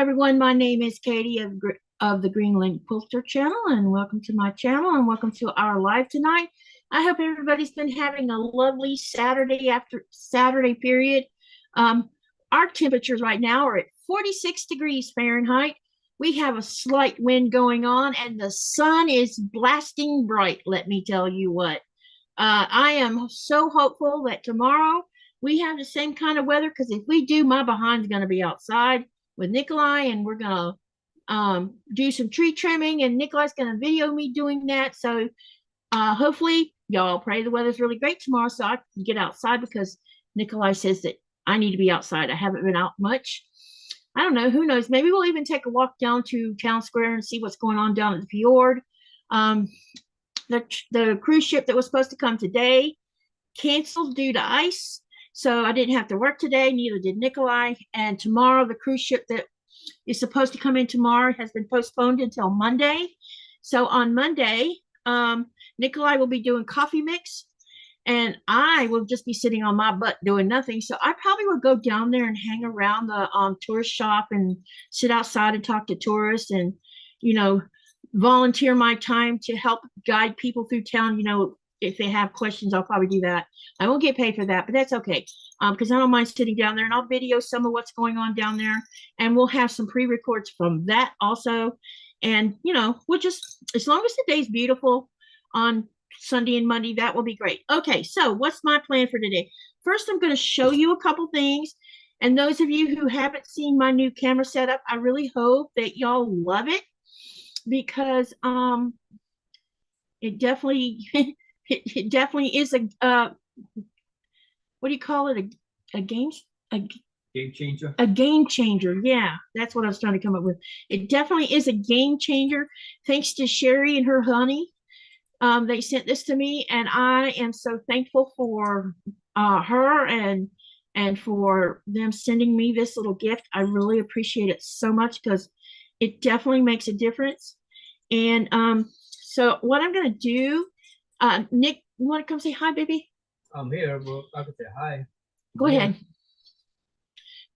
everyone. My name is Katie of the Greenland Quilter channel, and welcome to my channel and welcome to our live tonight. I hope everybody's been having a lovely Saturday period. Our temperatures right now are at 46 degrees Fahrenheit. We have a slight wind going on and the sun is blasting bright, let me tell you what. I am so hopeful that tomorrow we have the same kind of weather, because if we do, my behind's going to be outside with Nikolaj, and we're going to do some tree trimming, and Nikolaj's going to video me doing that. So hopefully y'all pray the weather's really great tomorrow so I can get outside, because Nikolaj says that I need to be outside. I haven't been out much. I don't know, who knows? Maybe we'll even take a walk down to Town Square and see what's going on down at the fjord. The cruise ship that was supposed to come today canceled due to ice. So I didn't have to work today, neither did Nikolaj. And tomorrow, the cruise ship that is supposed to come in tomorrow has been postponed until Monday. So on Monday, Nikolaj will be doing coffee mix, and I will just be sitting on my butt doing nothing. So I probably will go down there and hang around the tourist shop and sit outside and talk to tourists and, you know, volunteer my time to help guide people through town. You know, if they have questions, I'll probably do that. I won't get paid for that, but that's okay, because I don't mind sitting down there, and I'll video some of what's going on down there, and we'll have some pre-records from that also. And, you know, we'll just, as long as the day's beautiful on Sunday and Monday, that will be great. Okay, so what's my plan for today? First, I'm going to show you a couple things, and those of you who haven't seen my new camera setup, I really hope that y'all love it, because it definitely it definitely is a what do you call it, a game changer? A game changer. Yeah, that's what I was trying to come up with. It definitely is a game changer. Thanks to Sherry and her honey, they sent this to me, and I am so thankful for her and for them sending me this little gift. I really appreciate it so much, because it definitely makes a difference. And so what I'm going to do, Nick, you want to come say hi, baby? I'm here. Well, I can say hi. Go ahead.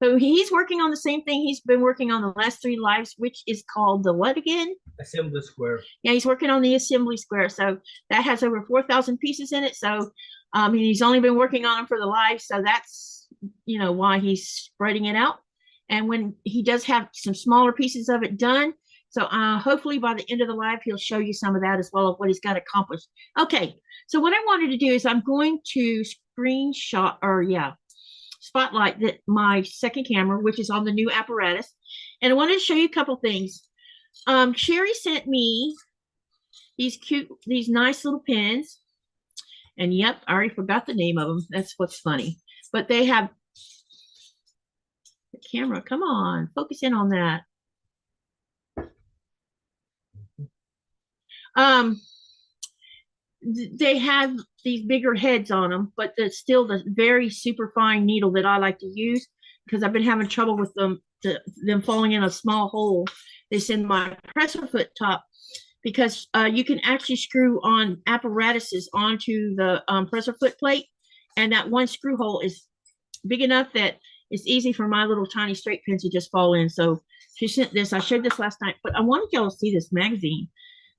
So he's working on the same thing he's been working on the last 3 lives, which is called the what again? Assembly square. Yeah, he's working on the assembly square. So that has over 4,000 pieces in it. So he's only been working on them for the live. So that's, you know, why he's spreading it out. And when he does have some smaller pieces of it done, so hopefully by the end of the live, he'll show you some of that as well, of what he's got accomplished. Okay, so what I wanted to do is I'm going to spotlight my second camera, which is on the new apparatus. And I wanted to show you a couple things. Sherry sent me these nice little pins. And yep, I already forgot the name of them. That's what's funny. But they have the camera. Come on, focus in on that. They have these bigger heads on them, but it's still the very super fine needle that I like to use, because I've been having trouble with them falling in a small hole. This in my presser foot top, because you can actually screw on apparatuses onto the presser foot plate, and that one screw hole is big enough that it's easy for my little tiny straight pins to just fall in. So she sent this. I showed this last night, but I wanted y'all to see this magazine.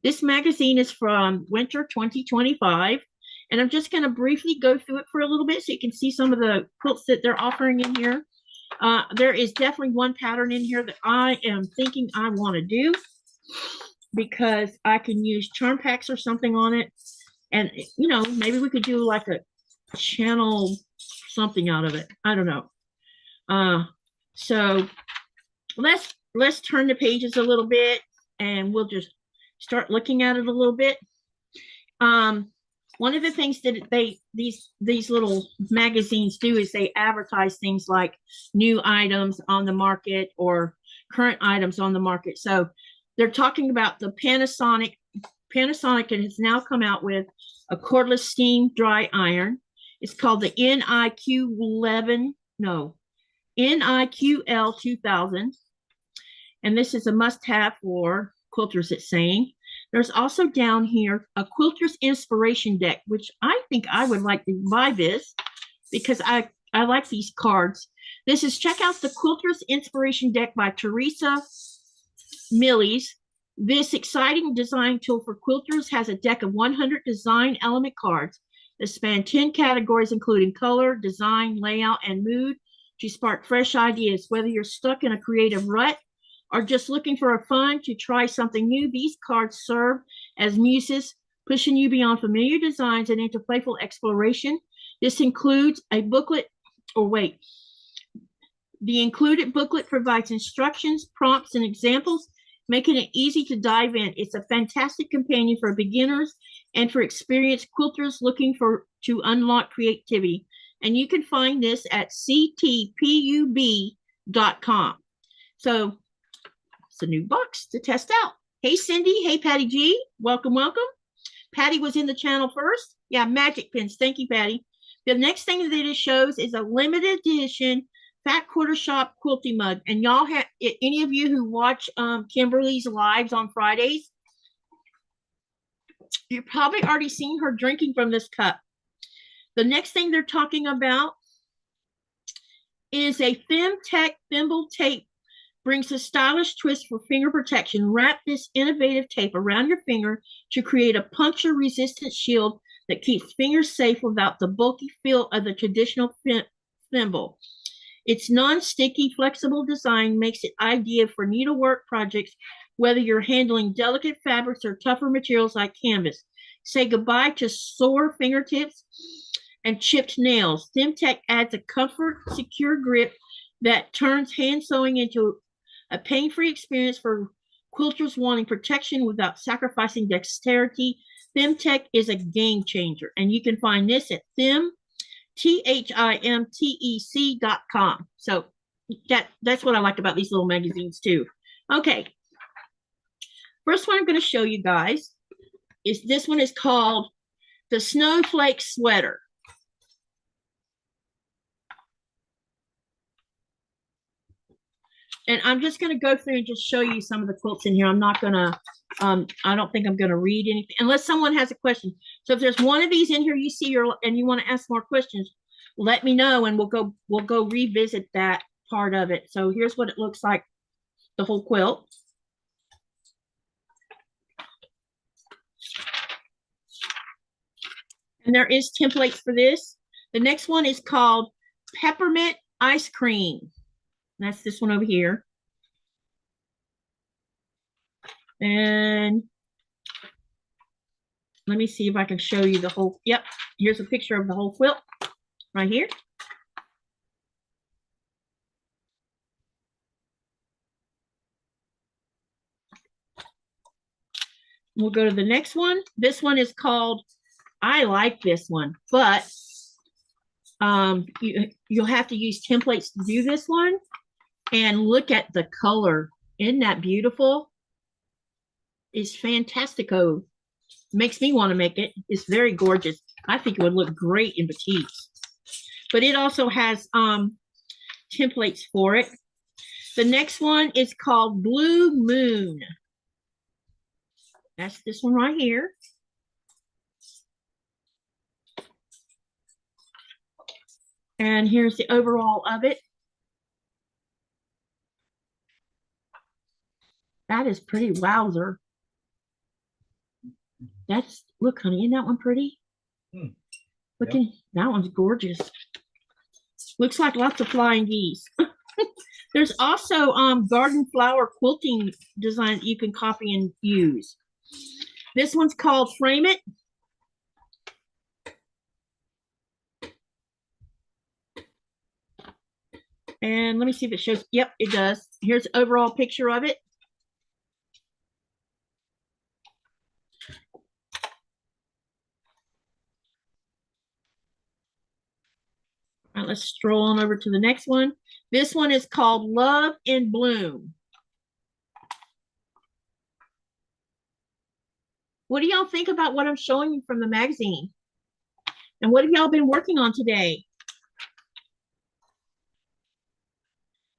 This magazine is from winter 2025, and I'm just going to briefly go through it for a little bit so you can see some of the quilts that they're offering in here. There is definitely one pattern in here that I am thinking I want to do, because I can use charm packs or something on it, and, you know, maybe we could do like a channel something out of it. I don't know. So let's turn the pages a little bit, and we'll just start looking at it a little bit. One of the things that these little magazines do is they advertise things like new items on the market or current items on the market. So they're talking about the Panasonic has now come out with a cordless steam dry iron. It's called the NIQL 2000. And this is a must-have for quilters, it's saying. There's also down here a quilter's inspiration deck, which I think I would like to buy this, because I I like these cards. This is check out the Quilter's Inspiration Deck by Teresa Millies. This exciting design tool for quilters has a deck of 100 design element cards that span 10 categories, including color, design, layout, and mood, to spark fresh ideas. Whether you're stuck in a creative rut or just looking for a fun to try something new, these cards serve as muses, pushing you beyond familiar designs and into playful exploration. This includes a booklet, the included booklet provides instructions, prompts, and examples, making it easy to dive in. It's a fantastic companion for beginners and for experienced quilters looking to unlock creativity. And you can find this at ctpub.com. So it's a new box to test out. Hey, Cindy. Hey, Patty G. Welcome, welcome. Patty was in the channel first. Yeah, magic pins. Thank you, Patty. The next thing that it shows is a limited edition Fat Quarter Shop quilting mug. And y'all have, any of you who watch Kimberly's lives on Fridays, you've probably already seen her drinking from this cup. The next thing they're talking about is a FemTech thimble tape. Brings a stylish twist for finger protection. Wrap this innovative tape around your finger to create a puncture-resistant shield that keeps fingers safe without the bulky feel of the traditional thimble. Its non-sticky, flexible design makes it ideal for needlework projects, whether you're handling delicate fabrics or tougher materials like canvas. Say goodbye to sore fingertips and chipped nails. FemTech adds a comfort, secure grip that turns hand sewing into a pain-free experience for quilters wanting protection without sacrificing dexterity. FemTech is a game changer, and you can find this at THIMTEC.com. So that's what I like about these little magazines too. Okay. First one I'm going to show you guys is this one is called the Snowflake Sweater. And I'm just going to go through and just show you some of the quilts in here. I'm not going to, I don't think I'm going to read anything unless someone has a question. So if there's one of these in here you see and you want to ask more questions, let me know and we'll go revisit that part of it. So here's what it looks like, the whole quilt. And there is templates for this. The next one is called Peppermint Ice Cream. That's this one over here. And let me see if I can show you the whole, yep, here's a picture of the whole quilt right here. We'll go to the next one. This one is called, I like this one, but you'll have to use templates to do this one. And look at the color. Isn't that beautiful? It's fantastico. Makes me want to make it. It's very gorgeous. I think it would look great in batiks. But it also has templates for it. The next one is called Blue Moon. That's this one right here. And here's the overall of it. That is pretty. Wowzer. That's, look, honey, isn't that one pretty? Look, yep. That one's gorgeous. Looks like lots of flying geese. There's also garden flower quilting designs you can copy and use. This one's called Frame It. And let me see if it shows. Yep, it does. Here's an overall picture of it. All right, let's stroll on over to the next one. This one is called Love in Bloom. What do y'all think about what I'm showing you from the magazine? And what have y'all been working on today?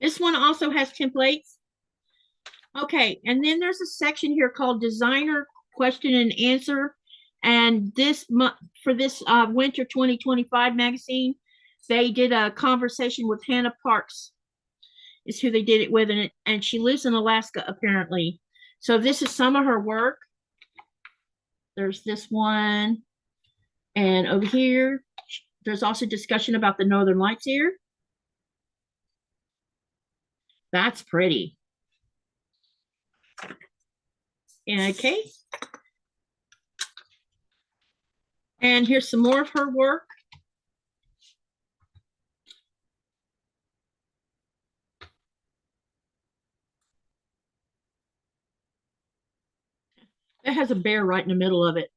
This one also has templates. Okay, and then there's a section here called Designer Question and Answer. And this month, for this winter 2025 magazine, They did a conversation with Hannah Parks, is who they did it with, and she lives in Alaska apparently. So this is some of her work. There's this one, and over here, there's also discussion about the Northern Lights here. That's pretty. Okay. And here's some more of her work. It has a bear right in the middle of it.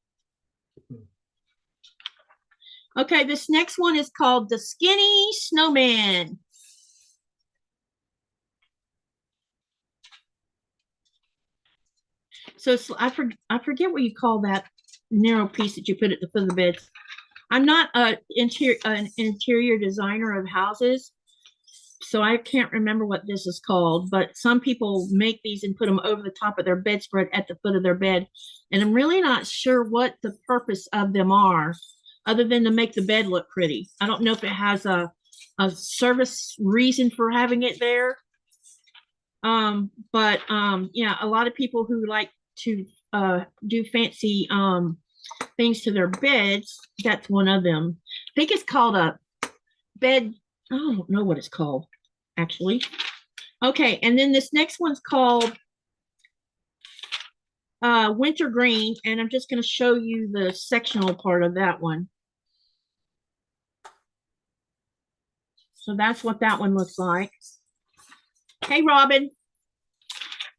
Okay, this next one is called The Skinny Snowman. So I forget what you call that narrow piece that you put at the foot of the bed. I'm not an interior designer of houses, so I can't remember what this is called, but some people make these and put them over the top of their bedspread at the foot of their bed. And I'm really not sure what the purpose of them are, other than to make the bed look pretty. I don't know if it has a service reason for having it there. Yeah, a lot of people who like to do fancy things to their beds, that's one of them. I think it's called a bed. I don't know what it's called, actually. Okay, and then this next one's called Winter Green, and I'm just going to show you the sectional part of that one. So that's what that one looks like. Hey, Robin.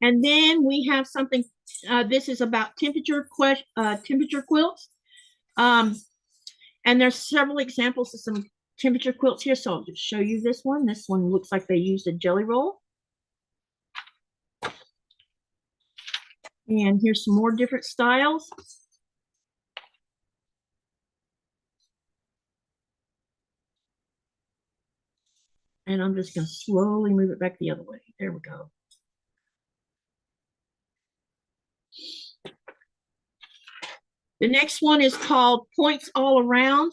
And then we have something, this is about temperature quilts. And there's several examples of some temperature quilts here. So I'll just show you this one. This one looks like they used a jelly roll. And here's some more different styles. And I'm just going to slowly move it back the other way. There we go. The next one is called Points All Around.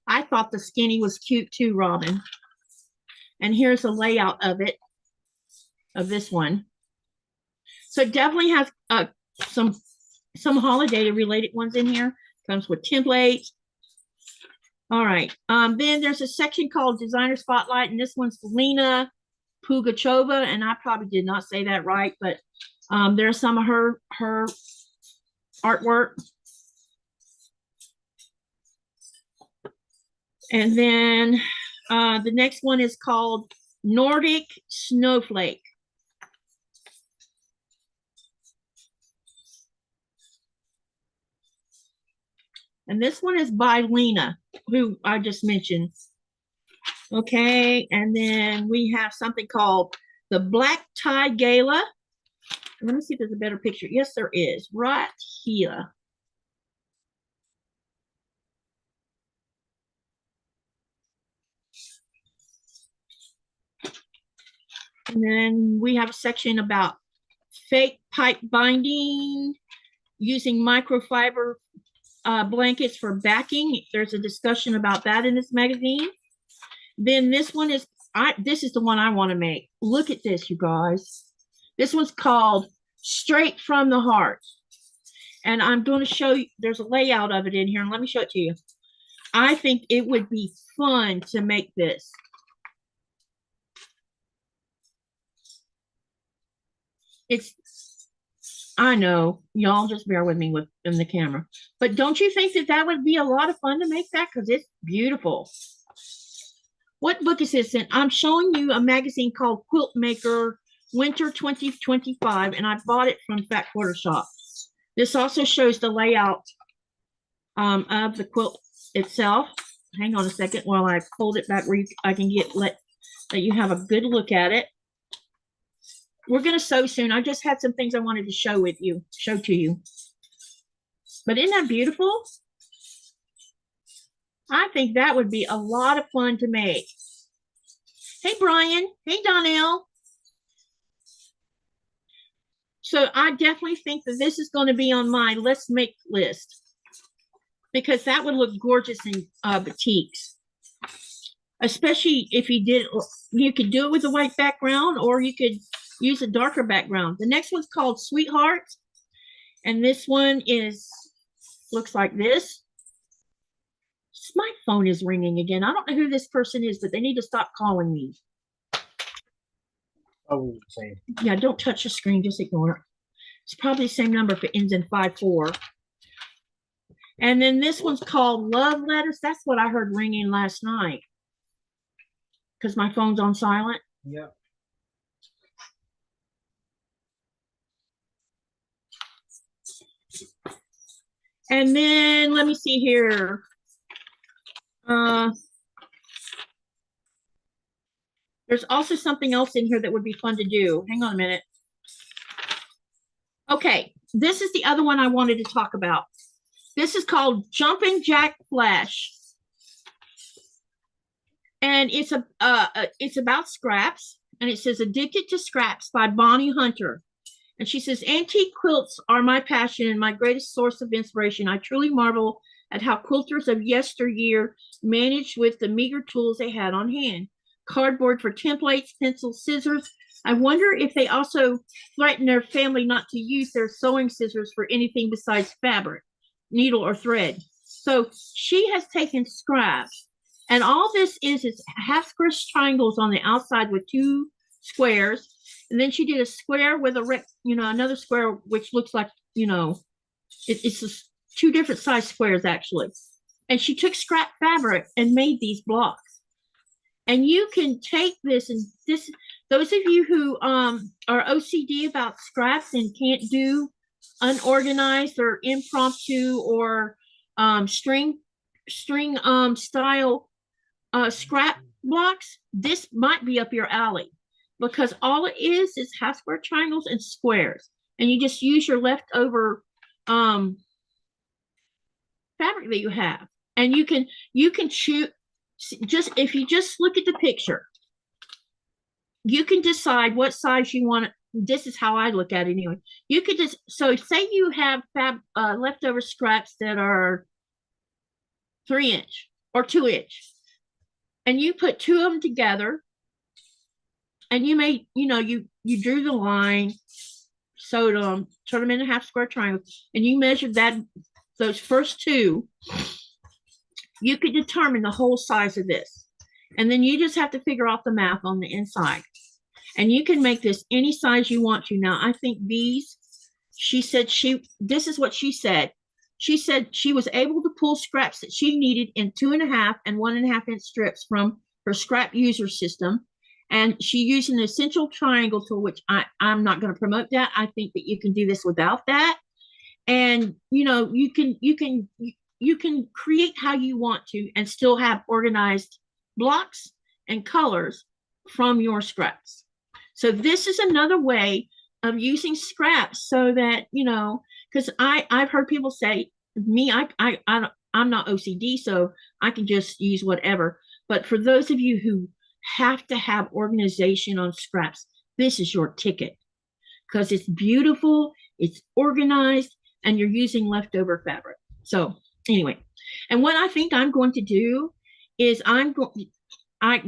I thought the skinny was cute too, Robin. And here's a layout of it, of this one. So it definitely has some holiday related ones in here. Comes with templates. All right. Then there's a section called Designer Spotlight, and this one's Lena Pugachova, and I probably did not say that right, but there's some of her artwork. And then the next one is called Nordic Snowflake. And this one is by Lena, who I just mentioned. Okay, and then we have something called the Black Tie Gala. Let me see if there's a better picture. Yes, there is, right here. And then we have a section about fake pipe binding, using microfiber blankets for backing. There's a discussion about that in this magazine. Then this one is, this is the one I want to make. Look at this, you guys. This one's called Straight from the Heart. And I'm going to show you, there's a layout of it in here, and let me show it to you. I think it would be fun to make this. I know, y'all just bear with me in the camera. But don't you think that that would be a lot of fun to make that? Because it's beautiful. What book is this in? I'm showing you a magazine called Quilt Maker Winter 2025, and I bought it from Fat Quarter Shop. This also shows the layout of the quilt itself. Hang on a second while I hold it back where I can let you have a good look at it. We're going to sew soon. I just had some things I wanted to show to you. But isn't that beautiful? I think that would be a lot of fun to make. Hey, Brian. Hey, Donnell. So I definitely think that this is going to be on my let's make list, because that would look gorgeous in batiks, especially if you did. You could do it with a white background, or you could use a darker background. The next one's called Sweetheart, and this one looks like this. My phone is ringing again. I don't know who this person is, but they need to stop calling me. Oh, same. Yeah, don't touch the screen, just ignore it. It's probably the same number if it ends in 54. And then this one's called Love Letters. That's what I heard ringing last night, because my phone's on silent. Yep. And then let me see here. There's also something else in here that would be fun to do. Hang on a minute. Okay, this is the other one I wanted to talk about. This is called Jumping Jack Flash. And it's about scraps. And it says Addicted to Scraps by Bonnie Hunter. And she says, antique quilts are my passion and my greatest source of inspiration. I truly marvel at how quilters of yesteryear managed with the meager tools they had on hand. Cardboard for templates, pencils, scissors. I wonder if they also threatened their family not to use their sewing scissors for anything besides fabric, needle, or thread. So she has taken scraps, and all this is half square triangles on the outside with 2 squares. And then she did a square with another square, which looks like, it's just 2 different size squares actually. And she took scrap fabric and made these blocks. And you can take this, and those of you who are OCD about scraps and can't do unorganized or impromptu or string style scrap blocks, this might be up your alley, because all it is half square triangles and squares, and you just use your leftover fabric that you have, and you can choose. If you just look at the picture, you can decide what size you want. This is how I look at it anyway. You could say you have leftover scraps that are 3-inch or 2-inch, and you put 2 of them together, and you made, you drew the line, sewed them, turned them into half square triangles, and you measured those first 2. You could determine the whole size of this. And then you just have to figure out the math on the inside. And you can make this any size you want to. Now, I think these, this is what she said. She said she was able to pull scraps that she needed in 2.5 and 1.5-inch strips from her scrap user system. And she used an essential triangle tool, which I'm not going to promote that. I think that you can do this without that. And, you can create how you want to and still have organized blocks and colors from your scraps. So this is another way of using scraps, so that, because I've heard people say, I'm not OCD, so I can just use whatever. But for those of you who have to have organization on scraps, this is your ticket, because it's beautiful, it's organized, and you're using leftover fabric. So anyway, and what I think I'm going to do is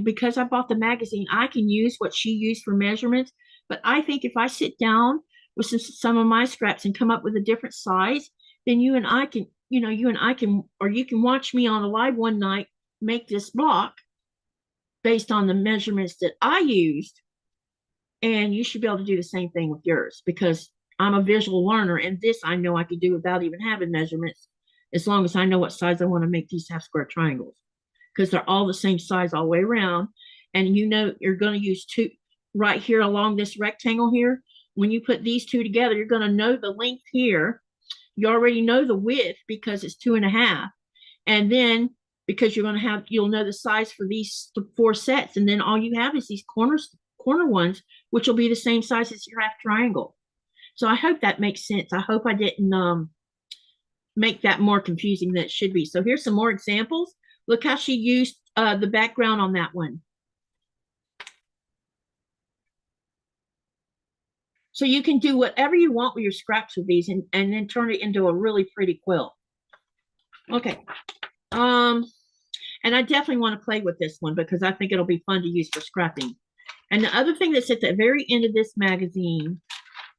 because I bought the magazine, I can use what she used for measurements. But I think if I sit down with some of my scraps and come up with a different size, then you can watch me on a live one night make this block based on the measurements that I used. And you should be able to do the same thing with yours, because I'm a visual learner, and this I know I could do without even having measurements, as long as I know what size I want to make these half square triangles, because they're all the same size all the way around. And you're going to use 2 right here along this rectangle here. When you put these 2 together, you're going to know the length here. You already know the width because it's 2.5. And then because you'll know the size for these 4 sets. And then all you have is these corner ones, which will be the same size as your half triangle. So I hope that makes sense. I hope I didn't make that more confusing than it should be. So here's some more examples. Look how she used the background on that one. So you can do whatever you want with your scraps with these and then turn it into a really pretty quilt. Okay. And I definitely want to play with this one because I think it'll be fun to use for scrapping. And the other thing that's at the very end of this magazine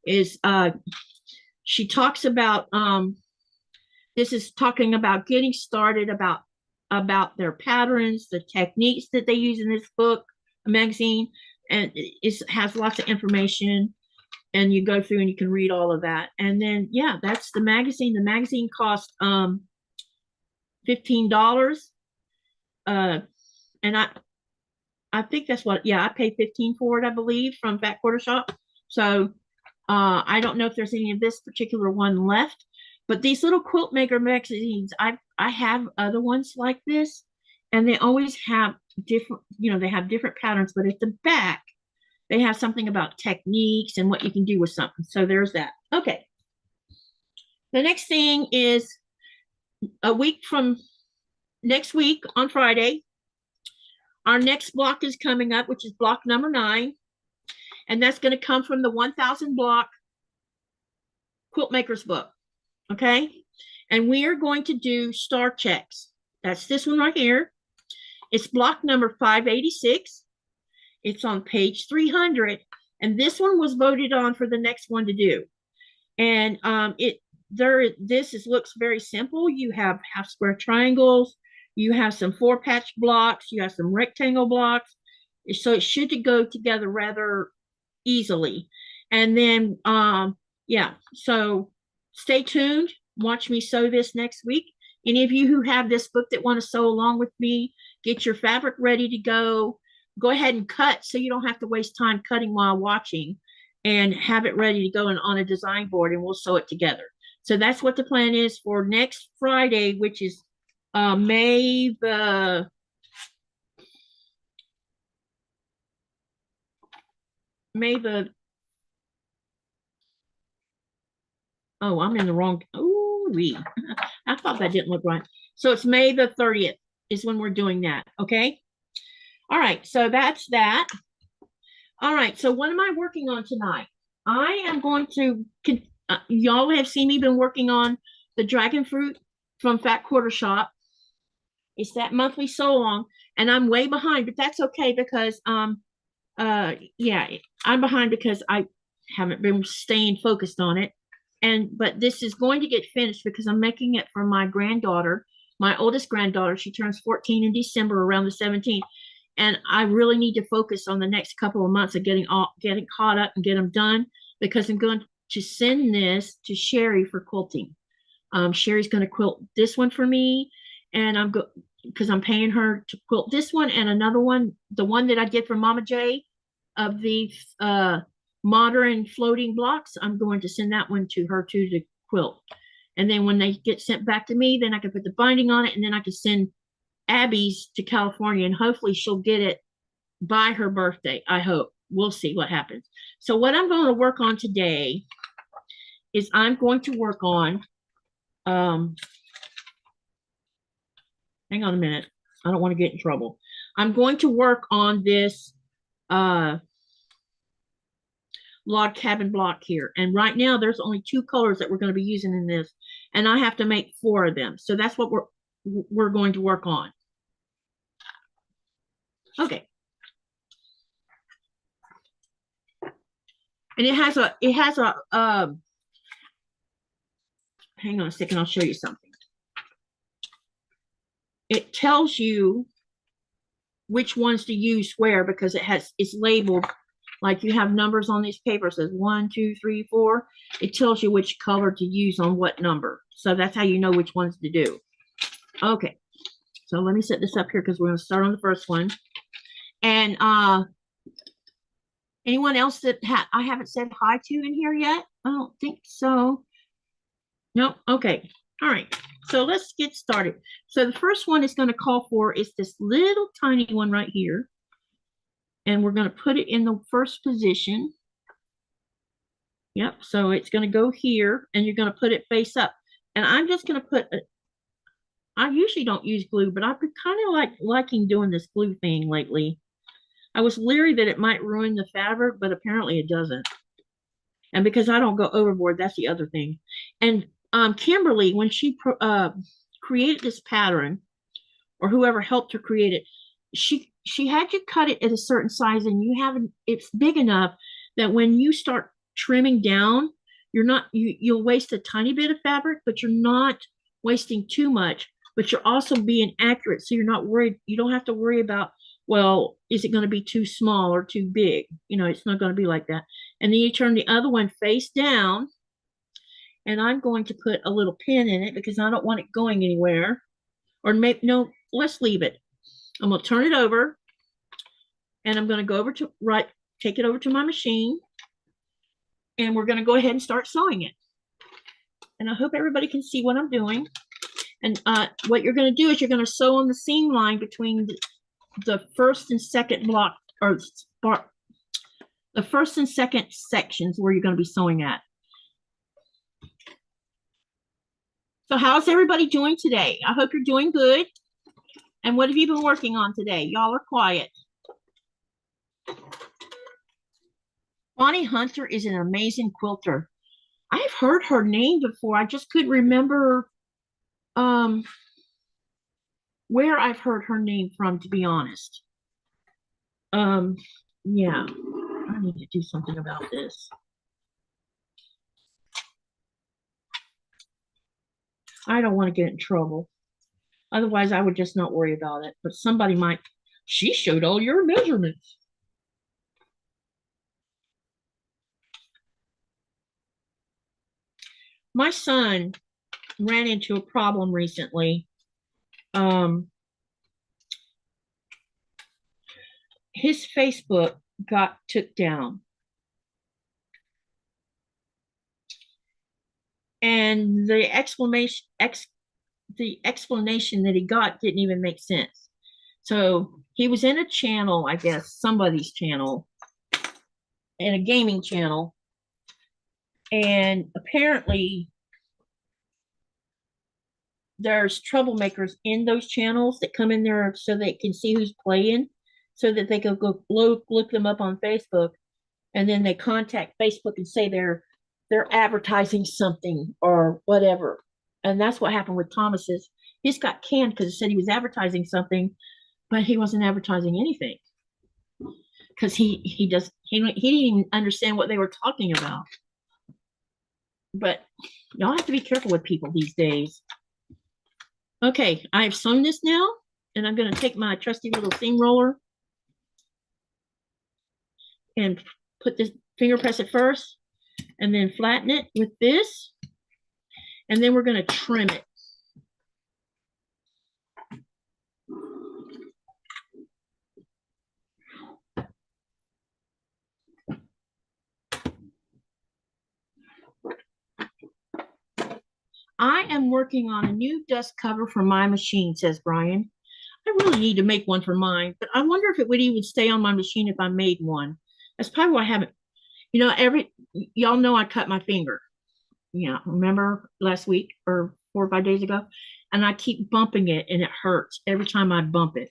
is she talks about this is talking about getting started, about their patterns, the techniques that they use in this book, magazine, and it has lots of information, and you go through and you can read all of that. And then yeah, that's the magazine. The magazine cost $15. And I think that's what, yeah, I paid $15 for it, I believe, from Fat Quarter Shop. So I don't know if there's any of this particular one left, but these little quilt maker magazines, I have other ones like this, and they always have different, they have different patterns, but at the back, they have something about techniques and what you can do with something. So there's that. Okay. The next thing is a week from next week on Friday, our next block is coming up, which is block number 9. And that's going to come from the 1000 block Quilt Makers book. Okay. And we are going to do star checks. That's this one right here. It's block number 586. It's on page 300. And this one was voted on for the next one to do. And this looks very simple. You have half square triangles. You have some 4-patch blocks. You have some rectangle blocks. So it should go together rather easily. And then, yeah, so stay tuned. Watch me sew this next week. Any of you who have this book that want to sew along with me, get your fabric ready to go. Go ahead and cut so you don't have to waste time cutting while watching, and have it ready to go on a design board, and we'll sew it together. So that's what the plan is for next Friday, which is May the oh, I'm in the wrong. Oh, I thought that didn't look right. So it's May the 30th is when we're doing that. Okay. All right. So that's that. All right. So what am I working on tonight? I am going to, y'all have seen me been working on the dragon fruit from Fat Quarter Shop. It's that monthly sew along, and I'm way behind, but that's okay because yeah, I'm behind because I haven't been staying focused on it. But this is going to get finished because I'm making it for my granddaughter, my oldest granddaughter. She turns 14 in December, around the 17th. And I really need to focus on the next couple of months of getting caught up and get them done, because I'm going to send this to Sherry for quilting. Sherry's going to quilt this one for me, and because I'm paying her to quilt this one and another one, the one that I did for Mama J of the modern floating blocks. I'm going to send that one to her too to quilt. And then when they get sent back to me, then I can put the binding on it, and then I can send Abby's to California, and hopefully she'll get it by her birthday. I hope. We'll see what happens. So what I'm going to work on today is I'm going to work on, hang on a minute. I don't want to get in trouble. I'm going to work on this log cabin block here. And right now there's only 2 colors that we're going to be using in this, and I have to make 4 of them. So that's what we're going to work on. Okay. And it has a hang on a second, I'll show you something. It tells you which ones to use where, because it's labeled, like you have numbers on these papers, says 1, 2, 3, 4. It tells you which color to use on what number. So that's how you know which ones to do. Okay. So let me set this up here because we're going to start on the first one. And anyone else that I haven't said hi to in here yet? I don't think so. No. Okay. All right. So let's get started. So the first one is going to call for is this little tiny one right here. And we're going to put it in the first position. Yep. So it's going to go here, and you're going to put it face up. And I'm just going to put I usually don't use glue, but I've been kind of liking doing this glue thing lately. I was leery that it might ruin the fabric, but apparently it doesn't. And because I don't go overboard, that's the other thing. And Kimberly, when she created this pattern, or whoever helped her create it, she had you cut it at a certain size, and you haven't. It's big enough that when you start trimming down, you'll waste a tiny bit of fabric, but you're not wasting too much. But you're also being accurate, so you're not worried. You don't have to worry about, well, is it going to be too small or too big? You know, it's not going to be like that. And then you turn the other one face down, and I'm going to put a little pin in it because I don't want it going anywhere. Or maybe, no, let's leave it. I'm going to turn it over, and I'm going to go over to take it over to my machine, and we're going to go ahead and start sewing it. And I hope everybody can see what I'm doing. And what you're going to do is you're going to sew on the seam line between the first and second block, or the first and second sections where you're going to be sewing at. So how's everybody doing today? I hope you're doing good. And what have you been working on today? Y'all are quiet. Bonnie Hunter is an amazing quilter. I've heard her name before. I just couldn't remember where I've heard her name from, to be honest. Yeah, I need to do something about this. I don't want to get in trouble. Otherwise, I would just not worry about it. But somebody might. She showed all your measurements. My son ran into a problem recently. His Facebook got took down. And the explanation that he got didn't even make sense. So he was in a channel, I guess, somebody's channel, in a gaming channel. And apparently there's troublemakers in those channels that come in there so they can see who's playing, so that they can go look them up on Facebook. And then they contact Facebook and say they're advertising something or whatever. And that's what happened with Thomas's. He's got canned because it said he was advertising something, but he wasn't advertising anything. Because he didn't even understand what they were talking about. But y'all have to be careful with people these days. Okay, I've sewn this now, and I'm going to take my trusty little seam roller and put this, finger press it first, and then flatten it with this, and then we're going to trim it. I am working on a new dust cover for my machine, says Brian. I really need to make one for mine, but I wonder if it would even stay on my machine if I made one. That's probably why I haven't. You know, y'all know I cut my finger. Yeah, remember last week or 4 or 5 days ago? And I keep bumping it, and it hurts every time I bump it.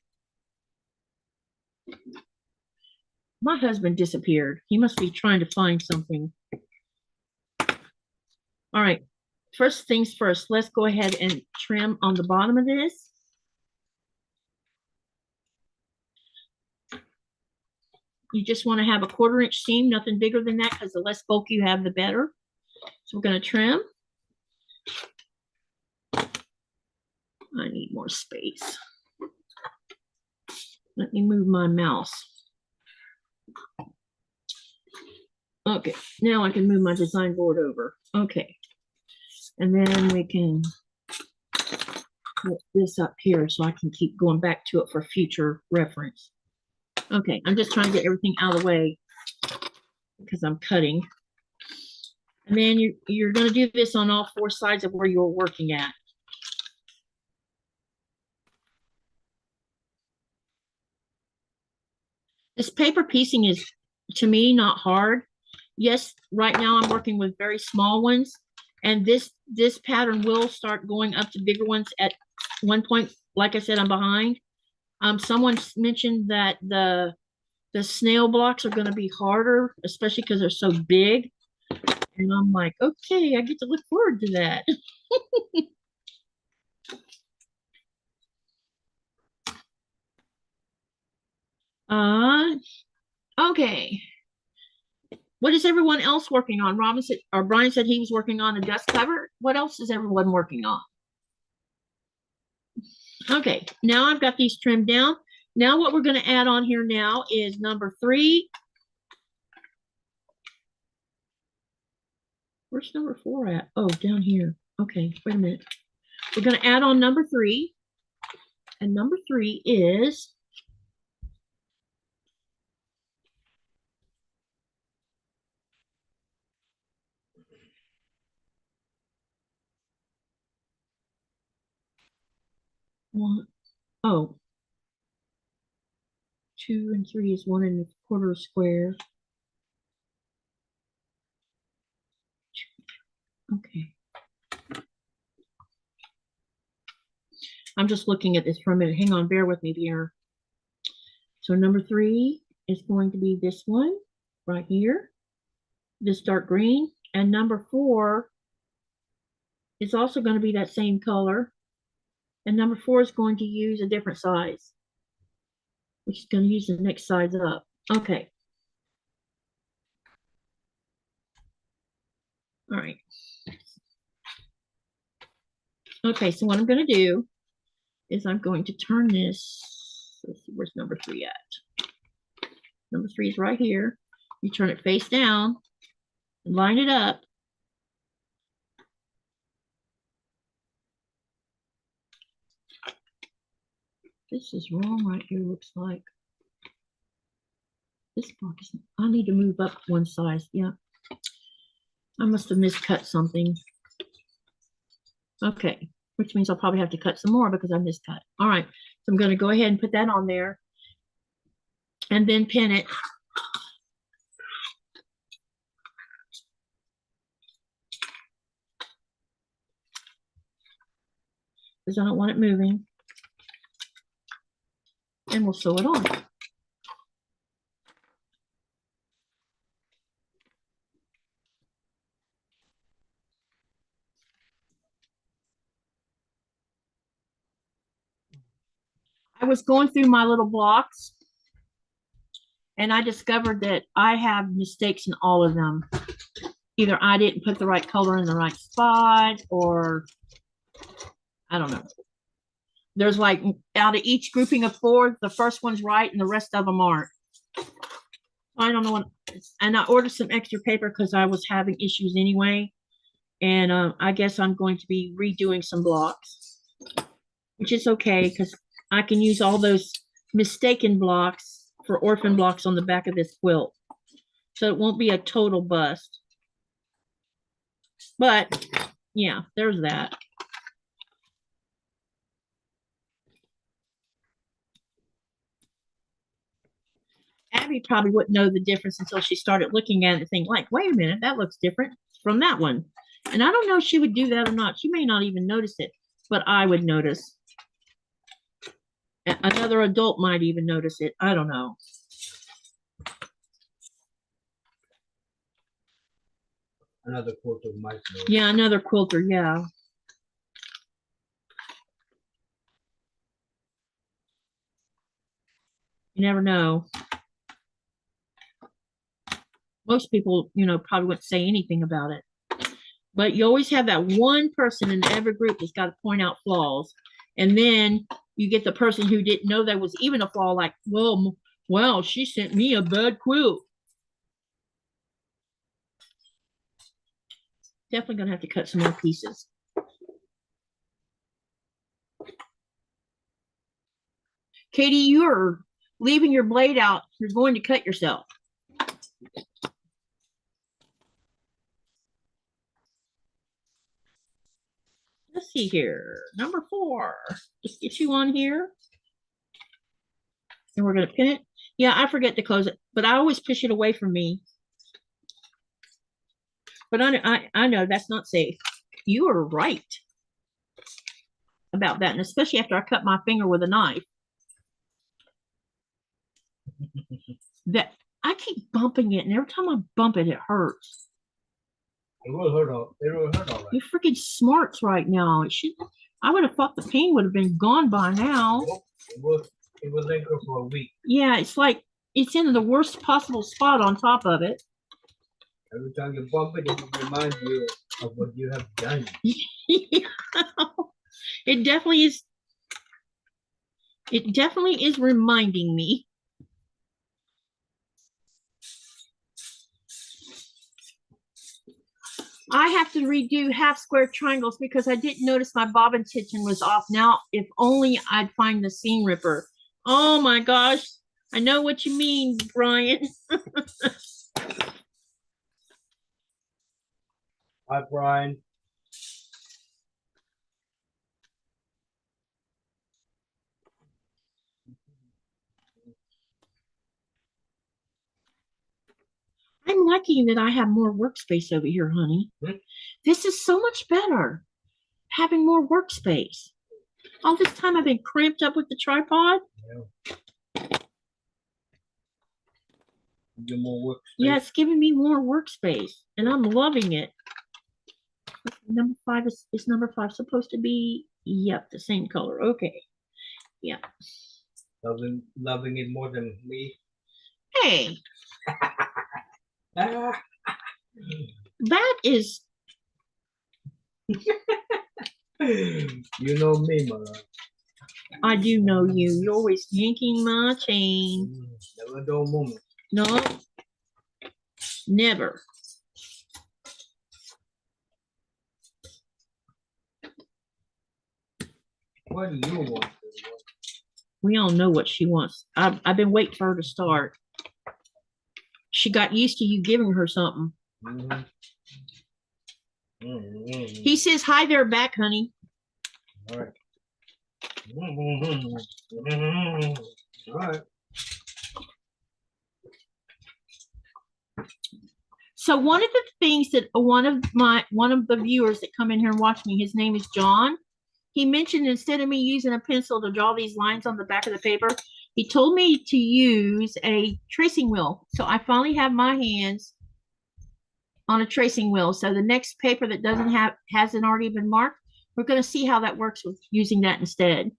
My husband disappeared. He must be trying to find something. All right. First things first, let's go ahead and trim on the bottom of this. You just want to have a 1/4 inch seam, nothing bigger than that, because the less bulk you have, the better. So we're going to trim. I need more space. Let me move my mouse. Okay, now I can move my design board over. Okay. And then we can put this up here so I can keep going back to it for future reference. Okay, I'm just trying to get everything out of the way because I'm cutting. And then you're going to do this on all 4 sides of where you're working at. This paper piecing is, to me, not hard. Yes, right now I'm working with very small ones. And this pattern will start going up to bigger ones at one point. Like I said, I'm behind. Someone mentioned that the snail blocks are going to be harder, especially because they're so big. And I'm like, okay, I get to look forward to that. Okay. What is everyone else working on? Robin said, or Brian said he was working on a dust cover. What else is everyone working on? Okay, now I've got these trimmed down. Now what we're going to add on here now is number 3. Where's number 4 at? Oh, down here. Okay, wait a minute. We're going to add on number 3. And number 3 is one. Oh, 2 and 3 is 1 1/4 square. Okay. I'm just looking at this for a minute. Hang on, bear with me here. So number 3 is going to be this one right here, this dark green. And number 4 is also going to be that same color. And number 4 is going to use a different size, which is going to use the next size up. Okay. All right. Okay, so what I'm going to do is I'm going to turn this. Let's see, where's number 3 at? Number 3 is right here. You turn it face down and line it up. This is wrong right here, looks like. This block is, I need to move up one size. Yeah. I must have miscut something. Okay, which means I'll probably have to cut some more because I miscut. All right, so I'm going to go ahead and put that on there and then pin it. Because I don't want it moving. And we'll sew it on. I was going through my little blocks and I discovered that I have mistakes in all of them. Either I didn't put the right color in the right spot, or I don't know. There's like, out of each grouping of 4, the first one's right and the rest of them aren't. I don't know what, and I ordered some extra paper because I was having issues anyway. And I guess I'm going to be redoing some blocks, which is okay because I can use all those mistaken blocks for orphan blocks on the back of this quilt. So it won't be a total bust. But yeah, there's that. Abby probably wouldn't know the difference until she started looking at it and think like, wait a minute, that looks different from that one. And I don't know if she would do that or not. She may not even notice it, but I would notice. Another adult might even notice it. I don't know. Another quilter might know. Yeah, another quilter, yeah. You never know. Most people, you know, probably wouldn't say anything about it. But you always have that one person in every group that's got to point out flaws. And then you get the person who didn't know there was even a flaw, like, well, wow, she sent me a bad quilt. Definitely going to have to cut some more pieces. Katie, you're leaving your blade out. You're going to cut yourself. Let's see here. Number 4. Just get you on here. And we're going to pin it. Yeah, I forget to close it, but I always push it away from me. But I know that's not safe. You are right about that, and especially after I cut my finger with a knife. That I keep bumping it, and every time I bump it, it hurts. It will hurt all. It will hurt all right. You're freaking smarts right now. It should. I would have thought the pain would have been gone by now. Nope. It will. It will linger for a week. Yeah, it's like it's in the worst possible spot on top of it. Every time you bump it, it will remind you of what you have done. It definitely is. It definitely is reminding me. I have to redo half square triangles because I didn't notice my bobbin tension was off. Now, if only I'd find the seam ripper. Oh my gosh. I know what you mean, Brian. Hi, Brian. I'm lucky that I have more workspace over here, honey. This is so much better, having more workspace. All this time I've been cramped up with the tripod. Give more workspace. Yeah, it's giving me more workspace, and I'm loving it. Number 5 is number 5 supposed to be? Yep, the same color. Okay. Yeah. Loving it more than me. Hey. That is. You know me, Mara. I do know you. You're always yanking my chain. Never dull moment. No. Never. What do you want? We all know what she wants. I've been waiting for her to start. She got used to you giving her something. He says, hi there back, honey. All right. All right. So one of the things that one of the viewers that come in here and watch me, his name is John. He mentioned instead of me using a pencil to draw these lines on the back of the paper, he told me to use a tracing wheel. So I finally have my hands on a tracing wheel. So the next paper that hasn't already been marked, we're going to see how that works with using that instead.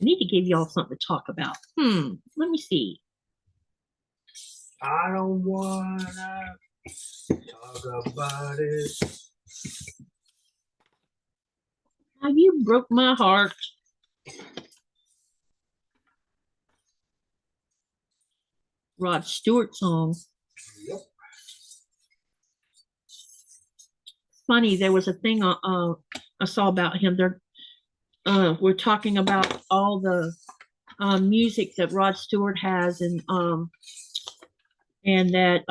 I need to give y'all something to talk about. Let me see. I don't wanna talk about it. How you broke my heart. Rod Stewart song. Yep. Funny, there was a thing I saw about him. We're talking about all the music that Rod Stewart has, and that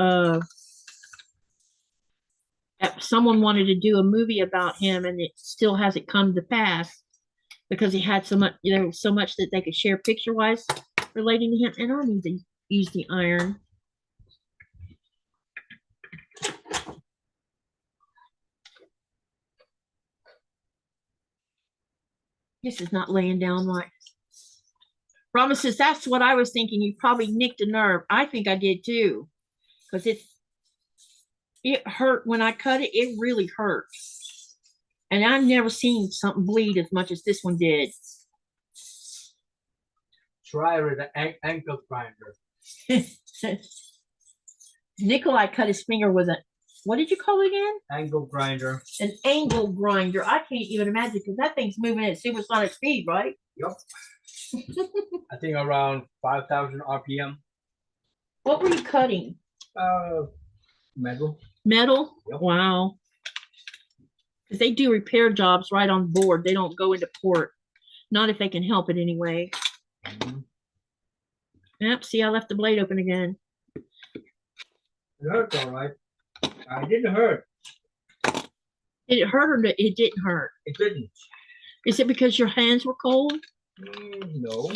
someone wanted to do a movie about him, and it still hasn't come to pass because he had so much, so much that they could share picture-wise relating to him. And I need to use the iron. This is not laying down right. Rama says, that's what I was thinking. You probably nicked a nerve. I think I did too. Because it hurt when I cut it. It really hurt. And I've never seen something bleed as much as this one did. Try with an ankle grinder. Nikolaj cut his finger with what did you call it again? Angle grinder. An angle grinder. I can't even imagine because that thing's moving at supersonic speed, right? Yep. I think around 5,000 RPM. What were you cutting? Metal. Metal? Yep. Wow. Because they do repair jobs right on board. They don't go into port. Not if they can help it anyway. Yep, see, I left the blade open again. It hurts all right. It didn't hurt. Did it hurt or it didn't hurt? It didn't. Is it because your hands were cold? No.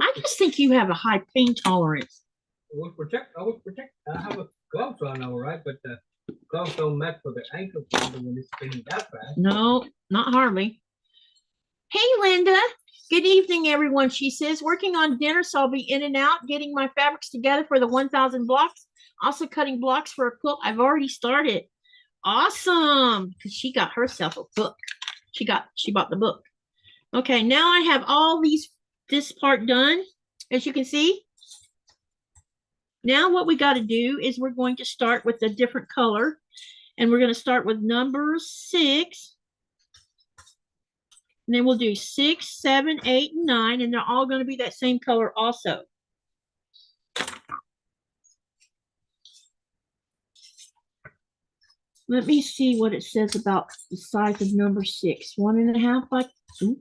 I just think you have a high pain tolerance. I was protect. I have a gloves on, all right, but gloves don't match for the ankle when it's spinning that fast. No, not hardly. Hey, Linda. Good evening, everyone. She says, working on dinner, so I'll be in and out, getting my fabrics together for the 1,000 blocks. Also cutting blocks for a quilt. I've already started. Awesome. Because she got herself a book. She bought the book. Okay, now I have all this part done, as you can see. Now what we got to do is we're going to start with a different color. And we're going to start with number 6. And then we'll do 6, 7, 8, and 9. And they're all going to be that same color also. Let me see what it says about the size of number 6. 1.5 by 2.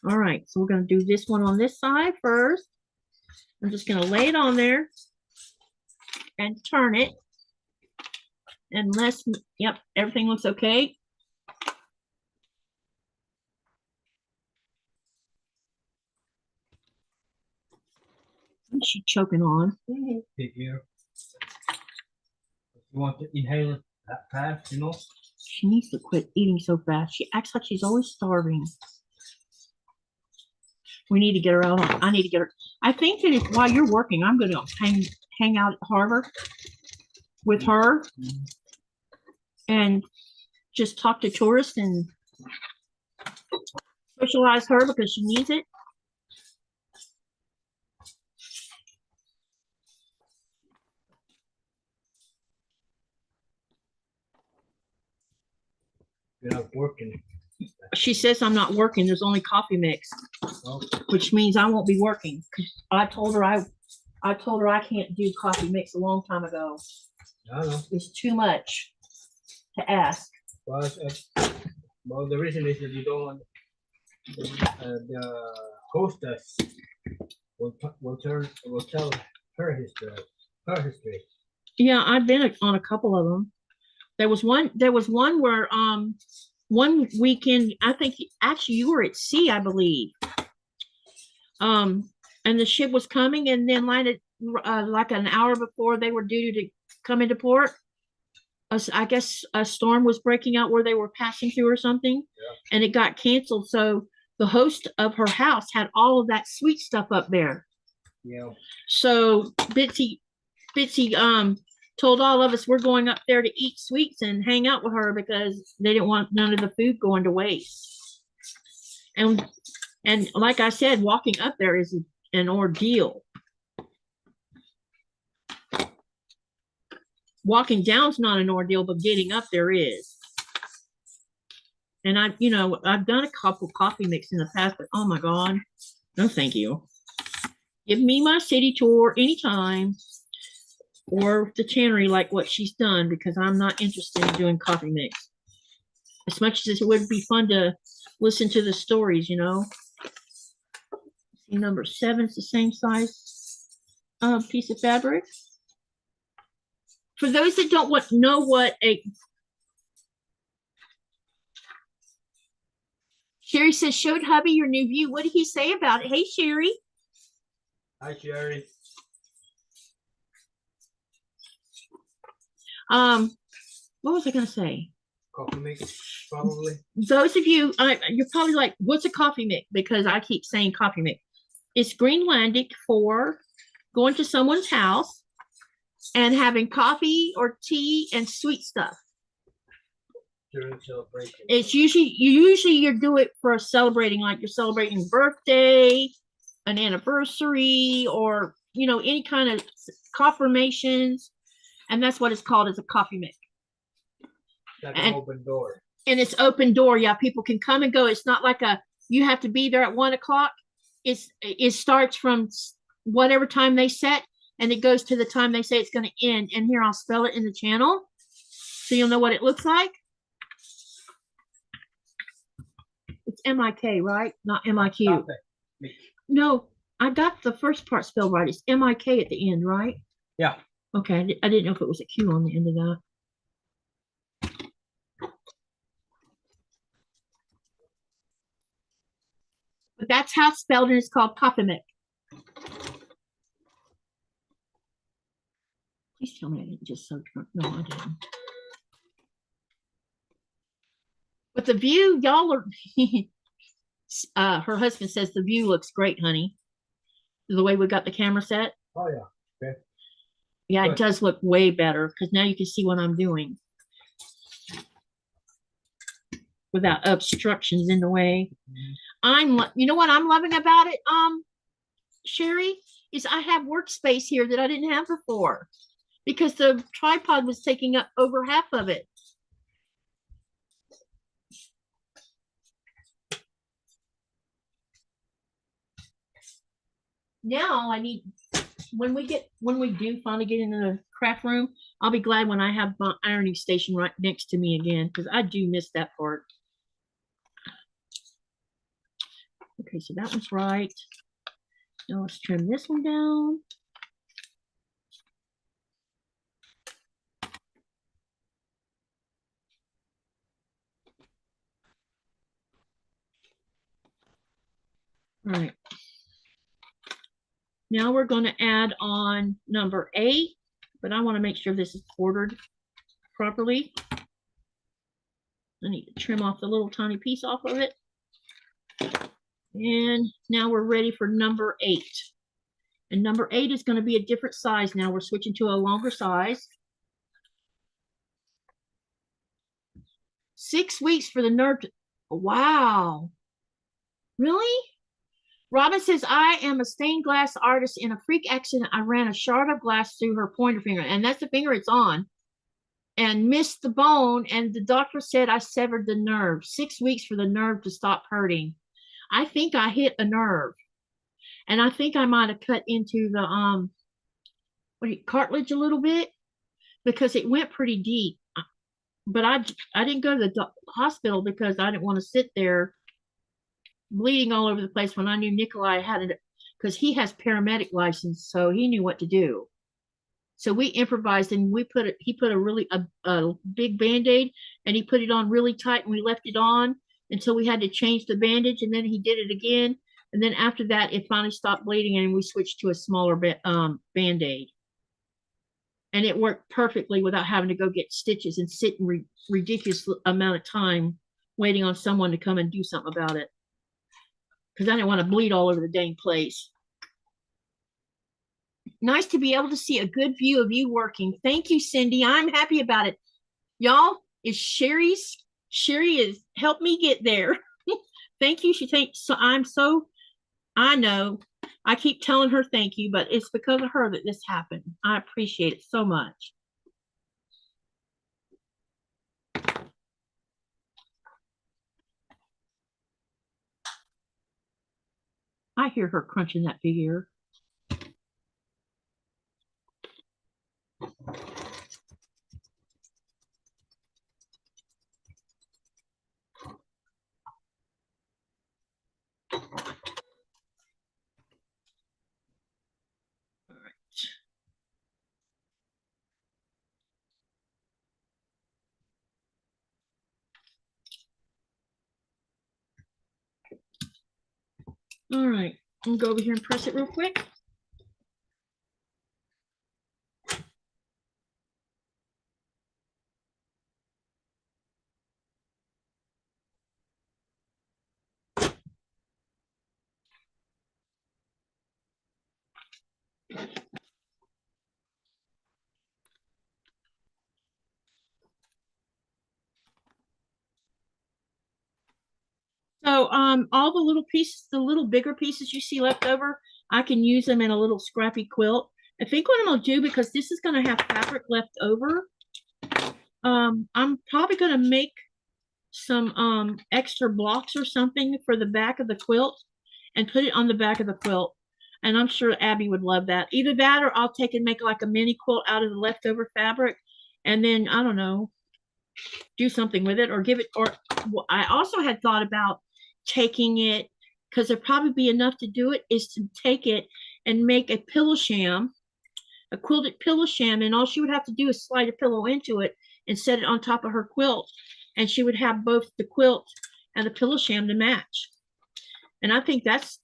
All right, so we're going to do this one on this side first. I'm just going to lay it on there and turn it. Unless, yep, everything looks okay. What's she choking on? Big ear. You want to inhale it that fast, you know? She needs to quit eating so fast. She acts like she's always starving. We need to get her out. I need to get her. I think that if, while you're working, I'm going to hang out at Harbor with her and just talk to tourists and socialize her because she needs it. You're not working. She says I'm not working. There's only coffee mix, which means I won't be working. I told her I can't do coffee mix a long time ago. I know. It's too much to ask. Well, the reason is that you don't want the hostess will tell her history. Yeah, I've been on a couple of them. There was one where one weekend, I think actually you were at sea, I believe. And the ship was coming, and then like an hour before they were due to come into port, I guess a storm was breaking out where they were passing through or something, and it got canceled. So the host of her house had all of that sweet stuff up there. Yeah. So Bitsy told all of us we're going up there to eat sweets and hang out with her because they didn't want none of the food going to waste. And like I said, walking up there is an ordeal. Walking down's not an ordeal, but getting up there is. And I've done a couple coffee mix in the past, but oh my God, no thank you. Give me my city tour anytime. Or the tannery like what she's done, because I'm not interested in doing coffee mix. As much as it would be fun to listen to the stories, you know. See, number 7 is the same size piece of fabric. For those that don't know what a... Sherry says, showed hubby your new view. What did he say about it? Hey, Sherry. Hi, Sherry. What was I going to say? Coffee mix, probably. Those of you, you're probably like, what's a coffee mix? Because I keep saying coffee mix. It's Greenlandic for going to someone's house and having coffee or tea and sweet stuff. During celebration. It's usually you do it for celebrating, like you're celebrating birthday, an anniversary, or any kind of confirmations. And that's what it's called, is a coffee mix. Like an open door. And it's open door. Yeah, people can come and go. It's not like you have to be there at 1 o'clock. It starts from whatever time they set, and it goes to the time they say it's going to end. And here, I'll spell it in the channel so you'll know what it looks like. It's M-I-K, right? Not M-I-Q. No, I got the first part spelled right. It's M-I-K at the end, right? Yeah. Okay, I didn't know if it was a Q on the end of that. But that's how it's spelled, and it's called coffee mix. Please tell me I didn't just sew. No, I didn't. But the view, y'all are, her husband says the view looks great, honey. The way we got the camera set. Oh, yeah. Okay. Yeah, Good. it does look way better because now you can see what I'm doing without obstructions in the way. You know what I'm loving about it, Sherry, is I have workspace here that I didn't have before because the tripod was taking up over half of it. Now I need, when we do finally get into the craft room, I'll be glad when I have my ironing station right next to me again because I do miss that part. Okay, so that one's right. Now let's trim this one down. All right. Now we're going to add on number 8, but I want to make sure this is quartered properly. I need to trim off the little tiny piece off of it. And now we're ready for number 8. And number 8 is going to be a different size now. We're switching to a longer size. 6 weeks for the nerve. Wow. Really? Robin says, I am a stained glass artist. In a freak accident, I ran a shard of glass through her pointer finger, and that's the finger it's on, and missed the bone, and the doctor said I severed the nerve. 6 weeks for the nerve to stop hurting. I think I hit a nerve, and I think I might have cut into the cartilage a little bit because it went pretty deep. But I didn't go to the hospital because I didn't want to sit there bleeding all over the place when I knew Nikolaj had it, because he has paramedic license, so he knew what to do. So we improvised and he put a really a big band-aid and he put it on really tight and we left it on until we had to change the bandage, and then he did it again, and then after that it finally stopped bleeding and we switched to a smaller band-aid, and it worked perfectly without having to go get stitches and sit in ridiculous amount of time waiting on someone to come and do something about it, because I didn't want to bleed all over the dang place. Nice to be able to see a good view of you working. Thank you, Cindy. I'm happy about it. Y'all, Sherry has helped me get there. Thank you. She thinks so. I know. I keep telling her thank you, but it's because of her that this happened. I appreciate it so much. I hear her crunching that big ear. All right, I'm gonna go over here and press it real quick. So all the little pieces, the little bigger pieces you see left over, I can use them in a little scrappy quilt. I think what I'm gonna do, because this is gonna have fabric left over, I'm probably gonna make some extra blocks or something for the back of the quilt and put it on the back of the quilt. And I'm sure Abby would love that. Either that or I'll take and make like a mini quilt out of the leftover fabric, and then I don't know, do something with it or give it. Or I also had thought about taking it, because there'd probably be enough to do it, is to take it and make a pillow sham, a quilted pillow sham, and all she would have to do is slide a pillow into it and set it on top of her quilt, and she would have both the quilt and the pillow sham to match. And I think that's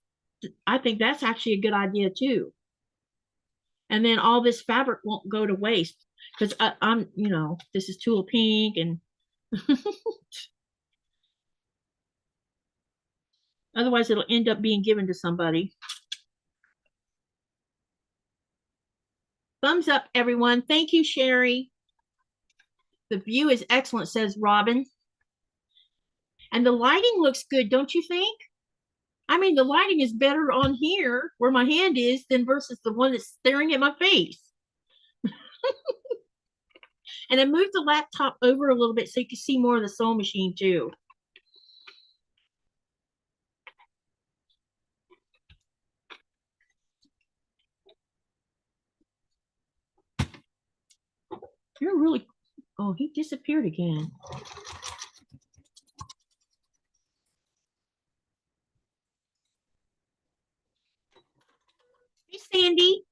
actually a good idea too. And then all this fabric won't go to waste because I'm, you know, this is Tula pink and otherwise it'll end up being given to somebody. Thumbs up, everyone. Thank you, Sherry. The view is excellent, says Robin. And the lighting looks good, don't you think? I mean, the lighting is better on here where my hand is than versus the one that's staring at my face. And I moved the laptop over a little bit so you can see more of the sewing machine too. You're really, oh, he disappeared again. Hey, Sandy.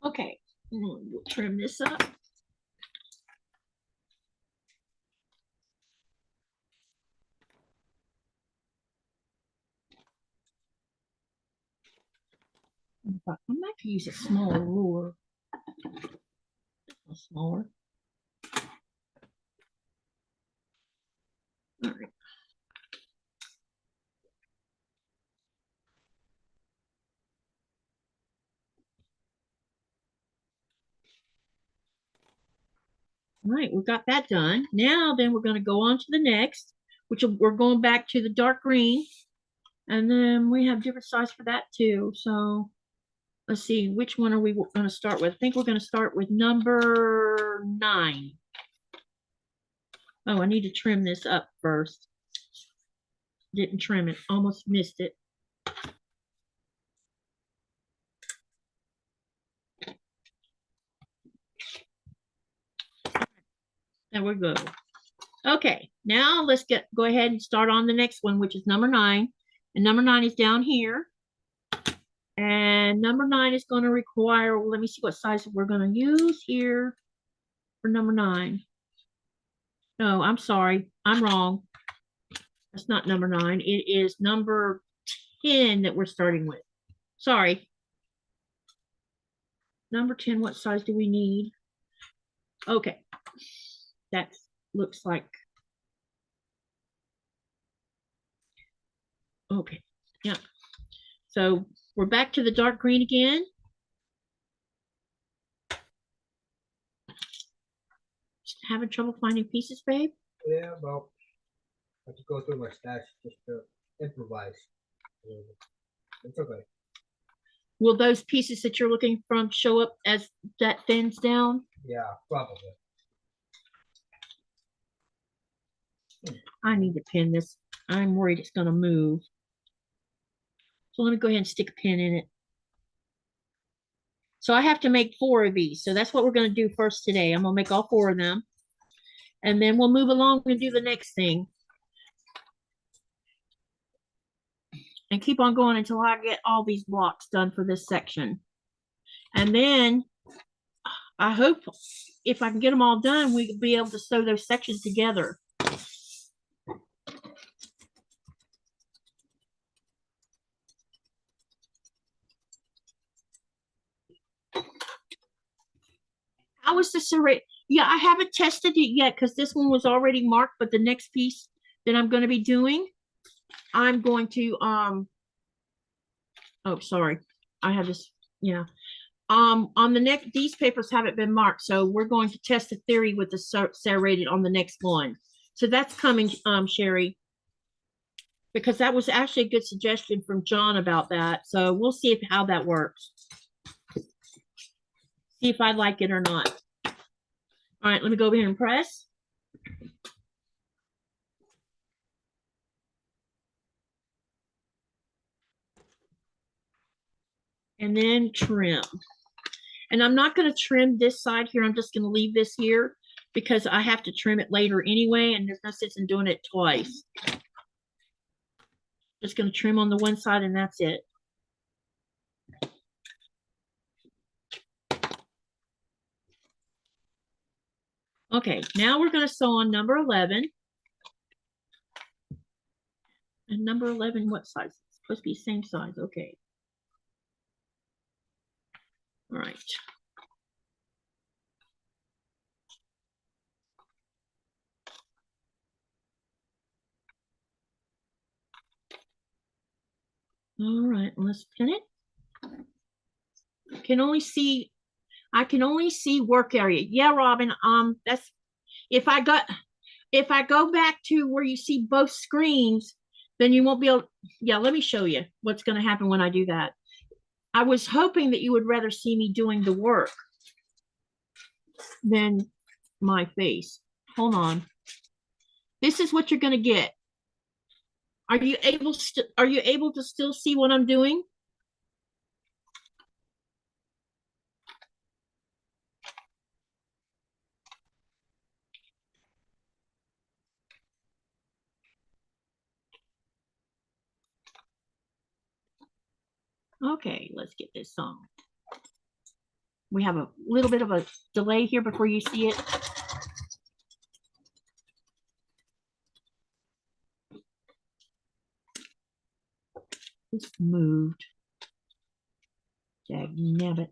Okay, we'll trim this up. I might use a smaller ruler. Smaller. All right. All right, we've got that done. Now then we're going to go on to the next, which we're going back to the dark green. And then we have different size for that too. So let's see, which one are we going to start with? I think we're going to start with number 9. Oh, I need to trim this up first. Didn't trim it, almost missed it. There we go. Okay, now let's go ahead and start on the next one, which is number 9. And number 9 is down here. And number 9 is going to require, well, let me see what size we're going to use here for number 9. No, I'm sorry. I'm wrong. That's not number 9. It is number 10 that we're starting with. Sorry. Number 10, what size do we need? Okay. That looks like. Okay. Yeah. So we're back to the dark green again. Just having trouble finding pieces, babe? Yeah, well, I have to go through my stash just to improvise. It's okay. Will those pieces that you're looking from show up as that thins down? Yeah, probably. I need to pin this. I'm worried it's going to move. So let me go ahead and stick a pin in it. So I have to make 4 of these. So that's what we're going to do first today. I'm going to make all 4 of them. And then we'll move along and do the next thing. And keep on going until I get all these blocks done for this section. And then I hope if I can get them all done, we can be able to sew those sections together. How is the serrate? Yeah, I haven't tested it yet because this one was already marked, but the next piece that I'm going to be doing, I'm going to, oh, sorry. I have this, yeah. On the next, these papers haven't been marked, so we're going to test the theory with the serrated on the next one. So that's coming, Sherry, because that was actually a good suggestion from John about that. So we'll see how that works. See if I like it or not. All right, let me go over here and press. And then trim. And I'm not going to trim this side here. I'm just going to leave this here because I have to trim it later anyway, and there's no sense in doing it twice. Just going to trim on the one side and that's it. Okay, now we're going to sew on number 11. And number 11, what size? It's supposed to be the same size. Okay. All right. All right, let's pin it. I can only see work area. Yeah, Robin. That's if I go back to where you see both screens, then you won't be able. Yeah, let me show you what's going to happen when I do that. I was hoping that you would rather see me doing the work than my face. Hold on. This is what you're going to get. Are you able to still see what I'm doing? Okay, let's get this on. We have a little bit of a delay here before you see it. It's moved. Dagnabbit.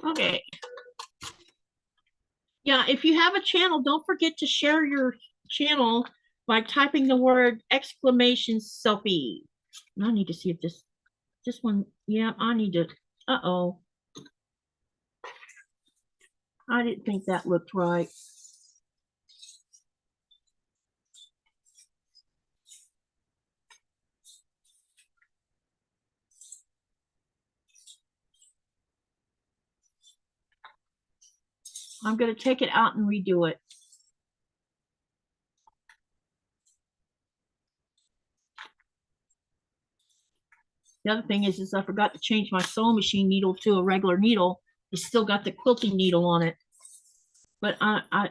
Okay. Yeah, if you have a channel, don't forget to share your channel by typing the word exclamation Sophie. I need to see if this one, yeah, I need to, uh-oh. I didn't think that looked right. I'm going to take it out and redo it. The other thing is I forgot to change my sewing machine needle to a regular needle. It's still got the quilting needle on it. But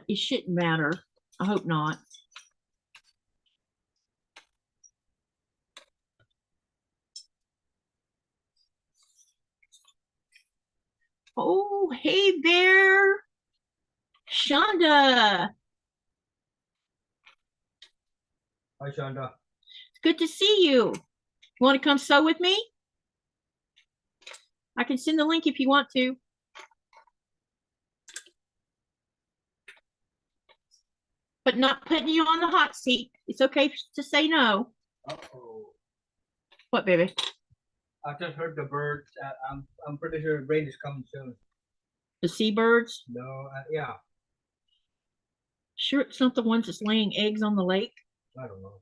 it shouldn't matter. I hope not. Oh, hey there, Shonda. Hi, Shonda. It's good to see you. You want to come sew with me? I can send the link if you want to. But not putting you on the hot seat. It's okay to say no. Uh-oh. What, baby? I just heard the birds. I'm pretty sure rain is coming soon. The seabirds? No, yeah. Sure it's not the ones that's laying eggs on the lake? I don't know.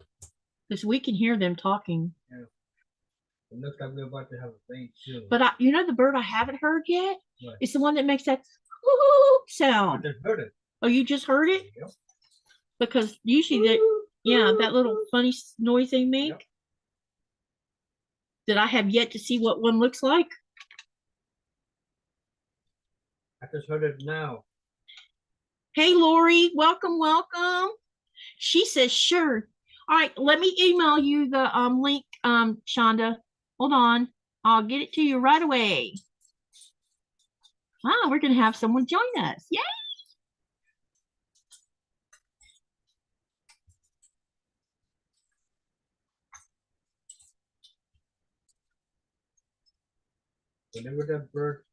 Because we can hear them talking. Yeah. It looks like we're about to have a rain soon. But you know the bird I haven't heard yet? What? It's the one that makes that whoo sound. I just heard it. Oh, you just heard it? Yep. Because usually that little funny noise they make. Yep. That I have yet to see what one looks like. I just heard it now. Hey, Lori, welcome, welcome. She says, sure. All right, let me email you the link, Shonda. Hold on. I'll get it to you right away. We're going to have someone join us. Yay! Whenever that bird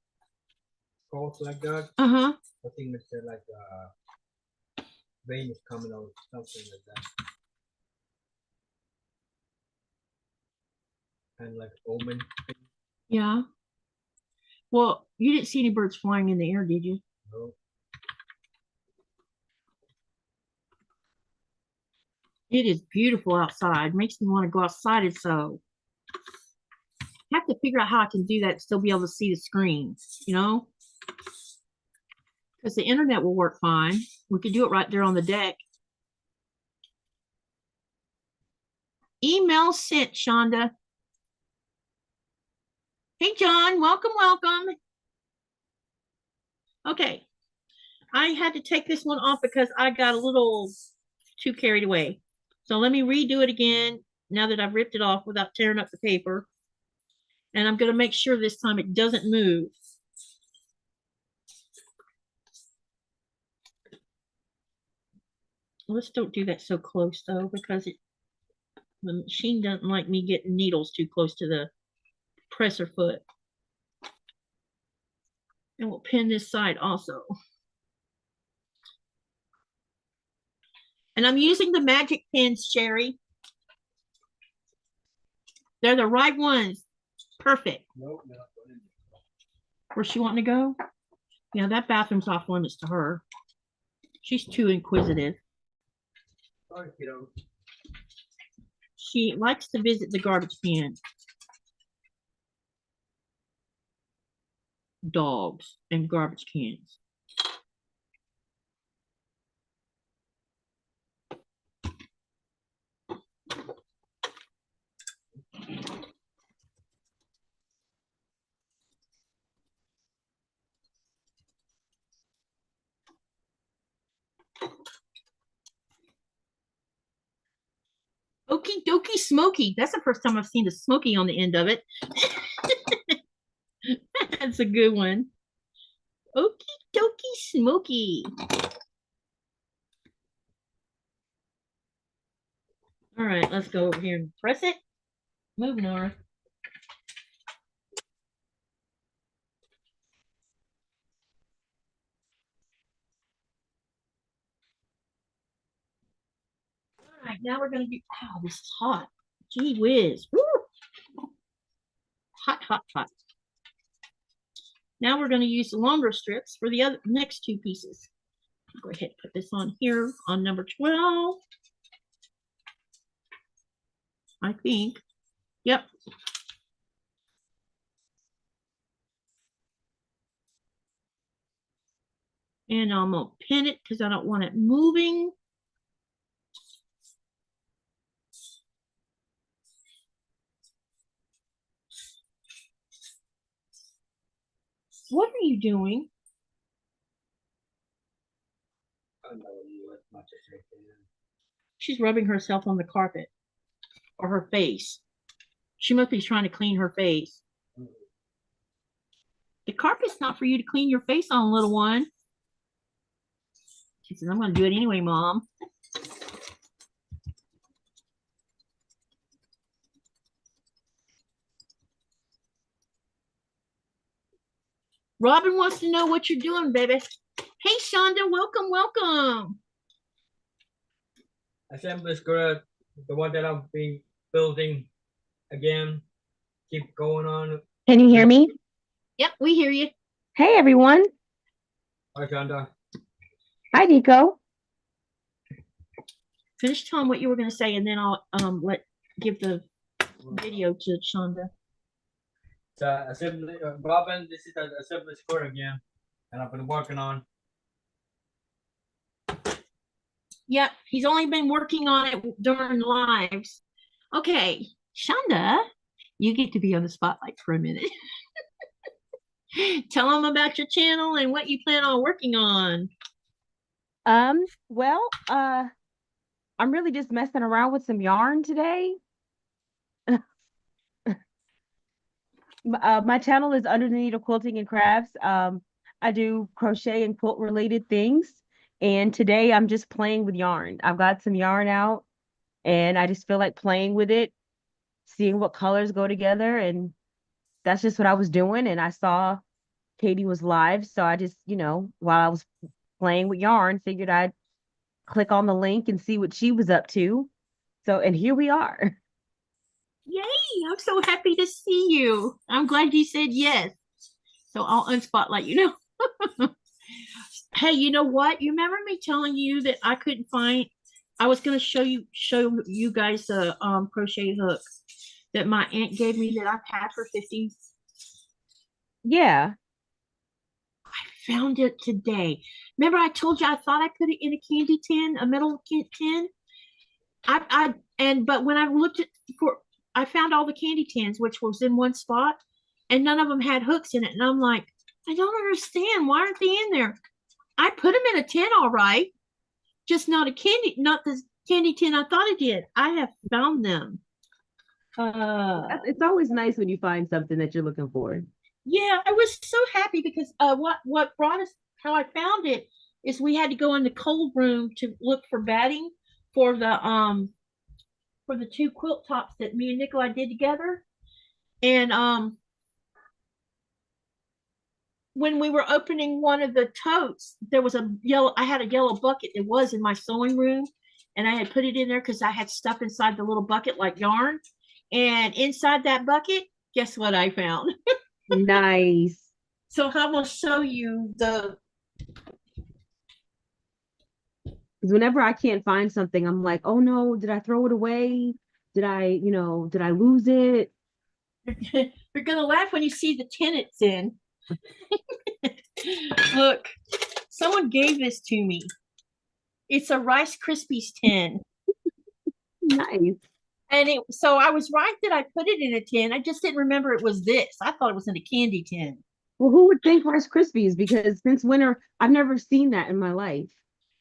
calls like that, I think it's like rain is coming out, something like that. And like omen. Yeah. Well, you didn't see any birds flying in the air, did you? No. It is beautiful outside. Makes me want to go outside and sew. I have to figure out how I can do that and still be able to see the screen, you know? Because the internet will work fine. We could do it right there on the deck. Email sent, Shonda. Hey, John, welcome, welcome. Okay, I had to take this one off because I got a little too carried away. So let me redo it again now that I've ripped it off without tearing up the paper. And I'm going to make sure this time it doesn't move. Let's don't do that so close though, because the machine doesn't like me getting needles too close to the presser foot. And we'll pin this side also. And I'm using the magic pins, Sherry. They're the right ones. Perfect. Nope, no. Where's she wanting to go? Yeah, that bathroom's off limits to her. She's too inquisitive. Sorry, kiddo. She likes to visit the garbage can. Dogs and garbage cans. Okie dokie smoky. That's the first time I've seen the smoky on the end of it. That's a good one. Okie dokie smoky. All right, let's go over here and press it. Move, Nora. All right, now we're going to do, oh, this is hot. Gee whiz. Woo! Hot, hot, hot. Now we're going to use the longer strips for the other next two pieces. I'll go ahead and put this on here on number 12. I think. Yep. And I'm going to pin it because I don't want it moving. What are you doing? She's rubbing herself on the carpet or her face. She must be trying to clean her face. The carpet's not for you to clean your face on, little one. She says, I'm going to do it anyway, Mom. Robin wants to know what you're doing, baby. Hey, Shonda, welcome, welcome. Assembly square, the one that I've been building again. Keep going on. Can you hear me? Yep, we hear you. Hey, everyone. Hi, Shonda. Hi, Nico. Finish telling what you were going to say, and then I'll give the video to Shonda. So assembly, Robin, this is the assembly square again, and I've been working on. Yep, he's only been working on it during lives. Okay, Shonda, you get to be on the spotlight for a minute. Tell them about your channel and what you plan on working on. Well, I'm really just messing around with some yarn today. My channel is Under the Needle Quilting and Crafts. I do crochet and quilt related things. And today I'm just playing with yarn. I've got some yarn out and I just feel like playing with it, seeing what colors go together. And that's just what I was doing. And I saw Katie was live. So I just, while I was playing with yarn, figured I'd click on the link and see what she was up to. So, and here we are. Yay, I'm so happy to see you. I'm glad you said yes. So I'll unspotlight you now. Hey, you know what? You remember me telling you that I couldn't find, I was going to show you guys a crochet hook that my aunt gave me that I've had for 50. Yeah. I found it today. Remember I told you I thought I put it in a candy tin, a metal tin? But when I looked I found all the candy tins, which was in one spot, and none of them had hooks in it. And I'm like, I don't understand. Why aren't they in there? I put them in a tin, all right. Just not the candy tin I thought I did. I have found them. It's always nice when you find something that you're looking for. Yeah, I was so happy because what brought us how I found it is we had to go in the cold room to look for batting for the two quilt tops that me and Nikolaj did together. And when we were opening one of the totes, there was I had a yellow bucket that was in my sewing room, and I had put it in there because I had stuff inside the little bucket like yarn. And inside that bucket, guess what I found? Nice. So I will show you Because whenever I can't find something, I'm like, oh no, did I throw it away? Did I lose it? you're gonna laugh when you see the tin it's in. Look, someone gave this to me. It's a Rice Krispies tin. Nice. And so I was right that I put it in a tin. I just didn't remember it was this. I thought it was in a candy tin. Well, who would think Rice Krispies? Because since winter, I've never seen that in my life.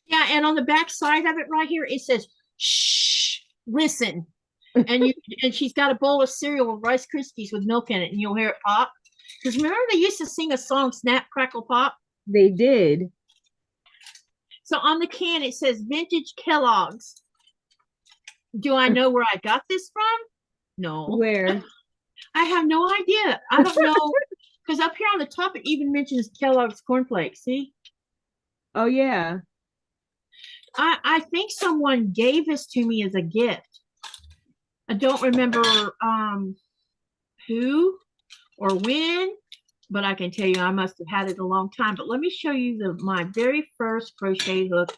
Yeah, and on the back side of it right here, it says, shh, listen. And she's got a bowl of cereal with Rice Krispies with milk in it, and you'll hear it pop. Because remember they used to sing a song, Snap, Crackle, Pop? They did. So on the can, it says Vintage Kellogg's. Do I know where I got this from? No. Where? I have no idea. I don't know. Because up here on the top, it even mentions Kellogg's cornflakes. See? Oh, yeah. I think someone gave this to me as a gift. I don't remember who or when, but I can tell you I must have had it a long time. But let me show you my very first crochet hook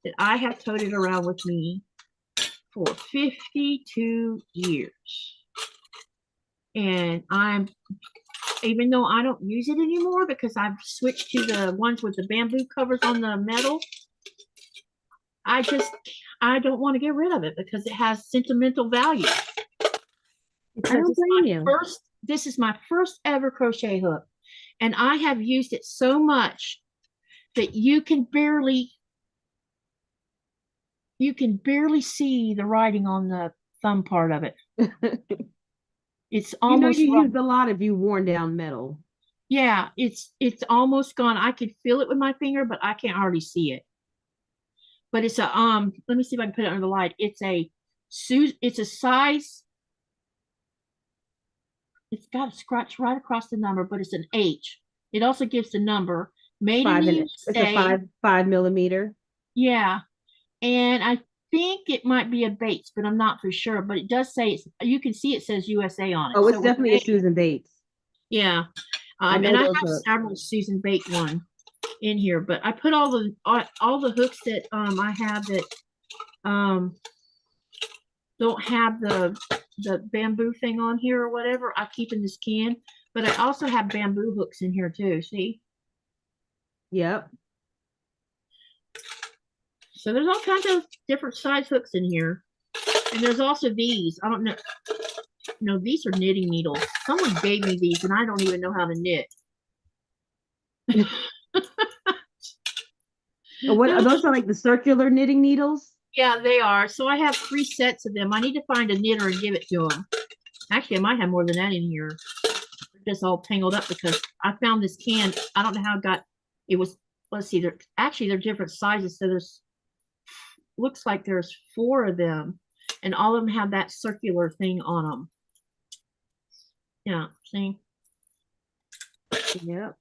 that I have toted around with me for 52 years. And even though I don't use it anymore because I've switched to the ones with the bamboo covers on the metal, I don't want to get rid of it because it has sentimental value. I don't blame you. This is my first ever crochet hook, and I have used it so much that you can barely see the writing on the thumb part of it. It's almost you used a lot of you worn down metal. Yeah, it's almost gone. I could feel it with my finger, but I can't hardly see it. But it's a let me see if I can put it under the light. It's a size. It's got a scratch right across the number, but it's an H. It also gives the number. Made in the USA. It's a 5mm. Yeah, and I think it might be a Bates, but I'm not for sure. But it does say you can see it says USA on it. Oh, it's definitely a Susan Bates. Yeah, and I have several Susan Bates one in here, but I put all the hooks that I have that don't have the bamboo thing on here or whatever. I keep in this can, but I also have bamboo hooks in here too. See? Yep. So there's all kinds of different size hooks in here, and there's also these. I don't know. No, these are knitting needles. Someone gave me these, and I don't even know how to knit. What are those? Are like the circular knitting needles? Yeah, they are. So I have 3 sets of them. I need to find a knitter and give it to them. Actually, I might have more than that in here. They're just all tangled up because I found this can. I don't know how it was. Let's see. They're different sizes. So looks like there's 4 of them, and all of them have that circular thing on them. Yeah, see? Yep.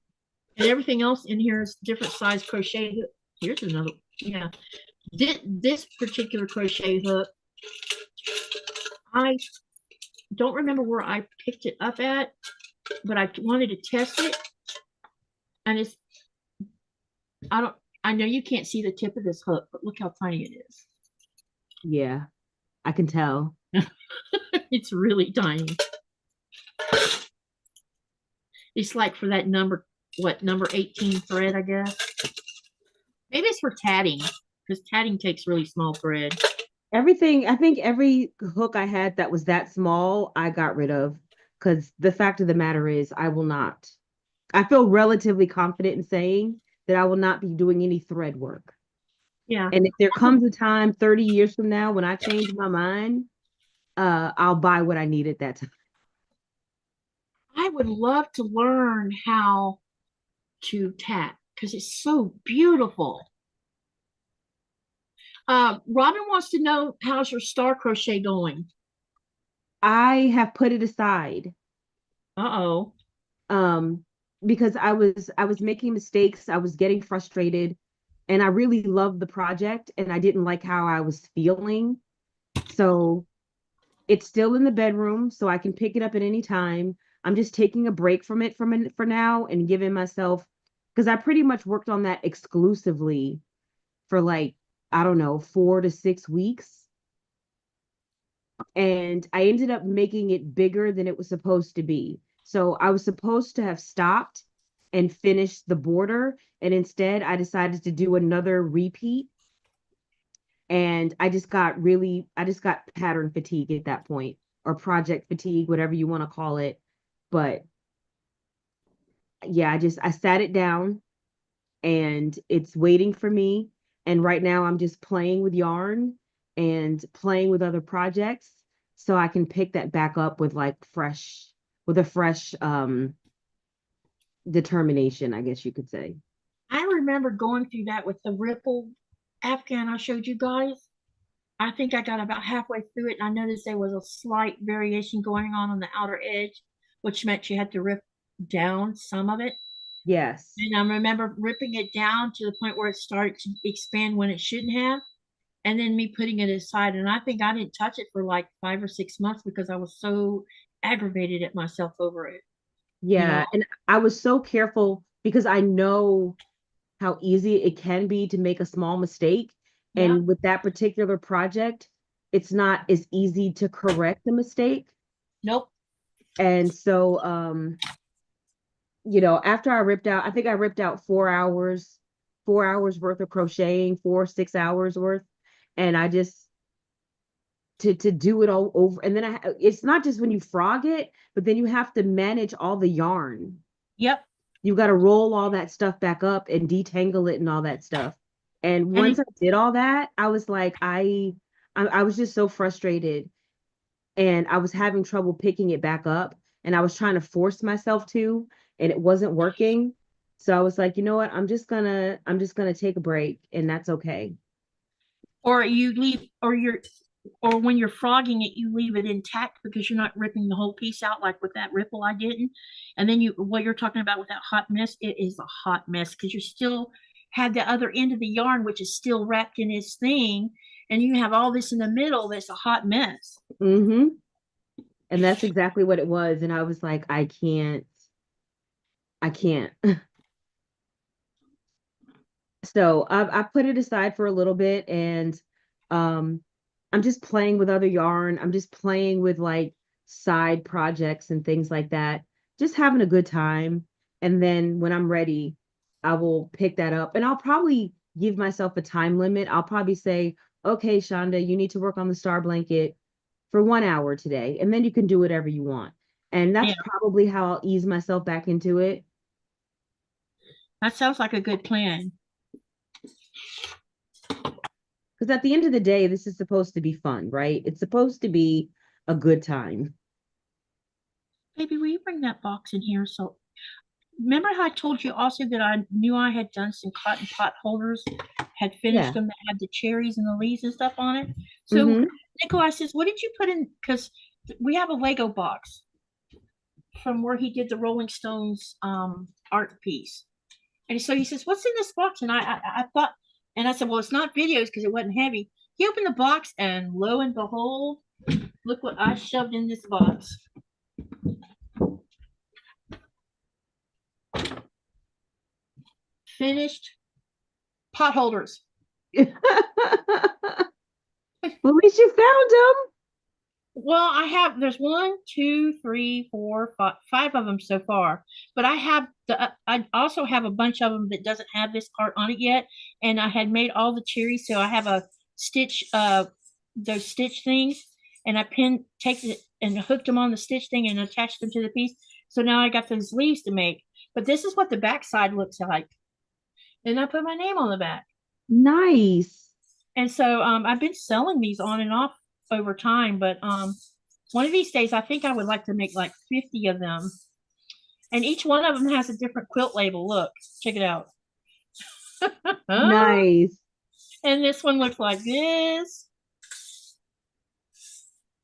And everything else in here is different size crochet hook. Here's another. Yeah. This particular crochet hook, I don't remember where I picked it up at, but I wanted to test it. And I know you can't see the tip of this hook, but look how tiny it is. Yeah, I can tell. It's really tiny. It's like for that number 18 thread, I guess. Maybe it's for tatting, because tatting takes really small thread. I think every hook I had that was that small, I got rid of, because the fact of the matter is I will not. I feel relatively confident in saying that I will not be doing any thread work. Yeah. And if there comes a time 30 years from now when I change my mind, I'll buy what I need at that time. I would love to learn how to tat because it's so beautiful. Robin wants to know, how's your star crochet going? I have put it aside. Uh-oh. Um, because I was making mistakes, I was getting frustrated, and I really loved the project and I didn't like how I was feeling. So it's still in the bedroom, so I can pick it up at any time. I'm just taking a break from it for now and giving myself, because I pretty much worked on that exclusively for like, I don't know, 4 to 6 weeks. And I ended up making it bigger than it was supposed to be. So I was supposed to have stopped and finished the border, and instead I decided to do another repeat. And I just got pattern fatigue at that point, or project fatigue, whatever you want to call it. But yeah, I sat it down and it's waiting for me. And right now I'm just playing with yarn and playing with other projects so I can pick that back up with a fresh determination, I guess you could say. I remember going through that with the ripple afghan I showed you guys. I think I got about halfway through it and I noticed there was a slight variation going on the outer edge, which meant you had to rip down some of it. Yes. And I remember ripping it down to the point where it started to expand when it shouldn't have, and then me putting it aside. And I think I didn't touch it for like 5 or 6 months because I was so aggravated at myself over it. You know, Yeah. And I was so careful because I know how easy it can be to make a small mistake. yeah, And with that particular project, it's not as easy to correct the mistake. nope. And so, after I ripped out, I think I ripped out 4 hours worth of crocheting, 6 hours worth. And I just, to do it all over. And then it's not just when you frog it, but then you have to manage all the yarn. Yep. You got to roll all that stuff back up and detangle it and all that stuff. And And once I did all that, I was like, I was just so frustrated, and I was having trouble picking it back up, and I was trying to force myself to, and it wasn't working. So I was like, you know what? I'm just gonna take a break, and that's okay. or you leave, or when you're frogging it, you leave it intact because you're not ripping the whole piece out like with that ripple I didn't. And then what you're talking about with that hot mess, it is a hot mess because you still have the other end of the yarn, which is still wrapped in its thing. And you have all this in the middle that's a hot mess. Mm-hmm. And that's exactly what it was. And I was like, I can't. So I put it aside for a little bit, and um I'm just playing with other yarn. I'm just playing with like side projects and things like that. Just having a good time. And then when I'm ready, I will pick that up. And I'll probably give myself a time limit. I'll probably say, okay, Shonda, you need to work on the star blanket for 1 hour today, and then you can do whatever you want. And that's Yeah, probably how I'll ease myself back into it. that sounds like a good plan. Because at the end of the day, this is supposed to be fun, right? It's supposed to be a good time. Baby, will you bring that box in here? So remember how I told you also that I knew I had done some cotton pot holders, had finished Yeah. them that had the cherries and the leaves and stuff on it. So Mm-hmm. Nikolaj says, what did you put in? Because we have a Lego box from where he did the Rolling Stones art piece. And so he says, what's in this box? And I thought, and I said, well, it's not videos because it wasn't heavy. He opened the box and lo and behold, look what I shoved in this box. Finished pot holders. Well, at least you found them. Well, there's 1, 2, 3, 4, 5 of them so far, but I also have a bunch of them that doesn't have this part on it yet. And I had made all the cherries. So I have a stitch, those stitch things, and take it and hooked them on the stitch thing and attached them to the piece. So now I got those leaves to make, but this is what the back side looks like. And I put my name on the back. Nice. And so I've been selling these on and off over time, but one of these days I think I would like to make like 50 of them. And each one of them has a different quilt label. Look, check it out. Nice. And this one looks like this.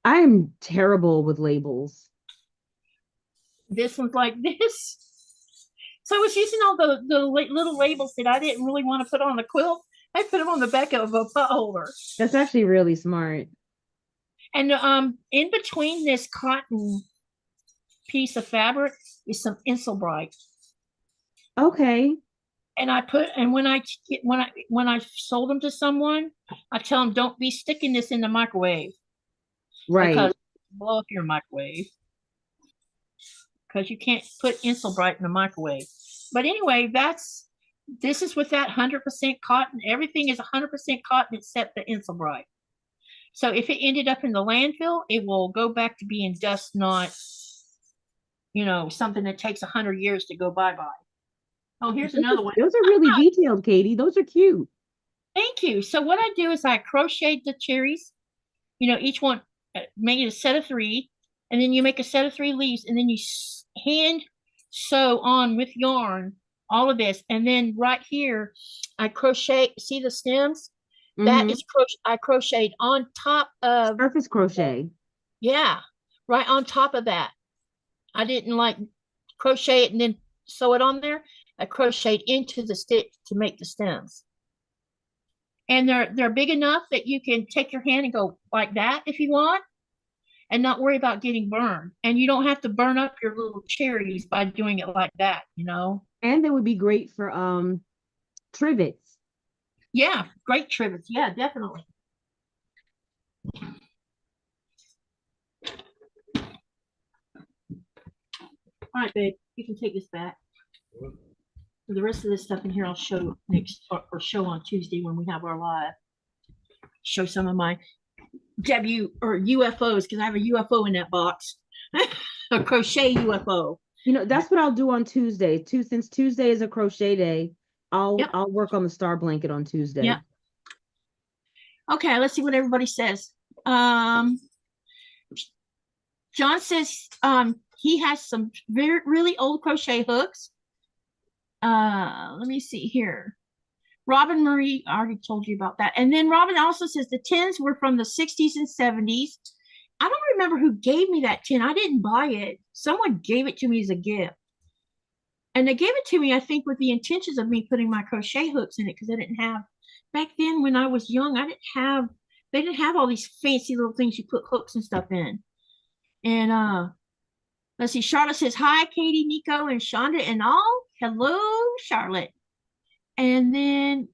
I'm terrible with labels. This one's like this. So I was using all the little labels that I didn't really want to put on the quilt. I put them on the back of a pot holder. That's actually really smart. And in between this cotton piece of fabric is some Insulbright. Okay. And I put, and when I sold them to someone, I tell them don't be sticking this in the microwave. Right. Because blow up your microwave. Because you can't put Insulbright in the microwave. But anyway, this is with that 100% cotton. Everything is 100% cotton except the Insulbright. So if it ended up in the landfill, it will go back to being dust, not, you know, something that takes 100 years to go bye-bye. Oh, here's another one. Those are really detailed, Katie. Those are cute. Thank you. So what I do is I crocheted the cherries, you know, each one, make it a set of 3, and then you make a set of 3 leaves, and then you hand sew on with yarn all of this. And then right here, I crochet, see the stems? That is I crocheted on top of surface crochet. Yeah, right on top of that. I didn't like crochet it and then sew it on there. I crocheted into the stitch to make the stems. And they're big enough that you can take your hand and go like that if you want and not worry about getting burned. And you don't have to burn up your little cherries by doing it like that, you know. And they would be great for trivets. Yeah, great trivets. Yeah, definitely. All right, babe, you can take this back. For the rest of this stuff in here, I'll show next or show on Tuesday when we have our live. Show some of my UFOs because I have a UFO in that box, a crochet UFO. You know, that's what I'll do on Tuesday too. Since Tuesday is a crochet day, I'll work on the star blanket on Tuesday. Yeah. Okay, let's see what everybody says. John says he has some really old crochet hooks. Let me see here. Robin Marie, I already told you about that. And then Robin also says the tins were from the 60s and 70s. I don't remember who gave me that tin. I didn't buy it. Someone gave it to me as a gift. And they gave it to me, I think, with the intentions of me putting my crochet hooks in it because I didn't have, back then when I was young, they didn't have all these fancy little things you put hooks and stuff in. And let's see, Charlotte says, hi, Katie, Nico, and Shonda and all. Hello, Charlotte. And then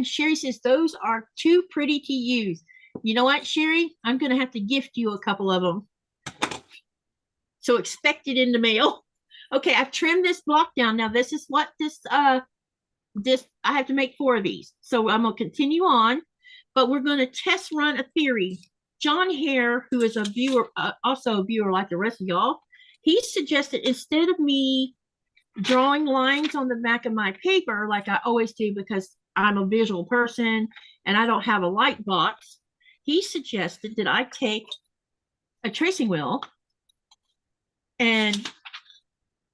Sherry says, those are too pretty to use. You know what, Sherry? I'm going to have to gift you a couple of them. So expect it in the mail. Okay, I've trimmed this block down. Now, this is what I have to make 4 of these. So I'm going to continue on, but we're going to test run a theory. John Hare, who is a viewer, also a viewer like the rest of y'all, he suggested instead of me drawing lines on the back of my paper like I always do because I'm a visual person and I don't have a light box, he suggested that I take a tracing wheel and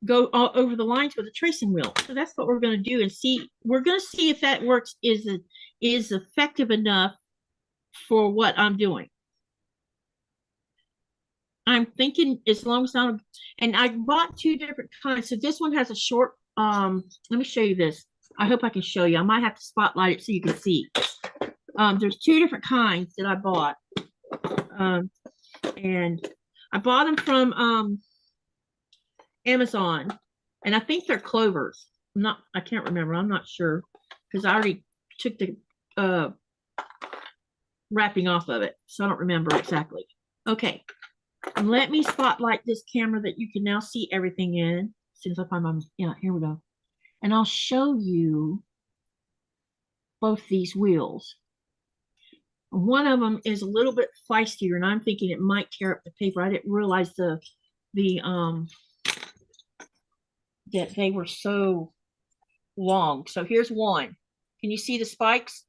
go all over the lines with a tracing wheel. So that's what we're going to do and see. We're going to see if that works, is effective enough for what I'm doing. I'm thinking as long as I'm, and I bought 2 different kinds. So this one has a short, let me show you this. I hope I can show you. I might have to spotlight it so you can see. There's 2 different kinds that I bought. And I bought them from Amazon. And I think they're clovers. I can't remember. I'm not sure. Because I already took the wrapping off of it. So I don't remember exactly. Okay. Let me spotlight this camera that you can now see everything in. Since I find my, yeah, here we go. And I'll show you both these wheels. One of them is a little bit feistier, and I'm thinking it might tear up the paper. I didn't realize that they were so long. So here's one. Can you see the spikes?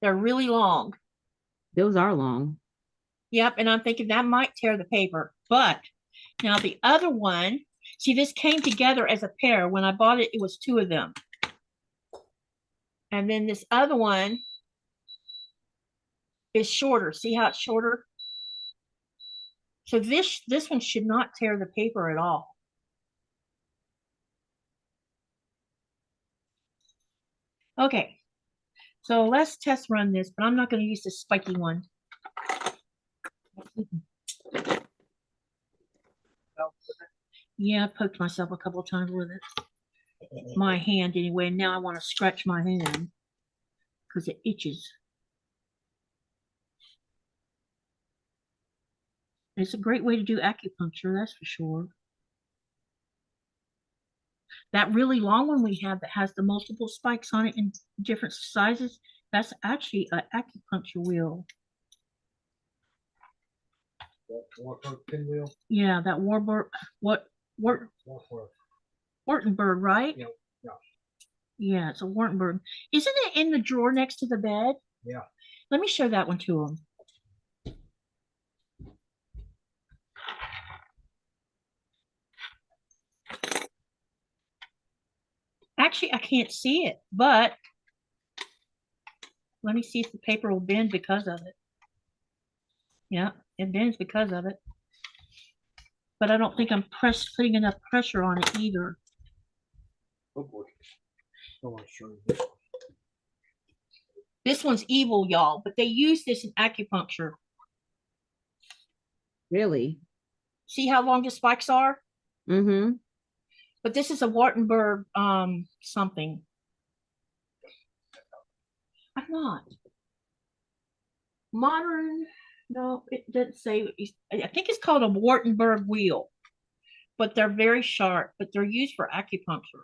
They're really long. Those are long. Yep, and I'm thinking that might tear the paper. But now the other one, see, this came together as a pair. When I bought it, it was two of them. And then this other one is shorter. See how it's shorter? So this one should not tear the paper at all. Okay, so let's test run this, but I'm not going to use the spiky one. Yeah, I poked myself a couple of times with it. My hand anyway, and now I want to scratch my hand because it itches. It's a great way to do acupuncture, that's for sure. That really long one we have that has the multiple spikes on it in different sizes, that's actually an acupuncture wheel. Pinwheel? Yeah, that Warburg, Wartenberg, right? Yeah. Yeah. Yeah, it's a Wartenberg. Isn't it in the drawer next to the bed? Yeah. Let me show that one to him. Actually, I can't see it, but let me see if the paper will bend because of it. Yeah, it bends because of it. But I don't think I'm putting enough pressure on it either. Oh boy. I want to show you this one. This one's evil, y'all, but they use this in acupuncture. Really? See how long the spikes are? Mm-hmm. But this is a Wartenberg something. I'm not. Modern, no, it doesn't say. I think it's called a Wartenberg wheel, but they're very sharp, but they're used for acupuncture.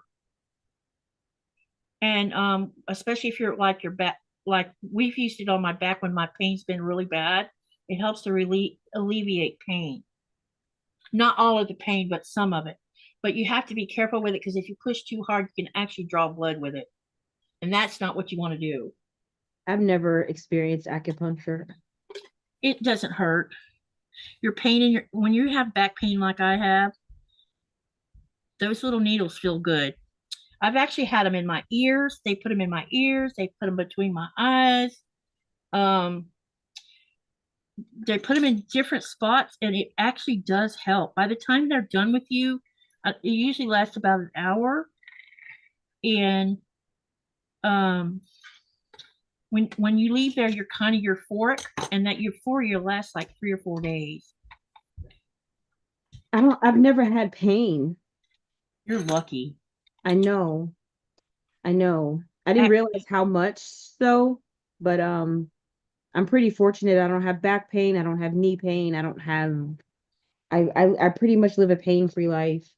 And especially if you're like your back, like we've used it on my back when my pain's been really bad. It helps to alleviate pain. Not all of the pain, but some of it. But you have to be careful with it because if you push too hard, you can actually draw blood with it. And that's not what you want to do. I've never experienced acupuncture. It doesn't hurt. Your pain in when you have back pain like I have, those little needles feel good. I've actually had them in my ears. They put them in my ears. They put them between my eyes. They put them in different spots, and it actually does help. By the time they're done with you, it usually lasts about an hour. And when you leave there, you're kind of euphoric, and that euphoria lasts like 3 or 4 days. I've never had pain. You're lucky. I know. I didn't realize how much though, but I'm pretty fortunate. I don't have back pain. I don't have knee pain. I pretty much live a pain-free life.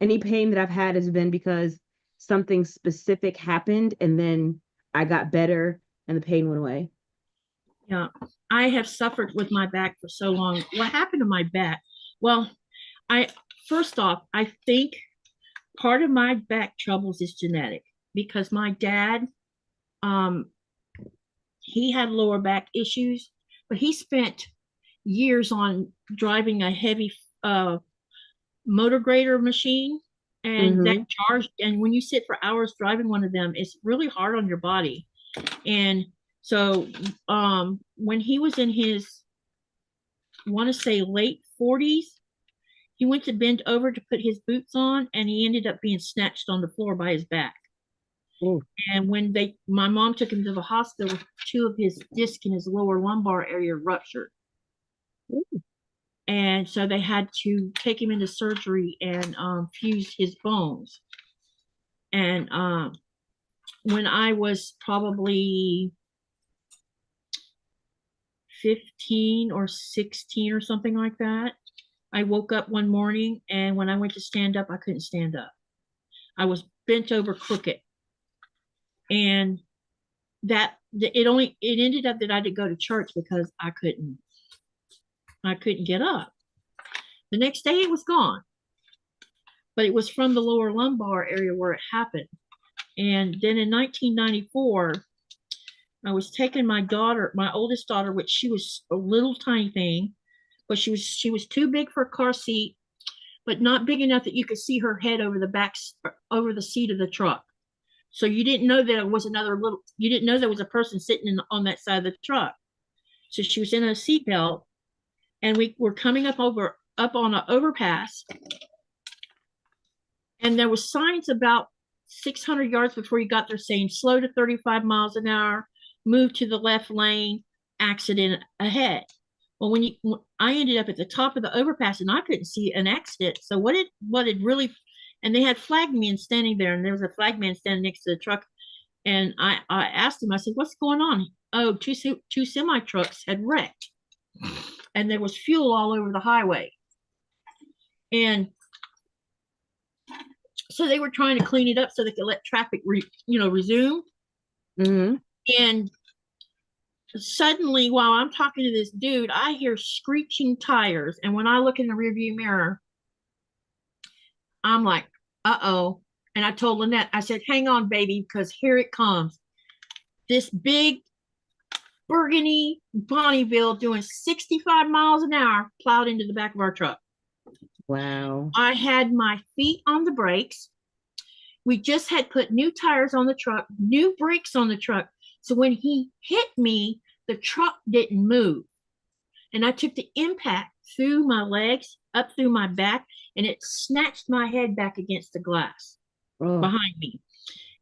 Any pain that I've had has been because something specific happened and then I got better and the pain went away. Yeah, I have suffered with my back for so long. What happened to my back? Well, first off, I think part of my back troubles is genetic because my dad, he had lower back issues, but he spent years on driving a heavy motor grader machine, and that charged. And when you sit for hours driving one of them, it's really hard on your body. And so, when he was in his, I want to say late 40s, he went to bend over to put his boots on, and he ended up being snatched on the floor by his back. Ooh. And when my mom took him to the hospital, 2 of his discs in his lower lumbar area ruptured. Ooh. And so they had to take him into surgery and fuse his bones. And when I was probably 15 or 16 or something like that, I woke up one morning, and when I went to stand up, I couldn't stand up. I was bent over crooked. And it ended up that I had to go to church because I couldn't get up. The next day it was gone, but it was from the lower lumbar area where it happened. And then in 1994, I was taking my daughter, my oldest daughter, which she was a little tiny thing, but she was too big for a car seat, but not big enough that you could see her head over the back, over the seat of the truck. So you didn't know that it was you didn't know there was a person sitting on that side of the truck. So she was in a seatbelt, and we were coming up on an overpass, and there was signs about 600 yards before you got there saying slow to 35 miles an hour, move to the left lane, accident ahead. Well, when I ended up at the top of the overpass and I couldn't see an accident. So what had really, and they had flagmen standing there, and there was a flagman standing next to the truck. And I asked him, I said, what's going on? Oh, two semi trucks had wrecked, and there was fuel all over the highway. And so they were trying to clean it up so they could let traffic resume. Mm-hmm. And suddenly, while I'm talking to this dude, I hear screeching tires. And when I look in the rearview mirror, I'm like, uh-oh. And I told Lynette, I said, hang on, baby, because here it comes. This big burgundy Bonneville doing 65 miles an hour plowed into the back of our truck. Wow. I had my feet on the brakes. We just had put new tires on the truck, new brakes on the truck. So when he hit me, the truck didn't move. And I took the impact through my legs, up through my back, and it snatched my head back against the glass behind me.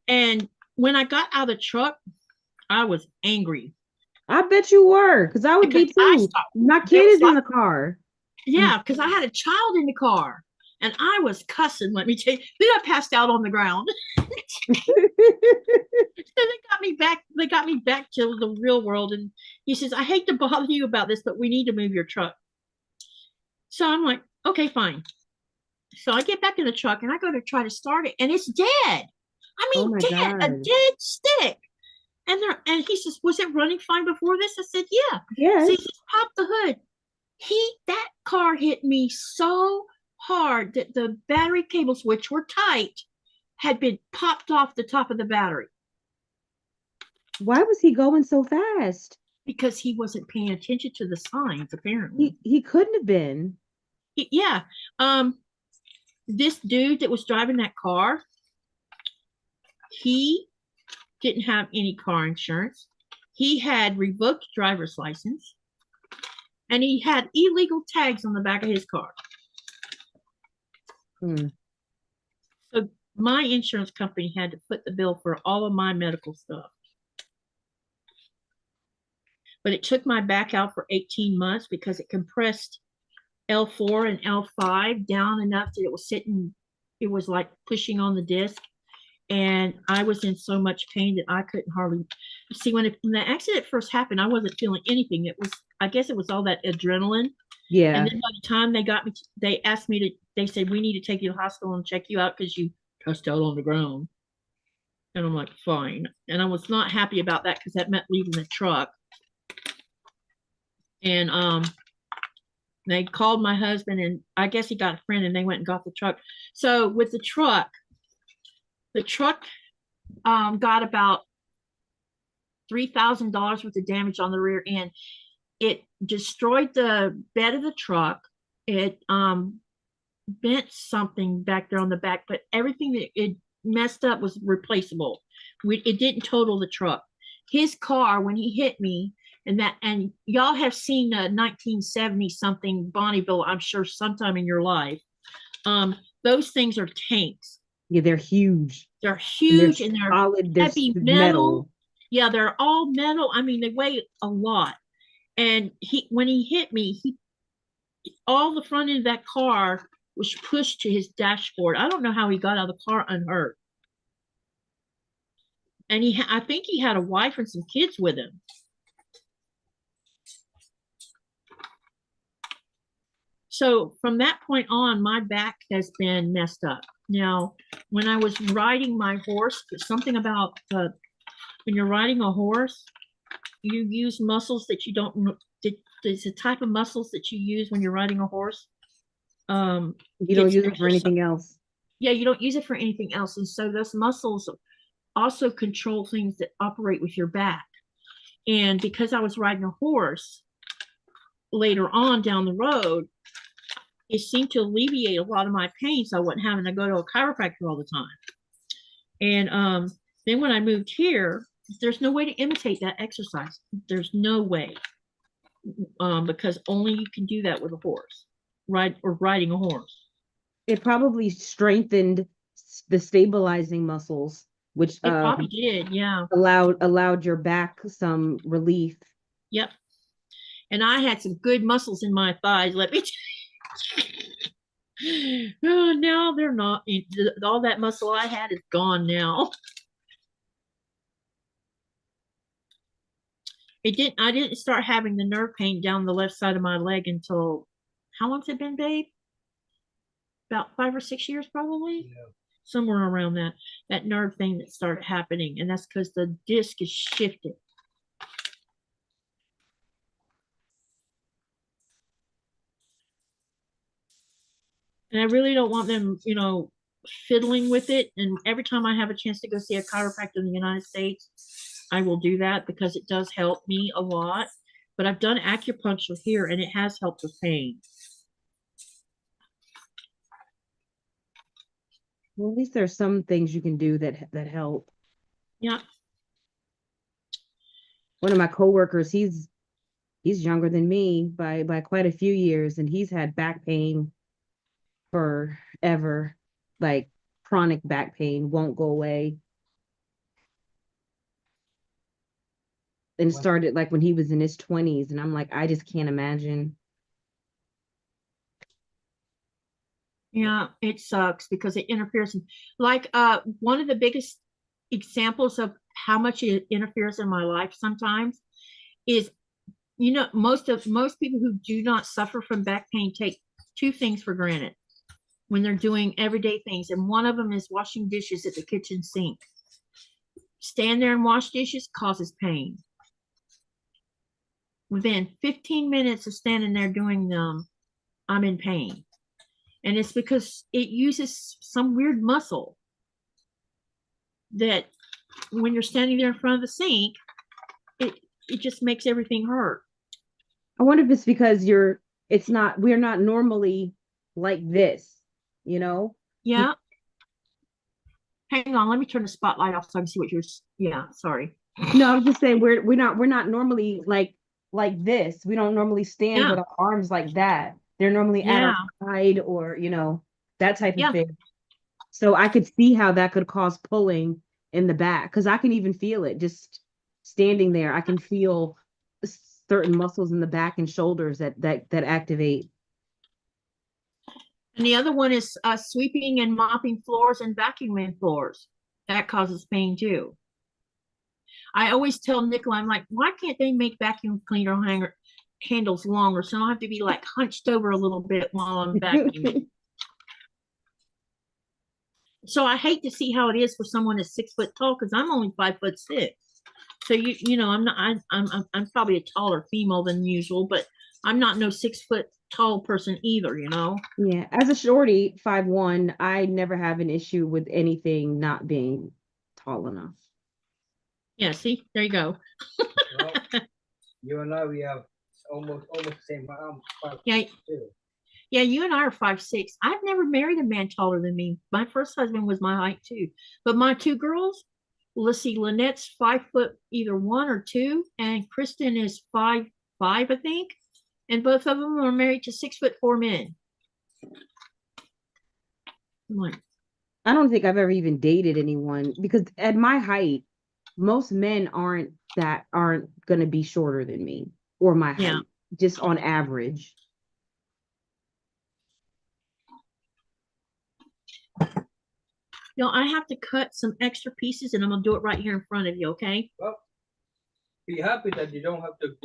And when I got out of the truck, I was angry. I bet you were, because I would be too. My kid is in the car. Yeah, because I had a child in the car, and I was cussing, let me tell you. Then I passed out on the ground. So they got me back to the real world. And he says, I hate to bother you about this, but we need to move your truck. So I'm like, okay, fine. So I get back in the truck and I go to try to start it, and it's dead. I mean, dead, a dead stick. And he says, was it running fine before this? I said, yeah. Yeah. So he says, pop the hood. That car hit me so hard that the battery cables, which were tight, had been popped off the top of the battery. Why was he going so fast? Because he wasn't paying attention to the signs, apparently. He couldn't have been. Yeah. This dude that was driving that car, he didn't have any car insurance. He had revoked driver's license, and he had illegal tags on the back of his car. So my insurance company had to foot the bill for all of my medical stuff. But it took my back out for 18 months because it compressed L4 and L5 down enough that it was like pushing on the disc. And I was in so much pain that I couldn't hardly see. When the accident first happened, I wasn't feeling anything. I guess it was all that adrenaline. Yeah. And then by the time they got me, they asked me they said, we need to take you to the hospital and check you out because you passed out on the ground. And I'm like, fine. And I was not happy about that because that meant leaving the truck. And they called my husband, and I guess he got a friend, and they went and got the truck. So with the truck got about $3,000 worth of damage on the rear end. It destroyed the bed of the truck. It bent something back there on the back, but everything that it messed up was replaceable. It didn't total the truck. His car, when he hit me, and y'all have seen a 1970 something Bonneville, I'm sure, sometime in your life. Those things are tanks. Yeah, they're huge. They're huge, and they're solid, heavy metal. Yeah, they're all metal. I mean, they weigh a lot. And when he hit me, all the front end of that car was pushed to his dashboard. I don't know how he got out of the car unhurt. And I think he had a wife and some kids with him. So from that point on, my back has been messed up. Now, when I was riding my horse, something about when you're riding a horse, you use muscles that you don't. There's a type of muscles that you use when you're riding a horse. You don't use it for anything else. Yeah, you don't use it for anything else, and so those muscles also control things that operate with your back. And because I was riding a horse later on down the road, it seemed to alleviate a lot of my pain, so I wasn't having to go to a chiropractor all the time. And then when I moved here, there's no way to imitate that exercise. There's no way, because only you can do that with a horse, riding a horse. It probably strengthened the stabilizing muscles, which It probably did, yeah. allowed your back some relief. Yep. And I had some good muscles in my thighs, let me tell you. Oh, now they're not. All that muscle I had is gone now. I didn't start having the nerve pain down the left side of my leg until, how long's it been, babe? About 5 or 6 years, probably. Yeah. Somewhere around that nerve thing that started happening, and that's because the disc is shifted. And I really don't want them, fiddling with it. And every time I have a chance to go see a chiropractor in the United States, I will do that because it does help me a lot. But I've done acupuncture here and it has helped with pain. Well, at least there's some things you can do that help. Yeah. One of my coworkers, he's younger than me by quite a few years, and he's had back pain forever, like chronic back pain, won't go away. And it started like when he was in his 20s, and I'm like, I just can't imagine. Yeah, it sucks because it interferes. Like one of the biggest examples of how much it interferes in my life sometimes is, most people who do not suffer from back pain take two things for granted when they're doing everyday things. And one of them is washing dishes at the kitchen sink. Stand there and wash dishes causes pain. Within 15 minutes of standing there doing them, I'm in pain. And it's because it uses some weird muscle that when you're standing there in front of the sink, it just makes everything hurt. I wonder if it's because we're not normally like this, Yeah. Hang on, let me turn the spotlight off so I can see what yeah, sorry. No, I was just saying we're not normally like this. We don't normally stand with our arms like that. They're normally at our side or, that type of thing. So I could see how that could cause pulling in the back, because I can even feel it just standing there. I can feel certain muscles in the back and shoulders that activate. And the other one is sweeping and mopping floors and vacuuming floors. That causes pain too. I always tell Nikolaj, I'm like, why can't they make vacuum cleaner handles longer so I don't have to be like hunched over a little bit while I'm vacuuming? So I hate to see how it is for someone that's 6 foot tall, because I'm only 5'6". So I'm probably a taller female than usual, but I'm not no 6 foot tall person either, Yeah, as a shorty, 5'1", I never have an issue with anything not being tall enough. Yeah, see, there you go. Well, you and I, we have almost the same height. Yeah. Yeah, you and I are 5'6". I've never married a man taller than me. My first husband was my height too. But my two girls, let's see, Lynette's 5 foot either 1 or 2, and Kristen is 5'5", I think. And both of them are married to 6'4" men. I don't think I've ever even dated anyone, because at my height, most men aren't gonna be shorter than me or my height, just on average. I have to cut some extra pieces, and I'm gonna do it right here in front of you, okay? Well, be happy that you don't have to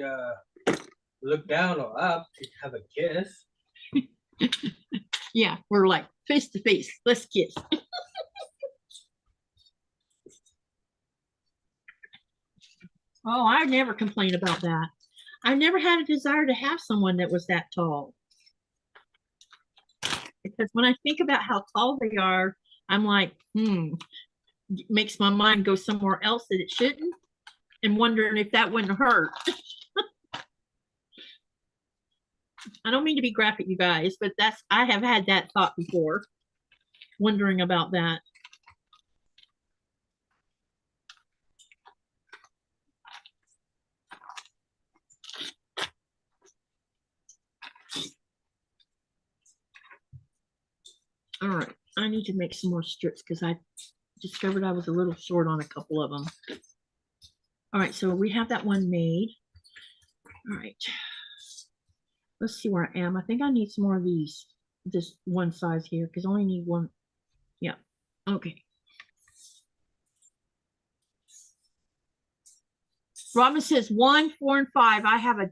look down or up to have a kiss. Yeah, we're like face to face. Let's kiss. Oh, I never complain about that. I never had a desire to have someone that was that tall. Because when I think about how tall they are, I'm like, makes my mind go somewhere else that it shouldn't, and wondering if that wouldn't hurt. I don't mean to be graphic, you guys, but I have had that thought before, wondering about that. All right, I need to make some more strips because I discovered I was a little short on a couple of them. All right, so we have that one made. All right, let's see where I am. I think I need some more of these, this one size here, because I only need one. Yeah, okay. Robin says 1, 4, and 5. I have a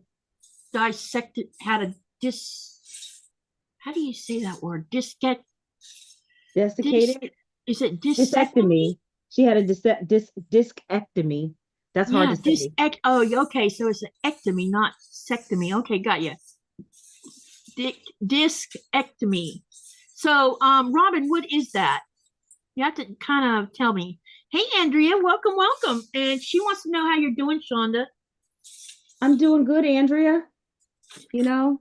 dissected, had a how do you say that word? Desiccated? Is it discectomy? She had a discectomy. That's hard to say. Oh, okay. So it's an ectomy, not sectomy. Okay, got you. Discectomy. So, Robin, what is that? You have to kind of tell me. Hey, Andrea, welcome, welcome. And she wants to know how you're doing, Shonda. I'm doing good, Andrea. You know,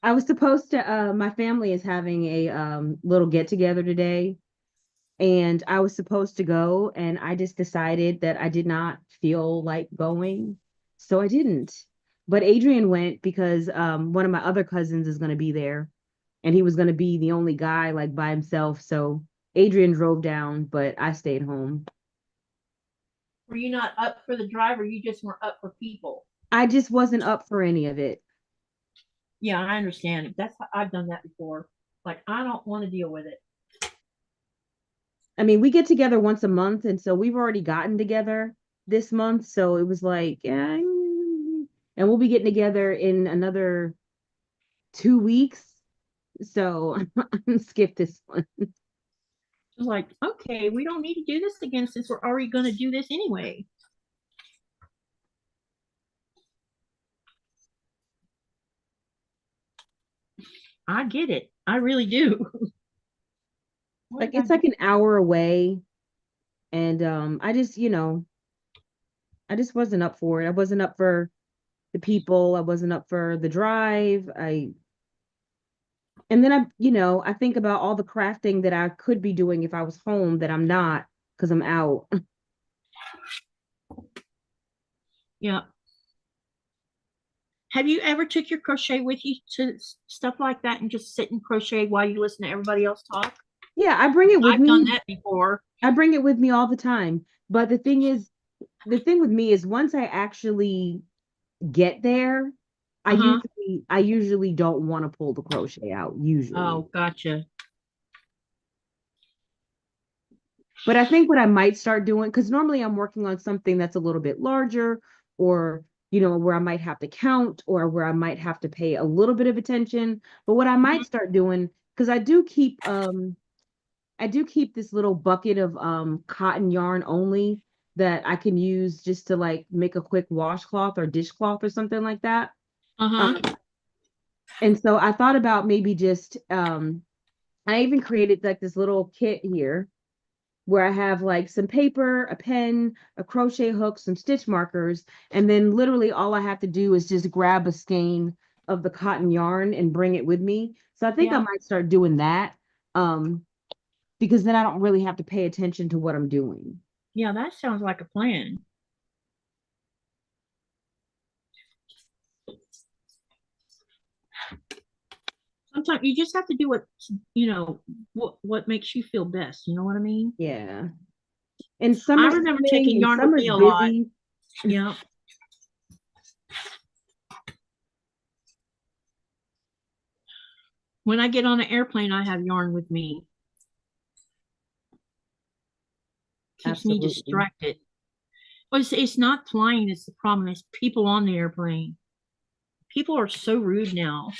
I was supposed to, my family is having a little get together today, and I was supposed to go, and I just decided that I did not feel like going, so I didn't. But Adrian went because one of my other cousins is going to be there, and he was going to be the only guy like by himself. So Adrian drove down, but I stayed home. Were you not up for the drive, or you just weren't up for people? I just wasn't up for any of it. Yeah, I understand. I've done that before. Like, I don't want to deal with it. I mean, we get together once a month, and so we've already gotten together this month. So it was like, yeah, and we'll be getting together in another 2 weeks. So I'm skip this one. It's like, okay, we don't need to do this again since we're already going to do this anyway. I get it. I really do. Like it's like an hour away, and I just, I just wasn't up for it. I wasn't up for the people. I wasn't up for the drive. And then I think about all the crafting that I could be doing if I was home that I'm not because I'm out. Yeah. Have you ever took your crochet with you to stuff like that and just sit and crochet while you listen to everybody else talk? Yeah, I bring it with me. I've done that before. I bring it with me all the time. But the thing with me is once I actually get there, I usually don't want to pull the crochet out, usually. Oh, gotcha. But I think what I might start doing, because normally I'm working on something that's a little bit larger, or where I might have to count, or where I might have to pay a little bit of attention. But what I might start doing, because I do keep this little bucket of cotton yarn only that I can use just to like make a quick washcloth or dishcloth or something like that. And so I thought about maybe just I even created like this little kit here where I have like some paper, a pen, a crochet hook, some stitch markers, and then literally all I have to do is just grab a skein of the cotton yarn and bring it with me. So I think I might start doing that because then I don't really have to pay attention to what I'm doing. Yeah, that sounds like a plan. Sometimes you just have to do what makes you feel best. You know what I mean? Yeah. And summer, I remember taking yarn with me a lot. Yeah. When I get on an airplane, I have yarn with me. Keeps me distracted. Well, it's not flying, it's the problem. It's people on the airplane. People are so rude now.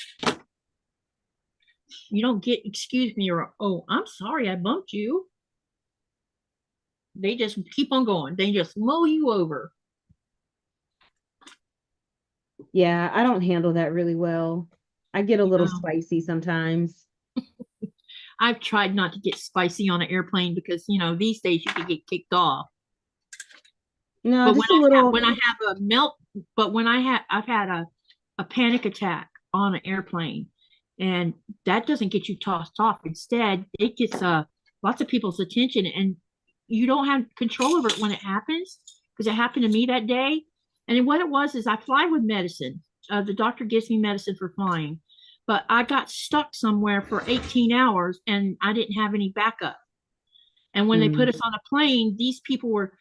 You don't get excuse me or oh, I'm sorry I bumped you. They just keep on going. They just mow you over. Yeah, I don't handle that really well. I get a little spicy sometimes. I've tried not to get spicy on an airplane because, you know, these days you can get kicked off. No, But just a little. when I have a melt, but when I've had a panic attack on an airplane, and that doesn't get you tossed off. Instead, it gets lots of people's attention, and you don't have control over it when it happens, because it happened to me that day. And what it was is I fly with medicine. The doctor gives me medicine for flying, but I got stuck somewhere for 18 hours and I didn't have any backup. And when they put us on a plane, these people were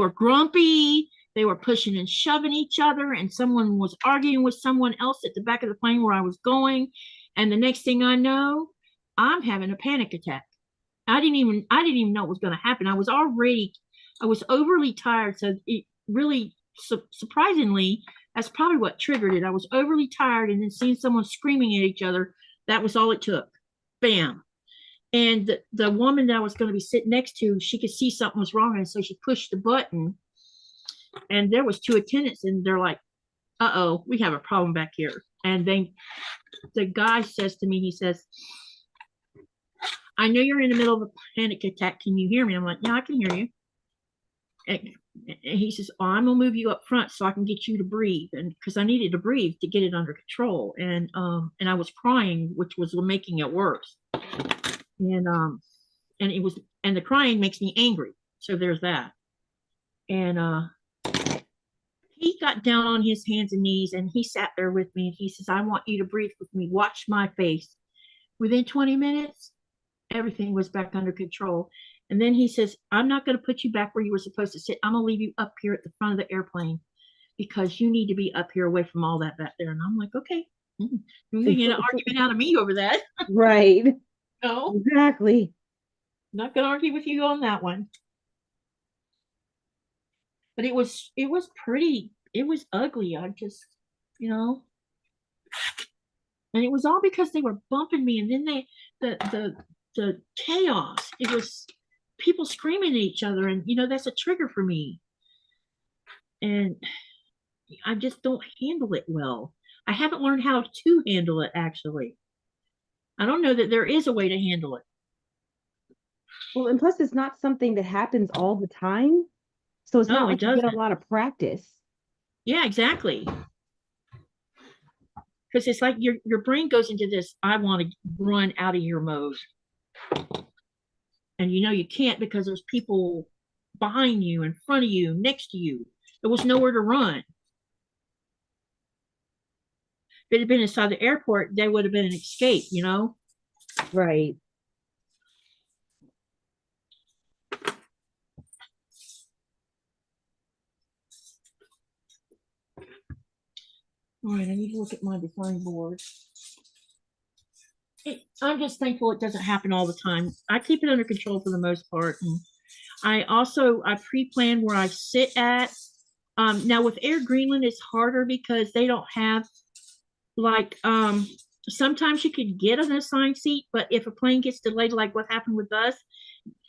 grumpy. They were pushing and shoving each other, and someone was arguing with someone else at the back of the plane where I was going. And the next thing I know, I'm having a panic attack. I didn't even know what was going to happen. I was overly tired. So it really, surprisingly, that's probably what triggered it. I was overly tired, and then seeing someone screaming at each other, that was all it took. Bam. And the woman that I was going to be sitting next to, she could see something was wrong, and so she pushed the button, and there was two attendants, and they're like, uh-oh, we have a problem back here. And the guy says to me, he says, I know you're in the middle of a panic attack. Can you hear me? I'm like, yeah, I can hear you. And he says, oh, I'm gonna move you up front so I can get you to breathe, and because I needed to breathe to get it under control. And I was crying, which was making it worse. And the crying makes me angry. So there's that. And he got down on his hands and knees, and he sat there with me, and he says, I want you to breathe with me. Watch my face. Within 20 minutes, everything was back under control. And then he says, I'm not going to put you back where you were supposed to sit. I'm going to leave you up here at the front of the airplane because you need to be up here away from all that back there. And I'm like, okay. You're going to get an argument out of me over that. Right. No. Exactly. Not going to argue with you on that one. But it was pretty, it was ugly. I just, you know. And it was all because they were bumping me. And then the chaos. It was people screaming at each other, and you know that's a trigger for me, and I just don't handle it well. I haven't learned how to handle it. Actually, I don't know that there is a way to handle it. Well, and plus it's not something that happens all the time, so it's not like you get a lot of practice. Yeah, exactly. Because it's like your brain goes into this I want to run out of here mode. And you know you can't because there's people behind you, in front of you, next to you. There was nowhere to run. If it had been inside the airport, there would have been an escape, you know? Right. All right, I need to look at my design board. I'm just thankful it doesn't happen all the time. I keep it under control for the most part. And I pre-plan where I sit at. Now with Air Greenland, it's harder because they don't have like, sometimes you could get an assigned seat, but if a plane gets delayed, like what happened with us,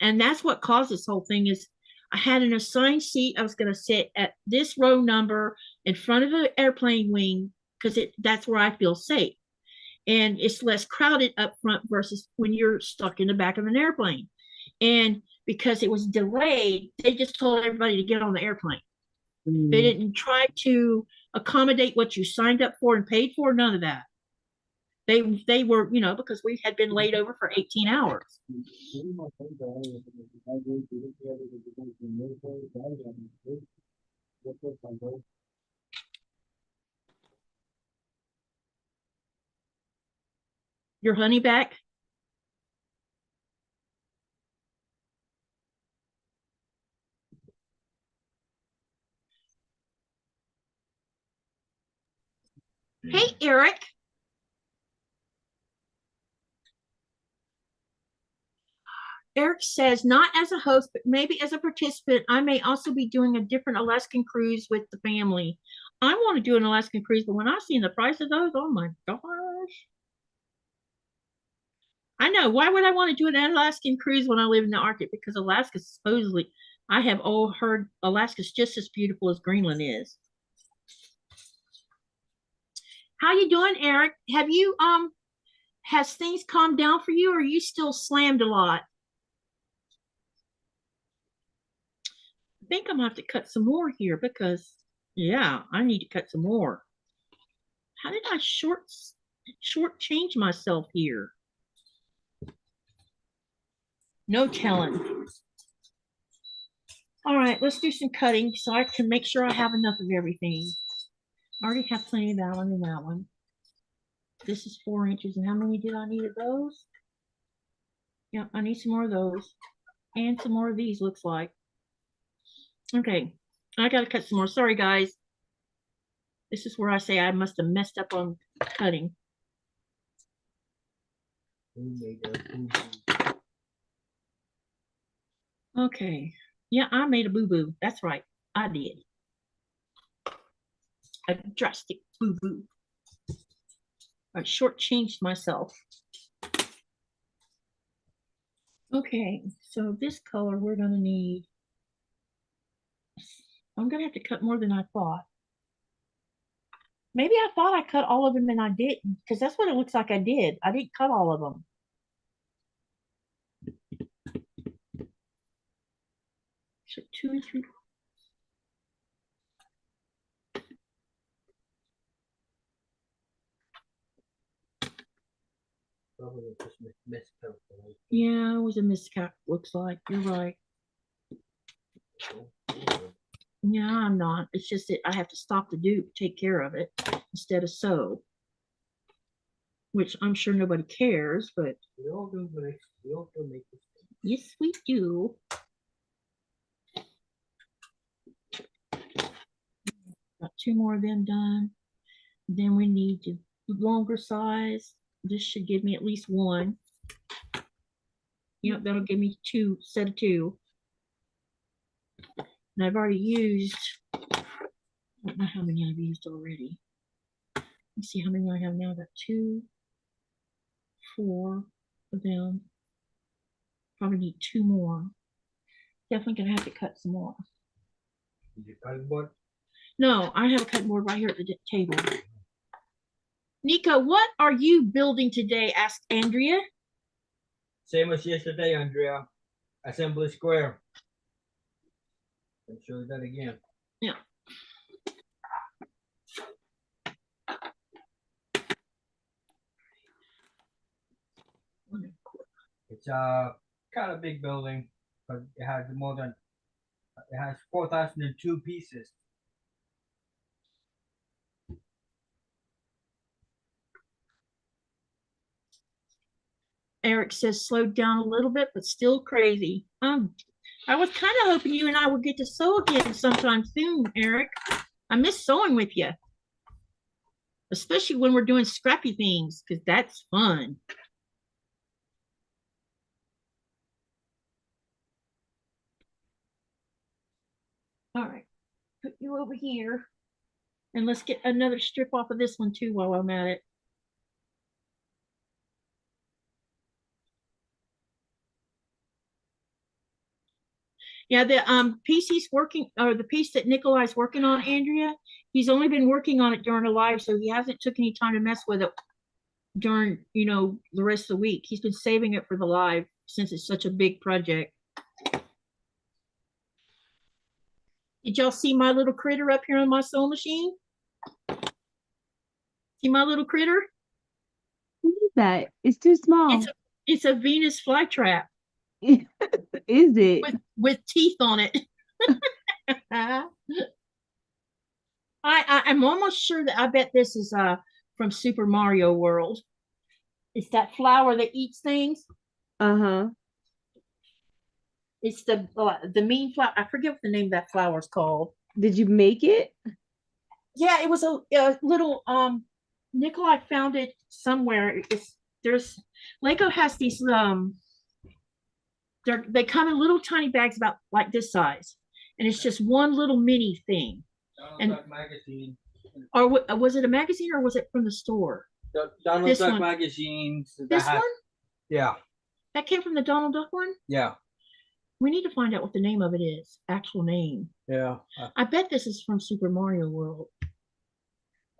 and that's what caused this whole thing is I had an assigned seat. I was going to sit at this row number in front of the airplane wing because that's where I feel safe. And it's less crowded up front versus when you're stuck in the back of an airplane. And because it was delayed, they just told everybody to get on the airplane. They didn't try to accommodate what you signed up for and paid for, none of that. They were, you know, because we had been laid over for 18 hours. Your honey back? Hey, Eric. Eric says, not as a host, but maybe as a participant, I may also be doing a different Alaskan cruise with the family. I want to do an Alaskan cruise, but when I've seen the price of those, oh my gosh. I know. Why would I want to do an Alaskan cruise when I live in the Arctic? Because Alaska supposedly, I have all heard Alaska's just as beautiful as Greenland is. How you doing, Eric? has things calmed down for you, or are you still slammed a lot? I think I'm gonna have to cut some more here because, yeah, I need to cut some more. How did I short change myself here? No telling. All right, let's do some cutting so I can make sure I have enough of everything. I already have plenty of that one and that one. This is 4 inches, and how many did I need of those? Yeah, I need some more of those. And some more of these, looks like. Okay, I gotta cut some more. Sorry, guys. This is where I say I must have messed up on cutting. Okay. Yeah, I made a boo-boo. That's right. I did. A drastic boo-boo. I shortchanged myself. Okay, so this color we're gonna need. I'm gonna have to cut more than I thought. Maybe I thought I cut all of them and I didn't, because that's what it looks like I did. I didn't cut all of them. So 2 and 3. Yeah, it was a miscut, looks like. You're right. Yeah, I'm not. It's just that I have to stop the do, take care of it instead of sew. Which I'm sure nobody cares, but We all do, but we all do make mistakes. yes, we do. Got 2 more of them done. Then we need the longer size. This should give me at least 1. Yep, that'll give me 2, set of 2. And I've already used, I don't know how many I've used already. Let's see how many I have now. I've got 2, 4 of them. Probably need 2 more. Definitely gonna have to cut some more. Did you cut board? No, I have a cutting board right here at the table. Nico, what are you building today? Asked Andrea. Same as yesterday, Andrea. Assembly square. I'll show you that again. Yeah. It's a kind of big building, but it has 4,002 pieces. Eric says slowed down a little bit, but still crazy. I was kind of hoping you and I would get to sew again sometime soon, Eric. I miss sewing with you, especially when we're doing scrappy things, because that's fun. All right, put you over here, and let's get another strip off of this one too while I'm at it. Yeah, the piece he's working, or the piece that Nikolaj's working on, Andrea, he's only been working on it during a live, so he hasn't took any time to mess with it during, you know, the rest of the week. He's been saving it for the live since it's such a big project. Did y'all see my little critter up here on my sewing machine? See my little critter? What is that? It's too small. It's a Venus flytrap. Is it? With teeth on it. I'm almost sure that I bet this is from Super Mario World. It's that flower that eats things. Uh-huh. It's the mean flower. I forget what the name of that flower is called. Did you make it? Yeah, it was a little Nikolaj found it somewhere. There's Lego has these they come in little tiny bags about like this size, and it's just one little mini thing. Donald Duck magazine. Or was it a magazine, or was it from the store? Donald Duck magazines. This one? Yeah. That came from the Donald Duck one? Yeah. We need to find out what the name of it is. Actual name. Yeah. I bet this is from Super Mario World.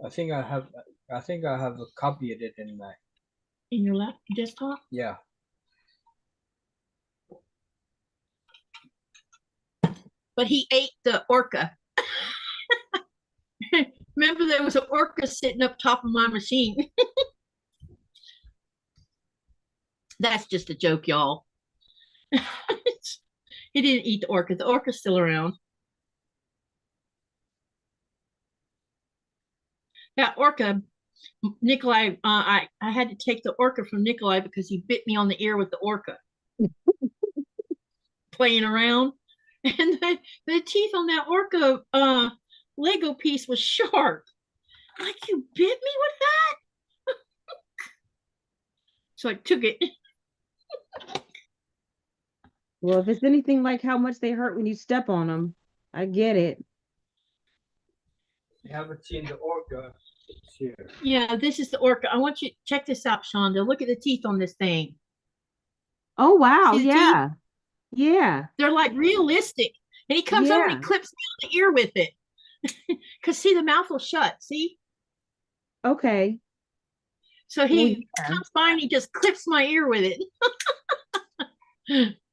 I think I have a copy of it in my in your desktop? Yeah. But he ate the orca. Remember, there was an orca sitting up top of my machine. That's just a joke, y'all. He didn't eat the orca. The orca's still around. That orca, Nikolaj, I had to take the orca from Nikolaj because he bit me on the ear with the orca. Playing around. And the teeth on that orca Lego piece was sharp. Like, you bit me with that? So I took it. Well, if it's anything like how much they hurt when you step on them, I get it. You haven't seen the orca. It's here. Yeah, this is the orca. I want you to check this out, Shonda. Look at the teeth on this thing. Oh, wow. See the Yeah. Yeah. They're like realistic. And he comes over and Yeah. he clips me on the ear with it. Because see, the mouth will shut. See? Okay. So he yeah. comes by and he just clips my ear with it.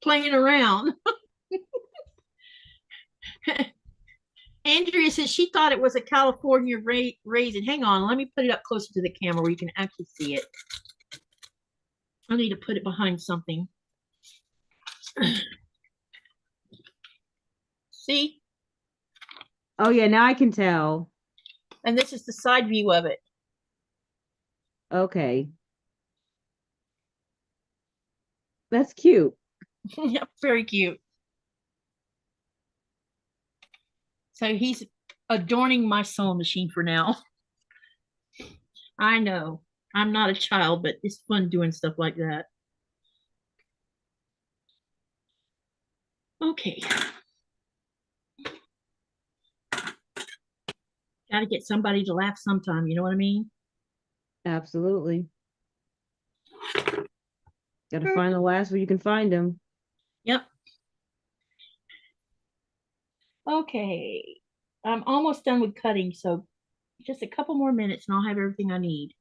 Playing around. Andrea says she thought it was a California raisin. Hang on, let me put it up closer to the camera where you can actually see it. I need to put it behind something. See? Oh, yeah. Now I can tell. And this is the side view of it. Okay. That's cute. Yeah, very cute. So he's adorning my sewing machine for now. I know. I'm not a child, but it's fun doing stuff like that. Okay. Got to get somebody to laugh sometime, you know what I mean? Absolutely. Got to find the last where you can find them. Yep. Okay. I'm almost done with cutting, so just a couple more minutes and I'll have everything I need.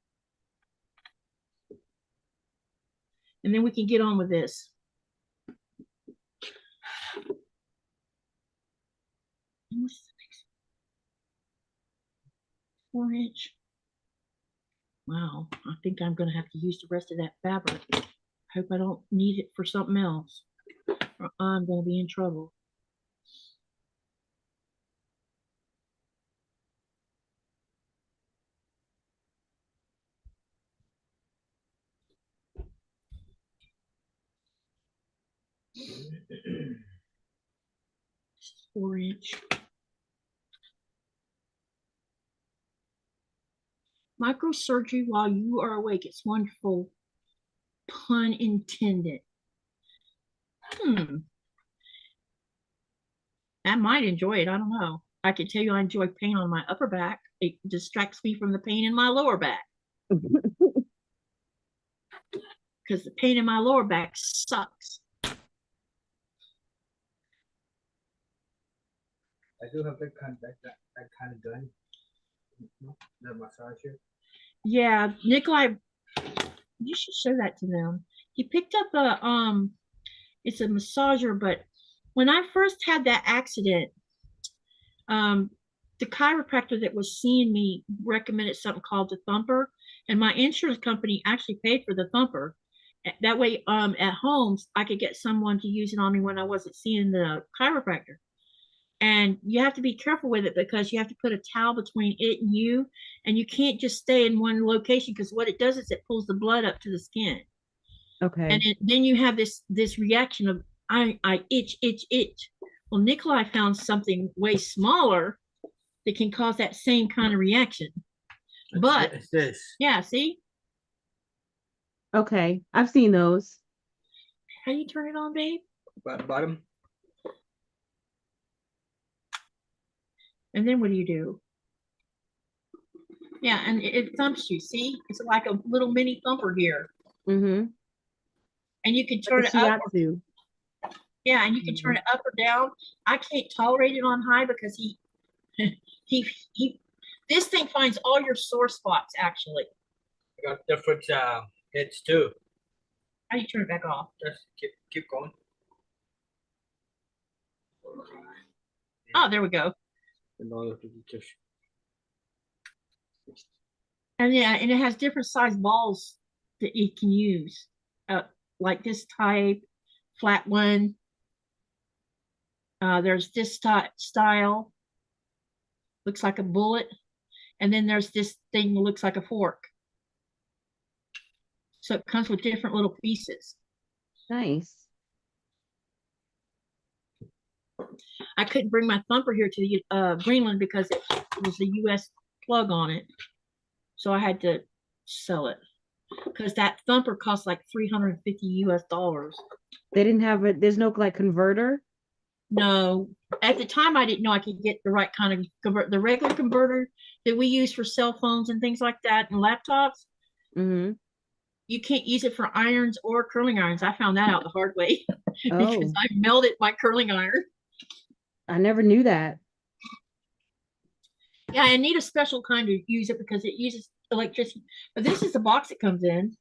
And then we can get on with this. What's the next 4-inch? Wow, I think I'm going to have to use the rest of that fabric. Hope I don't need it for something else, or I'm going to be in trouble. This is 4-inch. Microsurgery while you are awake. It's wonderful. Pun intended. I might enjoy it. I don't know. I can tell you I enjoy pain on my upper back. It distracts me from the pain in my lower back. Because the pain in my lower back sucks. I do have that kind of gun. That massager. Yeah, Nikolaj, you should show that to them. He picked up a it's a massager, but when I first had that accident, the chiropractor that was seeing me recommended something called the thumper, and my insurance company actually paid for the thumper. That way, at home, I could get someone to use it on me when I wasn't seeing the chiropractor. And you have to be careful with it because you have to put a towel between it and you can't just stay in one location because what it does is it pulls the blood up to the skin. Okay. And then you have this reaction of I itch. Well, Nikolaj found something way smaller that can cause that same kind of reaction. But it's this. Yeah, see? Okay. I've seen those. How do you turn it on, babe? Bottom. And then what do you do? Yeah, and it thumps you, see? It's like a little mini thumper here. Mm-hmm. And you can turn it up. Yeah, and you can turn it up or down. I can't tolerate it on high because he this thing finds all your sore spots actually. I got different It's two. How do you turn it back off? Just keep going. Oh, there we go. And all you have to do is And yeah, and it has different size balls that you can use, like this type, flat one. There's this style, looks like a bullet, and then there's this thing that looks like a fork. So it comes with different little pieces. Nice. I couldn't bring my thumper here to the Greenland because it was a US plug on it. So I had to sell it because that thumper cost like $350 US. They didn't have it. There's no like converter. No, at the time I didn't know I could get the right kind of convert. The regular converter that we use for cell phones and things like that and laptops, Mm-hmm. you can't use it for irons or curling irons. I found that out the hard way Oh, because I melted my curling iron. I never knew that. Yeah, I need a special kind to use it because it uses electricity. But this is the box it comes in,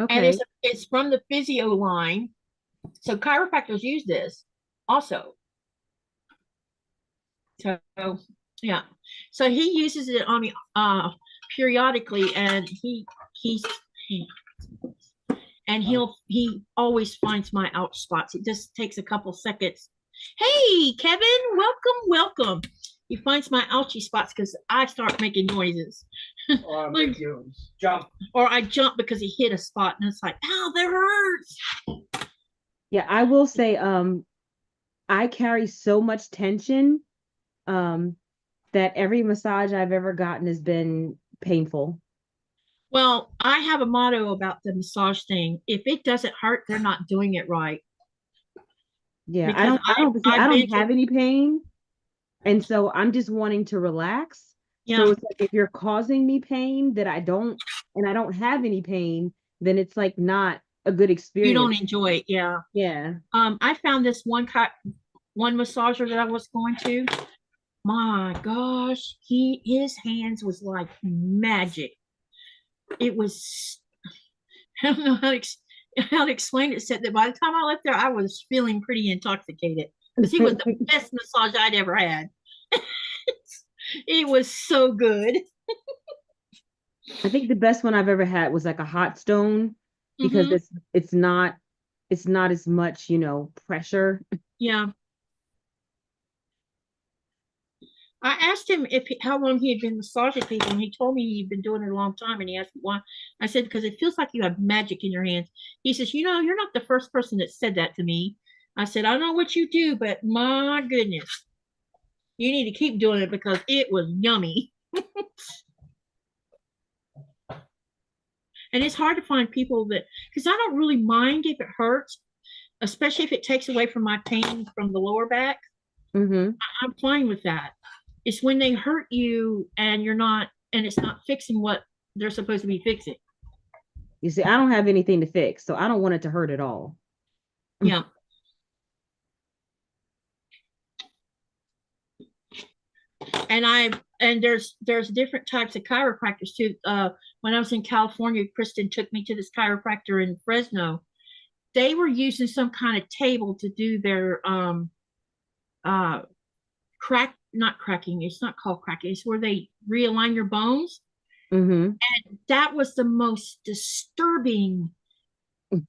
and Okay. it's from the Physio line. So chiropractors use this also. So yeah, so he uses it on me periodically, and he always finds my ouch spots. It just takes a couple seconds. Hey, Kevin, welcome. He finds my ouchy spots because I start making noises. or Like- make you jump. Or I jump because he hit a spot and it's like, ow, that hurts. Yeah, I will say, I carry so much tension, that every massage I've ever gotten has been painful. Well, I have a motto about the massage thing. If it doesn't hurt, they're not doing it right. Yeah, Because I don't I've been have any pain. And so I'm just wanting to relax. Yeah. So it's like if you're causing me pain that I don't have any pain, then it's like not a good experience. You don't enjoy it. Yeah. Yeah. I found this one massager that I was going to. My gosh, his hands was like magic. It was, I don't know how to explain it, except that by the time I left there, I was feeling pretty intoxicated because he was the best massage I'd ever had. It was so good. I think the best one I've ever had was like a hot stone because Mhm. it's not as much, pressure. Yeah. I asked him how long he had been massaging people, and he told me he'd been doing it a long time. And he asked me why. I said, because it feels like you have magic in your hands. He says, you're not the first person that said that to me. I said, I don't know what you do, but my goodness, you need to keep doing it because it was yummy. And it's hard to find people because I don't really mind if it hurts, especially if it takes away from my pain from the lower back. Mm-hmm. I'm fine with that. It's when they hurt you and it's not fixing what they're supposed to be fixing. You see, I don't have anything to fix, so I don't want it to hurt at all. Yeah. And there's different types of chiropractors too. When I was in California, Kristen took me to this chiropractor in Fresno. They were using some kind of table to do their not cracking. It's not called cracking. It's where they realign your bones. Mm-hmm. And that was the most disturbing. It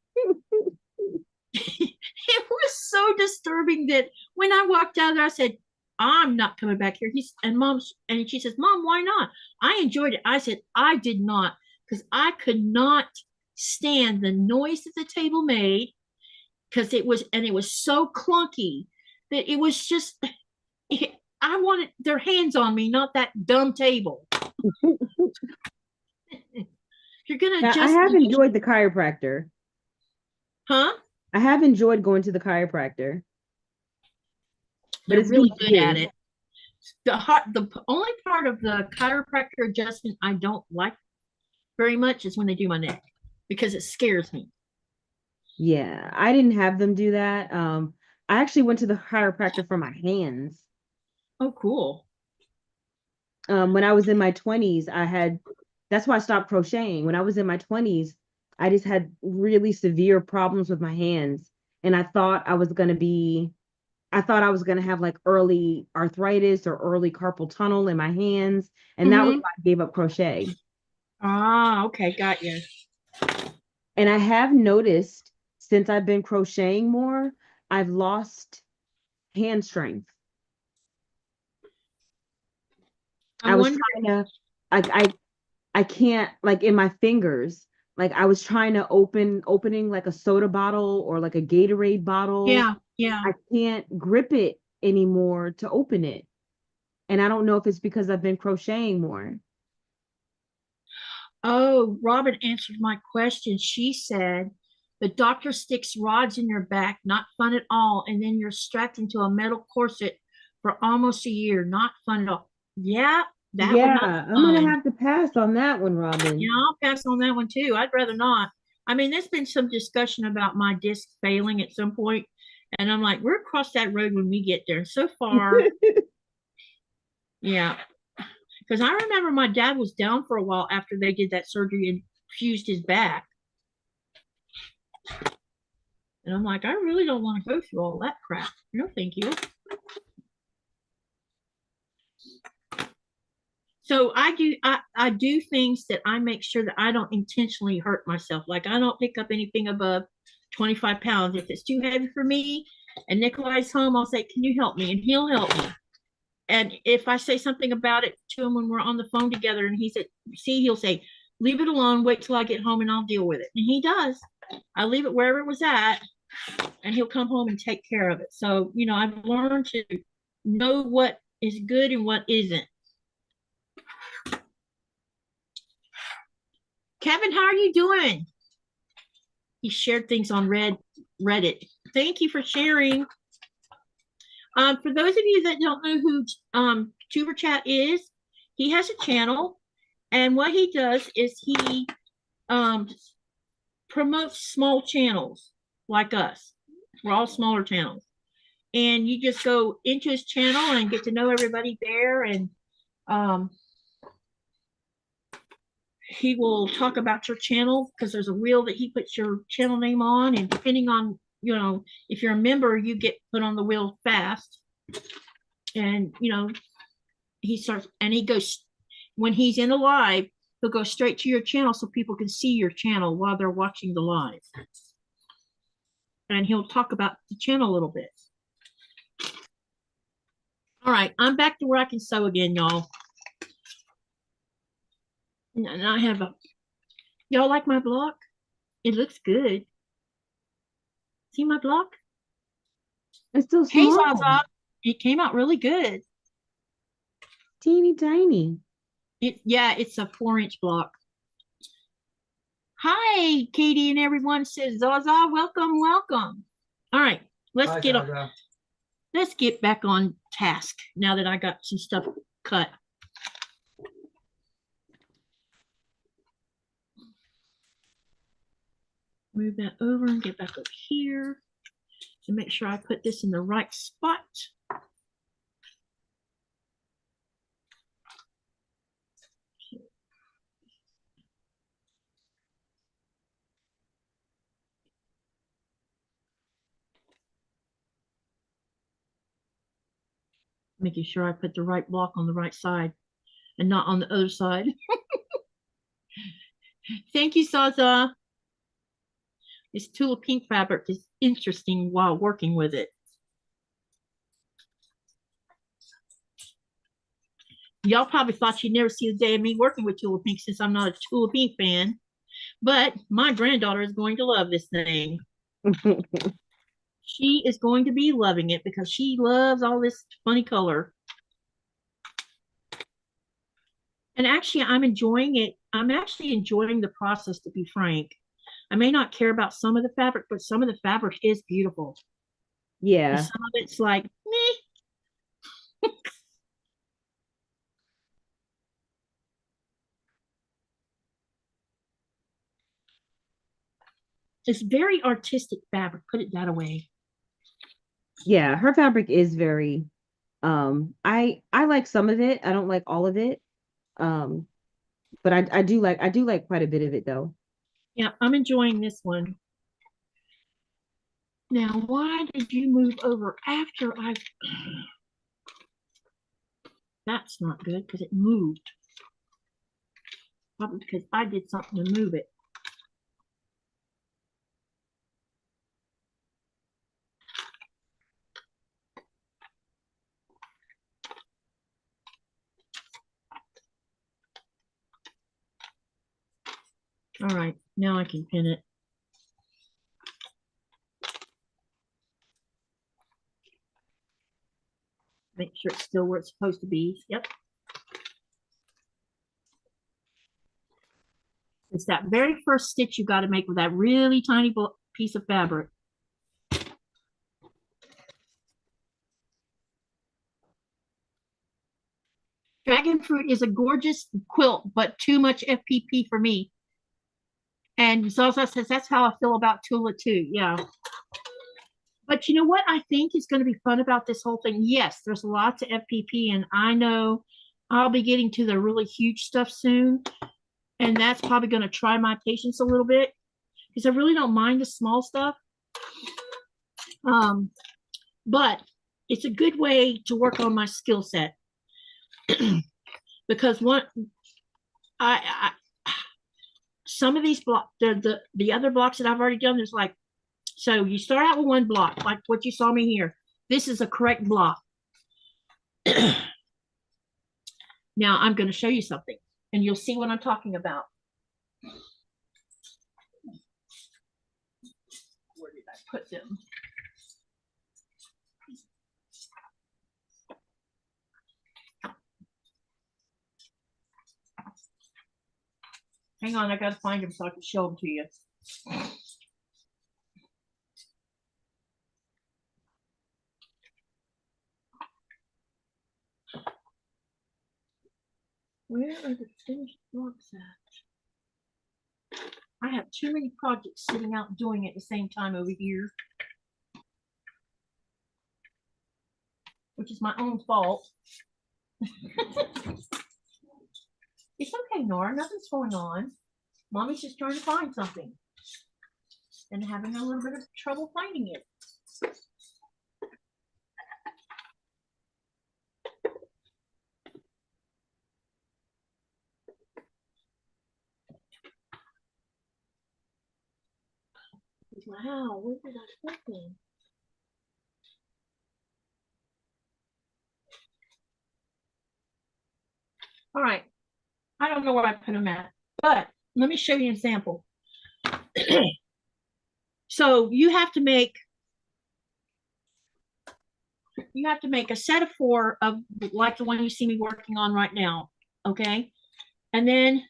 was so disturbing that when I walked out there, I said, I'm not coming back here. And she says, Mom, why not? I enjoyed it. I said, I did not, because I could not stand the noise that the table made, because it was so clunky that it was just, I wanted their hands on me, not that dumb table. You're gonna Now, I have enjoyed the chiropractor. Huh? I have enjoyed going to the chiropractor. But They're it's really been good at years. it. The only part of the chiropractor adjustment I don't like very much is when they do my neck, because it scares me. Yeah, I didn't have them do that. I actually went to the chiropractor for my hands. Oh, cool. When I was in my 20s, I had that's why I stopped crocheting. When I was in my 20s, I just had really severe problems with my hands. And I thought I was going to have like early arthritis or early carpal tunnel in my hands. And that was Mhm. why I gave up crochet. Ah, okay, got you. And I have noticed since I've been crocheting more, I've lost hand strength. I I was wonder. trying to, I can't like in my fingers, like I was trying to opening like a soda bottle or like a Gatorade bottle. Yeah, yeah. I can't grip it anymore to open it. And I don't know if it's because I've been crocheting more. Oh, Robin answered my question. She said the doctor sticks rods in your back, not fun at all, and then you're strapped into a metal corset for almost a year. Not fun at all. Yeah, that would not Yeah, be I'm gonna fun. have to pass on that one, Yeah, Robin. I'll pass on that one too. I'd rather not. I mean, there's been some discussion about my disc failing at some point, and I'm like, we're across that road when we get there. So far, yeah. Because I remember my dad was down for a while after they did that surgery and fused his back. And I'm like, I really don't want to go through all that crap. No, thank you. So I do things that I make sure that I don't intentionally hurt myself. Like I don't pick up anything above 25 pounds. If it's too heavy for me and Nikolaj's home, I'll say, can you help me? And he'll help me. And if I say something about it to him when we're on the phone together and he said, see, he'll say, leave it alone, wait till I get home and I'll deal with it. And he does. I leave it wherever it was at and he'll come home and take care of it. So, I've learned to know what is good and what isn't. Kevin, how are you doing? He shared things on Reddit. Thank you for sharing. For those of you that don't know who Tuber Chat is, he has a channel, and what he does is he promotes small channels like us. We're all smaller channels, and you just go into his channel and get to know everybody there, and he will talk about your channel because there's a wheel that he puts your channel name on, and depending on if you're a member, you get put on the wheel fast. And he goes when he's in a live, he'll go straight to your channel so people can see your channel while they're watching the live, and he'll talk about the channel a little bit. All right, I'm back to where I can sew again, y'all. And I have y'all like my block? It looks good. See my block? It's so Hey, small, Zaza. It came out really good. teeny tiny. It's a 4-inch block. Hi, Katie and everyone says Zaza, welcome, welcome. All right, let's get back on task now that I got some stuff cut. Move that over and get back over here to make sure I put this in the right spot. Making sure I put the right block on the right side and not on the other side. Thank you, Zaza. This Tula pink fabric is interesting while working with it. Y'all probably thought you'd never see the day of me working with Tula pink since I'm not a Tula pink fan, but my granddaughter is going to love this thing. She is going to be loving it because she loves all this funny color. And actually, I'm enjoying it. I'm actually enjoying the process, to be frank. I may not care about some of the fabric, but some of the fabric is beautiful. Yeah. And some of it's like, meh. It's very artistic fabric, put it that way. Yeah, her fabric is very I like some of it. I don't like all of it. But I do like quite a bit of it though. Yeah, I'm enjoying this one. Now, why did you move over after I... That's not good because it moved. Probably because I did something to move it. All right, now I can pin it. Make sure it's still where it's supposed to be. Yep. It's that very first stitch you got to make with that really tiny piece of fabric. Dragon fruit is a gorgeous quilt, but too much FPP for me. And Zaza says that's how I feel about Tula too. Yeah. But you know what I think is going to be fun about this whole thing? Yes, there's lots of FPP, and I know I'll be getting to the really huge stuff soon. And that's probably going to try my patience a little bit because I really don't mind the small stuff. But it's a good way to work on my skill set because some of these blocks, the other blocks that I've already done, there's like, so you start out with one block, like what you saw me here. This is a correct block. Now I'm going to show you something and you'll see what I'm talking about. Where did I put them? Hang on, I got to find them so I can show them to you. Where are the finished blocks at? I have too many projects sitting out doing at the same time over here, which is my own fault. It's okay, Nora. Nothing's going on. Mommy's just trying to find something and having a little bit of trouble finding it. Wow, where did I put them? All right. I don't know where I put them at, but let me show you an example. So you have to make a set of 4 of like the one you see me working on right now. Okay. And then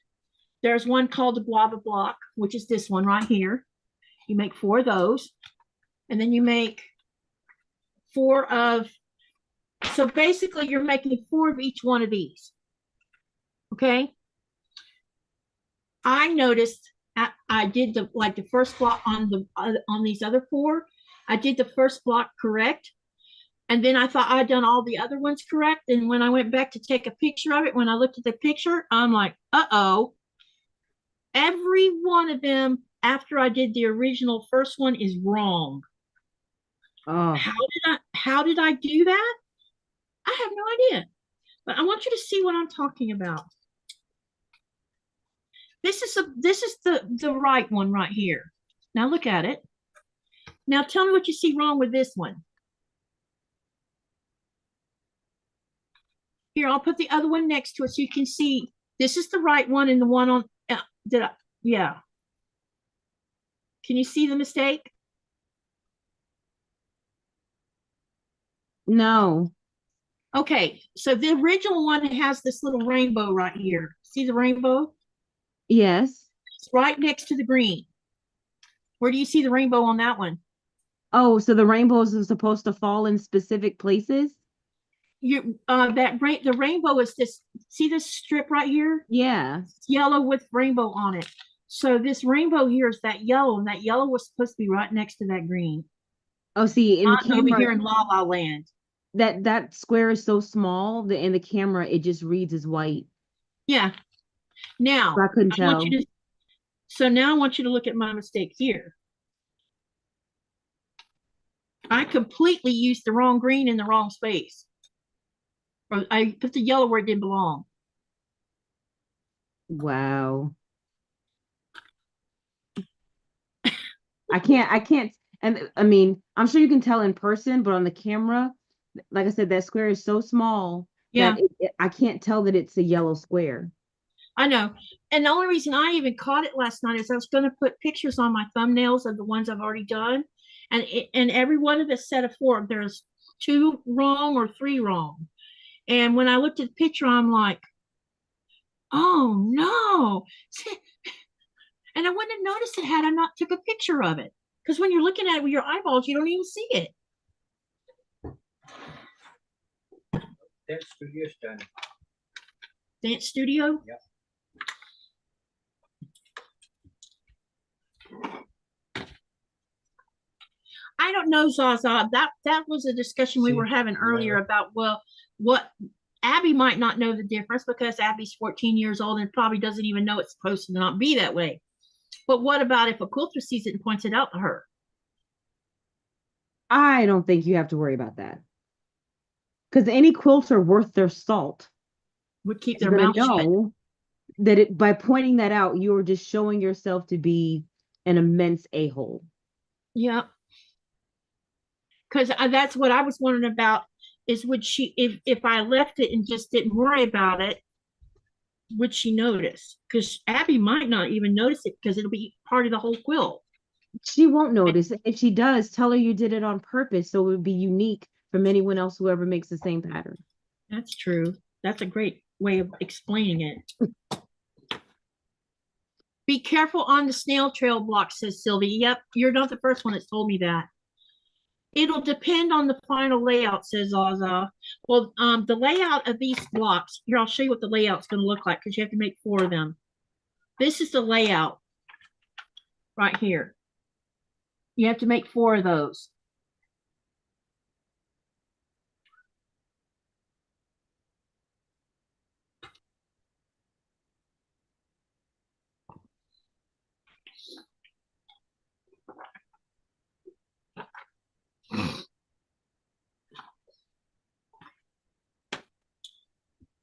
there's one called the guava block, which is this one right here. You make 4 of those. And then you make 4 of, so basically you're making 4 of each one of these. Okay. I noticed I did the first block on these other 4. I did the first block correct. And then I thought I'd done all the other ones correct. And when I went back to take a picture of it, when I looked at the picture, I'm like, uh-oh. Every one of them after I did the original first one is wrong. Oh. How did I do that? I have no idea. But I want you to see what I'm talking about. This is the right one right here. Now look at it. Now tell me what you see wrong with this one. Here, I'll put the other one next to it so you can see this is the right one and the one on yeah. Can you see the mistake? No. Okay, so the original one has this little rainbow right here. See the rainbow? Yes. It's right next to the green. Where do you see the rainbow on that one? Oh, so the rainbows are supposed to fall in specific places? The rainbow is this, see this strip right here? Yeah. It's yellow with rainbow on it. So this rainbow here is that yellow, and that yellow was supposed to be right next to that green. Oh, see, in the Not over camera here in La La Land. that square is so small that in the camera it just reads as white. Yeah. Now, I couldn't I want tell. you to, so now I want you to look at my mistake here. I completely used the wrong green in the wrong space. Or I put the yellow where it didn't belong. Wow. I can't, and I mean, I'm sure you can tell in person, but on the camera, like I said, that square is so small Yeah, that I can't tell that it's a yellow square. I know. And the only reason I even caught it last night is I was going to put pictures on my thumbnails of the ones I've already done. And every one of the set of four, there's two wrong or three wrong. And when I looked at the picture, I'm like, oh no. And I wouldn't have noticed it had I not took a picture of it. Because when you're looking at it with your eyeballs, you don't even see it. That studio's done. Dance studio? Yep. I don't know, Zaza. That was a discussion we See, were having earlier yeah. about, well, what Abby might not know the difference because Abby's 14 years old and probably doesn't even know it's supposed to not be that way. But what about if a quilter sees it and points it out to her? I don't think you have to worry about that. Because any quilter worth their salt Would keep is their going mouth to shut. know that by pointing that out, you're just showing yourself to be an immense a-hole. Yeah. Because that's what I was wondering about is would she, if I left it and just didn't worry about it, would she notice? Because Abby might not even notice it because it'll be part of the whole quilt. She won't notice. If she does, tell her you did it on purpose so it would be unique from anyone else who ever makes the same pattern. That's true. That's a great way of explaining it. Be careful on the snail trail block, says Sylvie. Yep, you're not the first one that's told me that. It'll depend on the final layout, says Zaza. Well, the layout of these blocks, here, I'll show you what the layout's going to look like because you have to make 4 of them. This is the layout right here. You have to make 4 of those.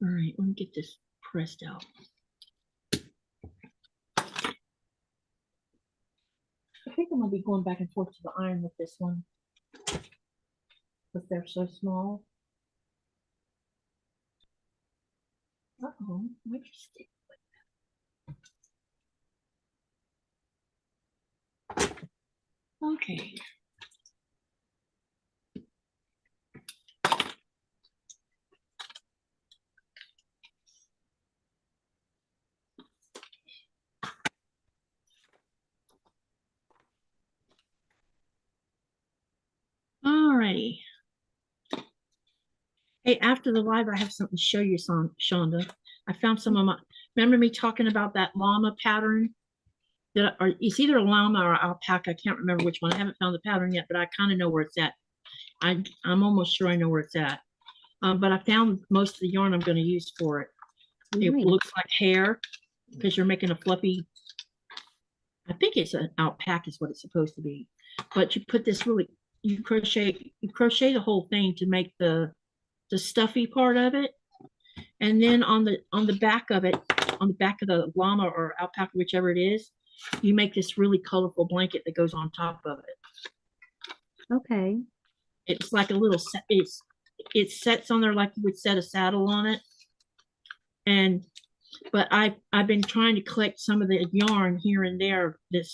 All right, let me get this pressed out. I think I'm gonna be going back and forth to the iron with this one, but they're so small. Uh-oh, where'd you stick? Okay. All righty. Hey, after the live, I have something to show you, Shonda. I found some of my, remember me talking about that llama pattern? Or it's either a llama or alpaca. I can't remember which one. I haven't found the pattern yet, but I kind of know where it's at. I'm almost sure I know where it's at. But I found most of the yarn I'm going to use for it. It looks like hair because you're making a fluffy, I think it's an alpaca is what it's supposed to be. But you put this really, you crochet the whole thing to make the stuffy part of it. And then on the back of it, on the back of the llama or alpaca, whichever it is, you make this really colorful blanket that goes on top of it. Okay. It's like a little set. It sets on there like you would set a saddle on it. But I've been trying to collect some of the yarn here and there that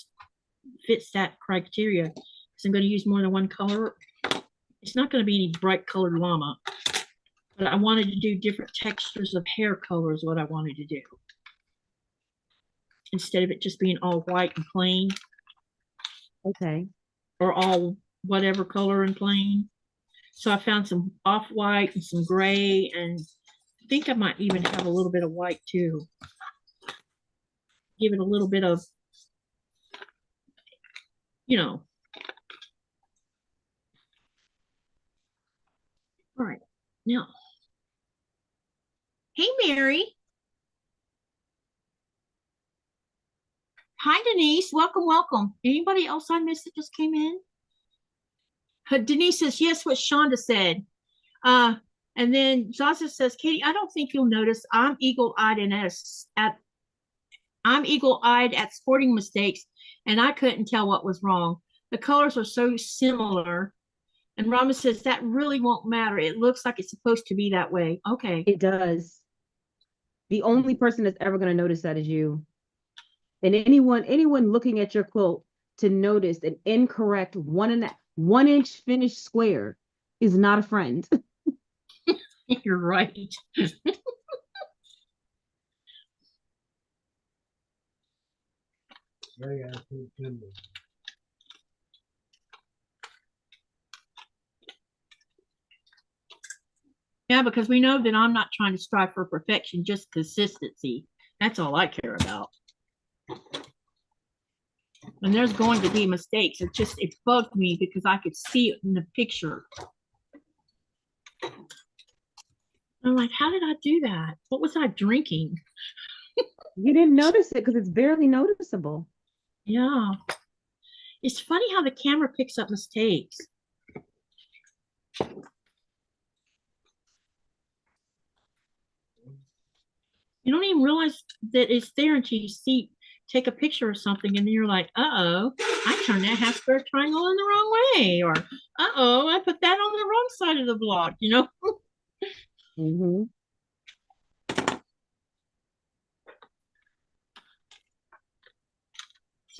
fits that criteria because I'm going to use more than one color. It's not going to be any bright colored llama, but I wanted to do different textures of hair color is what I wanted to do. Instead of it just being all white and plain. Okay. Or all whatever color and plain. So I found some off-white and some gray, and I think I might even have a little bit of white too. Give it a little bit of, you know. All right, now. Hey, Mary. Hi, Denise. Welcome, welcome. Anybody else I missed that just came in? Denise says, yes, what Shonda said. And then Zaza says, Katie, I don't think you'll notice I'm eagle-eyed at sporting mistakes, and I couldn't tell what was wrong. The colors are so similar. And Rama says, that really won't matter. It looks like it's supposed to be that way. Okay. It does. The only person that's ever going to notice that is you. And anyone looking at your quilt to notice an incorrect 1 inch finished square is not a friend. You're right. Yeah, because we know that I'm not trying to strive for perfection, just consistency. That's all I care about. And there's going to be mistakes. It bugged me because I could see it in the picture. I'm like, how did I do that? What was I drinking? You didn't notice it because it's barely noticeable. Yeah. It's funny how the camera picks up mistakes. You don't even realize that it's there until you take a picture of something, and then you're like, uh-oh, I turned that half square triangle in the wrong way, or uh-oh, I put that on the wrong side of the block, you know? Mm-hmm.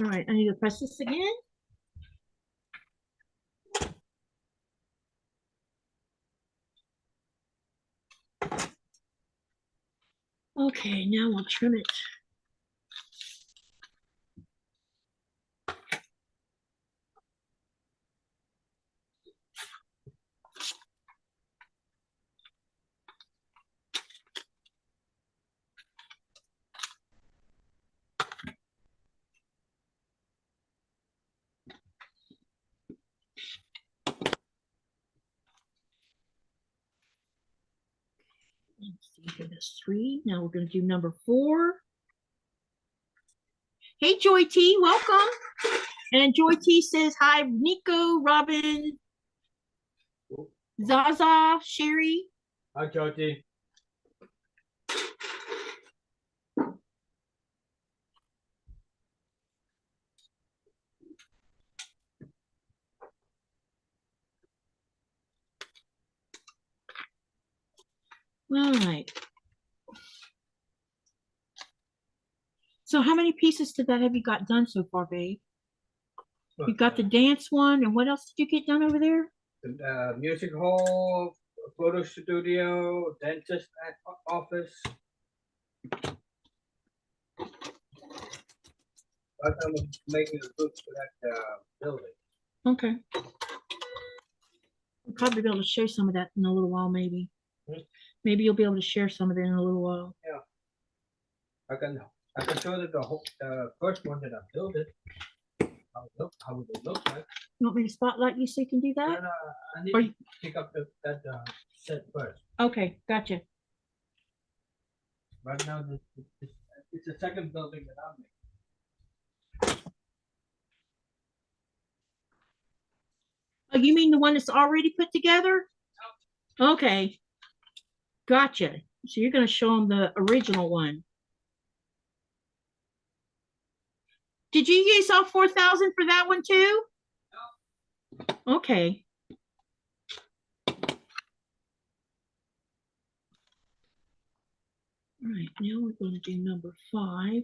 All right, I need to press this again. Okay, now we'll trim it. Let's see here, that's 3. Now we're going to do number 4. Hey, Joy T, welcome. And Joy T says, hi, Nico, Robin, Zaza, Sherry. Hi, Joy T. All right. So how many pieces to that have you got done so far, babe? You got the dance one, and what else did you get done over there? The music hall, photo studio, dentist office. But I'm making the books for that building. Okay. We'll probably be able to share some of that in a little while, maybe. Maybe you'll be able to share some of it in a little while. Yeah. I can show that the first one that I built it. How would it look like? You want me to spotlight you so you can do that? No, I need Or to pick up that set first. Okay, gotcha. Right now, it's the second building that I'm making. Oh, you mean the one that's already put together? Okay. Gotcha. So you're going to show them the original one. Did you use all 4,000 for that one too? No. Okay. All right, now we're going to do number 5.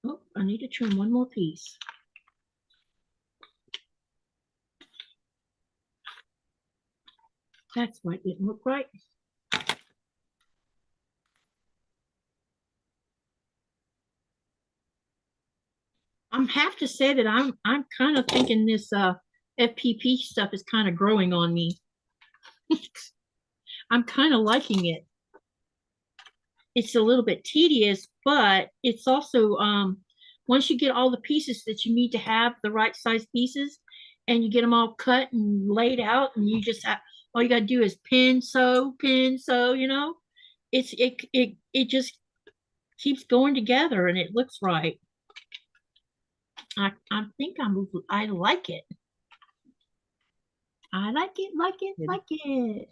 Oh, I need to trim one more piece. That's why it didn't look right. I have to say that I'm kind of thinking this FPP stuff is kind of growing on me. I'm kind of liking it. It's a little bit tedious, but it's also once you get all the pieces that you need to have, the right size pieces, and you get them all cut and laid out, and you just have, all you got to do is pin, sew, you know. It just keeps going together and it looks right. I think I like it. I like it, like it.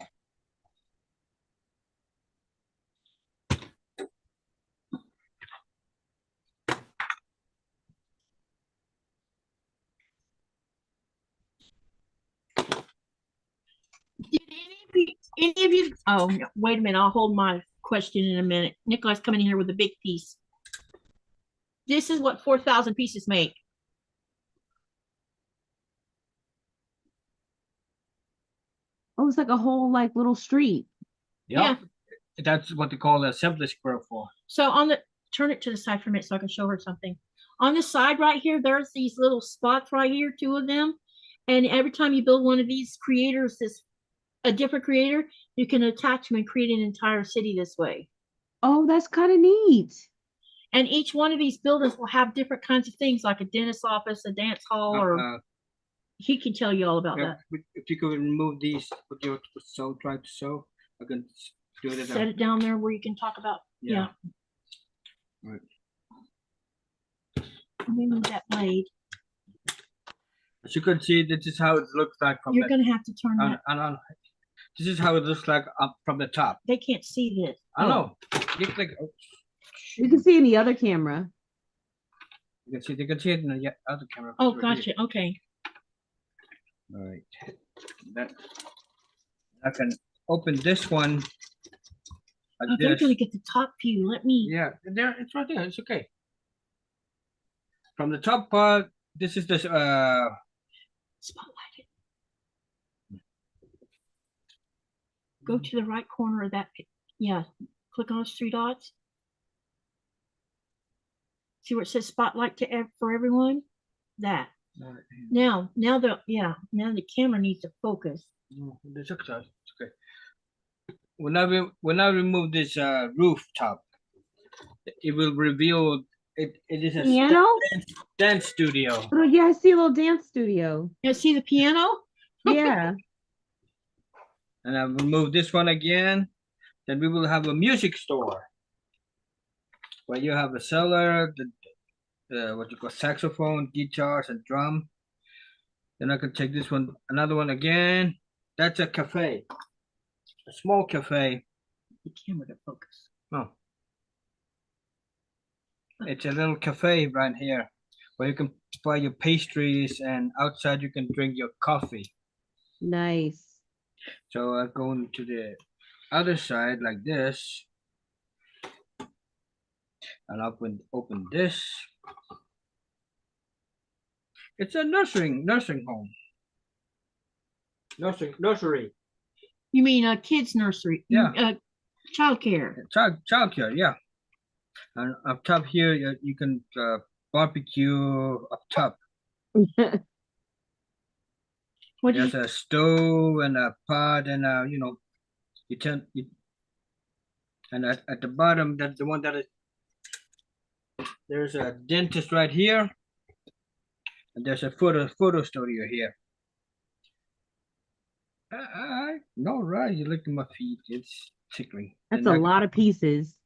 Did any of you, oh, no, wait a minute, I'll hold my question in a minute. Nikolaj's coming in here with a big piece. This is what 4,000 pieces make. Oh, it's like a whole like little street. Yep. That's what they call a assembly square for. So on the, turn it to the side for a minute so I can show her something. On the side right here, there's these little spots right here, 2 of them. And every time you build one of these creators, a different creator, you can attach them and create an entire city this way. Oh, that's kind of neat. And each one of these buildings will have different kinds of things, like a dentist's office, a dance hall, or he can tell you all about that. If you could remove these, what you try to sew, I can do it. Set it down there where you can talk about. Yeah. Right. Let me move that blade. As you can see, this is how it looks like from. You're going to have to turn that. This is how it looks like up from the top. They can't see this. I know. You can see in the other camera. You can see it in the other camera. Oh, gotcha. Okay. All right. That I can open this one. Like I'm going to get the top view. Let me. Yeah, there. It's right there. It's okay. From the top part, this is the spotlight it. Go to the right corner of that. Yeah. Click on those 3 dots. See where it says spotlight for everyone? That. Now the camera needs to focus. It's okay. When I remove this rooftop, it will reveal it is a piano? dance studio. Oh yeah, I see a little dance studio. You see the piano? Yeah. And I'll remove this one again. Then we will have a music store where you have a cellar, the what you call saxophone, guitars, and drum. Then I can take this one, another one again. That's a cafe, a small cafe. The camera to focus. Oh, it's a little cafe right here where you can buy your pastries, and outside you can drink your coffee. Nice. So I go into the other side like this, and open this. It's a nursing home. Nursery. You mean a kids nursery? Yeah. Childcare. Childcare, yeah. And up top here, you can barbecue up top. There's a stove and a pot and and at the bottom, that's the one that is. There's a dentist right here, and there's a photo studio here. No, right? You look at my feet; it's tickling. That's a lot of pieces.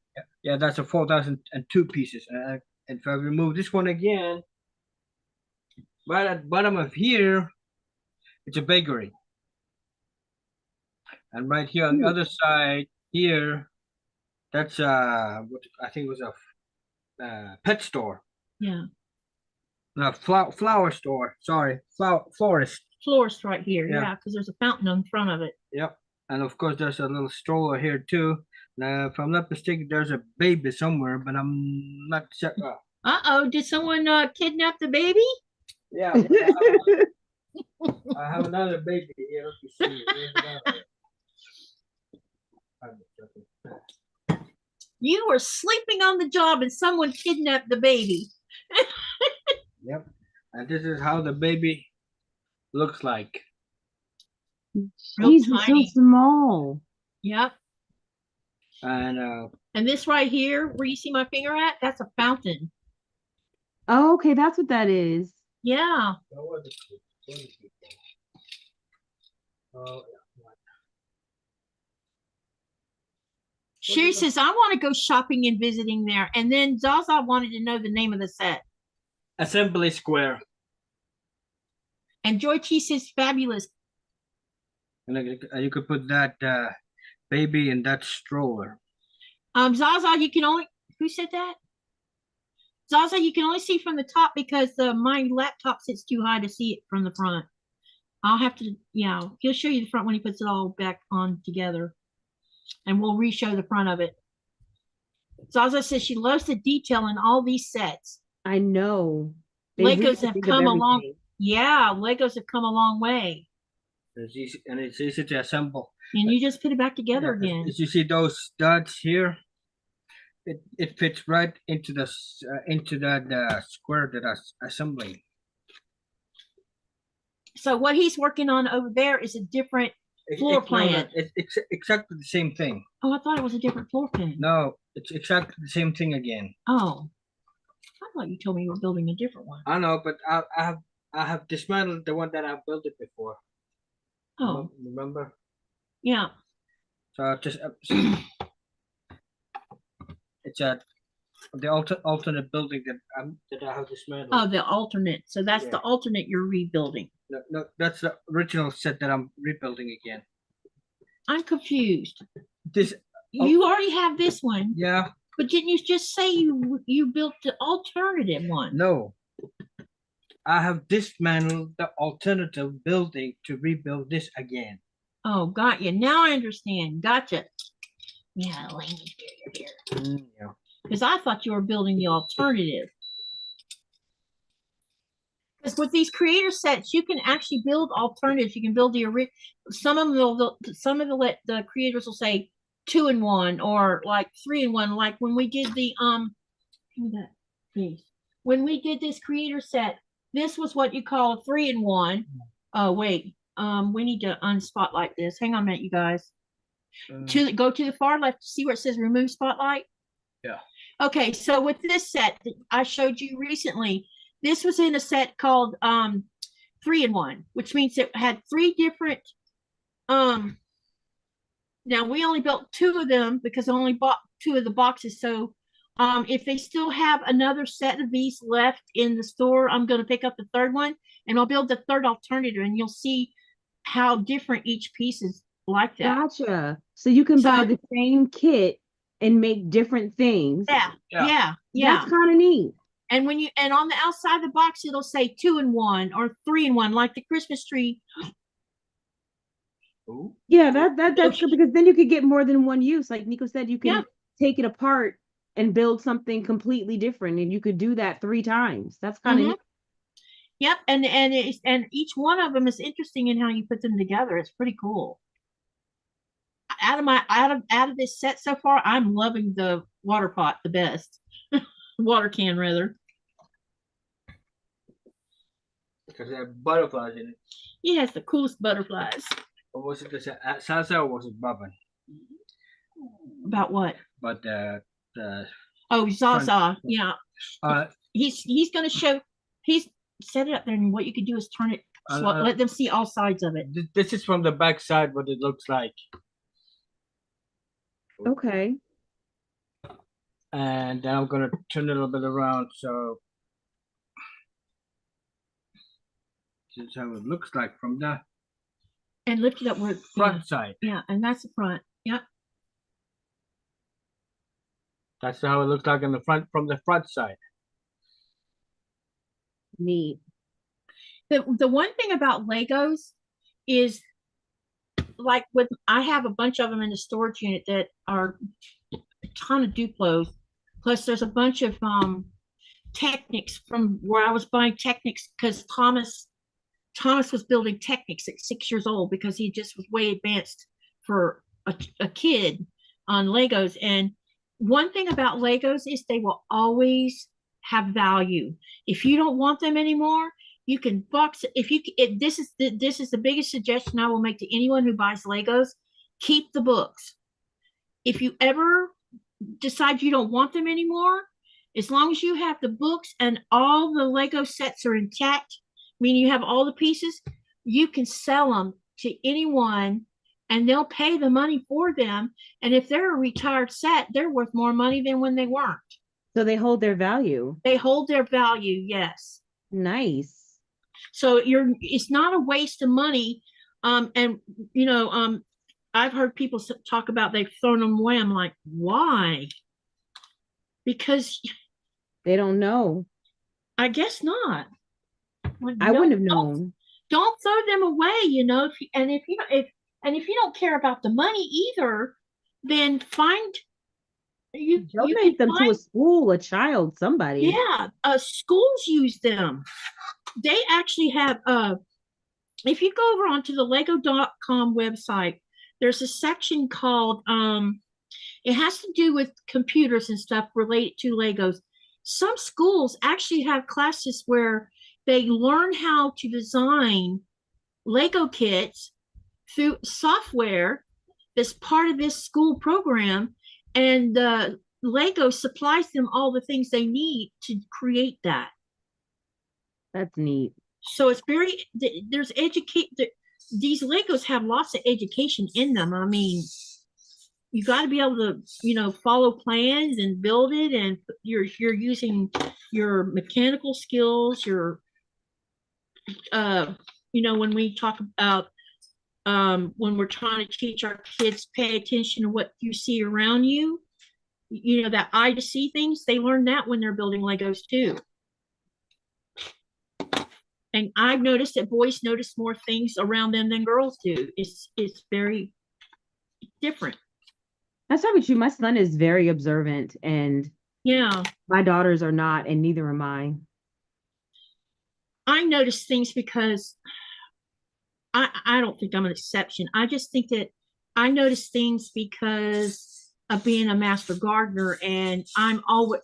Yeah, that's a 4,002 pieces. And if I remove this one again, right at the bottom of here, it's a bakery. And right here on the other side here, that's what I think it was a pet store. Yeah. No, flower store. Sorry, florist. Florist right here. Yeah, because there's a fountain in front of it. Yep. And of course, there's a little stroller here too. Now, if I'm not mistaken, there's a baby somewhere, but I'm not sure. Uh-oh, did someone kidnap the baby? Yeah. I have another baby here. Let me see. You were sleeping on the job and someone kidnapped the baby. Yep. And this is how the baby looks like. He's so small. Yep. And this right here, where you see my finger at, that's a fountain. Oh, okay, that's what that is. Yeah. Oh, Sherry says, I want to go shopping and visiting there. And then Zaza wanted to know the name of the set. Assembly Square. And Joy T says, fabulous. And you could put that baby in that stroller. Zaza, you can only, who said that? Zaza, you can only see from the top because my laptop sits too high to see it from the front. I'll have to, yeah, he'll show you the front when he puts it all back on together. And we'll re-show the front of it. Zaza says she loves the detail in all these sets. I know. They Legos really have think of come a long, everything. yeah, Legos have come a long way. It's easy to assemble. And you just put it back together again. As you see those studs here, it fits right into the that square that I'm assembling. So what he's working on over there is a different floor plan. It's exactly the same thing. Oh, I thought it was a different floor plan. No, it's exactly the same thing again. Oh, I thought you told me you were building a different one. I know, but I have dismantled the one that I've built it before. Oh, remember? yeah. So just it's the alternate building that I have dismantled. Oh, the alternate. So that's Yeah. the alternate you're rebuilding. No, that's the original set that I'm rebuilding again. I'm confused. This You already have this one, yeah. but didn't you just say you built the alternative one? No. I have dismantled the alternative building to rebuild this again. Oh, got you. Now I understand. Gotcha. Yeah, language barrier here. Yeah. Because I thought you were building the alternative. Because with these creator sets, you can actually build alternatives. You can build the original. Some of the creators will say 2-in-1 or like 3-in-1. Like when we did the give me that, please. When we did this creator set, this was what you call a 3-in-1. Oh wait, we need to unspotlight this. Hang on a minute, you guys. Go to the far left. See where it says remove spotlight. Yeah. Okay, so with this set that I showed you recently, this was in a set called 3-in-1, which means it had 3 different now we only built 2 of them because I only bought 2 of the boxes. So if they still have another set of these left in the store, I'm going to pick up the 3rd one and I'll build the 3rd alternative, and you'll see how different each piece is like that. Gotcha. So you can buy the same kit and make different things. Yeah. That's kind of neat. And when and on the outside of the box, it'll say 2-in-1 or 3-in-1, like the Christmas tree. Ooh. Yeah, that's good, because then you could get more than one use. Like Nico said, you can take it apart and build something completely different, and you could do that 3 times. That's kind of neat. Yep, and each one of them is interesting in how you put them together. It's pretty cool. Out of this set so far, I'm loving the water pot the best. Water can rather. Because they have butterflies in it. It has the coolest butterflies. Or was it salsa or was it bobbin? About what? But Zaza, yeah. He's gonna show. He's set it up there, and what you could do is turn it. Let them see all sides of it. This is from the back side what it looks like. Okay. And then I'm gonna turn it a little bit around, so this is how it looks like from the and lift it up where front side. Yeah, and that's the front. Yep. That's how it looks like in the front from the front side. Neat. The one thing about Legos is, like, I have a bunch of them in the storage unit that are a ton of Duplos. Plus, there's a bunch of Technics from where I was buying Technics, because Thomas was building Technics at 6 years old because he just was way advanced for a kid on Legos. And one thing about Legos is they will always have value. If you don't want them anymore, you can box it. This is the biggest suggestion I will make to anyone who buys Legos. Keep the books. If you ever decide you don't want them anymore, as long as you have the books and all the Lego sets are intact, meaning you have all the pieces, you can sell them to anyone and they'll pay the money for them. And if they're a retired set, they're worth more money than when they weren't. So they hold their value. They hold their value, yes. Nice. So it's not a waste of money. And you know, I've heard people talk about they've thrown them away. I'm like, why? Because they don't know. I guess not. Like, I wouldn't have known. Don't throw them away, you know. If you don't care about the money either, then find you donate them to a school, a child, somebody. Yeah, schools use them. They actually have if you go over onto the lego.com website, there's a section called it has to do with computers and stuff related to Legos. Some schools actually have classes where they learn how to design Lego kits through software that's part of this school program, and Lego supplies them all the things they need to create that. That's neat. So it's very, there's these Legos have lots of education in them. I mean, you got to be able to, you know, follow plans and build it, and you're using your mechanical skills, your you know, when we talk about when we're trying to teach our kids pay attention to what you see around you, you know, that eye to see things, they learn that when they're building Legos too. And I've noticed that boys notice more things around them than girls do. It's very different. That's probably true. My son is very observant, and yeah, my daughters are not, and neither am I. I notice things because I don't think I'm an exception. I just think that I notice things because of being a master gardener, and I'll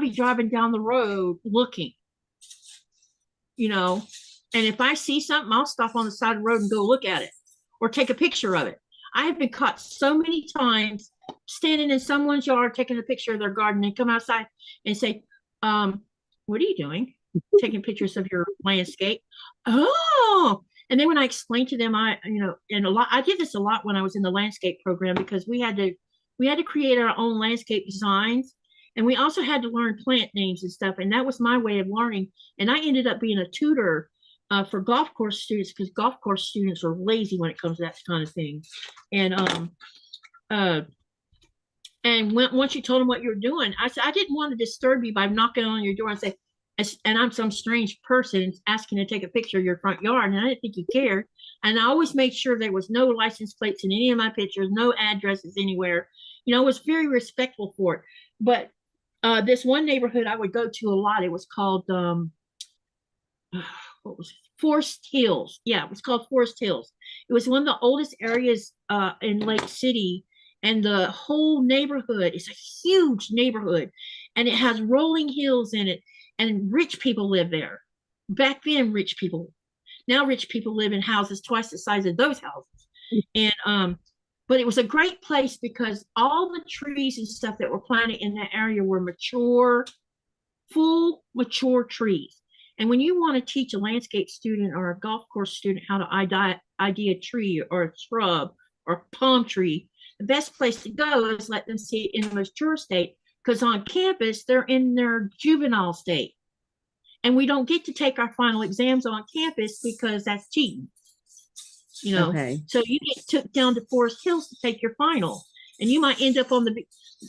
be driving down the road looking, you know, and if I see something, I'll stop on the side of the road and go look at it or take a picture of it. I have been caught so many times standing in someone's yard taking a picture of their garden and come outside and say, what are you doing? Taking pictures of your landscape. Oh, and then when I explained to them, I did this a lot when I was in the landscape program, because we had to create our own landscape designs, and we also had to learn plant names and stuff, and that was my way of learning. And I ended up being a tutor for golf course students, because golf course students are lazy when it comes to that kind of thing. And once you told them what you were doing, I said I didn't want to disturb you by knocking on your door and say, and I'm some strange person asking to take a picture of your front yard, and I didn't think you cared. And I always made sure there was no license plates in any of my pictures, no addresses anywhere. You know, I was very respectful for it. But this one neighborhood I would go to a lot, it was called what was it? Forest Hills. Yeah, it was called Forest Hills. It was one of the oldest areas in Lake City, and the whole neighborhood is a huge neighborhood, and it has rolling hills in it. And rich people live there. Back then, rich people. Now rich people live in houses twice the size of those houses. And but it was a great place because all the trees and stuff that were planted in that area were mature, full mature trees. And when you want to teach a landscape student or a golf course student how to ID a tree or a shrub or a palm tree, the best place to go is let them see it in a mature state. Because on campus, they're in their juvenile state. And we don't get to take our final exams on campus because that's cheating. You know, okay. So you get took down to Forest Hills to take your final. And you might end up on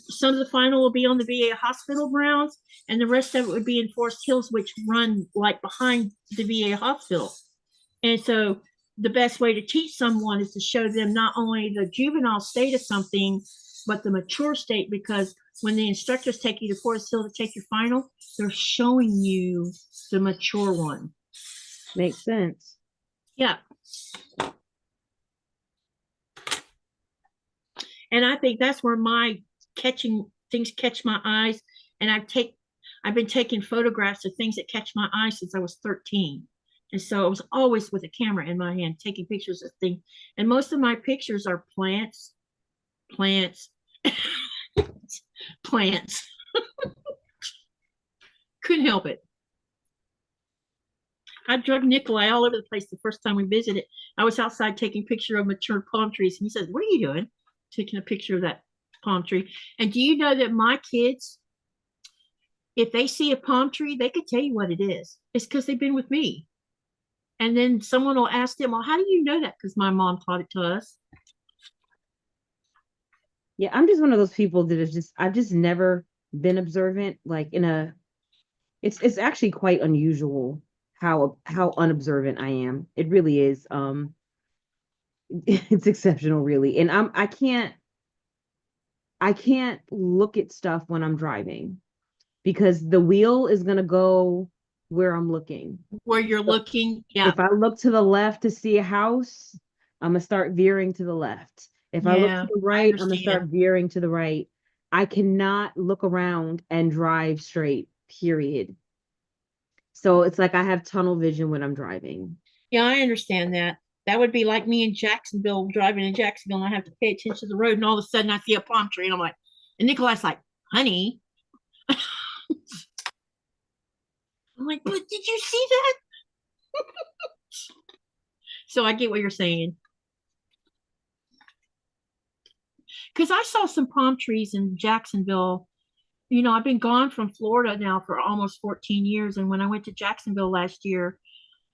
some of the final will be on the VA hospital grounds, and the rest of it would be in Forest Hills, which run like behind the VA hospital. And so the best way to teach someone is to show them not only the juvenile state of something, but the mature state, because when the instructors take you to Forest Hill to take your final, they're showing you the mature one. Makes sense. Yeah. And I think that's where my catching things catch my eyes. And I've been taking photographs of things that catch my eye since I was 13. And so I was always with a camera in my hand, taking pictures of things. And most of my pictures are plants. Couldn't help it. I drug Nikolaj all over the place the first time we visited. I was outside taking a picture of mature palm trees, and he says, "What are you doing?" Taking a picture of that palm tree. And do you know that my kids, if they see a palm tree, they could tell you what it is. It's because they've been with me. And then someone will ask them, "Well, how do you know that?" Because my mom taught it to us. Yeah, I'm just one of those people that is just I've just never been observant. Like it's actually quite unusual how unobservant I am. It really is. It's exceptional, really. And I can't look at stuff when I'm driving because the wheel is gonna go where I'm looking. Where you're looking, yeah, If I look to the left to see a house, I'm gonna start veering to the left. If I look to yeah, the I right, I'm gonna start understand. veering to the right. I cannot look around and drive straight, period. So it's like I have tunnel vision when I'm driving. Yeah, I understand that. That would be like me in Jacksonville, driving in Jacksonville, and I have to pay attention to the road, and all of a sudden I see a palm tree, and I'm like, and Nikolaj's like, "Honey," I'm like, "But did you see that?" So I get what you're saying. Because I saw some palm trees in Jacksonville. You know, I've been gone from Florida now for almost 14 years. And when I went to Jacksonville last year,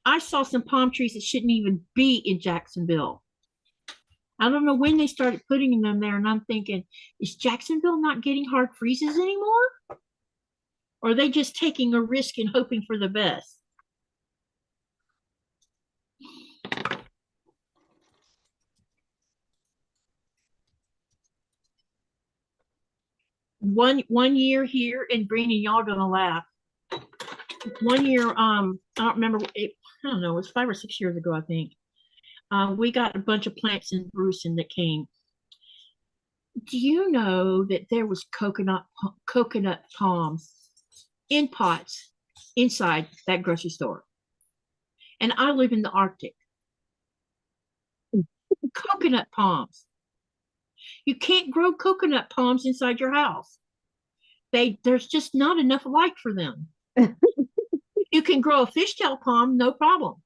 I saw some palm trees that shouldn't even be in Jacksonville. I don't know when they started putting them there. And I'm thinking, is Jacksonville not getting hard freezes anymore? Or are they just taking a risk and hoping for the best? One year here in Green, and y'all gonna laugh. One year, I don't remember it, I don't know, it was 5 or 6 years ago, I think. We got a bunch of plants in Bruceton that came. Do you know that there was coconut palms in pots inside that grocery store? And I live in the Arctic. Coconut palms. You can't grow coconut palms inside your house. There's just not enough light for them. You can grow a fishtail palm, no problem.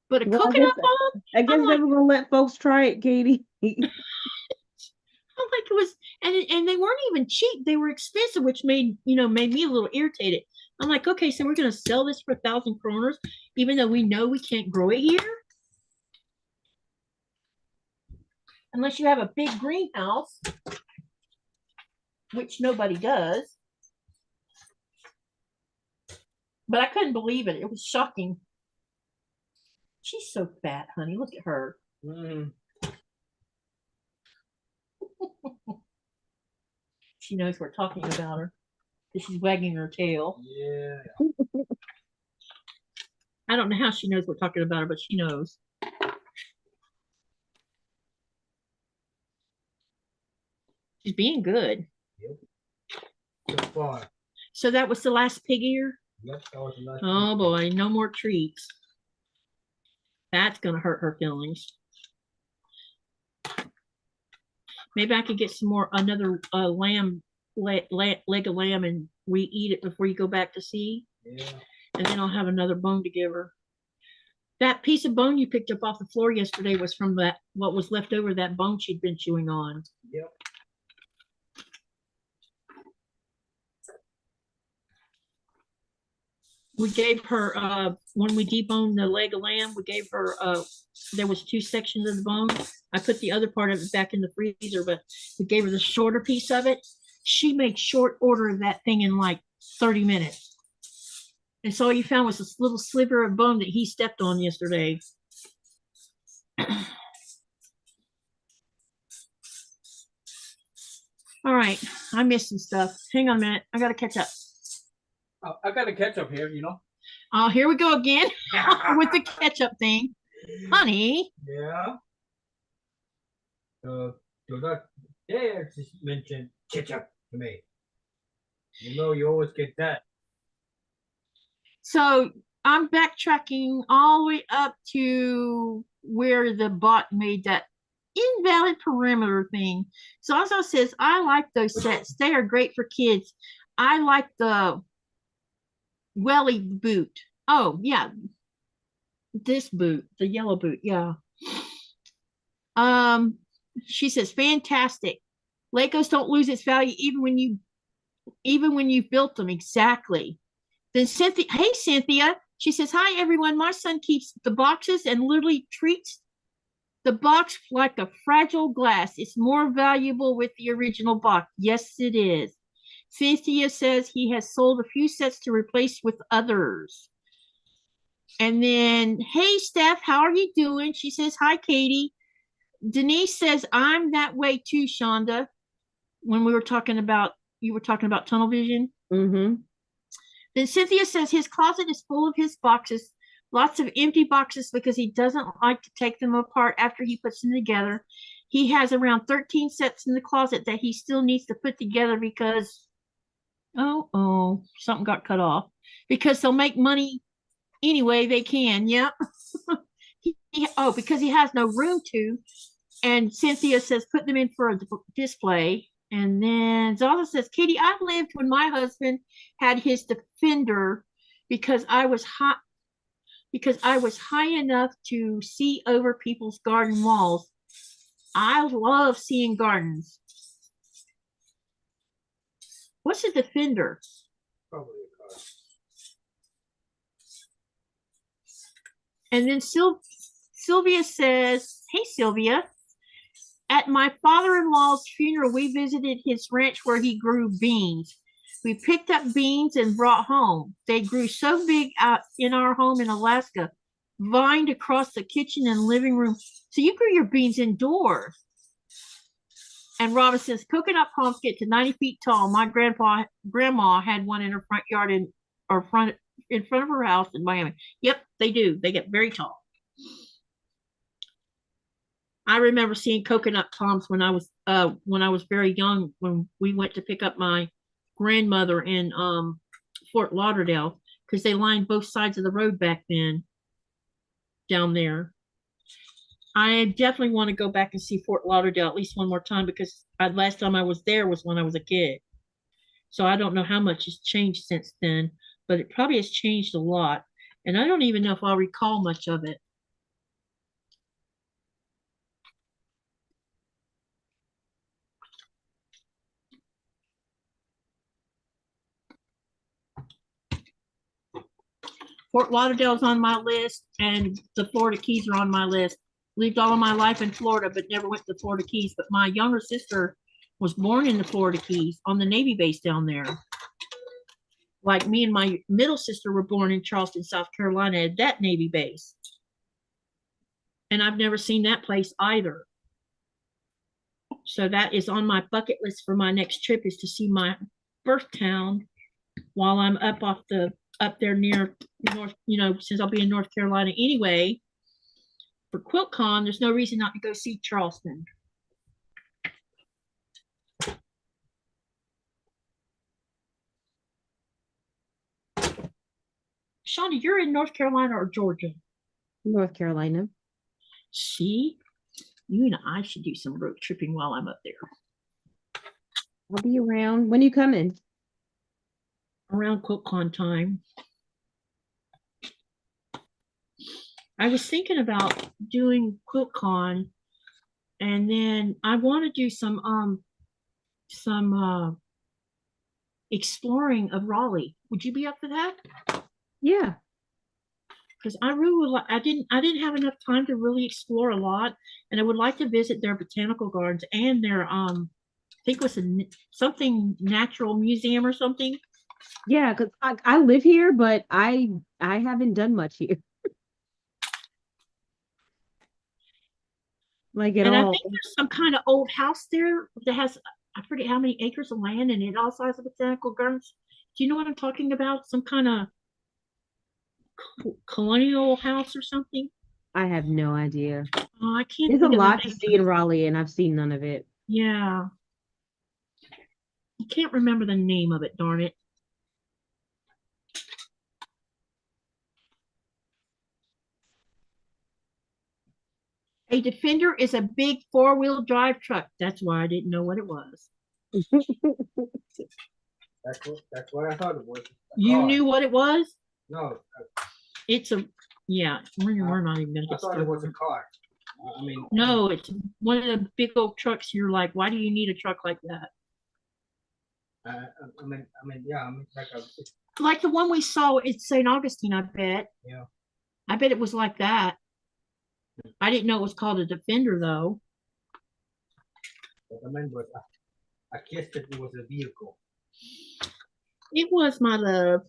But a Well, coconut palm, I guess I'm they like, were gonna let folks try it, Katie. it was, and they weren't even cheap. They were expensive, which made me a little irritated. I'm like, okay, so we're gonna sell this for 1,000 kroners, even though we know we can't grow it here, unless you have a big greenhouse, which nobody does. But I couldn't believe it. It was shocking. She's so fat, honey. Look at her. Mm. She knows we're talking about her. She's wagging her tail. Yeah. I don't know how she knows we're talking about her, but she knows. She's being good. Yep. So far. So that was the last pig ear? Yep, that was the last Oh boy, no more treats. That's gonna hurt her feelings. Maybe I could get some more, another lamb, leg of lamb, and we eat it before you go back to sea. Yeah. And then I'll have another bone to give her. That piece of bone you picked up off the floor yesterday was from what was left over, that bone she'd been chewing on. Yep. We gave her, when we deboned the leg of lamb, we gave her, there was 2 sections of the bone. I put the other part of it back in the freezer, but we gave her the shorter piece of it. She made short order of that thing in like 30 minutes. And so all you found was this little sliver of bone that he stepped on yesterday. All right, I missed some stuff. Hang on a minute. I got to catch up. I got a ketchup here, you know. Oh, here we go again with the ketchup thing. Honey. Yeah. Do not dare to mention ketchup to me. You know you always get that. So I'm backtracking all the way up to where the bot made that invalid perimeter thing. So as I says, I like those sets. They are great for kids. I like the welly boot. Oh yeah, this boot, the yellow boot, yeah. She says, fantastic. Legos don't lose its value even when you've built them. Exactly. Then Cynthia, hey Cynthia, she says, hi everyone. My son keeps the boxes and literally treats the box like a fragile glass. It's more valuable with the original box. Yes, it is. Cynthia says he has sold a few sets to replace with others. And then, hey Steph, how are you doing? She says, hi Katie. Denise says, I'm that way too, Shonda. When we were talking about, you were talking about tunnel vision. Mm-hmm. Then Cynthia says his closet is full of his boxes, lots of empty boxes because he doesn't like to take them apart after he puts them together. He has around 13 sets in the closet that he still needs to put together because, something got cut off. Because they'll make money anyway they can. Yep. Because he has no room to. And Cynthia says, put them in for a display. And then Zala says, Katie, I lived when my husband had his Defender because I was high enough to see over people's garden walls. I love seeing gardens. What's a Defender? Probably a car. And then Sylvia says, hey, Sylvia, at my father-in-law's funeral, we visited his ranch where he grew beans. We picked up beans and brought home. They grew so big out in our home in Alaska, vined across the kitchen and living room. So you grew your beans indoors. And Robin says, coconut palms get to 90 feet tall. My grandma had one in her front yard in front of her house in Miami. Yep, they do. They get very tall. I remember seeing coconut palms when I was very young, when we went to pick up my grandmother in Fort Lauderdale, because they lined both sides of the road back then down there. I definitely want to go back and see Fort Lauderdale at least one more time, because last time I was there was when I was a kid. So I don't know how much has changed since then, but it probably has changed a lot. And I don't even know if I'll recall much of it. Fort Lauderdale's on my list, and the Florida Keys are on my list. Lived all of my life in Florida, but never went to the Florida Keys. But my younger sister was born in the Florida Keys on the Navy base down there. Like me and my middle sister were born in Charleston, South Carolina at that Navy base. And I've never seen that place either. So that is on my bucket list for my next trip, is to see my birth town while I'm up there near North, since I'll be in North Carolina anyway. For QuiltCon, there's no reason not to go see Charleston. Shonda, you're in North Carolina or Georgia? North Carolina. See, you and I should do some road tripping while I'm up there. I'll be around. When are you coming? Around QuiltCon time. I was thinking about doing QuiltCon, and then I want to do some exploring of Raleigh. Would you be up for that? Yeah. Because I really would like, I didn't have enough time to really explore a lot, and I would like to visit their botanical gardens and their I think it was something natural museum or something. Yeah, because I live here, but I haven't done much here. Like at And all. I think there's some kind of old house there that has, I forget how many acres of land, and it also has a botanical gardens. Do you know what I'm talking about? Some kind of colonial house or something? I have no idea. Oh, I can't There's a think of the lot to name. see in Raleigh, and I've seen none of it. Yeah. I can't remember the name of it, darn it. A Defender is a big four-wheel drive truck. That's why I didn't know what it was. That's what I thought it was. You knew what it was? No. It's a Yeah, we're not even gonna I get thought it started. was a car. I mean, No, it's one of the big old trucks. You're like, why do you need a truck like that? yeah, I mean, like a, Like the one we saw at St. Augustine, I bet. yeah. I bet it was like that. I didn't know it was called a Defender though. But I mean, but I guess that it was a vehicle. It was, my love.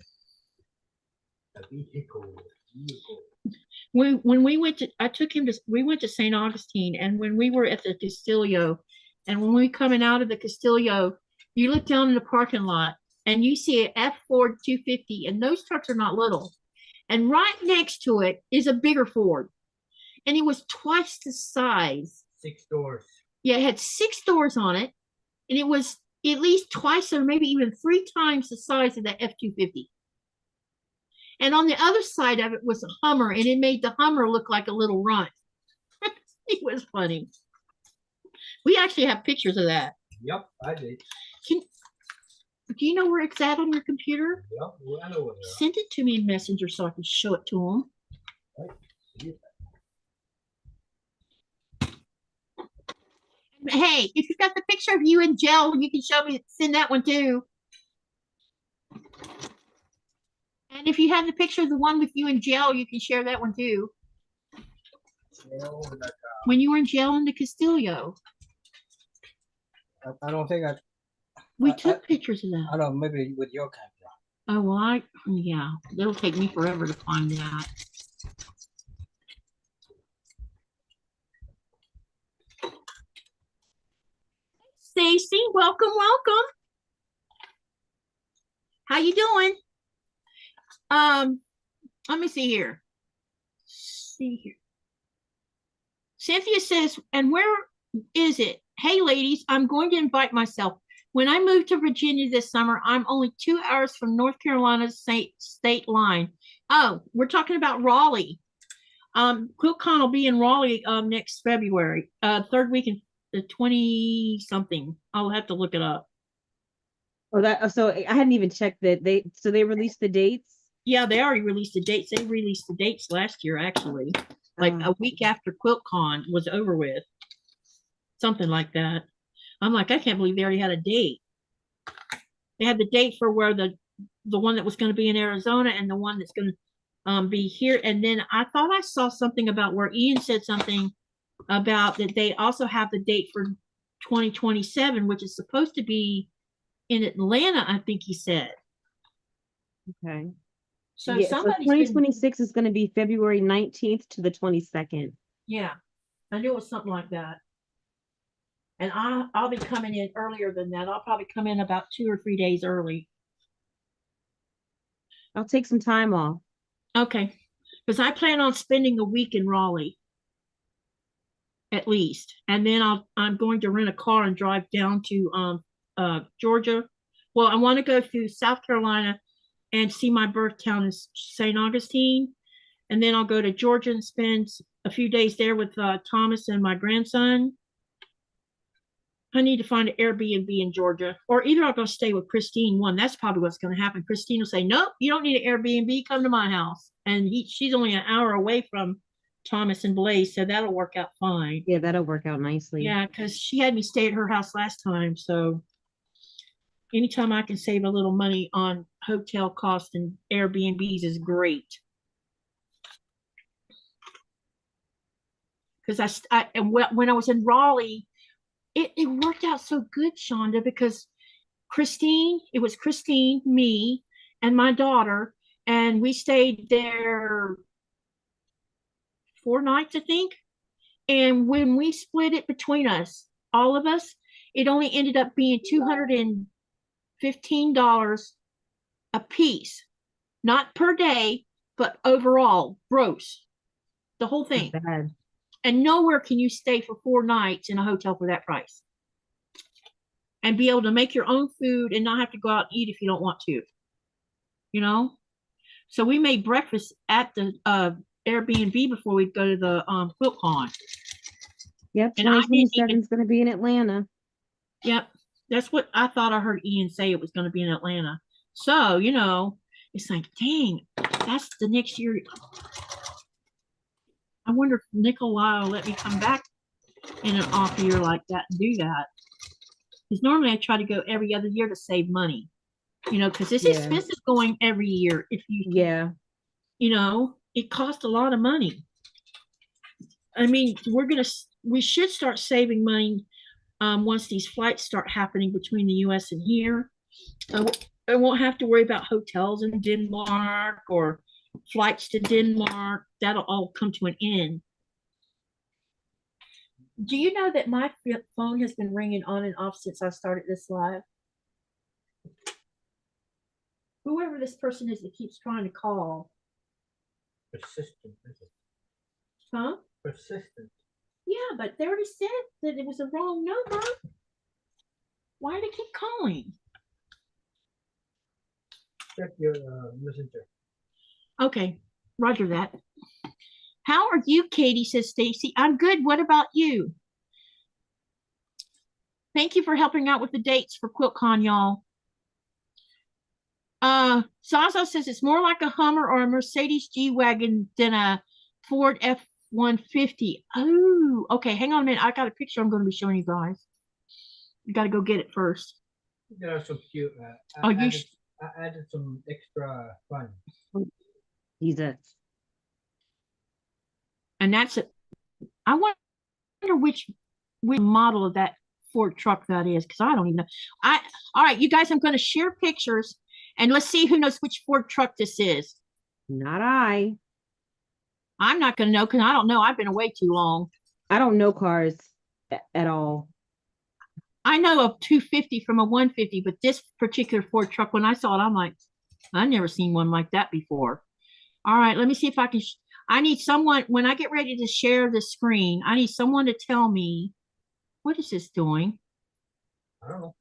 A vehicle. When we went to, we went to St. Augustine, and when we were at the Castillo, and when we coming out of the Castillo, you look down in the parking lot and you see an F Ford 250, and those trucks are not little. And right next to it is a bigger Ford, and it was twice the size. 6 doors. Yeah, it had 6 doors on it, and it was at least twice or maybe even 3 times the size of the F-250. And on the other side of it was a Hummer, and it made the Hummer look like a little runt. It was funny. We actually have pictures of that. Yep, I did. Do you know where it's at on your computer? Yep, well, I know what it is. Send it to me in Messenger so I can show it to them. Hey, if you've got the picture of you in gel, you can show me, send that one too. And if you have the picture of the one with you in jail, you can share that one too. When you were in jail in the Castillo. I don't think we took pictures of that. I don't know, maybe with your camera. Oh, well, yeah, it'll take me forever to find that. Stacy, welcome, welcome. How you doing? Let me see here. Cynthia says, and where is it? Hey, ladies, I'm going to invite myself. When I moved to Virginia this summer, I'm only 2 hours from North Carolina's state line. Oh, we're talking about Raleigh. QuiltCon will be in Raleigh next February, third week in the 20-something. I'll have to look it up. Oh, so I hadn't even checked that. They released the dates? Yeah, they already released the dates. They released the dates last year, actually. Like a week after QuiltCon was over with. Something like that. I'm like, I can't believe they already had a date. They had the date for where the one that was going to be in Arizona and the one that's going to be here. And then I thought I saw something about where Ian said something about that they also have the date for 2027, which is supposed to be in Atlanta, I think he said. Okay. So yeah, so 2026 is going to be February 19th to the 22nd. Yeah, I knew it was something like that. And I'll be coming in earlier than that. I'll probably come in about 2 or 3 days early. I'll take some time off. Okay, because I plan on spending a week in Raleigh, at least, and then I'm going to rent a car and drive down to Georgia. Well, I want to go to South Carolina and see my birth town is St. Augustine, and then I'll go to Georgia and spend a few days there with Thomas and my grandson. I need to find an Airbnb in Georgia, or either I'll go stay with Christine. That's probably what's going to happen. Christine will say, nope, you don't need an Airbnb. Come to my house. And she's only an hour away from Thomas and Blaze, so that'll work out fine. Yeah, that'll work out nicely. Yeah, because she had me stay at her house last time. So anytime I can save a little money on hotel costs and Airbnbs is great. Because when I was in Raleigh, it worked out so good, Shonda, because it was Christine, me, and my daughter, and we stayed there 4 nights, I think. And when we split it between us, all of us, it only ended up being $215 a piece, not per day, but overall, gross, the whole thing. Not bad. And nowhere can you stay for 4 nights in a hotel for that price and be able to make your own food and not have to go out and eat if you don't want to, you know? So we made breakfast at the Airbnb before we go to the QuiltCon. Yep, 2027 is going to be in Atlanta. Yep, that's what I thought I heard Ian say, it was going to be in Atlanta. So, it's like, dang, that's the next year. I wonder if Nikolaj will let me come back in an off year like that and do that. Because normally I try to go every other year to save money. You know, because it's expensive going every year. If you, you know, it costs a lot of money. I mean, we should start saving money once these flights start happening between the U.S. and here. I won't have to worry about hotels in Denmark or flights to Denmark. That'll all come to an end. Do you know that my phone has been ringing on and off since I started this live? Whoever this person is that keeps trying to call. Persistent, is it? Huh? Persistent. Yeah, but they already said that it was a wrong number. Why do they keep calling? Check your messenger. Okay, roger that. How are you, Katie, says Stacy. I'm good. What about you? Thank you for helping out with the dates for QuiltCon, y'all. Zaza says it's more like a Hummer or a Mercedes G-Wagon than a Ford F-150. Oh, okay. Hang on a minute. I got a picture I'm going to be showing you guys. You got to go get it first. They are so cute. I added some extra fun. Jesus. And that's it. I wonder which model of that Ford truck that is, because I don't even know. All right, you guys, I'm going to share pictures. And let's see who knows which Ford truck this is. Not I. I'm not going to know because I don't know. I've been away too long. I don't know cars at all. I know a 250 from a 150, but this particular Ford truck, when I saw it, I'm like, I've never seen one like that before. All right, let me see if I can. I need someone, when I get ready to share the screen, I need someone to tell me, what is this doing? I don't know.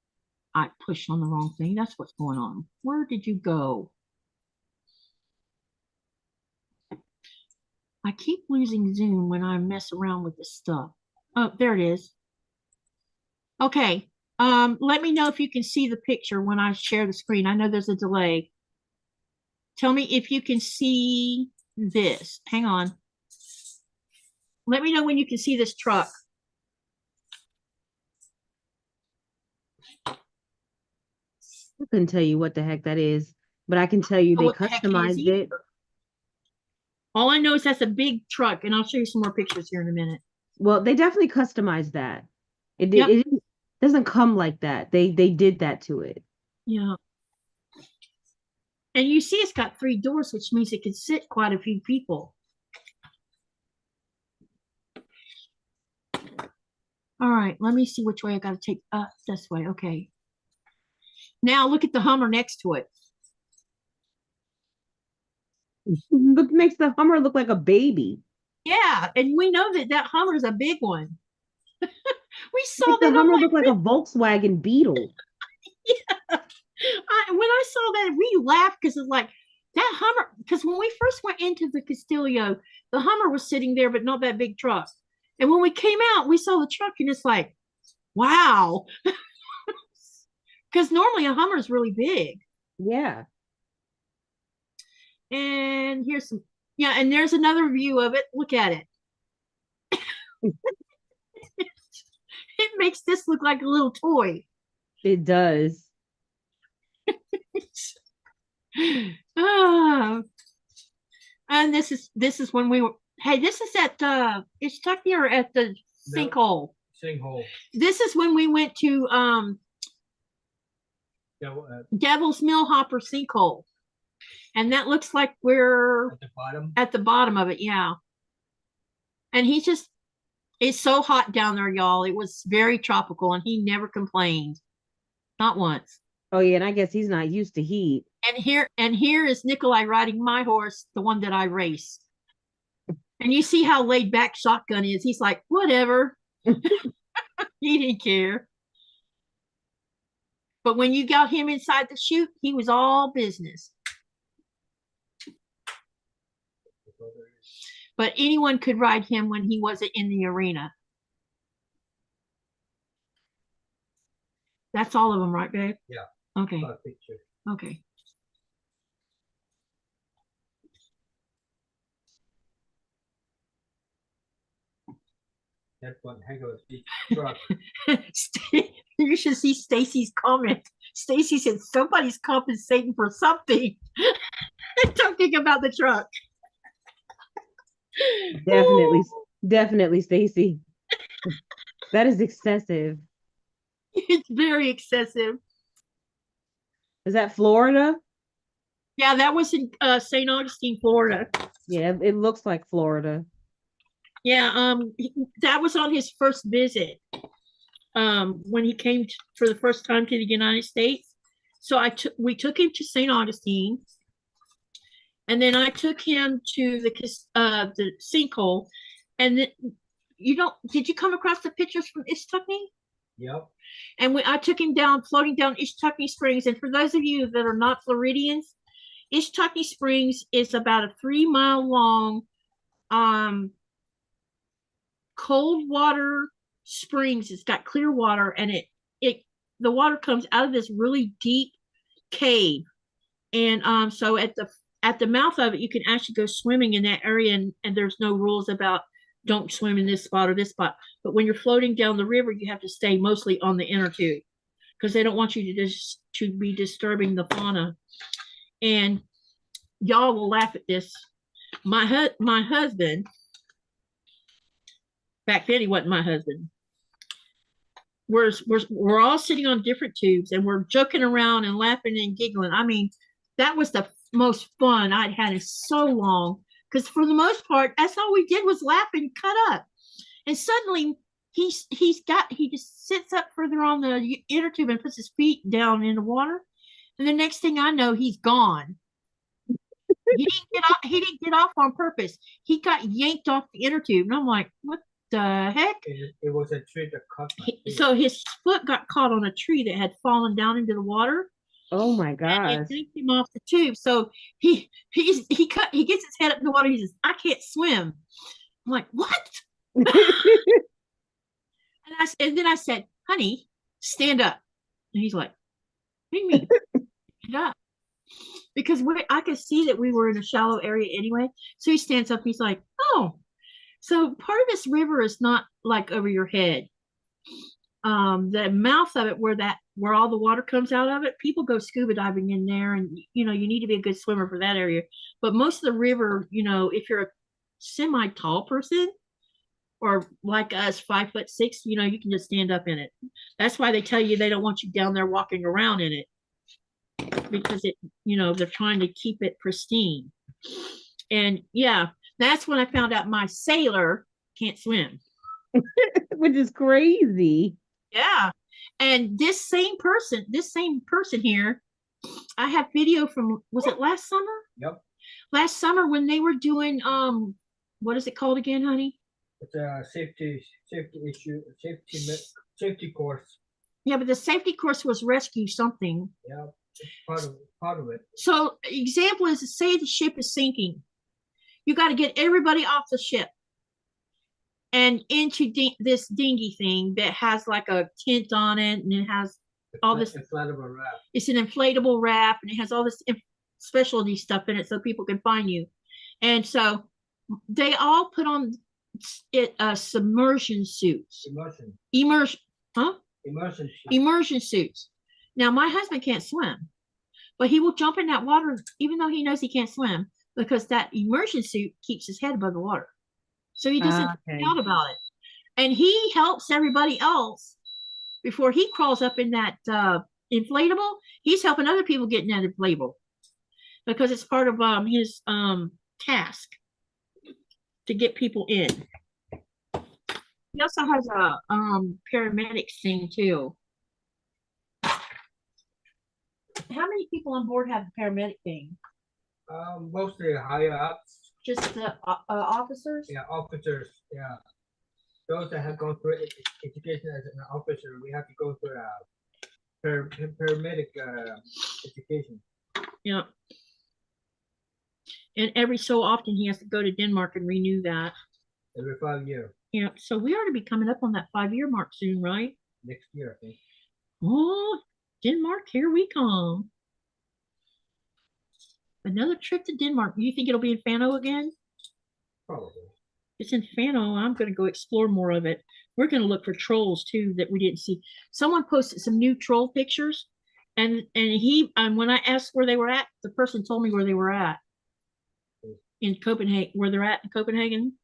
I pushed on the wrong thing. That's what's going on. Where did you go? I keep losing Zoom when I mess around with this stuff. Oh, there it is. Okay. Let me know if you can see the picture when I share the screen. I know there's a delay. Tell me if you can see this. Hang on. Let me know when you can see this truck. I couldn't tell you what the heck that is, but I can tell you they customized it. All I know is that's a big truck, and I'll show you some more pictures here in a minute. Well, they definitely customized that. It doesn't come like that. They did that to it. Yeah. And you see it's got 3 doors, which means it can sit quite a few people. All right, let me see which way I got to take. This way. Okay. Now look at the Hummer next to it. But makes the Hummer look like a baby. Yeah, and we know that Hummer is a big one. We saw that. The Hummer looked like a Volkswagen Beetle. Yeah. When I saw that, we laughed because it's like that Hummer. Because when we first went into the Castillo, the Hummer was sitting there, but not that big truck. And when we came out, we saw the truck, and it's like, wow. Because normally a Hummer is really big. Yeah. And here's some, yeah, and there's another view of it. Look at it. It makes this look like a little toy. It does. And this is when we were. Hey, this is at it's tucked here at the sinkhole. Sinkhole. This is when we went to Devil's Millhopper sinkhole, and that looks like we're at the bottom. At the bottom of it, yeah. And he just. It's so hot down there, y'all. It was very tropical, and he never complained, not once. Oh yeah, and I guess he's not used to heat. And here is Nikolaj riding my horse, the one that I race. And you see how laid back Shotgun is. He's like, whatever. He didn't care. But when you got him inside the chute, he was all business. But anyone could ride him when he wasn't in the arena. That's all of them, right, babe? Yeah. Okay. Okay. That one heck of a big truck. You should see Stacy's comment. Stacy said somebody's compensating for something. Talking about the truck. Definitely, definitely, Stacy. That is excessive. It's very excessive. Is that Florida? Yeah, that was in St. Augustine, Florida. Yeah, it looks like Florida. Yeah, that was on his first visit. When he came for the first time to the United States. So we took him to St. Augustine, and then I took him to the sinkhole. And then, did you come across the pictures from Ishtuckney? Yep. And I took him down, floating down Ishtuckney Springs. And for those of you that are not Floridians, Ishtuckney Springs is about a 3-mile long cold water springs. It's got clear water, and the water comes out of this really deep cave. And so at the mouth of it, you can actually go swimming in that area, and there's no rules about don't swim in this spot or this spot. But when you're floating down the river, you have to stay mostly on the inner tube because they don't want you to be disturbing the fauna. And y'all will laugh at this. My husband, back then he wasn't my husband. We're all sitting on different tubes, and we're joking around and laughing and giggling. I mean, that was the most fun I'd had in so long, because for the most part, that's all we did was laugh and cut up. And suddenly he just sits up further on the inner tube and puts his feet down in the water. And the next thing I know, he's gone. He didn't get off on purpose. He got yanked off the inner tube. And I'm like, what the heck? It was a tree that caught my feet. So his foot got caught on a tree that had fallen down into the water. Oh my And gosh. it yanked him off the tube. So he gets his head up in the water. He says, I can't swim. I'm like, what? And then I said, honey, stand up. And he's like, what do you mean? Stand up. Because I could see that we were in a shallow area anyway. So he stands up. He's like, oh, so part of this river is not like over your head. The mouth of it, where all the water comes out of it, people go scuba diving in there, and you need to be a good swimmer for that area. But most of the river, if you're a semi-tall person or like us, 5'6", you can just stand up in it. That's why they tell you they don't want you down there walking around in it, because they're trying to keep it pristine. And yeah, that's when I found out my sailor can't swim. Which is crazy. Yeah. And this same person here, I have video from, was it last summer? Yep. Last summer when they were doing, what is it called again, honey? It's a safety course. Yeah, but the safety course was rescue something. Yeah, it's part of it. So example is, say the ship is sinking. You got to get everybody off the ship and into this dinghy thing that has like a tent on it, and it has all this inflatable raft. It's an inflatable raft, and it has all this specialty stuff in it so people can find you. And so they all put on submersion suits. Immersion suits. Now my husband can't swim, but he will jump in that water even though he knows he can't swim, because that immersion suit keeps his head above the water. So he doesn't think out about it. And he helps everybody else before he crawls up in that inflatable. He's helping other people get in that inflatable because it's part of his task to get people in. He also has a paramedic thing too. How many people on board have the paramedic thing? Mostly higher ups. Just the officers? Yeah, officers. Yeah, those that have gone through education as an officer, we have to go through paramedic education. Yeah. And every so often he has to go to Denmark and renew that. Every 5 years. Yeah, so we ought to be coming up on that 5-year mark soon, right? Next year, I think. Oh, Denmark, here we come. Another trip to Denmark. You think it'll be in Fano again? Probably. It's in Fano. I'm going to go explore more of it. We're going to look for trolls too that we didn't see. Someone posted some new troll pictures, and when I asked where they were at, the person told me where they were at in Copenhagen, where they're at in Copenhagen.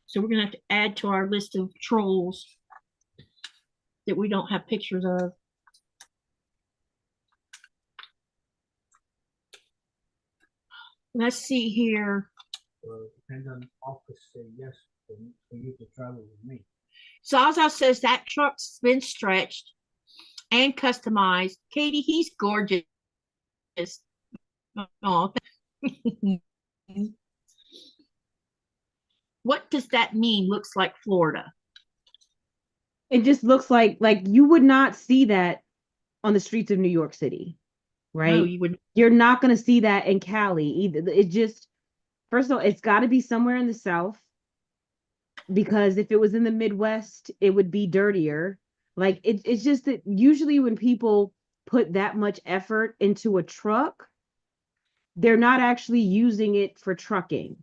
So we're going to have to add to our list of trolls that we don't have pictures of. Let's see here. Well, it depends on the office say yes for you to travel with me. Zaza says that truck's been stretched and customized. Katie, he's gorgeous. Oh. What does that mean? Looks like Florida. It just looks like you would not see that on the streets of New York City, right? No, you wouldn't. You're not going to see that in Cali either. It just, first of all, it's got to be somewhere in the South, because if it was in the Midwest, it would be dirtier. Like it's just that usually when people put that much effort into a truck, they're not actually using it for trucking.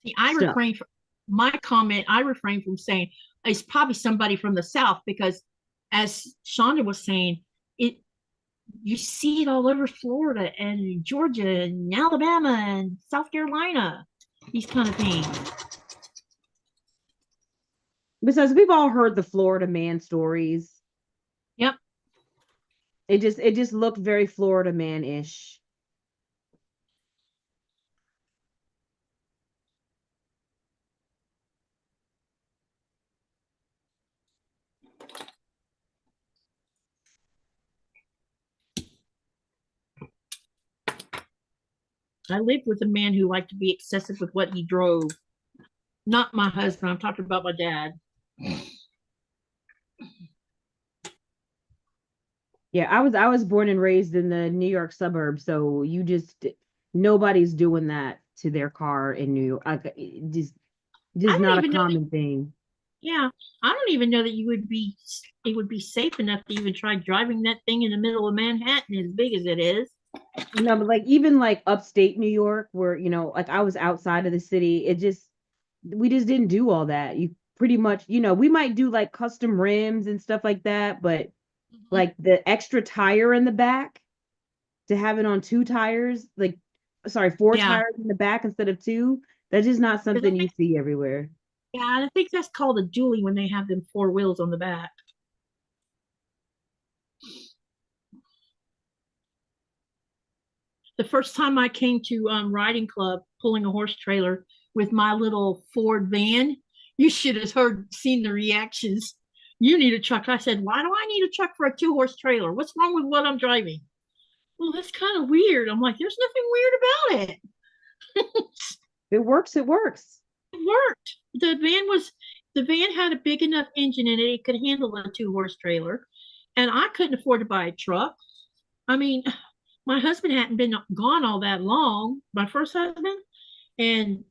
See, I refrain from my comment. I refrain from saying it's probably somebody from the South, because as Shonda was saying, you see it all over Florida and Georgia and Alabama and South Carolina, these kind of things. Besides, we've all heard the Florida man stories. Yep. It just looked very Florida man-ish. I lived with a man who liked to be excessive with what he drove. Not my husband. I'm talking about my dad. Yeah, I was born and raised in the New York suburbs, so nobody's doing that to their car in New York. Just not a common thing. Yeah, I don't even know that it would be safe enough to even try driving that thing in the middle of Manhattan, as big as it is. No, but like even like upstate New York, where like I was outside of the city, we just didn't do all that. You pretty much, we might do like custom rims and stuff like that, but like the extra tire in the back, to have it on 2 tires, four tires in the back instead of 2, that's just not something you see everywhere. Yeah, and I think that's called a dually when they have them 4 wheels on the back. The first time I came to riding club pulling a horse trailer with my little Ford van, you should have seen the reactions. You need a truck. I said, why do I need a truck for a 2-horse trailer? What's wrong with what I'm driving? Well, that's kind of weird. I'm like, there's nothing weird about it. It works. It works. It worked. The van had a big enough engine in it. It could handle a 2-horse trailer. And I couldn't afford to buy a truck. I mean, my husband hadn't been gone all that long, my first husband. And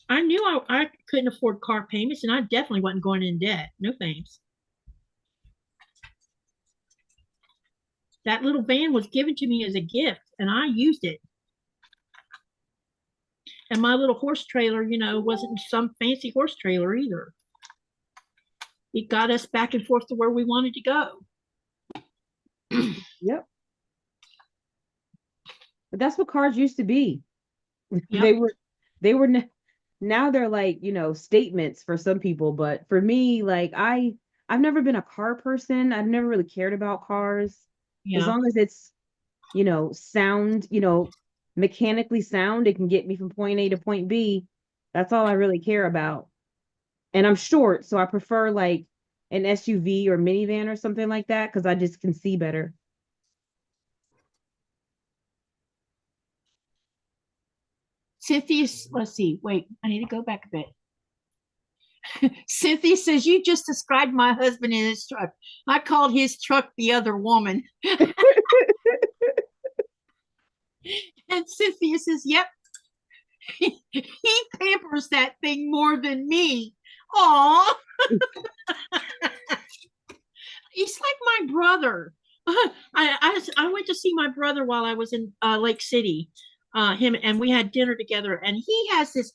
I knew I couldn't afford car payments, and I definitely wasn't going in debt. No thanks. That little van was given to me as a gift, and I used it. And my little horse trailer, wasn't some fancy horse trailer either. It got us back and forth to where we wanted to go. Yep. But that's what cars used to be. Yep. They were now they're like, statements for some people, but for me, like I've never been a car person. I've never really cared about cars. Yeah. As long as it's, sound, mechanically sound, it can get me from point A to point B. That's all I really care about. And I'm short, so I prefer like an SUV or minivan or something like that, because I just can see better. Cynthia, let's see. Wait, I need to go back a bit. Cynthia says, you just described my husband in his truck. I called his truck the other woman. And Cynthia says, yep. He pampers that thing more than me. Aw. He's like my brother. I went to see my brother while I was in Lake City. Him, and we had dinner together, and he has this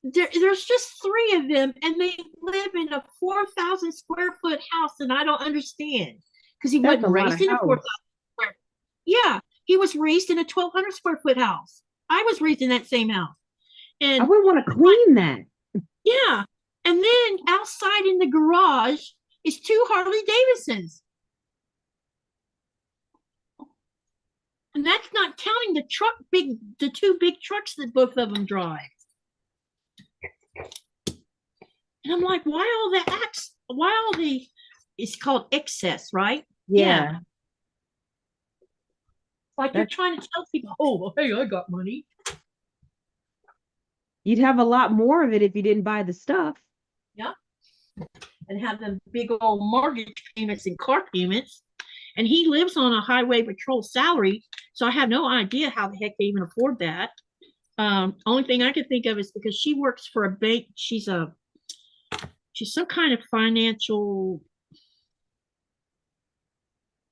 there's just three of them, and they live in a 4,000 square foot house, and I don't understand because he That's wasn't a lot raised of in a house. 4,000 square. Yeah, he was raised in a 1,200 square foot house. I was raised in that same house, I and wouldn't want to clean that. yeah, and then outside in the garage is two Harley Davidsons, and that's not counting the two big trucks that both of them drive. And I'm like, why all the acts? Why all the? It's called excess, right? Yeah. Like you're trying to tell people, oh, well, hey, I got money. You'd have a lot more of it if you didn't buy the stuff. Yeah. And have them big old mortgage payments and car payments. And he lives on a highway patrol salary. So I have no idea how the heck they even afford that. Only thing I can think of is because she works for a bank. She's some kind of financial.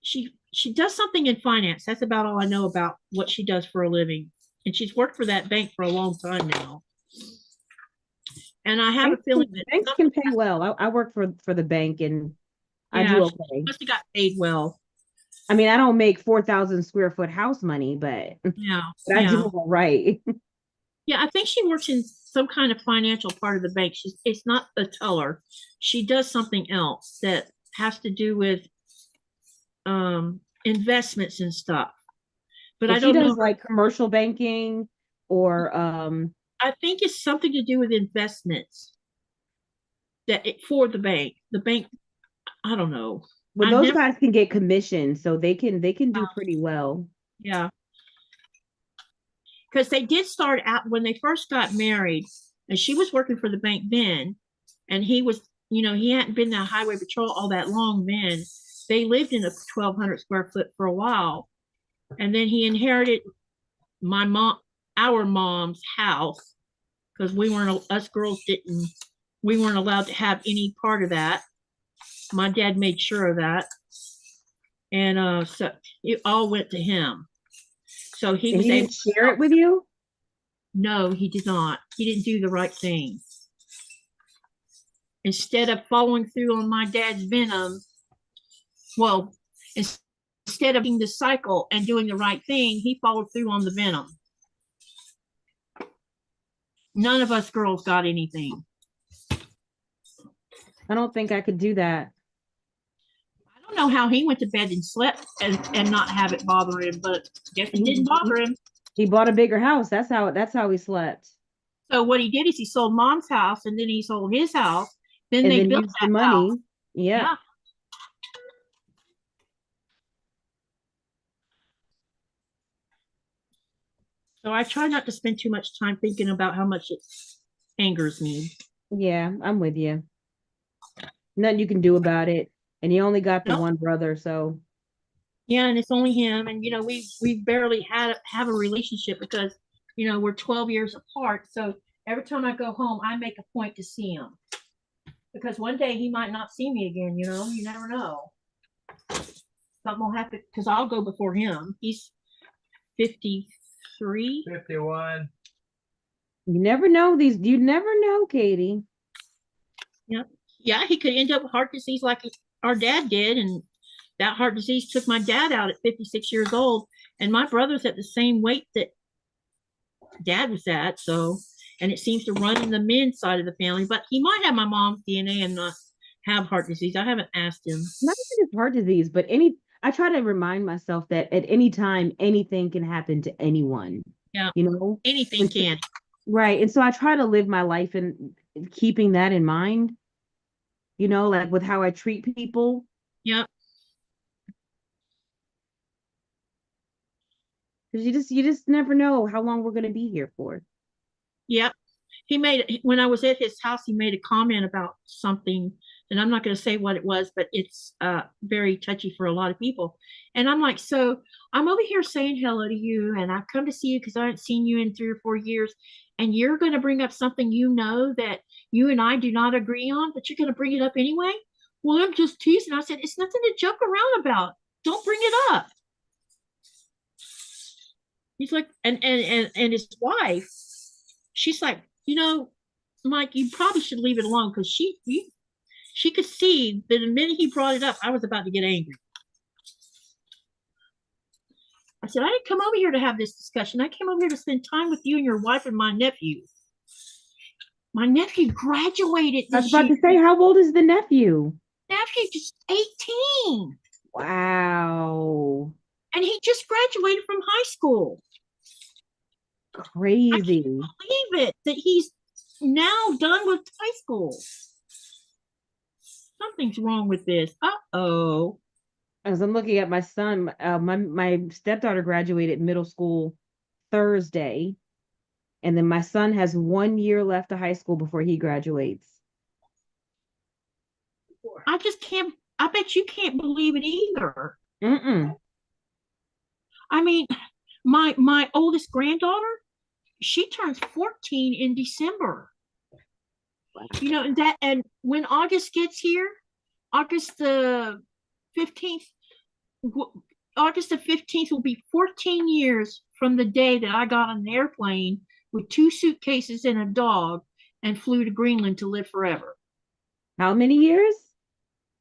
She does something in finance. That's about all I know about what she does for a living. And she's worked for that bank for a long time now. And I have a feeling that banks can pay well. I work for the bank, and I do okay. She must have got paid well. I mean, I don't make 4,000 square foot house money, but I do all right. Yeah, I think she works in some kind of financial part of the bank. It's not a teller. She does something else that has to do with investments and stuff. But I don't know. She does like commercial banking or I think it's something to do with investments for the bank. The bank, I don't know. Well, those guys can get commission, so they can do pretty well. Yeah. Because they did start out when they first got married, and she was working for the bank then, and he was, he hadn't been in highway patrol all that long then. They lived in a 1,200 square foot for a while, and then he inherited our mom's house, because us girls we weren't allowed to have any part of that. My dad made sure of that, and so it all went to him. So he didn't share it with you? No, he did not. He didn't do the right thing. Instead of following through on my dad's venom, instead of being the cycle and doing the right thing, he followed through on the venom. None of us girls got anything. I don't think I could do that. I don't know how he went to bed and slept and not have it bother him, but I guess it didn't bother him. He bought a bigger house. That's how he slept. So what he did is he sold mom's house, and then he sold his house. Then they built used that the money. house. Yeah. So I try not to spend too much time thinking about how much it angers me. Yeah, I'm with you. Nothing you can do about it. And he only got the one brother, so. Yeah, and it's only him. And we barely have a relationship because we're 12 years apart. So every time I go home, I make a point to see him, because one day he might not see me again. You never know. Something will happen, because I'll go before him. He's 53. 51. You never know you never know, Katie. Yeah, he could end up with heart disease like our dad did, and that heart disease took my dad out at 56 years old, and my brother's at the same weight that dad was at, and it seems to run in the men's side of the family, but he might have my mom's DNA and not have heart disease. I haven't asked him. Not even heart disease, but I try to remind myself that at any time, anything can happen to anyone. Yeah. Anything can. Right. And so I try to live my life in keeping that in mind, like with how I treat people. Yeah. Because you just never know how long we're going to be here for. Yep. When I was at his house, he made a comment about something, and I'm not going to say what it was, but it's very touchy for a lot of people. And I'm like, so I'm over here saying hello to you, and I've come to see you because I haven't seen you in 3 or 4 years, and you're going to bring up something that you and I do not agree on, but you're going to bring it up anyway? Well, I'm just teasing. I said, it's nothing to joke around about. Don't bring it up. He's like, and his wife, she's like, Mike, you probably should leave it alone because she could see that the minute he brought it up, I was about to get angry. I said, I didn't come over here to have this discussion. I came over here to spend time with you and your wife and my nephew. My nephew graduated I was this about year. to say, how old is the nephew? Nephew just 18. Wow. And he just graduated from high school. I Crazy. can't believe it that he's now done with high school. Something's wrong with this. Uh-oh. As I'm looking at my son, my stepdaughter graduated middle school Thursday, and then my son has 1 year left of high school before he graduates. I just can't, I bet you can't believe it either. Mm-mm. I mean, my oldest granddaughter, she turns 14 in December. You know, and when August gets here, August the 15th, August the 15th will be 14 years from the day that I got on an airplane with 2 suitcases and a dog and flew to Greenland to live forever. How many years?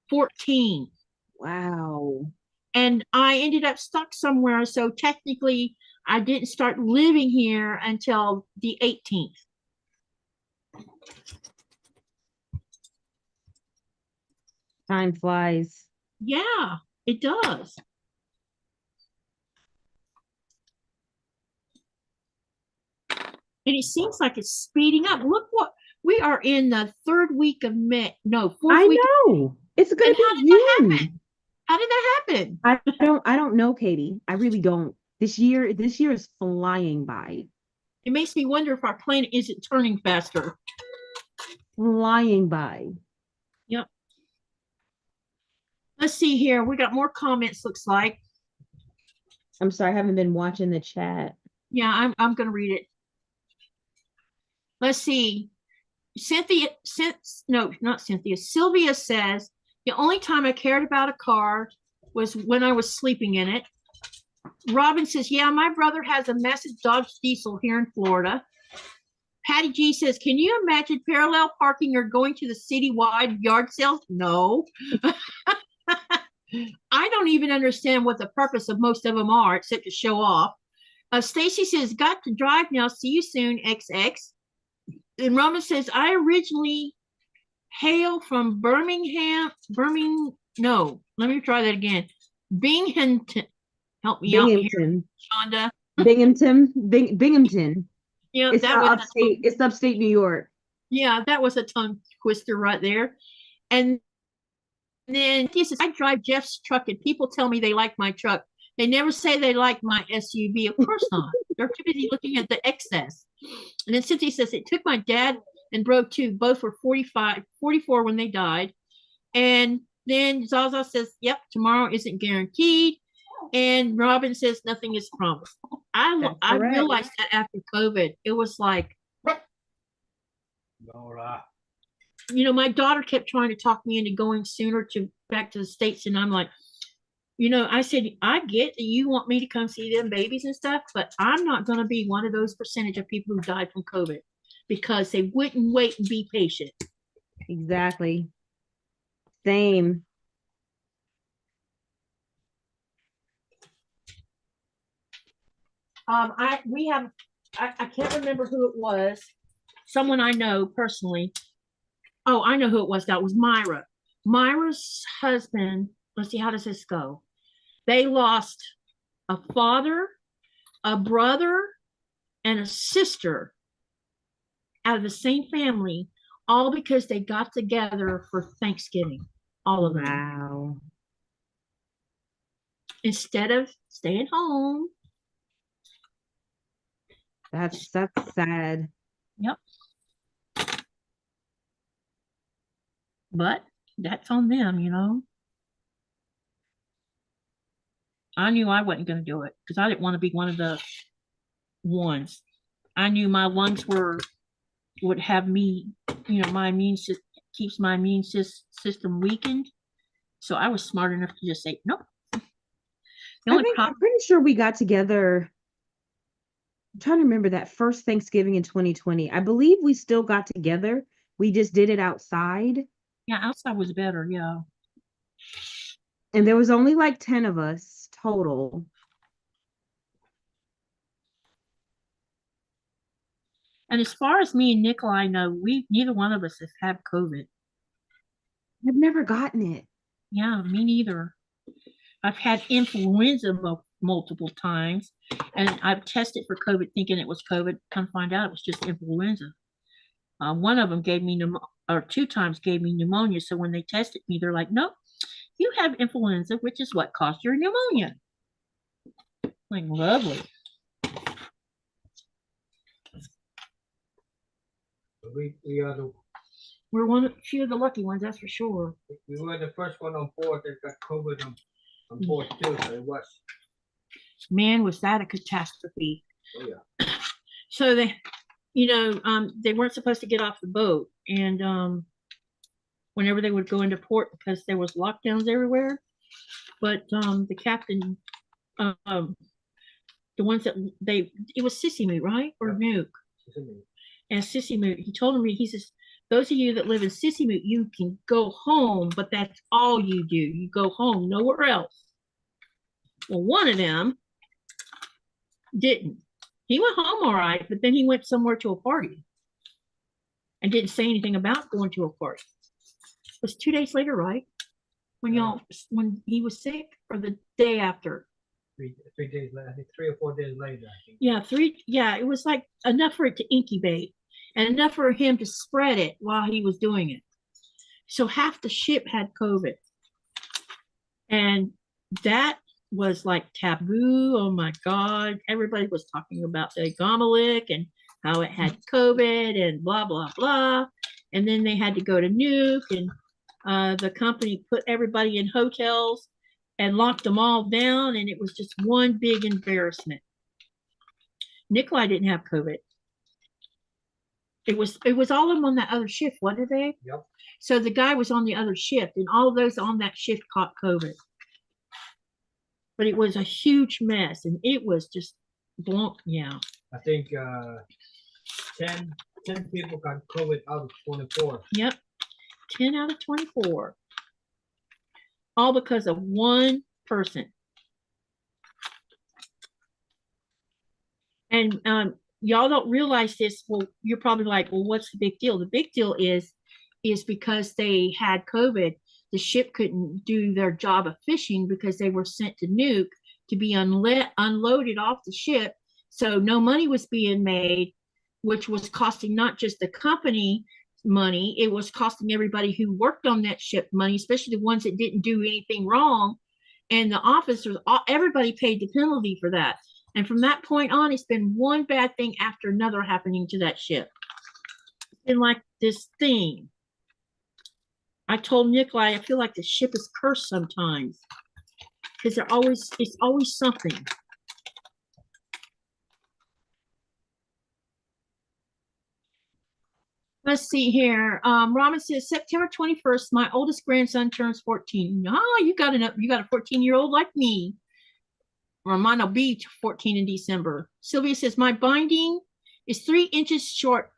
14. Wow. And I ended up stuck somewhere, so technically I didn't start living here until the 18th. Time flies. Yeah, it does. And it seems like it's speeding up. Look what we are in the 3rd week of May. No, 4th week. I know. It's gonna And how be did that June. happen? How did that happen? I don't know, Katie. I really don't. This year is flying by. It makes me wonder if our planet isn't turning faster. Flying by. Yep. Let's see here. We got more comments, looks like. I'm sorry, I haven't been watching the chat. Yeah, I'm gonna read it. Let's see. Sylvia says, the only time I cared about a card was when I was sleeping in it. Robin says, yeah, my brother has a massive Dodge Diesel here in Florida. Patty G says, can you imagine parallel parking or going to the citywide yard sales? No. I don't even understand what the purpose of most of them are, except to show off. Stacy says, got to drive now. See you soon, XX. And Robin says, I originally hail from no, let me try that again. Binghamton. Help me out here, Shonda. Binghamton. Yeah, It's that was upstate. It's upstate New York. Yeah, that was a tongue twister right there. And then he says, I drive Jeff's truck and people tell me they like my truck. They never say they like my SUV. Of course not. They're too busy looking at the excess. And then Cynthia says, it took my dad and bro too. Both were 44 when they died. And then Zaza says, yep, tomorrow isn't guaranteed. And Robin says, nothing is promised. I realized that after COVID, it was like, you know, my daughter kept trying to talk me into going sooner back to the States. And I'm like, you know, I said, I get that you want me to come see them babies and stuff, but I'm not going to be one of those percentage of people who died from COVID because they wouldn't wait and be patient. Exactly. Same. I can't remember who it was. Someone I know personally. Oh, I know who it was. That was Myra. Myra's husband. Let's see, how does this go? They lost a father, a brother, and a sister out of the same family, all because they got together for Thanksgiving. All of them. Wow. Instead of staying home. That's sad. Yep. But that's on them, you know. I knew I wasn't going to do it because I didn't want to be one of the ones. I knew my lungs would have me, you know, my immune system keeps my immune system weakened. So I was smart enough to just say, nope. I'm pretty sure we got together I'm trying to remember that first Thanksgiving in 2020. I believe we still got together. We just did it outside. Yeah, outside was better. Yeah. And there was only like 10 of us total. And as far as me and Nikolaj know, neither one of us has had COVID. I've never gotten it. Yeah, me neither. I've had influenza multiple times, and I've tested for COVID thinking it was COVID. Come find out it was just influenza. One of them gave me or 2 times gave me pneumonia. So when they tested me, they're like, "Nope, you have influenza, which is what caused your pneumonia." Like, lovely. We are the We're few of the lucky ones, that's for sure. we were the first one on board that got COVID on board too. So it was. Man, was that a catastrophe. Oh yeah. So they weren't supposed to get off the boat, and whenever they would go into port because there was lockdowns everywhere. But the captain, the ones that it was Sissymoot, right? Or Yep. Nuke. Sissymoot. And Sissymoot, he told me, he says, those of you that live in Sissymoot, you can go home, but that's all you do. You go home, nowhere else. Well, one of them didn't. He went home all right, but then he went somewhere to a party and didn't say anything about going to a party. It was 2 days later, right? When he was sick, or the day after? 3 days later, I think 3 or 4 days later, I think. Yeah, 3. Yeah, it was like enough for it to incubate and enough for him to spread it while he was doing it. So half the ship had COVID. And that was like taboo. Oh my God. Everybody was talking about the Gamalik and how it had COVID and blah, blah, blah. And then they had to go to Nuke, and the company put everybody in hotels and locked them all down. And it was just one big embarrassment. Nikolaj didn't have COVID. It was all of them on that other shift, wasn't they? Yep. So the guy was on the other shift, and all of those on that shift caught COVID. But it was a huge mess, and it was just blown. Yeah. I think 10 people got COVID out of 24. Yep. 10 out of 24. All because of one person. And y'all don't realize this. Well, you're probably like, well, what's the big deal? The big deal is because they had COVID, the ship couldn't do their job of fishing because they were sent to Nuke to be unloaded off the ship. So no money was being made, which was costing not just the company money, it was costing everybody who worked on that ship money, especially the ones that didn't do anything wrong. And the officers, everybody paid the penalty for that. And from that point on, it's been one bad thing after another happening to that ship. It's been like this thing. I told Nikolaj, I feel like the ship is cursed sometimes because it's always something. Let's see here. Robin says September 21st, my oldest grandson turns 14. Oh, you got a 14-year-old like me. Or mine will be 14 in December. Sylvia says my binding is 3 inches short.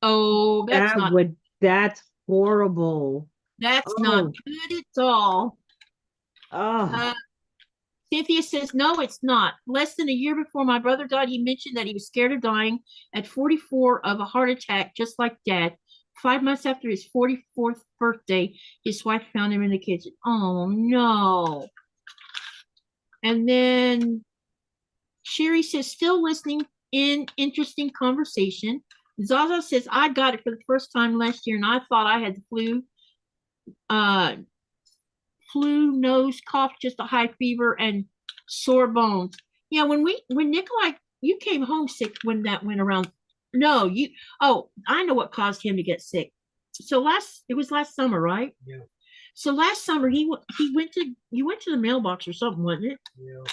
Oh, that's horrible. That's not good at all. Cynthia says, no, it's not. Less than a year before my brother died, he mentioned that he was scared of dying at 44 of a heart attack, just like Dad. 5 months after his 44th birthday, his wife found him in the kitchen. Oh, no. And then Sherry says, still listening in, interesting conversation. Zaza says, I got it for the first time last year, and I thought I had the flu, nose, cough, just a high fever, and sore bones. Yeah, when Nikolaj, you came home sick when that went around. No, I know what caused him to get sick. So it was last summer, right? Yeah. So last summer you went to the mailbox or something, wasn't it? Yeah.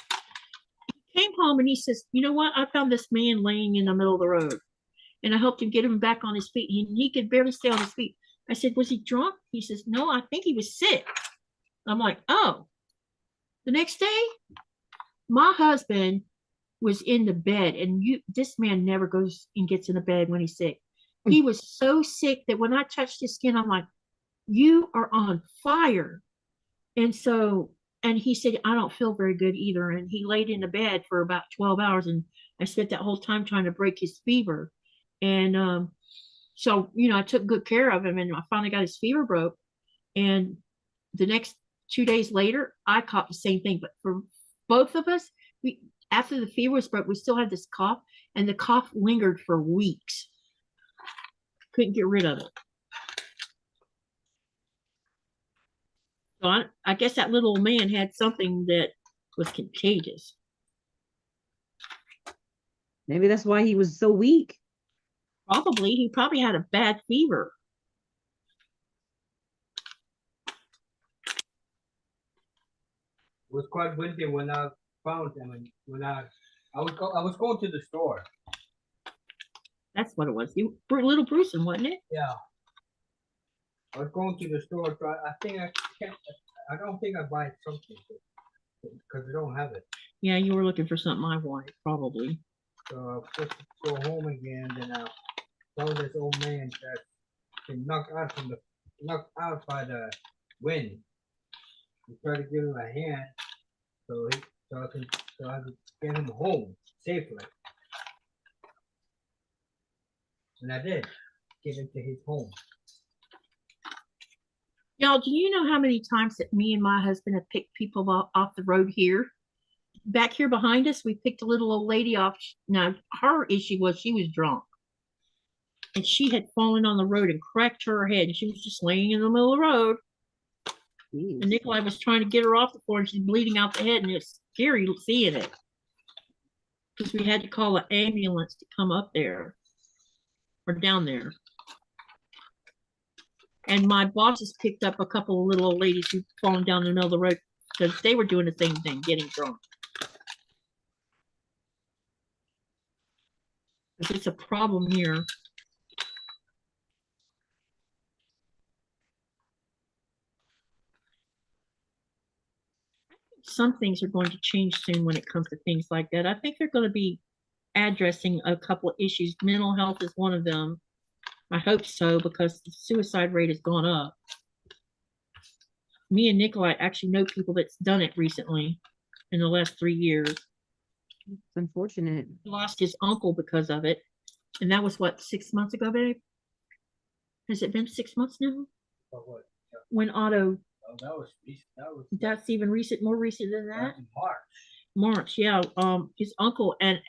He came home and he says, you know what? I found this man laying in the middle of the road, and I helped him get him back on his feet. He could barely stay on his feet. I said, was he drunk? He says, no, I think he was sick. I'm like, oh. The next day, my husband was in the bed, and this man never goes and gets in the bed when he's sick. He was so sick that when I touched his skin, I'm like, you are on fire. And so, and he said, I don't feel very good either. And he laid in the bed for about 12 hours. And I spent that whole time trying to break his fever. And so, I took good care of him, and I finally got his fever broke. And the next 2 days later, I caught the same thing. But for both of us, after the fever was broke, we still had this cough, and the cough lingered for weeks. Couldn't get rid of it. So I guess that little man had something that was contagious. Maybe that's why he was so weak. Probably. He probably had a bad fever. It was quite windy when I found him, and when I was going to the store. That's what it was. Little Brucein, wasn't it? Yeah. I was going to the store. I don't think I buy something because I don't have it. Yeah, you were looking for something I wanted, probably. So I just go home again, and I saw this old man that's been knocked out by the wind. He tried to give him a hand, so I could get him home safely. And I did get him to his home. Y'all, do you know how many times that me and my husband have picked people off the road here? Back here behind us, we picked a little old lady off. Now, her issue was she was drunk. And she had fallen on the road and cracked her head. And she was just laying in the middle of the road. Jeez. And Nikolaj was trying to get her off the floor, and she's bleeding out the head. And it's scary seeing it. Because we had to call an ambulance to come up there. Or down there. And my bosses picked up a couple of little old ladies who'd fallen down the middle of the road because they were doing the same thing, getting drunk. Because it's a problem here. Some things are going to change soon when it comes to things like that. I think they're going to be addressing a couple of issues. Mental health is one of them. I hope so, because the suicide rate has gone up. Me and Nikolaj actually know people that's done it recently in the last 3 years. It's unfortunate. He lost his uncle because of it. And that was what, 6 months ago, babe? Has it been 6 months now? For what? Yeah. When Otto. Oh, that was recent. That's even recent, more recent than that? In March. March, yeah. His uncle, and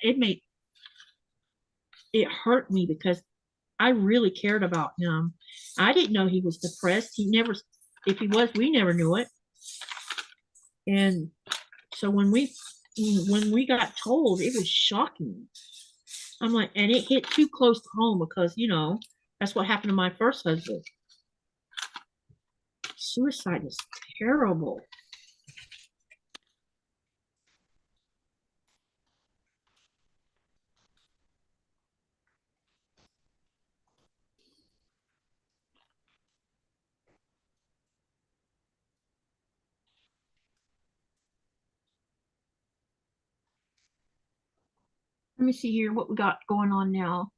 it hurt me because I really cared about him. I didn't know he was depressed. If he was, we never knew it. And so when we got told, it was shocking. I'm like, and it hit too close to home because, that's what happened to my first husband. Suicide is terrible. Let me see here what we got going on now.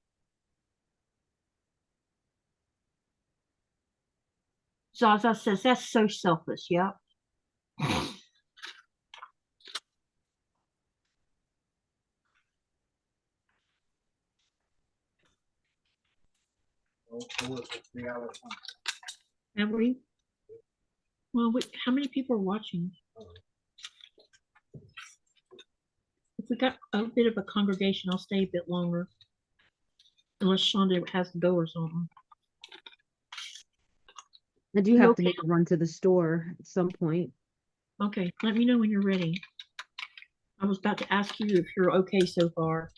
Zaza says, that's so selfish. Yeah. Have we? Well, how many people are watching? If we got a bit of a congregation, I'll stay a bit longer. Unless Shonda has to go or something. I do have to make a run to the store at some point. Okay, let me know when you're ready. I was about to ask you if you're okay so far.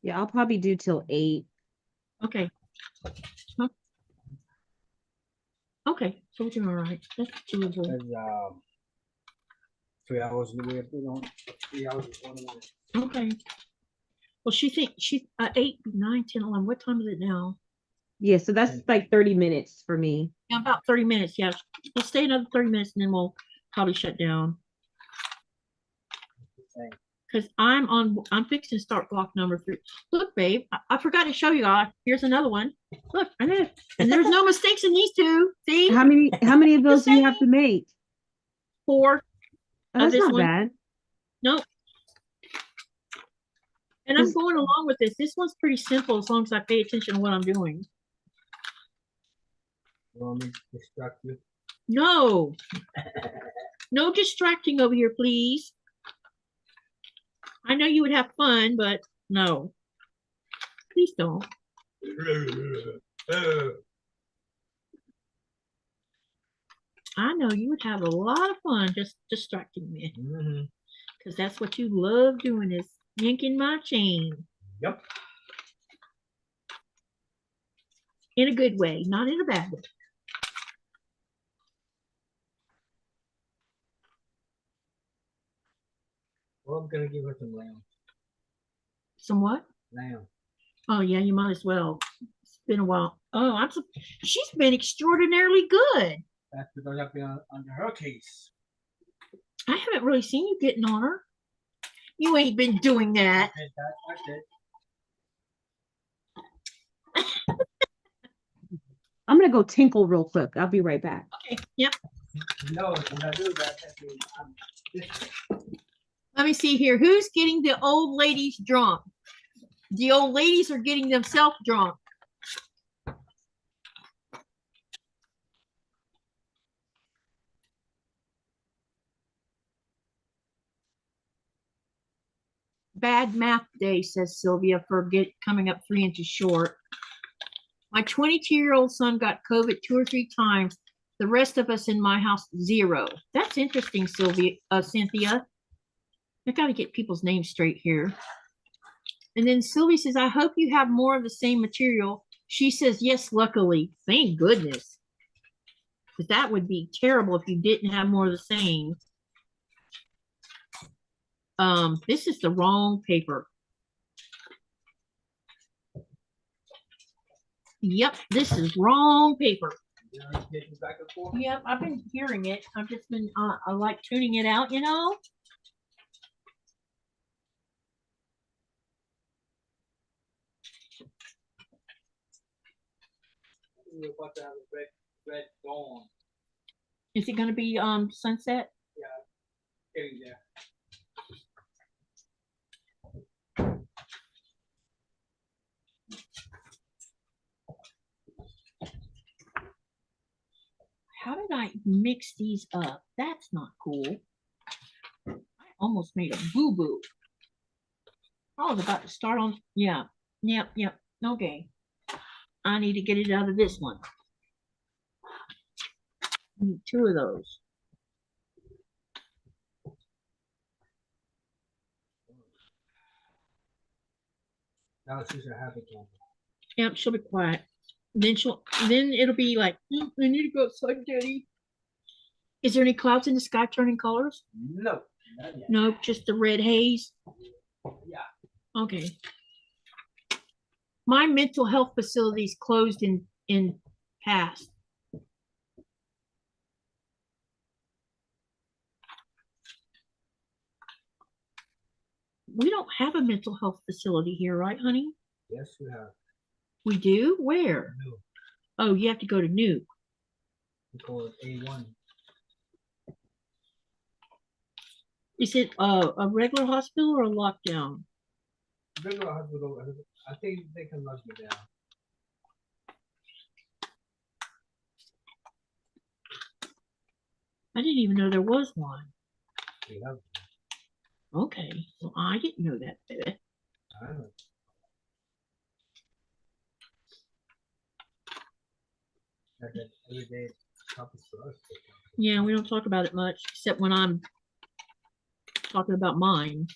Yeah, I'll probably do till 8. Okay. Huh? Okay, so we're doing all right. That's doable. 3 hours in the way, 3 hours is 1 minute. Okay. Well, she's 8, 9, 10, 11. What time is it now? Yeah, so that's like 30 minutes for me. Yeah, about 30 minutes. Yeah, we'll stay another 30 minutes and then we'll probably shut down. because I'm fixing to start block number 3. Look, babe, I forgot to show you all. Here's another one. Look, I know. And there's no mistakes in these two. See? How many of those do you have to make? 4. Oh, that's this not one. bad. Nope. And I'm going along with this. This one's pretty simple as long as I pay attention to what I'm doing. You want me to distract you? No. No distracting over here, please. I know you would have fun, but no. Please don't. I know you would have a lot of fun just distracting me. Because that's what you love doing is yanking my chain. Yep. In a good way, not in a bad way. Well, I'm gonna give her some lamb. Some what? Lamb. Oh yeah, you might as well. It's been a while. Oh, she's been extraordinarily good. That's because I've been under her case. I haven't really seen you getting on her. You ain't been doing that. I did. I'm gonna go tinkle real quick. I'll be right back. Okay, yep. No, when I do that, Let me see here. Who's getting the old ladies drunk? The old ladies are getting themselves drunk. Bad math day, says Sylvia, for coming up 3 inches short. My 22-year-old son got COVID 2 or 3 times. The rest of us in my house, 0. That's interesting, Cynthia. I got to get people's names straight here. And then Sylvie says, I hope you have more of the same material. She says, yes, luckily. Thank goodness. Because that would be terrible if you didn't have more of the same. This is the wrong paper. Yep, this is wrong paper. Yep, I've been hearing it. I've just been, I like tuning it out, you know? We're about to have a red dawn. Is it going to be sunset? Yeah, getting there. How did I mix these up? That's not cool. I almost made a boo-boo. I was about to start on, yeah. Okay. I need to get it out of this one. I need 2 of those. Now she's a happy camper. Yep, she'll be quiet. Then it'll be like, I need to go outside, Daddy. Is there any clouds in the sky turning colors? No, not yet. No, just the red haze. Yeah. Okay. My mental health facilities closed in past. We don't have a mental health facility here, right, honey? Yes, we have. We do? Where? No. Oh, you have to go to Nuke. We call it A1. Is it a regular hospital or a lockdown? Regular hospital, I think they can lock you down. I didn't even know there was one. We have. Okay, well, I didn't know that, baby. I don't know. Every day topics for us. Yeah, we don't talk about it much, except when I'm talking about mine.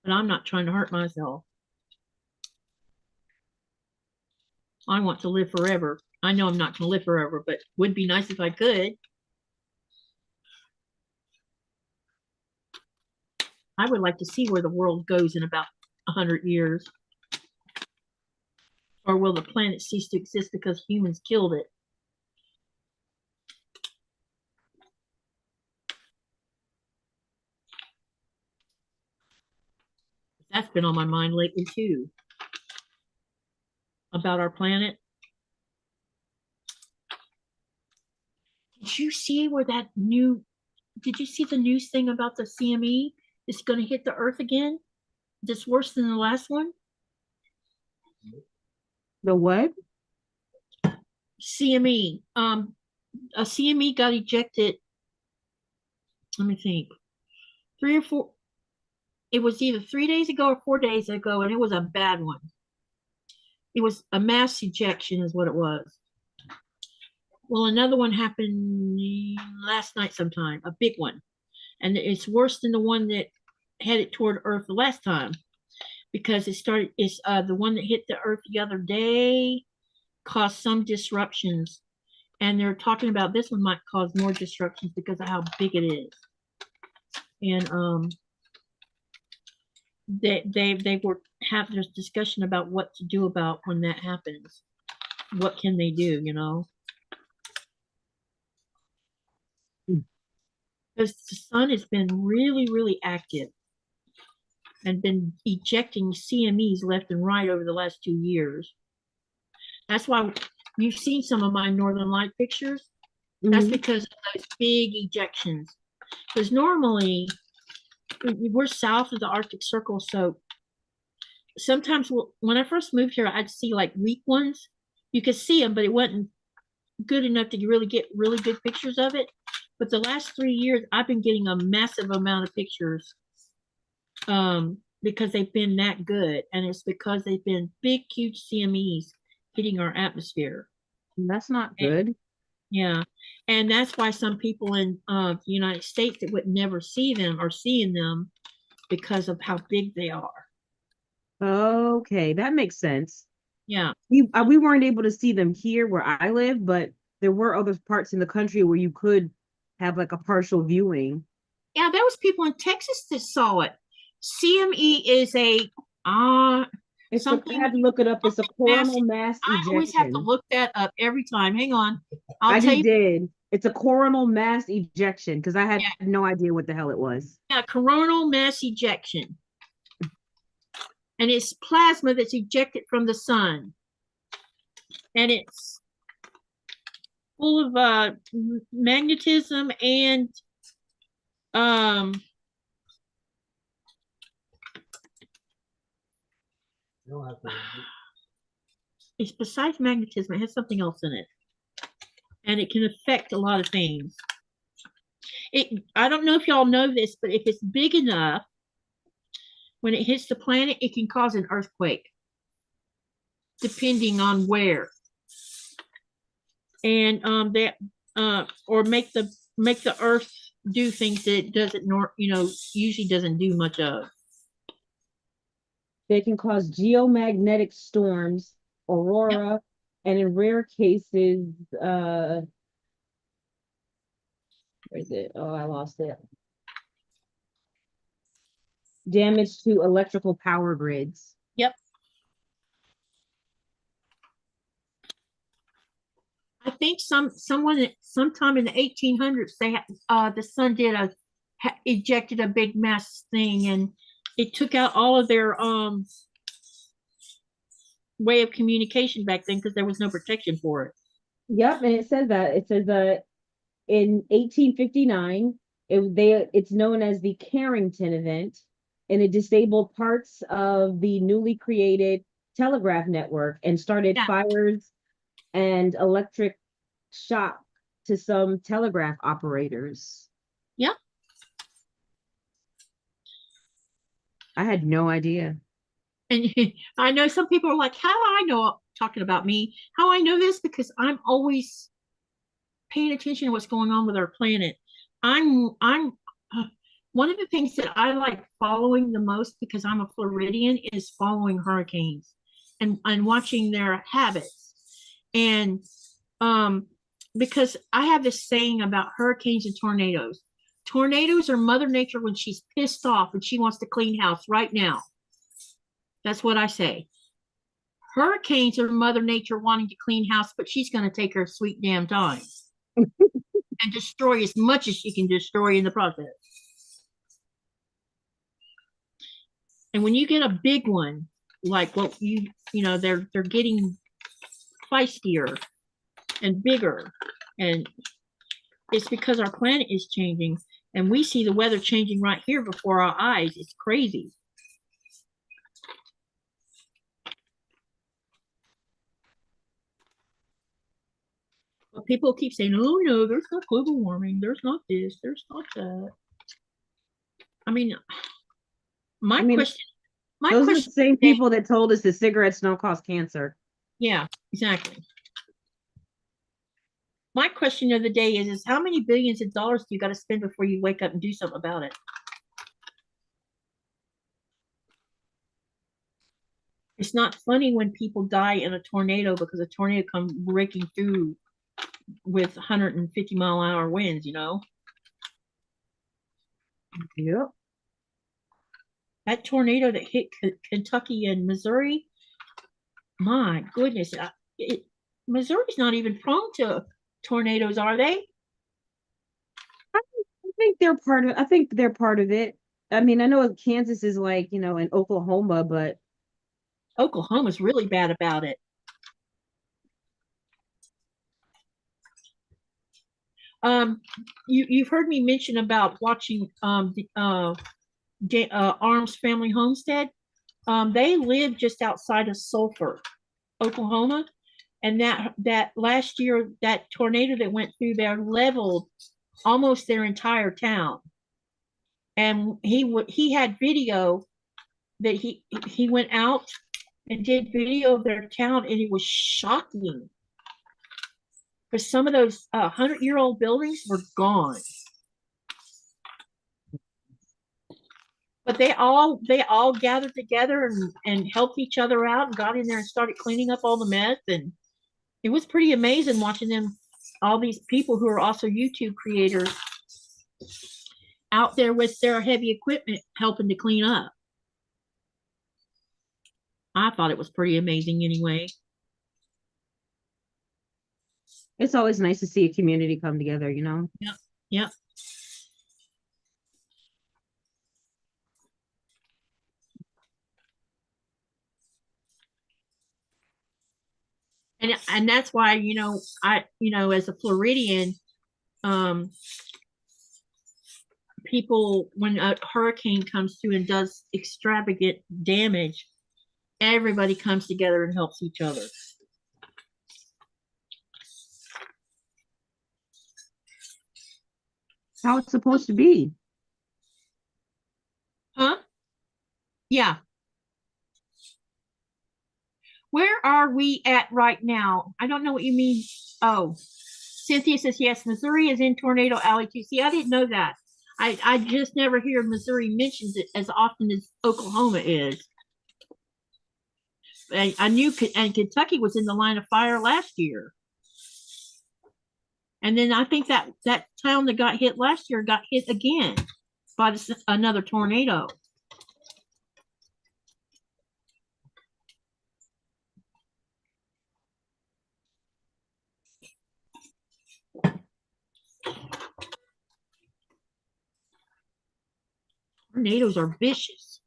But I'm not trying to hurt myself. I want to live forever. I know I'm not going to live forever, but would be nice if I could. I would like to see where the world goes in about 100 years. Or will the planet cease to exist because humans killed it? That's been on my mind lately too. About our planet. Did you see where that did you see the news thing about the CME is going to hit the Earth again? Just worse than the last one? The what? CME. A CME got ejected. Let me think. 3 or 4. It was either 3 days ago or 4 days ago, and it was a bad one. It was a mass ejection, is what it was. Well, another one happened last night sometime, a big one. And it's worse than the one that headed toward Earth the last time. Because it's the one that hit the Earth the other day caused some disruptions. And they're talking about this one might cause more disruptions because of how big it is. And they were having this discussion about what to do about when that happens. What can they do, you know? Because the sun has been really, really active and been ejecting CMEs left and right over the last 2 years. That's why you've seen some of my Northern Light pictures. That's because of those big ejections. Because normally we're south of the Arctic Circle, so sometimes when I first moved here, I'd see like weak ones. You could see them, but it wasn't good enough to really get really good pictures of it. But the last 3 years, I've been getting a massive amount of pictures because they've been that good. And it's because they've been big, huge CMEs hitting our atmosphere. That's not good. Yeah. And that's why some people in the United States that would never see them are seeing them because of how big they are. Okay, that makes sense. Yeah. We weren't able to see them here where I live, but there were other parts in the country where you could have like a partial viewing. Yeah, there was people in Texas that saw it. CME is a something. I had to look it up. It's a coronal mass ejection. I always have to look that up every time. Hang on. I just did. It's a coronal mass ejection because I had no idea what the hell it was. Yeah, coronal mass ejection. And it's plasma that's ejected from the sun. And it's full of magnetism and it's besides magnetism, it has something else in it. And it can affect a lot of things. I don't know if y'all know this, but if it's big enough, when it hits the planet, it can cause an earthquake, depending on where. And or make the earth do things that it doesn't usually doesn't do much of. They can cause geomagnetic storms, aurora, and in rare cases, where is it? Oh, I lost it. Damage to electrical power grids. Yep. I think someone sometime in the 1800s the sun ejected a big mass thing, and it took out all of their way of communication back then because there was no protection for it. Yep, and it says that in 1859 it's known as the Carrington event, and it disabled parts of the newly created telegraph network and started fires and electric shock to some telegraph operators. Yeah. I had no idea. And I know some people are like, how do I know, talking about me, how I know this? Because I'm always paying attention to what's going on with our planet. I'm one of the things that I like following the most, because I'm a Floridian, is following hurricanes and watching their habits. And because I have this saying about hurricanes and tornadoes. Tornadoes are Mother Nature when she's pissed off and she wants to clean house right now. That's what I say. Hurricanes are Mother Nature wanting to clean house, but she's going to take her sweet damn time and destroy as much as she can destroy in the process. And when you get a big one, like what you know, they're getting feistier and bigger, and it's because our planet is changing, and we see the weather changing right here before our eyes. It's crazy. But people keep saying, oh no, there's not global warming, there's not this, there's not that. I mean, my question those are the same people that told us that cigarettes don't cause cancer. Yeah, exactly. My question of the day is how many billions of dollars do you got to spend before you wake up and do something about it? It's not funny when people die in a tornado because a tornado comes breaking through with 150-mile-an-hour winds, you know? Yep. That tornado that hit Kentucky and Missouri, my goodness, Missouri's not even prone to tornadoes, are they? I think they're part of. I think they're part of it. I mean, I know Kansas is like, you know, in Oklahoma, but Oklahoma's really bad about it. You've heard me mention about watching Arms Family Homestead. They live just outside of Sulphur, Oklahoma, and that last year that tornado that went through there leveled almost their entire town. And he had video that he went out and did video of their town, and it was shocking. Because some of those 100-year-old buildings were gone. But they all gathered together and helped each other out and got in there and started cleaning up all the mess. And it was pretty amazing watching them, all these people who are also YouTube creators out there with their heavy equipment helping to clean up. I thought it was pretty amazing anyway. It's always nice to see a community come together, you know? Yep. Yep. And that's why, you know, as a Floridian, people, when a hurricane comes through and does extravagant damage, everybody comes together and helps each other. How it's supposed to be. Huh? Yeah. Where are we at right now? I don't know what you mean. Oh, Cynthia says, yes, Missouri is in Tornado Alley too. See, I didn't know that. I just never hear Missouri mentions it as often as Oklahoma is. I knew, and Kentucky was in the line of fire last year. And then I think that town that got hit last year got hit again by another tornado. Tornadoes are vicious.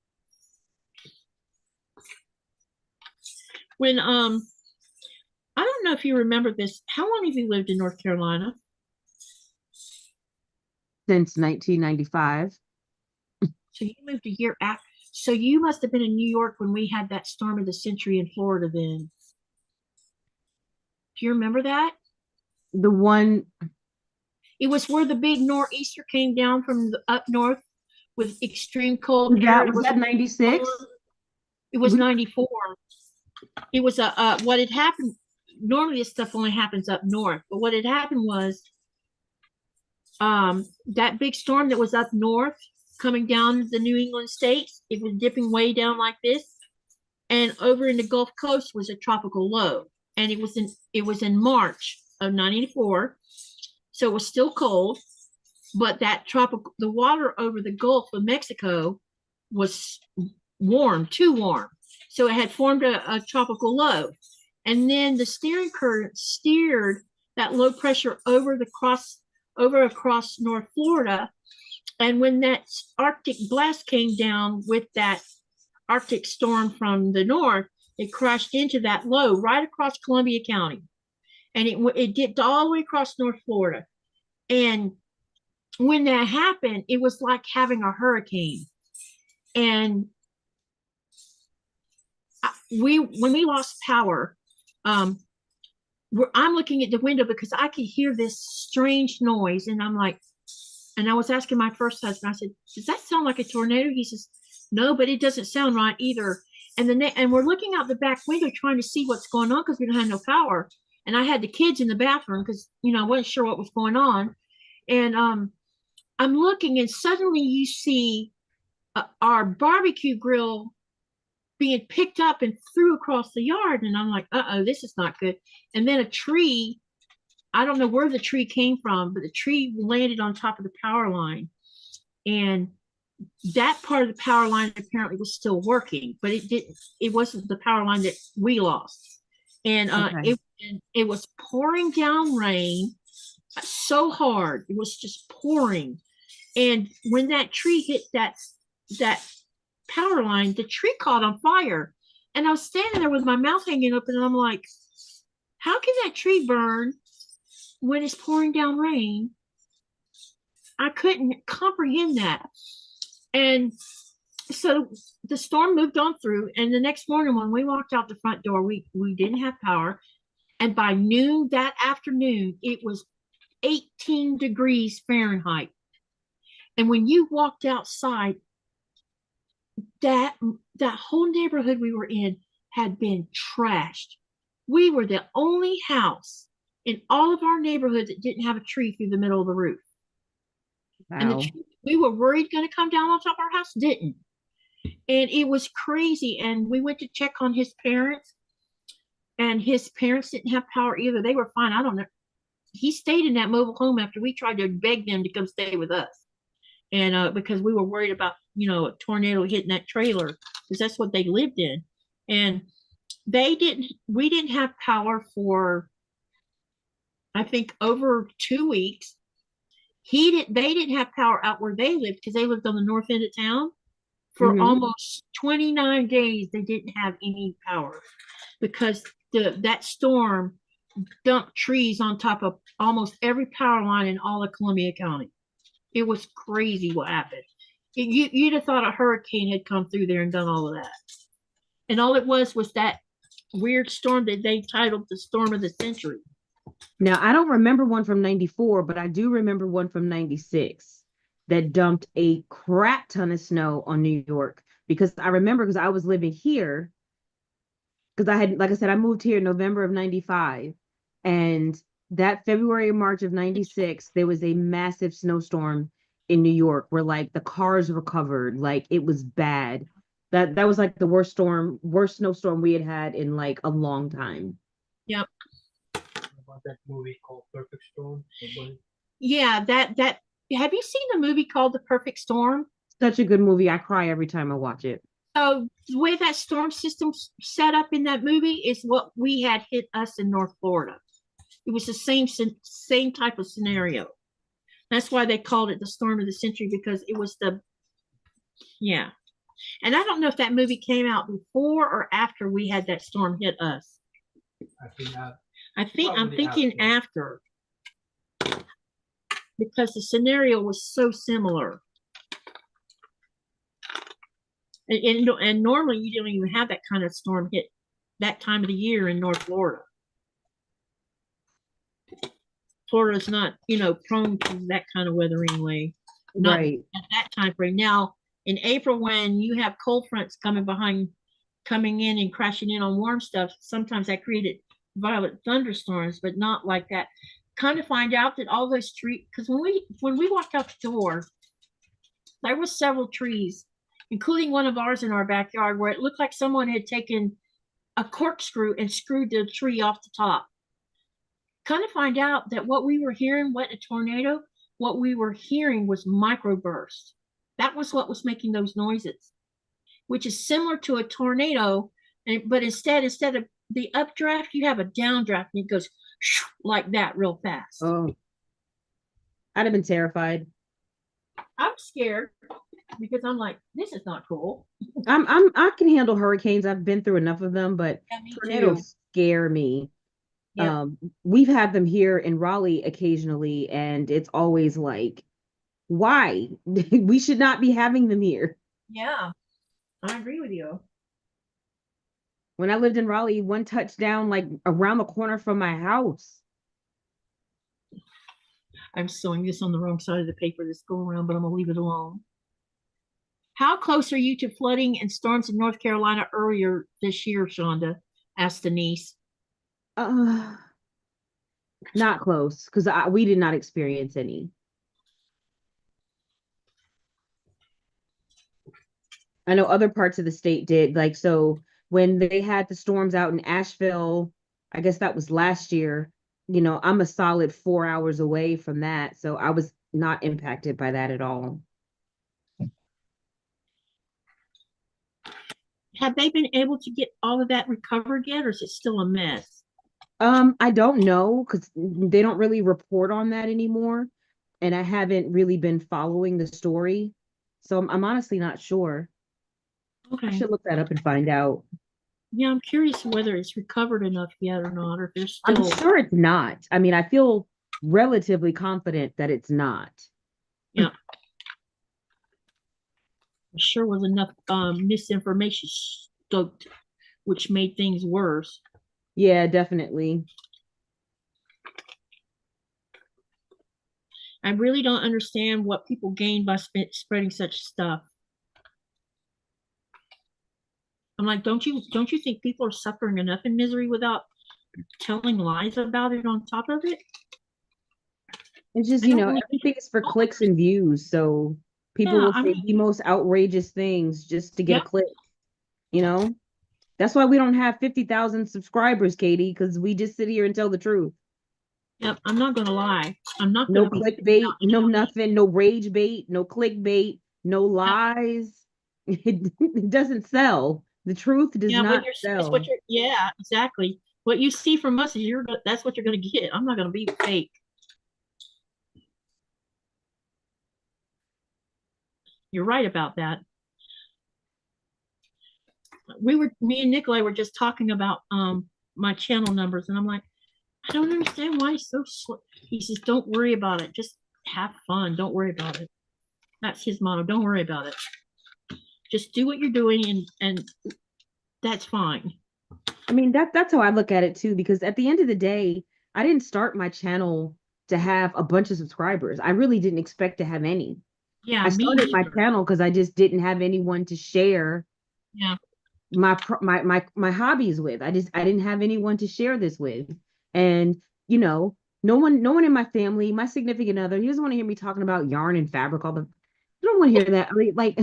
When I don't know if you remember this. How long have you lived in North Carolina? Since 1995. So you moved a year after. So you must have been in New York when we had that storm of the century in Florida then. Do you remember that? The one. It was where the big nor'easter came down from up north with extreme cold air. Was that 96? It was 94. It was what had happened. Normally this stuff only happens up north, but what had happened was that big storm that was up north coming down the New England states, it was dipping way down like this, and over in the Gulf Coast was a tropical low, and it was in March of 94, so it was still cold, but the water over the Gulf of Mexico was warm, too warm, so it had formed a tropical low, and then the steering current steered that low pressure over across North Florida. And when that Arctic blast came down with that Arctic storm from the north, it crashed into that low right across Columbia County. And it dipped all the way across North Florida. And when that happened, it was like having a hurricane. And when we lost power, I'm looking at the window because I could hear this strange noise. And I'm like, and I was asking my first husband, I said, does that sound like a tornado? He says, no, but it doesn't sound right either. And we're looking out the back window trying to see what's going on because we don't have no power. And I had the kids in the bathroom because, I wasn't sure what was going on. And I'm looking, and suddenly you see our barbecue grill being picked up and threw across the yard. And I'm like, uh-oh, this is not good. And then a tree, I don't know where the tree came from, but the tree landed on top of the power line. And that part of the power line apparently was still working, but it wasn't the power line that we lost. And Okay. it was pouring down rain so hard. It was just pouring. And when that tree hit that power line, the tree caught on fire. And I was standing there with my mouth hanging open, and I'm like, how can that tree burn when it's pouring down rain? I couldn't comprehend that. And so the storm moved on through, and the next morning when we walked out the front door, we didn't have power. And by noon that afternoon, it was 18 degrees Fahrenheit. And when you walked outside, that whole neighborhood we were in had been trashed. We were the only house in all of our neighborhood that didn't have a tree through the middle of the roof. Wow. And the tree we were worried going to come down on top of our house didn't. And it was crazy. And we went to check on his parents, and his parents didn't have power either. They were fine. I don't know. He stayed in that mobile home after we tried to beg them to come stay with us. And because we were worried about, a tornado hitting that trailer, because that's what they lived in. And we didn't have power for, I think, over 2 weeks. They didn't have power out where they lived because they lived on the north end of town. For almost 29 days, they didn't have any power because that storm dumped trees on top of almost every power line in all of Columbia County. It was crazy what happened. You'd have thought a hurricane had come through there and done all of that. And all it was that weird storm that they titled the storm of the century. Now, I don't remember one from 94, but I do remember one from 96 that dumped a crap ton of snow on New York. Because I remember, because I was living here, because like I said, I moved here in November of 95. And that February and March of 96, there was a massive snowstorm in New York where like the cars were covered. Like it was bad. That was like the worst snowstorm we had in like a long time. Yep. About that movie called Perfect Storm? Yeah, that have you seen the movie called The Perfect Storm? Such a good movie. I cry every time I watch it. So the way that storm system set up in that movie is what we had hit us in North Florida. It was the same type of scenario. That's why they called it the storm of the century, because it was yeah. And I don't know if that movie came out before or after we had that storm hit us. I'm thinking after. Because the scenario was so similar. And normally you don't even have that kind of storm hit that time of the year in North Florida. Florida's not, prone to that kind of weather anyway. Not right at that time frame. Now, in April, when you have cold fronts coming in and crashing in on warm stuff, sometimes that created violent thunderstorms, but not like that. Kind of find out that all those trees, because when we walked out the door, there were several trees, including one of ours in our backyard, where it looked like someone had taken a corkscrew and screwed the tree off the top. Kind of find out that what we were hearing, what a tornado, what we were hearing was microbursts. That was what was making those noises, which is similar to a tornado, but instead of the updraft, you have a downdraft, and it goes like that real fast. Oh, I'd have been terrified. I'm scared. because I'm like, this is not cool. I can handle hurricanes. I've been through enough of them, but Yeah, me too. tornadoes scare me. Yeah. We've had them here in Raleigh occasionally, and it's always like, why? We should not be having them here. Yeah, I agree with you. When I lived in Raleigh, one touchdown like around the corner from my house. I'm sewing this on the wrong side of the paper this go around, but I'm gonna leave it alone. How close are you to flooding and storms in North Carolina earlier this year, Shonda? Asked Denise. Uh, Not close because we did not experience any. I know other parts of the state did. Like, so when they had the storms out in Asheville, I guess that was last year, I'm a solid 4 hours away from that. So I was not impacted by that at all. Have they been able to get all of that recovered yet, or is it still a mess? I don't know because they don't really report on that anymore. And I haven't really been following the story. So I'm honestly not sure. I Okay. should look that up and find out. Yeah, I'm curious whether it's recovered enough yet or not, or if there's I'm still. sure it's not. I mean, I feel relatively confident that it's not. Yeah. There sure was enough misinformation stoked, which made things worse. Yeah, definitely. I really don't understand what people gain by spreading such stuff. I'm like, don't you think people are suffering enough in misery without telling lies about it on top of it? It's just, I don't really everything is for clicks and views. So people Yeah, will I say mean, the most outrageous things just to get a yep, click, you know? That's why we don't have 50,000 subscribers, Katie, because we just sit here and tell the truth. yep. I'm not gonna lie. I'm not No gonna be clickbait, no nothing, no rage bait, no clickbait, no lies. It doesn't sell. The truth does yeah, not it's what sell. you're yeah, exactly. What you see from us is that's what you're gonna get. I'm not gonna be fake. You're right about that. Me and Nikolaj were just talking about my channel numbers, and I'm like, I don't understand why he's so slow. He says, don't worry about it. Just have fun. Don't worry about it. That's his motto. Don't worry about it. Just do what you're doing, and that's fine. I mean, that's how I look at it too, because at the end of the day, I didn't start my channel to have a bunch of subscribers. I really didn't expect to have any. Yeah, I me started my neither. channel because I just didn't have anyone to share Yeah, my hobbies with. I didn't have anyone to share this with. And, no one in my family, my significant other, he doesn't want to hear me talking about yarn and fabric all the I don't want to hear that. I mean, like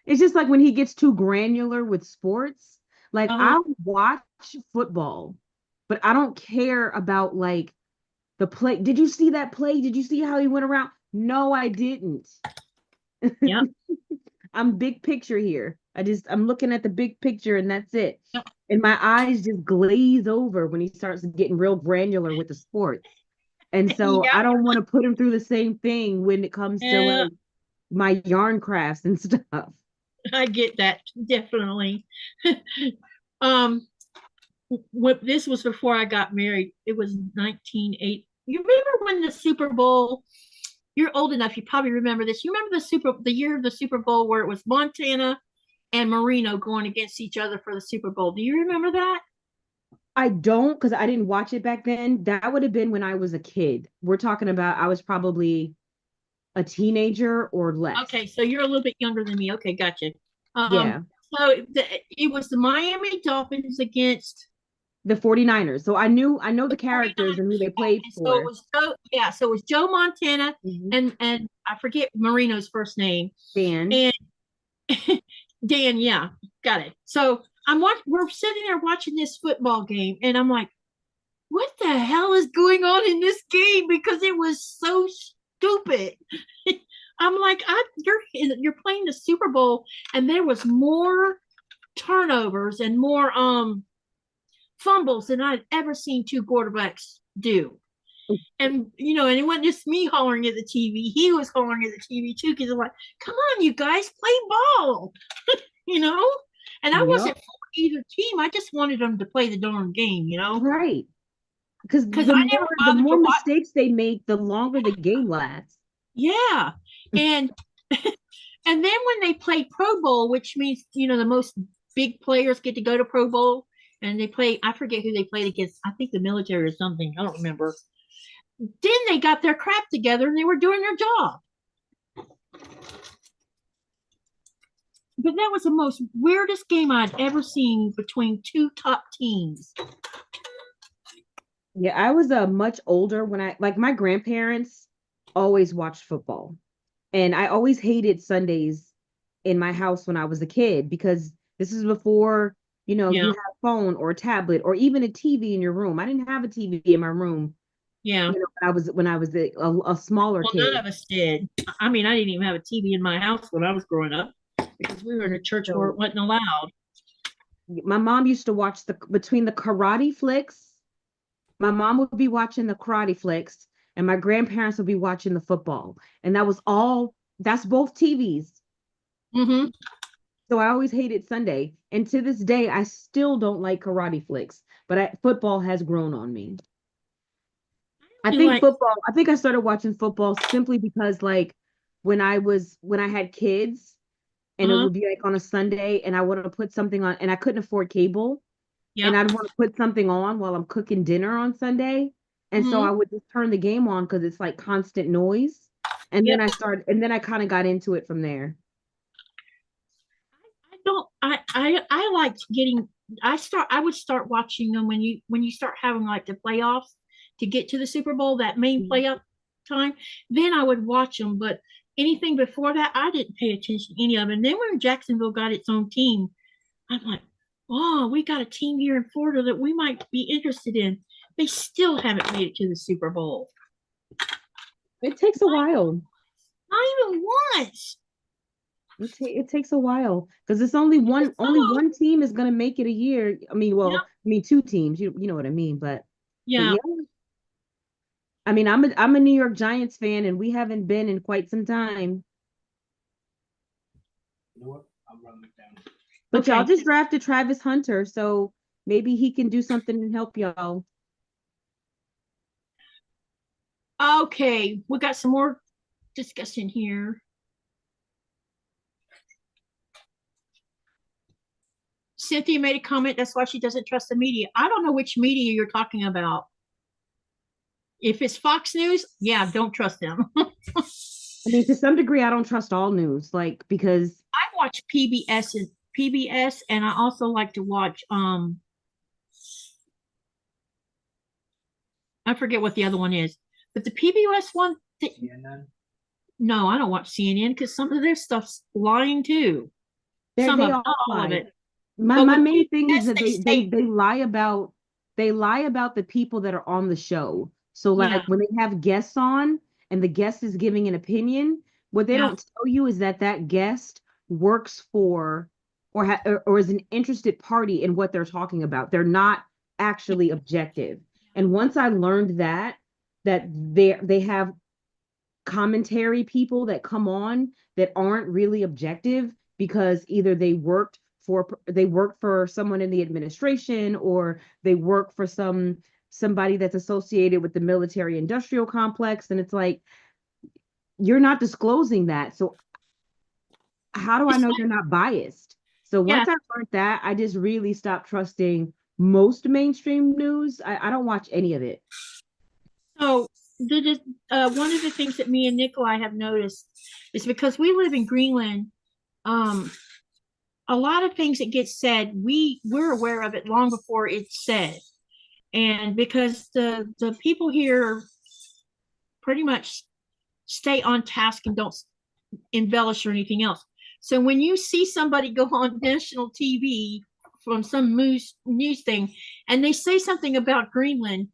it's just like when he gets too granular with sports. Like I'll watch football, but I don't care about like the play. Did you see that play? Did you see how he went around? No, I didn't. yeah, I'm big picture here. I'm looking at the big picture and that's it. yeah. And my eyes just glaze over when he starts getting real granular with the sports. And so Yeah, I don't want to put him through the same thing when it comes to yeah, like my yarn crafts and stuff. I get that definitely. um, what this was before I got married. It was 1980. You remember when the Super Bowl? You're old enough. You probably remember this. You remember the year of the Super Bowl where it was Montana and Marino going against each other for the Super Bowl. Do you remember that? I don't because I didn't watch it back then. That would have been when I was a kid. We're talking about I was probably a teenager or less. Okay, so you're a little bit younger than me. Okay, gotcha. Yeah. So it was the Miami Dolphins against The 49ers. So I know the characters 49ers. and who they played And so it for. was so it was Joe Montana Mhm. and I forget Marino's first name. Dan. And Dan, yeah, got it. So we're sitting there watching this football game, and I'm like, what the hell is going on in this game? Because it was so stupid. I'm like, you're playing the Super Bowl, and there was more turnovers and more fumbles than I'd ever seen two quarterbacks do. And you know, and it wasn't just me hollering at the TV. He was hollering at the TV too, because I'm like, "Come on, you guys, play ball," you know. And I Yep. wasn't for either team. I just wanted them to play the darn game, you know. Right. Because Because I never the bothered to more watch. mistakes they make, the longer the game lasts. Yeah, and and then when they play Pro Bowl, which means you know the most big players get to go to Pro Bowl, and they play. I forget who they played against. I think the military or something. I don't remember. Then they got their crap together and they were doing their job. But that was the most weirdest game I'd ever seen between two top teams. Yeah, I was much older when my grandparents always watched football. And I always hated Sundays in my house when I was a kid because this is before, Yeah, you have a phone or a tablet or even a TV in your room. I didn't have a TV in my room, yeah. when I was a smaller Well, none kid. of us did. I mean, I didn't even have a TV in my house when I was growing up because we were in a church where it So wasn't allowed. my mom used to watch between the karate flicks. My mom would be watching the karate flicks and my grandparents would be watching the football. And that's both TVs. Mm-hmm. So I always hated Sunday. And to this day, I still don't like karate flicks, but football has grown on me. You like, I think I started watching football simply because like when I had kids and it uh-huh. would be like on a Sunday and I wanted to put something on and I couldn't afford cable and Yep. I'd want to put something on while I'm cooking dinner on Sunday. And so Mm-hmm. I would just turn the game on because it's like constant noise. Yep. And then I kind of got into it from there. I don't. I liked getting. I would start watching them when you start having like the playoffs to get to the Super Bowl, that main playoff time. Then I would watch them, but anything before that, I didn't pay attention to any of it. And then when Jacksonville got its own team, I'm like, oh, we got a team here in Florida that we might be interested in. They still haven't made it to the Super Bowl. It takes a while. Not even once. It takes a while because it's only So, one team is gonna make it a year. I mean, yeah, two teams. You know what I mean, but yeah. yeah. I mean, I'm a New York Giants fan, and we haven't been in quite some time. You know what? I'm running it down. But y'all Okay. just drafted Travis Hunter, so maybe he can do something and help y'all. Okay, we got some more discussion here. Cynthia made a comment. That's why she doesn't trust the media. I don't know which media you're talking about. If it's Fox News, yeah, don't trust them. I mean, to some degree, I don't trust all news, like because I watch PBS, and I also like to watch I forget what the other one is, but the PBS one. CNN. No, I don't watch CNN because some of their stuff's lying too. Some they of, all not all of lie. it. My But with main thing is PBS, that they stay. they lie about the people that are on the show. So Yeah, like when they have guests on and the guest is giving an opinion, what they yeah, don't tell you is that that guest works for or is an interested party in what they're talking about. They're not actually objective. And once I learned that they have commentary people that come on that aren't really objective because either they work for someone in the administration or they work for somebody that's associated with the military industrial complex, and it's like you're not disclosing that, so how do I it's know like, you're not biased? So yeah. once I learned that, I just really stopped trusting most mainstream news. I don't watch any of it. So one of the things that me and Nikolaj have noticed is because we live in Greenland. Um, a lot of things that get said, we're aware of it long before it's said, and because the people here pretty much stay on task and don't embellish or anything else. So when you see somebody go on national TV from some news thing and they say something about Greenland,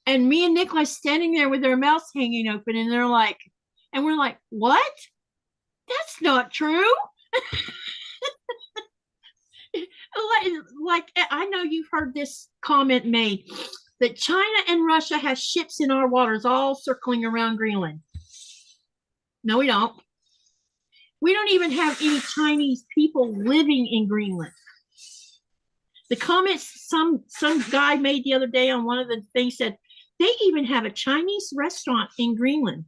and me and Nikolaj standing there with their mouths hanging open, and they're like, and we're like, what? That's not true. like I know you've heard this comment made. that China and Russia have ships in our waters all circling around Greenland. No, we don't. We don't even have any Chinese people living in Greenland. The comments some guy made the other day on one of the things said, they even have a Chinese restaurant in Greenland.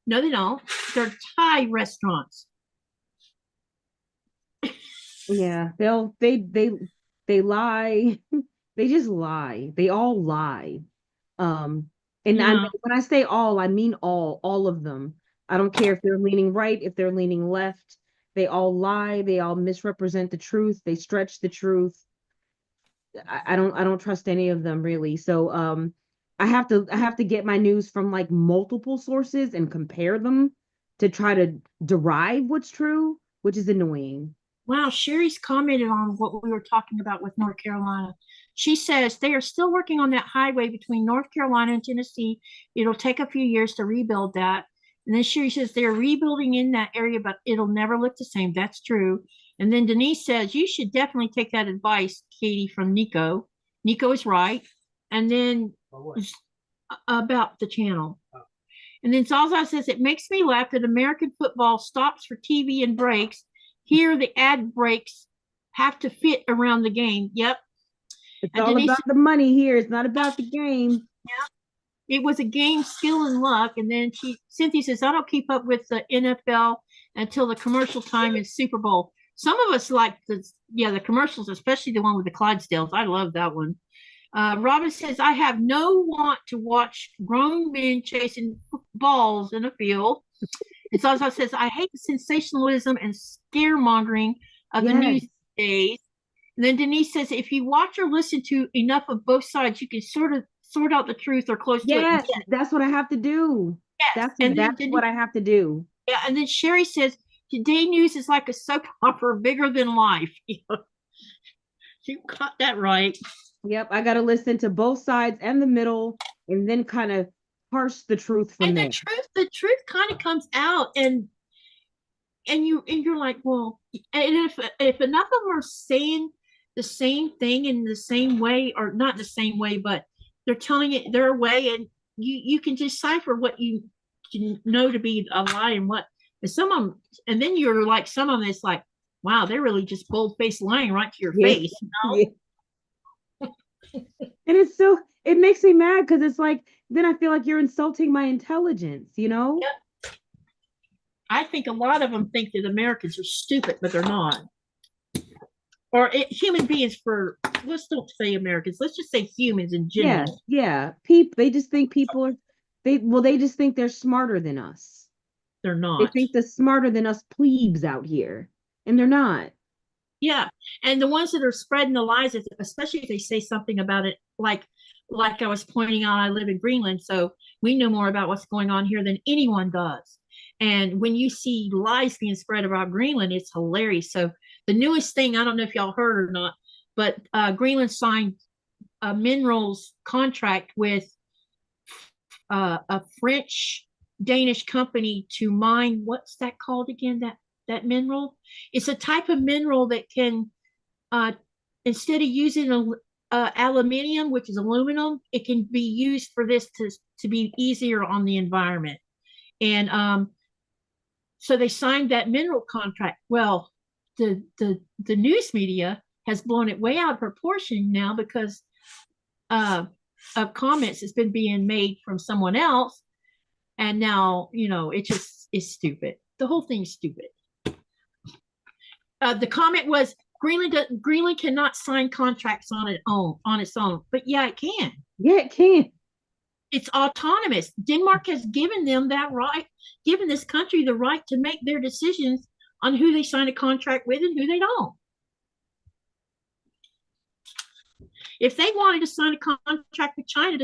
No, they don't. They're Thai restaurants. Yeah, they lie. They just lie. They all lie. And Yeah. when I say all, I mean all of them. I don't care if they're leaning right, if they're leaning left. They all lie. They all misrepresent the truth. They stretch the truth. I don't trust any of them really. So I have to get my news from like multiple sources and compare them to try to derive what's true, which is annoying. Wow, Sherry's commented on what we were talking about with North Carolina. She says they are still working on that highway between North Carolina and Tennessee. It'll take a few years to rebuild that. And then Sherry says they're rebuilding in that area, but it'll never look the same. That's true. And then Denise says you should definitely take that advice, Katie, from Nico. Nico is right. And then about the channel. And then Zaza says it makes me laugh that American football stops for TV and breaks. Here, the ad breaks have to fit around the game. Yep. It's all about the money here. It's not about the game. Yeah. It was a game, skill, and luck. And then Cynthia says, I don't keep up with the NFL until the commercial time is Super Bowl. Some of us like the commercials, especially the one with the Clydesdales. I love that one. Robin says, I have no want to watch grown men chasing balls in a field. And Zaza says, I hate the sensationalism and scaremongering of the news days. And then Denise says, if you watch or listen to enough of both sides, you can sort out the truth or close to it. Yes, that's what I have to do. Yes. That's what I have to do. Yeah, and then Sherry says, today news is like a soap opera bigger than life. You got that right. Yep, I got to listen to both sides and the middle, and then kind of parse the truth from there. The truth kind of comes out, and you're like, well, and if enough of them are saying the same thing in the same way, or not the same way, but they're telling it their way, and you can decipher what you know to be a lie and what. And some of them, and then you're like, some of them, it's like, wow, they're really just bold-faced lying right to your face. You know? Yeah. And it makes me mad because it's like, then I feel like you're insulting my intelligence, you know? Yep. I think a lot of them think that Americans are stupid, but they're not. Or human beings let's don't say Americans, let's just say humans in general. Yeah. They just think they just think they're smarter than us. They're not. They think they're smarter than us plebes out here, and they're not. Yeah, and the ones that are spreading the lies, especially if they say something about it, like I was pointing out, I live in Greenland, so we know more about what's going on here than anyone does. And when you see lies being spread about Greenland, it's hilarious. So the newest thing, I don't know if y'all heard or not, but Greenland signed a minerals contract with a French-Danish company to mine, what's that called again, that mineral? It's a type of mineral that can, instead of using aluminium, which is aluminum, it can be used for this to be easier on the environment. And so they signed that mineral contract. Well, the news media has blown it way out of proportion now because of comments that's been being made from someone else. And now, it just is stupid. The whole thing is stupid. The comment was Greenland cannot sign contracts on its own, but yeah, it can. Yeah, it can. It's autonomous. Denmark has given them that right, given this country the right to make their decisions on who they sign a contract with and who they don't. If they wanted to sign a contract with China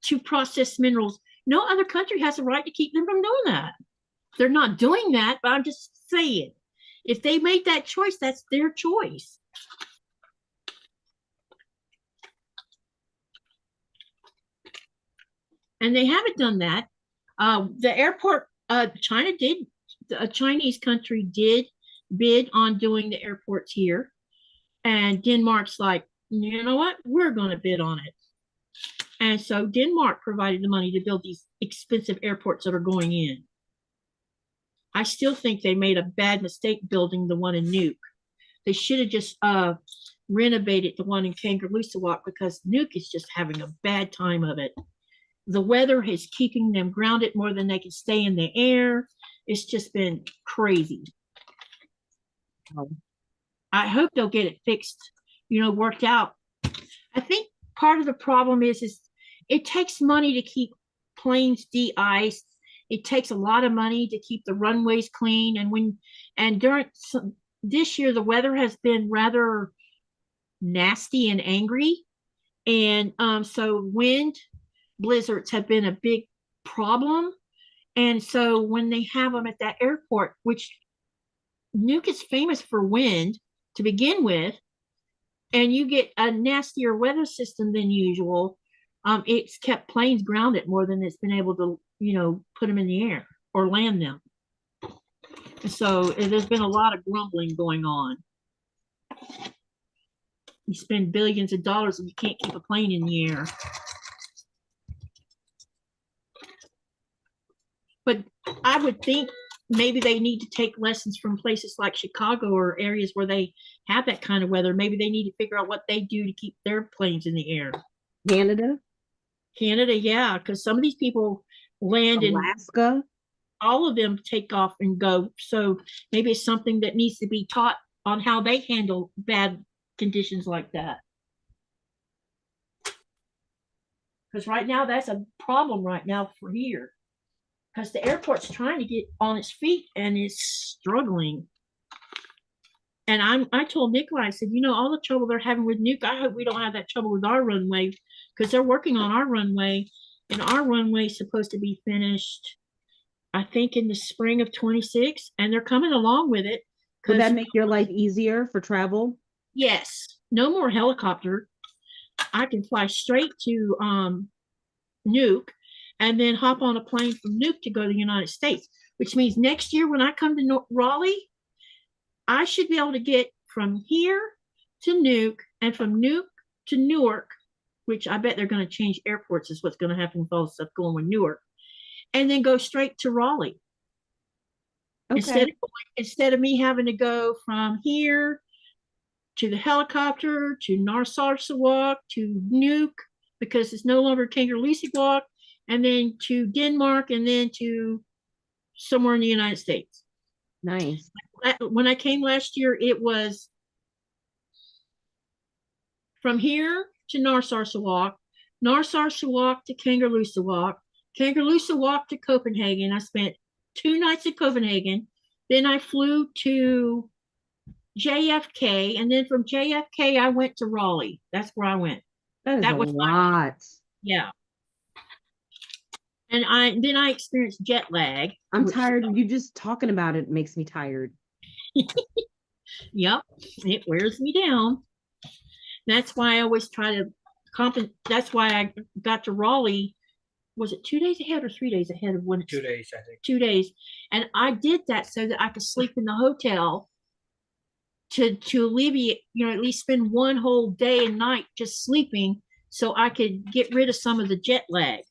to process minerals, no other country has a right to keep them from doing that. They're not doing that, but I'm just saying. If they made that choice, that's their choice. And they haven't done that. The airport, China did, a Chinese country did bid on doing the airports here. And Denmark's like, you know what? We're going to bid on it. And so Denmark provided the money to build these expensive airports that are going in. I still think they made a bad mistake building the one in Nuuk. They should have just renovated the one in Kangerlussuaq because Nuuk is just having a bad time of it. The weather is keeping them grounded more than they can stay in the air. It's just been crazy. I hope they'll get it fixed, worked out. I think part of the problem is it takes money to keep planes de-iced. It takes a lot of money to keep the runways clean. And during this year, the weather has been rather nasty and angry. And so wind blizzards have been a big problem. And so when they have them at that airport, which Nuuk is famous for wind to begin with, and you get a nastier weather system than usual, it's kept planes grounded more than it's been able to, put them in the air or land them. So there's been a lot of grumbling going on. You spend billions of dollars and you can't keep a plane in the air. But I would think maybe they need to take lessons from places like Chicago or areas where they have that kind of weather. Maybe they need to figure out what they do to keep their planes in the air. Canada, yeah, because some of these people land in Alaska. All of them take off and go. So maybe it's something that needs to be taught on how they handle bad conditions like that. Because right now, that's a problem right now for here. Because the airport's trying to get on its feet and it's struggling. And I told Nikolaj, I said, all the trouble they're having with Nuuk, I hope we don't have that trouble with our runway, because they're working on our runway, and our runway is supposed to be finished, I think, in the spring of 26, and they're coming along with it. Would that make your life easier for travel? Yes. No more helicopter. I can fly straight to Nuuk and then hop on a plane from Nuuk to go to the United States, which means next year when I come to Raleigh, I should be able to get from here to Nuuk and from Nuuk to Newark, which I bet they're going to change airports is what's going to happen with all the stuff going with Newark, and then go straight to Raleigh. Okay. Instead of me having to go from here to the helicopter to Narsarsuaq to Nuuk, because it's no longer Kangerlussuaq, and then to Denmark, and then to somewhere in the United States. Nice. When I came last year, it was from here to Narsarsuaq, Narsarsuaq to Kangerlussuaq, Kangerlussuaq to Copenhagen. I spent 2 nights in Copenhagen. Then I flew to JFK, and then from JFK I went to Raleigh. That's where I went. That was a lot. Yeah. And then I experienced jet lag. I'm tired. You just talking about it makes me tired. Yep, it wears me down. That's why I always try to that's why I got to Raleigh. Was it 2 days ahead or 3 days ahead of when? 2 days, I think. 2 days. And I did that so that I could sleep in the hotel to alleviate, at least spend one whole day and night just sleeping so I could get rid of some of the jet lag.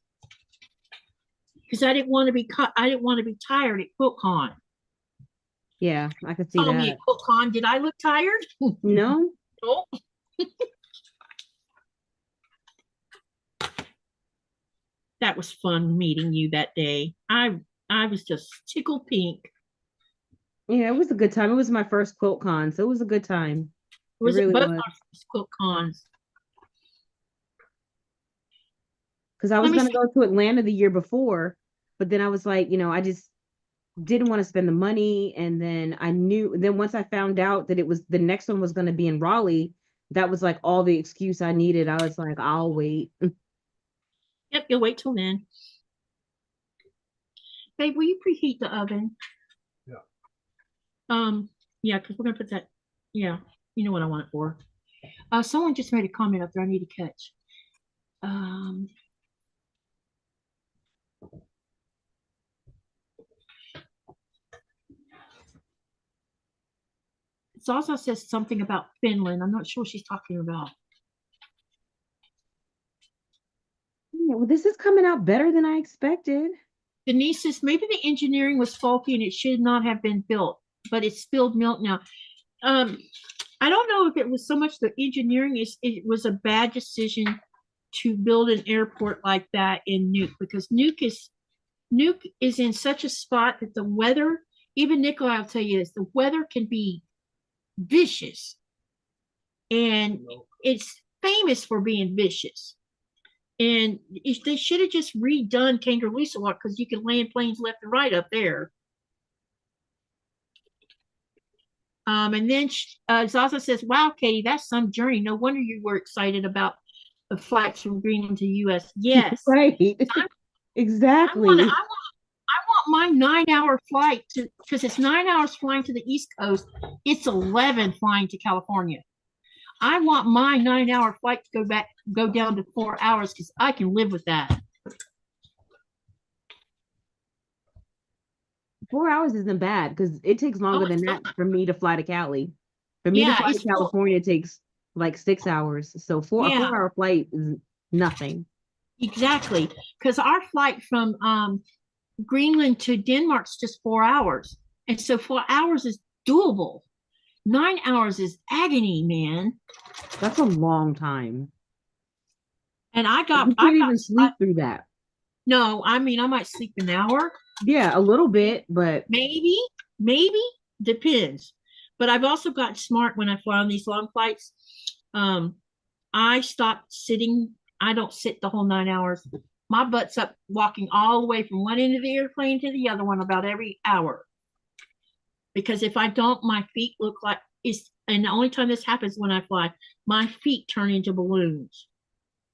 Because I didn't want to be tired at QuiltCon. Yeah, I could see that. Me at QuiltCon, did I look tired? No. Nope. That was fun meeting you that day. I was just tickled pink. Yeah, it was a good time. It was my first QuiltCon, so it was a good time. It really both was. Our first QuiltCons. Because I was going to go to Atlanta the year before, but then I was like, I just didn't want to spend the money. And then once I found out that the next one was going to be in Raleigh, that was like all the excuse I needed. I was like, I'll wait. Yep, you'll wait till then. Babe, will you preheat the oven? Yeah. Yeah, because we're gonna put that. Yeah, you know what I want it for. Someone just made a comment up there I need to catch. It also says something about Finland. I'm not sure what she's talking about. well, this is coming out better than I expected. Denise says maybe the engineering was faulty and it should not have been built, but it's spilled milk now. I don't know if it was so much the engineering, it was a bad decision to build an airport like that in Nuke, because Nuke is in such a spot that the weather, even Nikolaj will tell you this, the weather can be vicious. And it's famous for being vicious. And if they should have just redone Kangaroo Walk, because you can land planes left and right up there. And then Zaza says, wow, Katie, that's some journey. No wonder you were excited about the flights from Greenland to US. Yes. Right. Exactly. I want my 9-hour flight to, because it's 9 hours flying to the East Coast. It's 11 flying to California. I want my 9-hour flight to go down to 4 hours, because I can live with that. 4 hours isn't bad, because it takes longer than that for me to fly to Cali. For me to fly to California, it takes like 6 hours. So a 4-hour flight is nothing. Exactly. Because our flight from Greenland to Denmark's just 4 hours. And so 4 hours is doable. 9 hours is agony, man. That's a long time. And I can't even sleep through that. No, I mean, I might sleep an hour. Yeah, a little bit, but maybe depends. But I've also got smart when I fly on these long flights. I stop sitting. I don't sit the whole 9 hours. My butt's up walking all the way from one end of the airplane to the other one about every hour. Because if I don't, my feet look like and the only time this happens when I fly, my feet turn into balloons.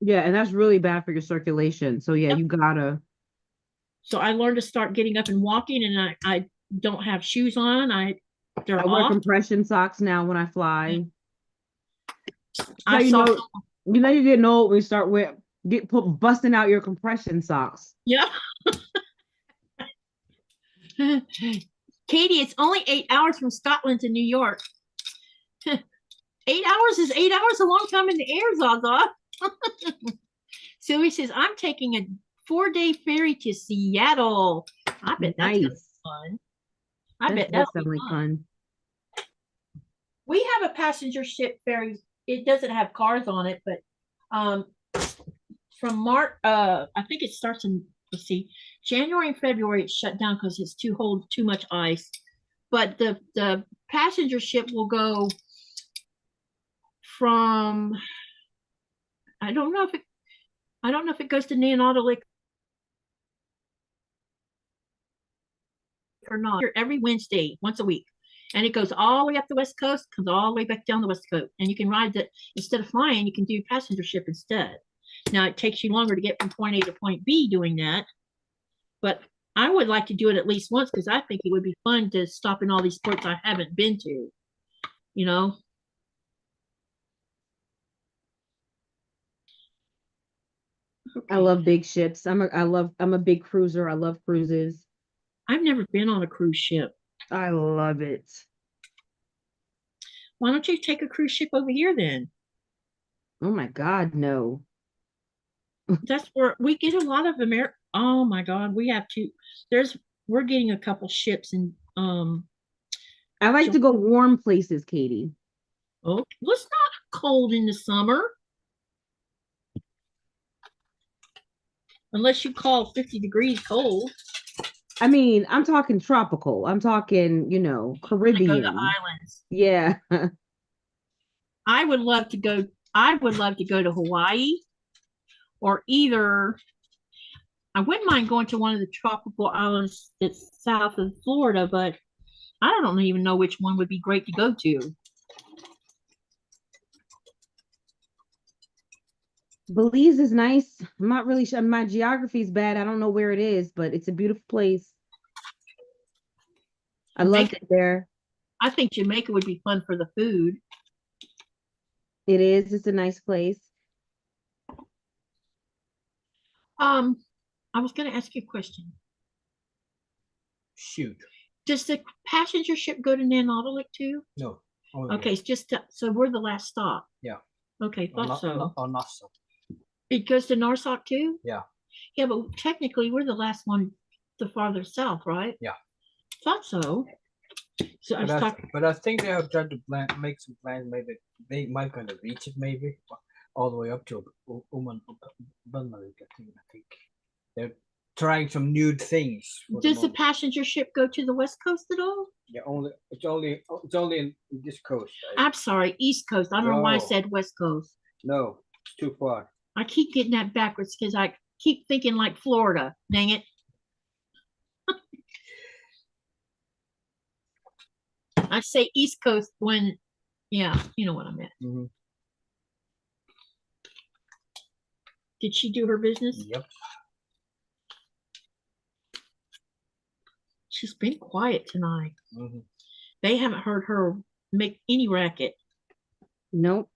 Yeah, and that's really bad for your circulation. So yeah, you gotta. So I learned to start getting up and walking, and I don't have shoes on. I wear compression socks now when I fly. You know you're getting old when you start busting out your compression socks. Yeah. Katie, it's only 8 hours from Scotland to New York. 8 hours is 8 hours, a long time in the air, Zaza. Sylvie says, I'm taking a 4-day ferry to Seattle. I bet that's gonna be fun. I bet that's definitely fun. We have a passenger ship ferry. It doesn't have cars on it, but from March, I think it starts in, let's see, January and February it's shut down because it's too much ice. But the passenger ship will go from, I don't know if it goes to Nanortalik or not. Every Wednesday, once a week. And it goes all the way up the West Coast, comes all the way back down the West Coast. And you can ride that, instead of flying, you can do passenger ship instead. Now, it takes you longer to get from point A to point B doing that. But I would like to do it at least once, because I think it would be fun to stop in all these ports I haven't been to. You know? Okay. I love big ships. I'm a big cruiser. I love cruises. I've never been on a cruise ship. I love it. Why don't you take a cruise ship over here then? Oh my God, no. That's where we get a lot of America. Oh my God, we have to. We're getting a couple ships and I like to go warm places, Katie. Oh, well, it's not cold in the summer. Unless you call 50 degrees cold. I mean, I'm talking tropical. I'm talking, Caribbean. Go to islands. Yeah. I would love to go to Hawaii, or either I wouldn't mind going to one of the tropical islands that's south of Florida, but I don't even know which one would be great to go to. Belize is nice. I'm not really sure. My geography is bad. I don't know where it is, but it's a beautiful place. I loved it there. I think Jamaica would be fun for the food. It is. It's a nice place. I was going to ask you a question. Shoot. Does the passenger ship go to Nanortalik too? No. Okay, it's just so we're the last stop. Yeah. Okay, thought so. Or not so. It goes to Narsok too? Yeah. Yeah, but technically we're the last one the farther south, right? Yeah. Thought so. So I was talking. But I think they have tried to make some plans. Maybe they might kind of reach it, maybe all the way up to Uman, I think they're trying some new things. Does the passenger ship go to the west coast at all? Yeah, it's only in this coast. I'm sorry, east coast. I don't know why I No. said west coast. No, it's too far. I keep getting that backwards because I keep thinking like Florida. Dang it. I say east coast when, yeah, you know what I meant. Mm-hmm. Did she do her business? Yep. She's been quiet tonight. Mm-hmm. They haven't heard her make any racket. Nope.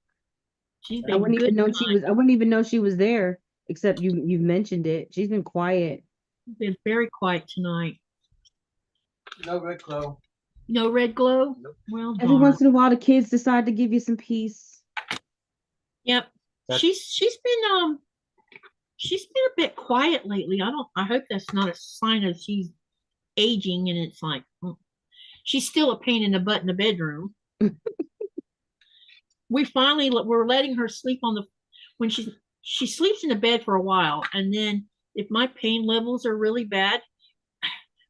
She's I been wouldn't good even know tonight. she was. I wouldn't even know she was there, except you've mentioned it. She's been quiet. Been very quiet tonight. No red glow. No red glow? Nope. Well, Every darn. once in a while, the kids decide to give you some peace. Yep. She's been a bit quiet lately. I hope that's not a sign of she's aging and it's like she's still a pain in the butt in the bedroom. We're letting her sleep when she sleeps in the bed for a while, and then if my pain levels are really bad,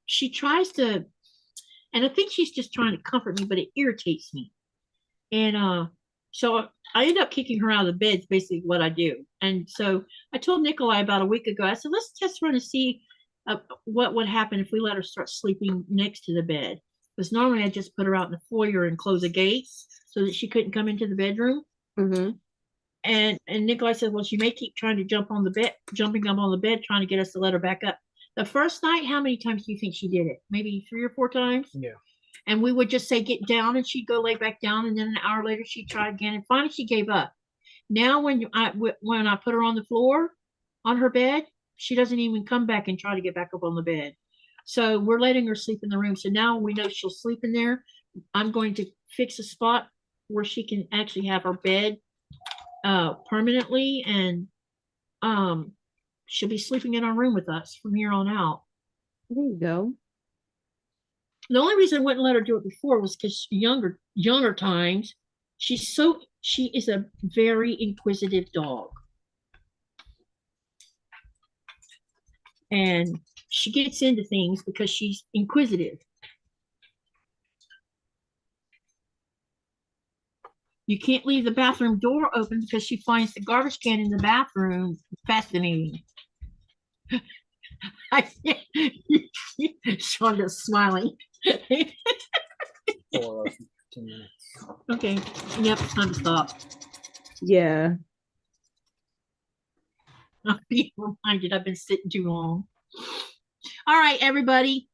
she tries to, and I think she's just trying to comfort me, but it irritates me. And so I end up kicking her out of the bed, is basically what I do. And so I told Nikolaj about a week ago, I said, let's test run and see what would happen if we let her start sleeping next to the bed. Because normally I just put her out in the foyer and close the gates so that she couldn't come into the bedroom. Mm-hmm. And Nikolaj said, well, she may keep trying to jumping up on the bed, trying to get us to let her back up. The first night, how many times do you think she did it? Maybe 3 or 4 times? Yeah. And we would just say, get down, and she'd go lay back down. And then an hour later, she'd try again. And finally, she gave up. Now, when I put her on the floor, on her bed, she doesn't even come back and try to get back up on the bed. So we're letting her sleep in the room. So now we know she'll sleep in there. I'm going to fix a spot where she can actually have her bed permanently, and she'll be sleeping in our room with us from here on out. There you go. The only reason I wouldn't let her do it before was because younger times, she is a very inquisitive dog. And she gets into things because she's inquisitive. You can't leave the bathroom door open because she finds the garbage can in the bathroom fascinating. Shonda's smiling. Okay. Yep, it's time to stop. Yeah. I'll be reminded I've been sitting too long. All right, everybody.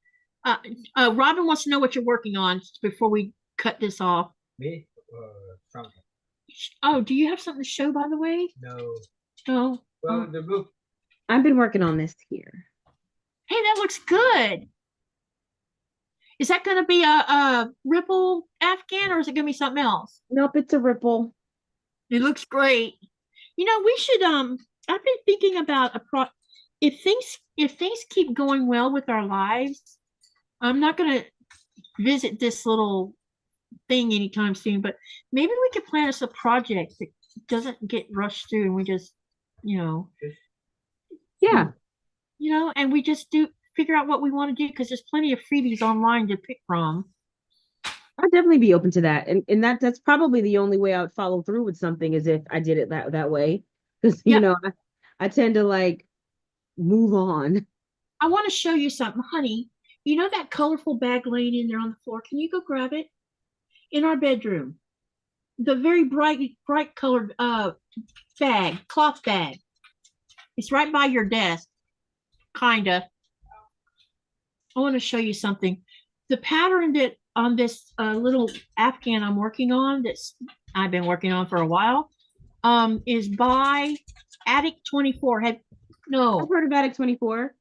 Robin wants to know what you're working on before we cut this off. Me? Oh, do you have something to show, by the way? No. No. Well, the book. I've been working on this here. Hey, that looks good. Is that going to be a ripple Afghan, or is it going to be something else? Nope, it's a ripple. It looks great. You know, we should I've been thinking about if things keep going well with our lives. I'm not going to visit this little thing anytime soon, but maybe we could plan us a project that doesn't get rushed through, and we just, Yeah. And we just figure out what we want to do, because there's plenty of freebies online to pick from. I'd definitely be open to that. And that's probably the only way I would follow through with something, is if I did it that way. Because, I tend to move on. I want to show you something, honey. You know that colorful bag laying in there on the floor? Can you go grab it? In our bedroom. The very bright colored bag, cloth bag. It's right by your desk. Kinda. I want to show you something. The pattern that on this little Afghan I'm working on, I've been working on for a while, is by Attic 24. I've heard of Attic 24.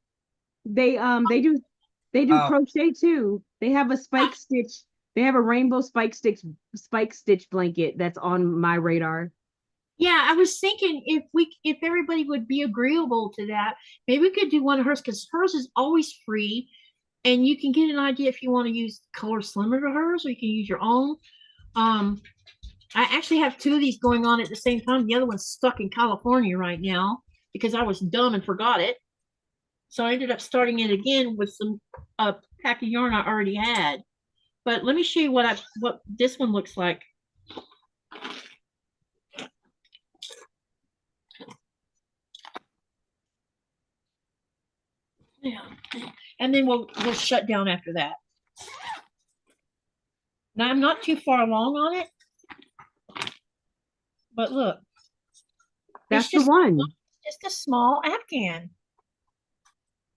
They do crochet too. They have a spike stitch. They have a rainbow spike stitch blanket that's on my radar. Yeah, I was thinking if everybody would be agreeable to that, maybe we could do one of hers because hers is always free, and you can get an idea if you want to use color similar to hers, or you can use your own. Um, I actually have two of these going on at the same time. The other one's stuck in California right now because I was dumb and forgot it. So I ended up starting it again with some pack of yarn I already had. But let me show you what this one looks like. Yeah. And then we'll shut down after that. Now I'm not too far along on it, but look, That's the one. just a small afghan.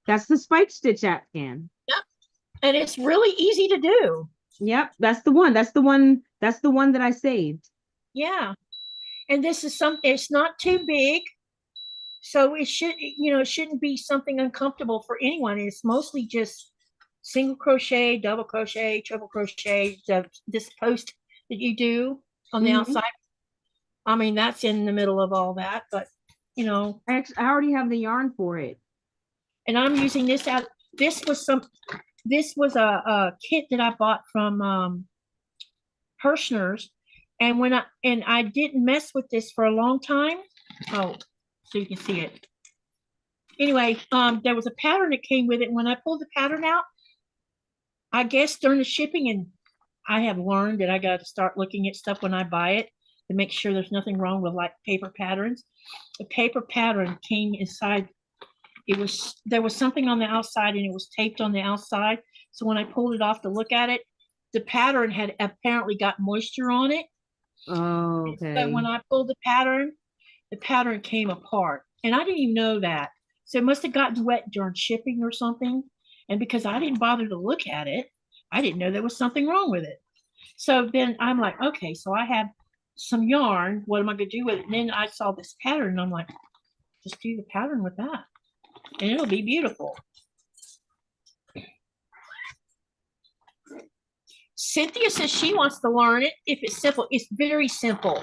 That's the spike stitch afghan. Yep. And it's really easy to do. Yep, that's the one. That's the one. That's the one that I saved. Yeah. And this is it's not too big. So it shouldn't be something uncomfortable for anyone. It's mostly just single crochet, double crochet, triple crochet, this post that you do on the outside. I mean, that's in the middle of all that, but I already have the yarn for it. And I'm using this out. This was a kit that I bought from Hirschner's, and I didn't mess with this for a long time. Oh, so you can see it. Anyway, there was a pattern that came with it. When I pulled the pattern out, I guess during the shipping, and I have learned that I got to start looking at stuff when I buy it to make sure there's nothing wrong with like paper patterns. The paper pattern came inside. There was something on the outside and it was taped on the outside. So when I pulled it off to look at it, the pattern had apparently got moisture on it. Oh, okay. So when I pulled the pattern came apart. And I didn't even know that. So it must have gotten wet during shipping or something. And because I didn't bother to look at it, I didn't know there was something wrong with it. So then I'm like, okay, so I have some yarn. What am I going to do with it? And then I saw this pattern and I'm like, just do the pattern with that. And it'll be beautiful. Cynthia says she wants to learn it if it's simple. It's very simple.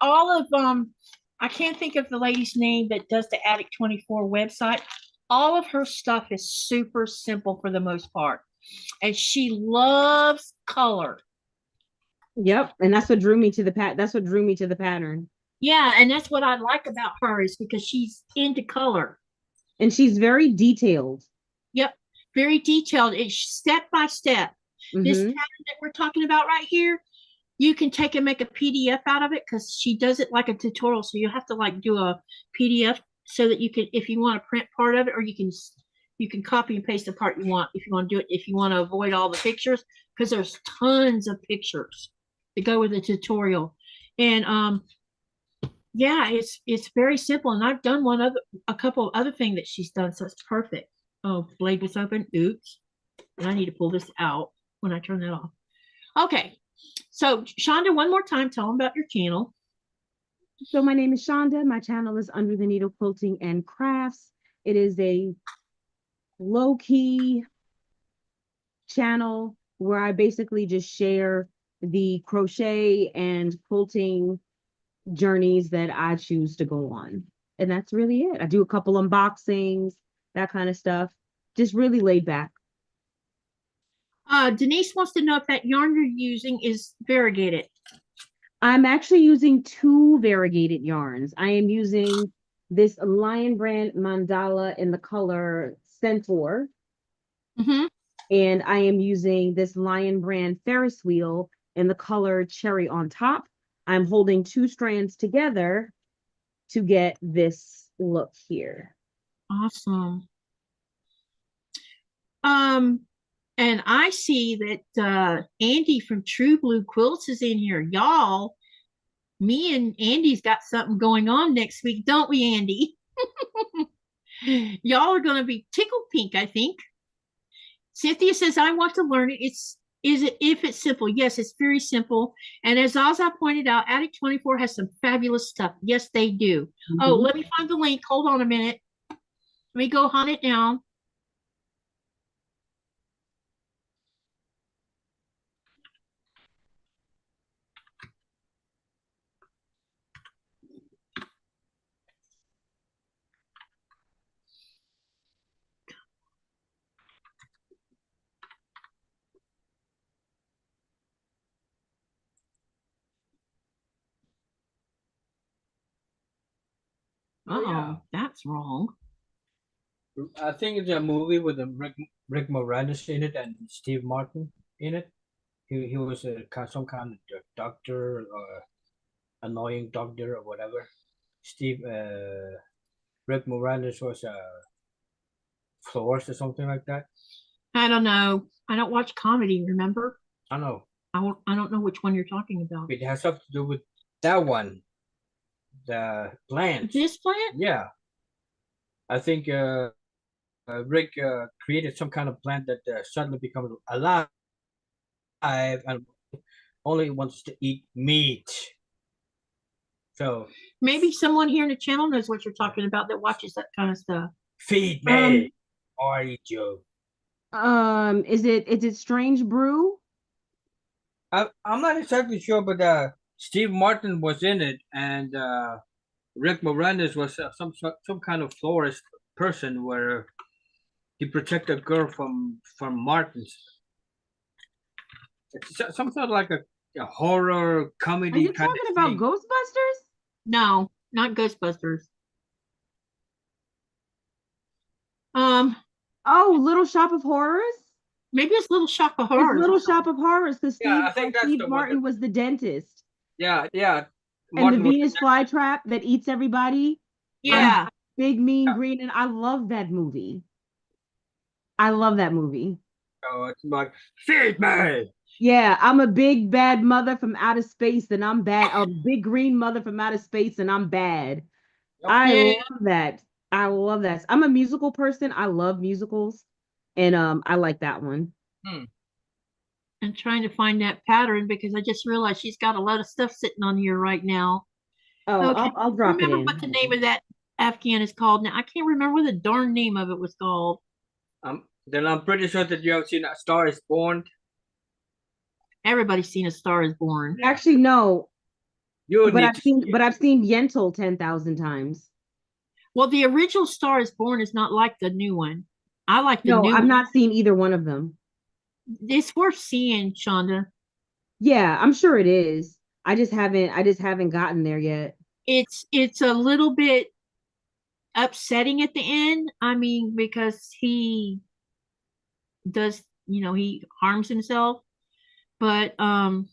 All of I can't think of the lady's name that does the Attic 24 website. All of her stuff is super simple for the most part. And she loves color. Yep, and that's what drew me to the pattern. Yeah, and that's what I like about her is because she's into color. And she's very detailed. Yep, very detailed. It's step by step. This pattern that we're talking about right here, you can take and make a PDF out of it because she does it like a tutorial. So you have to like do a PDF so that you can, if you want to print part of it, or you can copy and paste the part you want if you want to do it, if you want to avoid all the pictures, because there's tons of pictures to go with the tutorial. And yeah, it's very simple. And I've done a couple of other things that she's done, so it's perfect. Oh, blade was open. Oops. And I need to pull this out when I turn that off. Okay. So Shonda, one more time, tell them about your channel. So my name is Shonda. My channel is Under the Needle Quilting and Crafts. It is a low-key channel where I basically just share the crochet and quilting journeys that I choose to go on. And that's really it. I do a couple unboxings, that kind of stuff. Just really laid back. Denise wants to know if that yarn you're using is variegated. I'm actually using two variegated yarns. I am using this Lion Brand mandala in the color Centaur. And I am using this Lion Brand Ferris wheel in the color Cherry on Top. I'm holding two strands together to get this look here. Awesome. And I see that Andy from True Blue Quilts is in here. Y'all, me and Andy's got something going on next week, don't we, Andy? Y'all are going to be tickled pink, I think. Cynthia says, I want to learn it. If it's simple? Yes, it's very simple. And as Zaza pointed out, Attic 24 has some fabulous stuff. Yes, they do. Oh, let me find the link. Hold on a minute. Let me go hunt it down. Uh-oh, yeah. that's wrong. I think it's a movie with Rick Moranis in it and Steve Martin in it. He was some kind of doctor or annoying doctor or whatever. Rick Moranis was a florist or something like that. I don't know. I don't watch comedy, remember? I don't know. I don't know which one you're talking about. It has something to do with that one, the plant. This plant? Yeah, I think Rick created some kind of plant that suddenly becomes alive and only wants to eat meat. So Maybe someone here in the channel knows what you're talking about that watches that kind of stuff. feed me or I eat you. Is it Strange Brew? I'm not exactly sure, but Steve Martin was in it, and Rick Moranis was some kind of florist person where he protected a girl from Martins. It's some sort of like a horror comedy. Are you kind talking of about thing. Ghostbusters? No, not Ghostbusters. Um, Oh, Little Shop of Horrors? maybe it's Little Shop of It's Horrors. Little Shop of Horrors because Yeah, I think that's Steve the one Martin that- was the dentist. Yeah. And Martin the was Venus flytrap that eats everybody. Yeah. Big Mean Yeah. Green, and I love that movie. I love that movie. Oh, it's like feed me. Yeah, I'm a big bad mother from outer space, and I'm bad. A big green mother from outer space, and I'm bad. I Yeah. love that. I love that. I'm a musical person. I love musicals, and I like that one. I'm trying to find that pattern because I just realized she's got a lot of stuff sitting on here right now. Oh, Okay. I'll drop it Remember in. what the name of that Afghan is called now? I can't remember what the darn name of it was called. Then I'm pretty sure that you have seen A Star Is Born. Everybody's seen A Star Is Born. Actually, no, You but need I've to seen see but it. I've seen Yentl 10,000 times. Well, the original Star Is Born is not like the new one. I like the No, new I've one. not seen either one of them. It's worth seeing, Shonda. Yeah, I'm sure it is. I just haven't gotten there yet. It's a little bit upsetting at the end. I mean, because he does, he harms himself. But and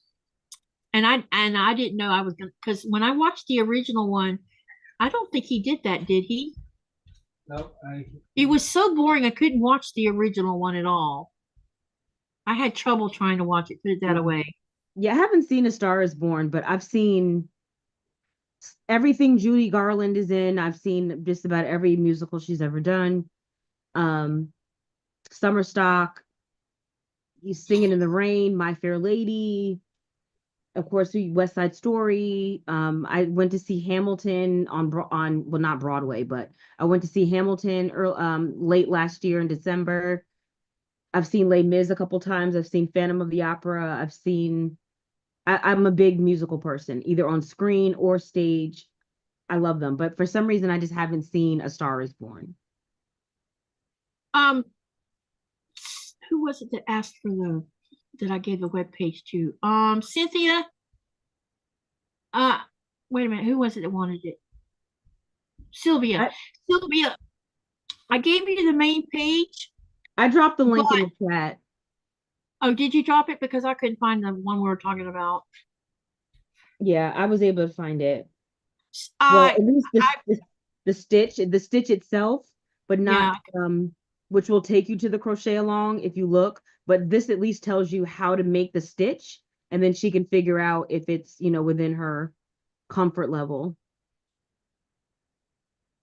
I didn't know I was gonna, because when I watched the original one, I don't think he did that, did he? No, It was so boring I couldn't watch the original one at all. I had trouble trying to watch it, put it that away. Yeah, I haven't seen A Star Is Born, but I've seen everything Judy Garland is in. I've seen just about every musical she's ever done. Summer Stock, He's Singing in the Rain, My Fair Lady, of course, West Side Story. I went to see Hamilton well, not Broadway, but I went to see Hamilton late last year in December. I've seen Les Mis a couple times. I've seen Phantom of the Opera. I'm a big musical person, either on screen or stage. I love them, but for some reason, I just haven't seen A Star Is Born. Who was it that asked for that I gave the web page to? Cynthia. Wait a minute, who was it that wanted it? Sylvia. Sylvia, I gave you the main page. I dropped the link in the chat. Oh, did you drop it? Because I couldn't find the one we were talking about. Yeah, I was able to find it. Well, at least the stitch itself, but not which will take you to the crochet along if you look. But this at least tells you how to make the stitch, and then she can figure out if it's within her comfort level.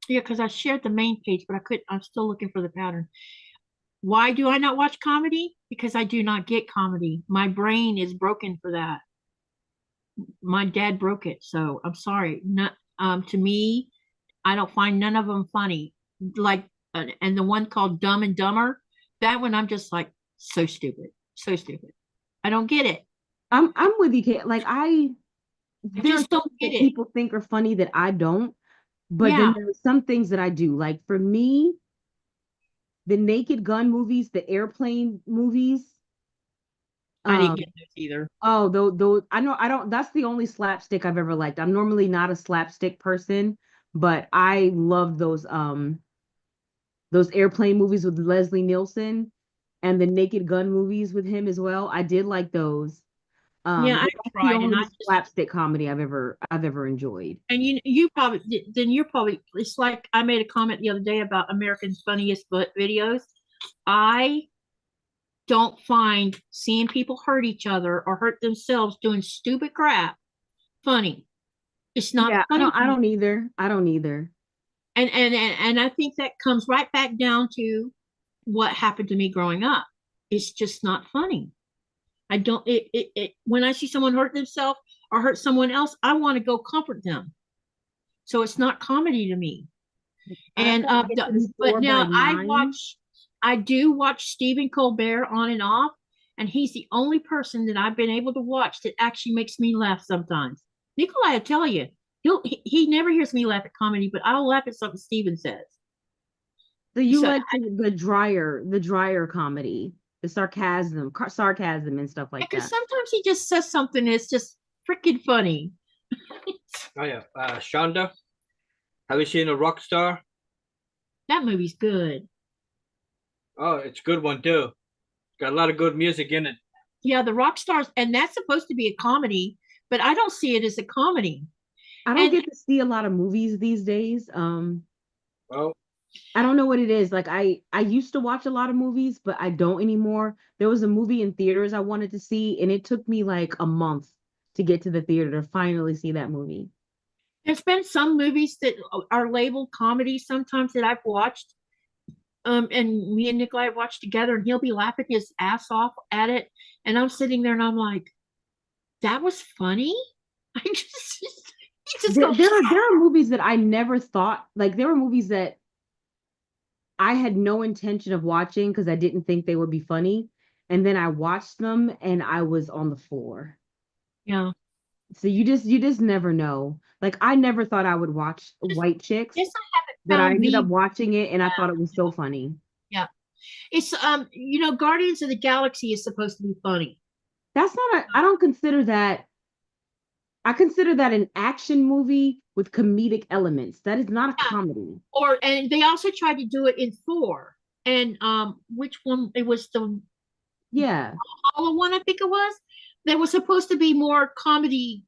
Yeah, because I shared the main page, but I'm still looking for the pattern. Why do I not watch comedy? Because I do not get comedy. My brain is broken for that. My dad broke it, so I'm sorry. Not to me, I don't find none of them funny. Like, and the one called Dumb and Dumber, that one I'm just like so stupid, so stupid. I don't get it. I'm with you, Kate. Like Just don't get it. People think are funny that I don't, but then there are some things that I do. Like for me, the Naked Gun movies, the airplane movies. I didn't get those either. Oh, those I don't. That's the only slapstick I've ever liked. I'm normally not a slapstick person, but I loved those airplane movies with Leslie Nielsen and the Naked Gun movies with him as well. I did like those. Yeah, I But that's the tried, and I only just slapstick comedy I've ever enjoyed. and you probably then you're probably it's like I made a comment the other day about American's Funniest Videos. I don't find seeing people hurt each other or hurt themselves doing stupid crap funny. It's not Yeah, funny to I me. don't either. I don't either. And I think that comes right back down to what happened to me growing up. It's just not funny. I don't it when I see someone hurt themselves or hurt someone else, I want to go comfort them. So it's not comedy to me. I And try to get to the but store by now nine. I do watch Stephen Colbert on and off, and he's the only person that I've been able to watch that actually makes me laugh sometimes. Nikolaj, I tell you, he never hears me laugh at comedy, but I'll laugh at something Stephen says. So you So like the drier comedy, the sarcasm and stuff like because that. sometimes he just says something that's just freaking funny. Oh yeah, Shonda, have you seen a rock star? That movie's good. Oh, it's a good one too. Got a lot of good music in it. Yeah, the rock stars, and that's supposed to be a comedy, but I don't see it as a comedy. I don't And get to see a lot of movies these days. Well, I don't know what it is. Like I used to watch a lot of movies, but I don't anymore. There was a movie in theaters I wanted to see, and it took me like a month to get to the theater to finally see that movie. there's been some movies that are labeled comedies sometimes that I've watched. And me and Nikolai watched together, and he'll be laughing his ass off at it, and I'm sitting there and I'm like, "That was funny." I just, he just There, goes, there are there are movies that I never thought, like there were movies that I had no intention of watching because I didn't think they would be funny. And then I watched them and I was on the floor. "Yeah, So you just never know. Like I never thought I would watch White Chicks, guess I haven't but I found ended up the watching it and I thought it was so funny. yeah." It's Guardians of the Galaxy is supposed to be funny. That's not I don't consider that I consider that an action movie with comedic elements. That is not a Yeah. comedy. And they also tried to do it in Thor, and which one? It was the Yeah. Hollow one, I think it was. There was supposed to be more comedy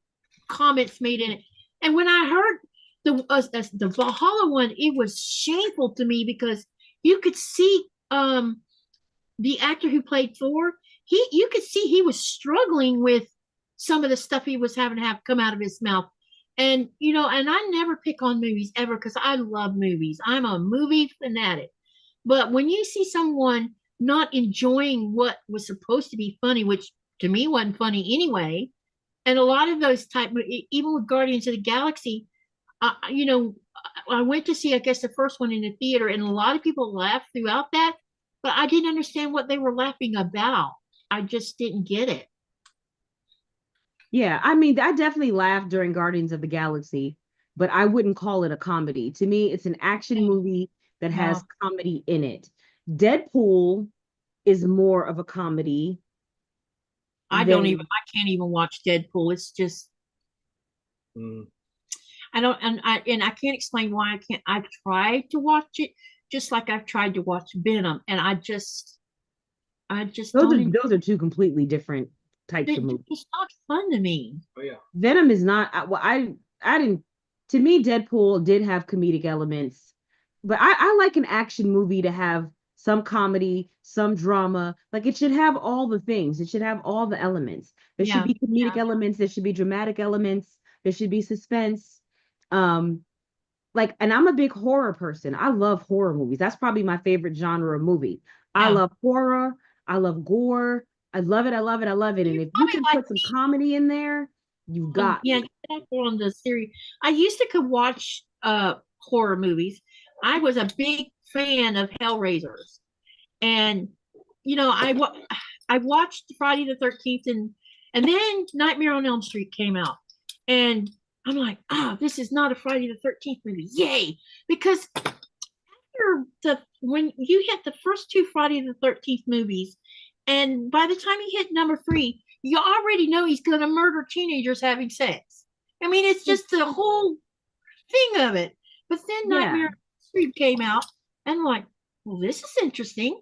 comments made in it. And when I heard the Valhalla one, it was shameful to me because you could see the actor who played Thor. You could see he was struggling with some of the stuff he was having to have come out of his mouth. And and I never pick on movies ever because I love movies. I'm a movie fanatic. But when you see someone not enjoying what was supposed to be funny, which to me wasn't funny anyway, and a lot of those even with Guardians of the Galaxy, I went to see, I guess, the first one in the theater, and a lot of people laughed throughout that, but I didn't understand what they were laughing about. I just didn't get it. Yeah, I mean, I definitely laughed during Guardians of the Galaxy, but I wouldn't call it a comedy. To me, it's an action movie that Yeah, has comedy in it. Deadpool is more of a comedy than I can't even watch Deadpool. It's just, mm, I don't, and I can't explain why I can't. I've tried to watch it, just like I've tried to watch Venom, and I just those don't. are those are two completely different types of movies. It's not fun to me. oh yeah. Venom is not well, I didn't to me Deadpool did have comedic elements, but I like an action movie to have some comedy, some drama. Like it should have all the things. It should have all the elements. There should Yeah, be comedic yeah. elements, there should be dramatic elements, there should be suspense. Um and I'm a big horror person. I love horror movies. That's probably my favorite genre of movie. I Yeah. love horror. I love gore. I love it. I love it. I love it. And You if you probably can like put some comedy in there, you got yeah, me. on the series. I used to could watch horror movies. I was a big fan of Hellraisers, and I watched Friday the 13th, and then Nightmare on Elm Street came out, and I'm like, this is not a Friday the 13th movie, yay! Because when you hit the first two Friday the 13th movies, and by the time you hit number three, you already know he's going to murder teenagers having sex. I mean, it's just the whole thing of it. But then Yeah. Nightmare on Elm Street came out, and I'm like, well, this is interesting.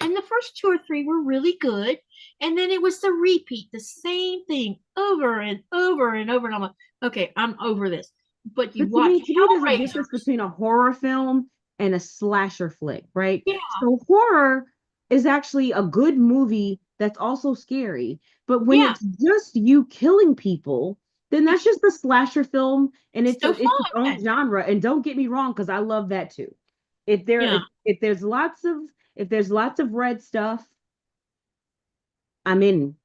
And the first 2 or 3 were really good. And then it was the repeat, the same thing over and over and over. And I'm like, okay, I'm over this. But you But watch to me, there's a difference Hellraisers. between a horror film and a slasher flick, right? Yeah. So horror is actually a good movie that's also scary. But when Yeah. it's just you killing people, then that's just a slasher film, and it's So it's its own fun. genre. And don't get me wrong, because I love that too. If there Yeah. if there's lots of red stuff, I'm in.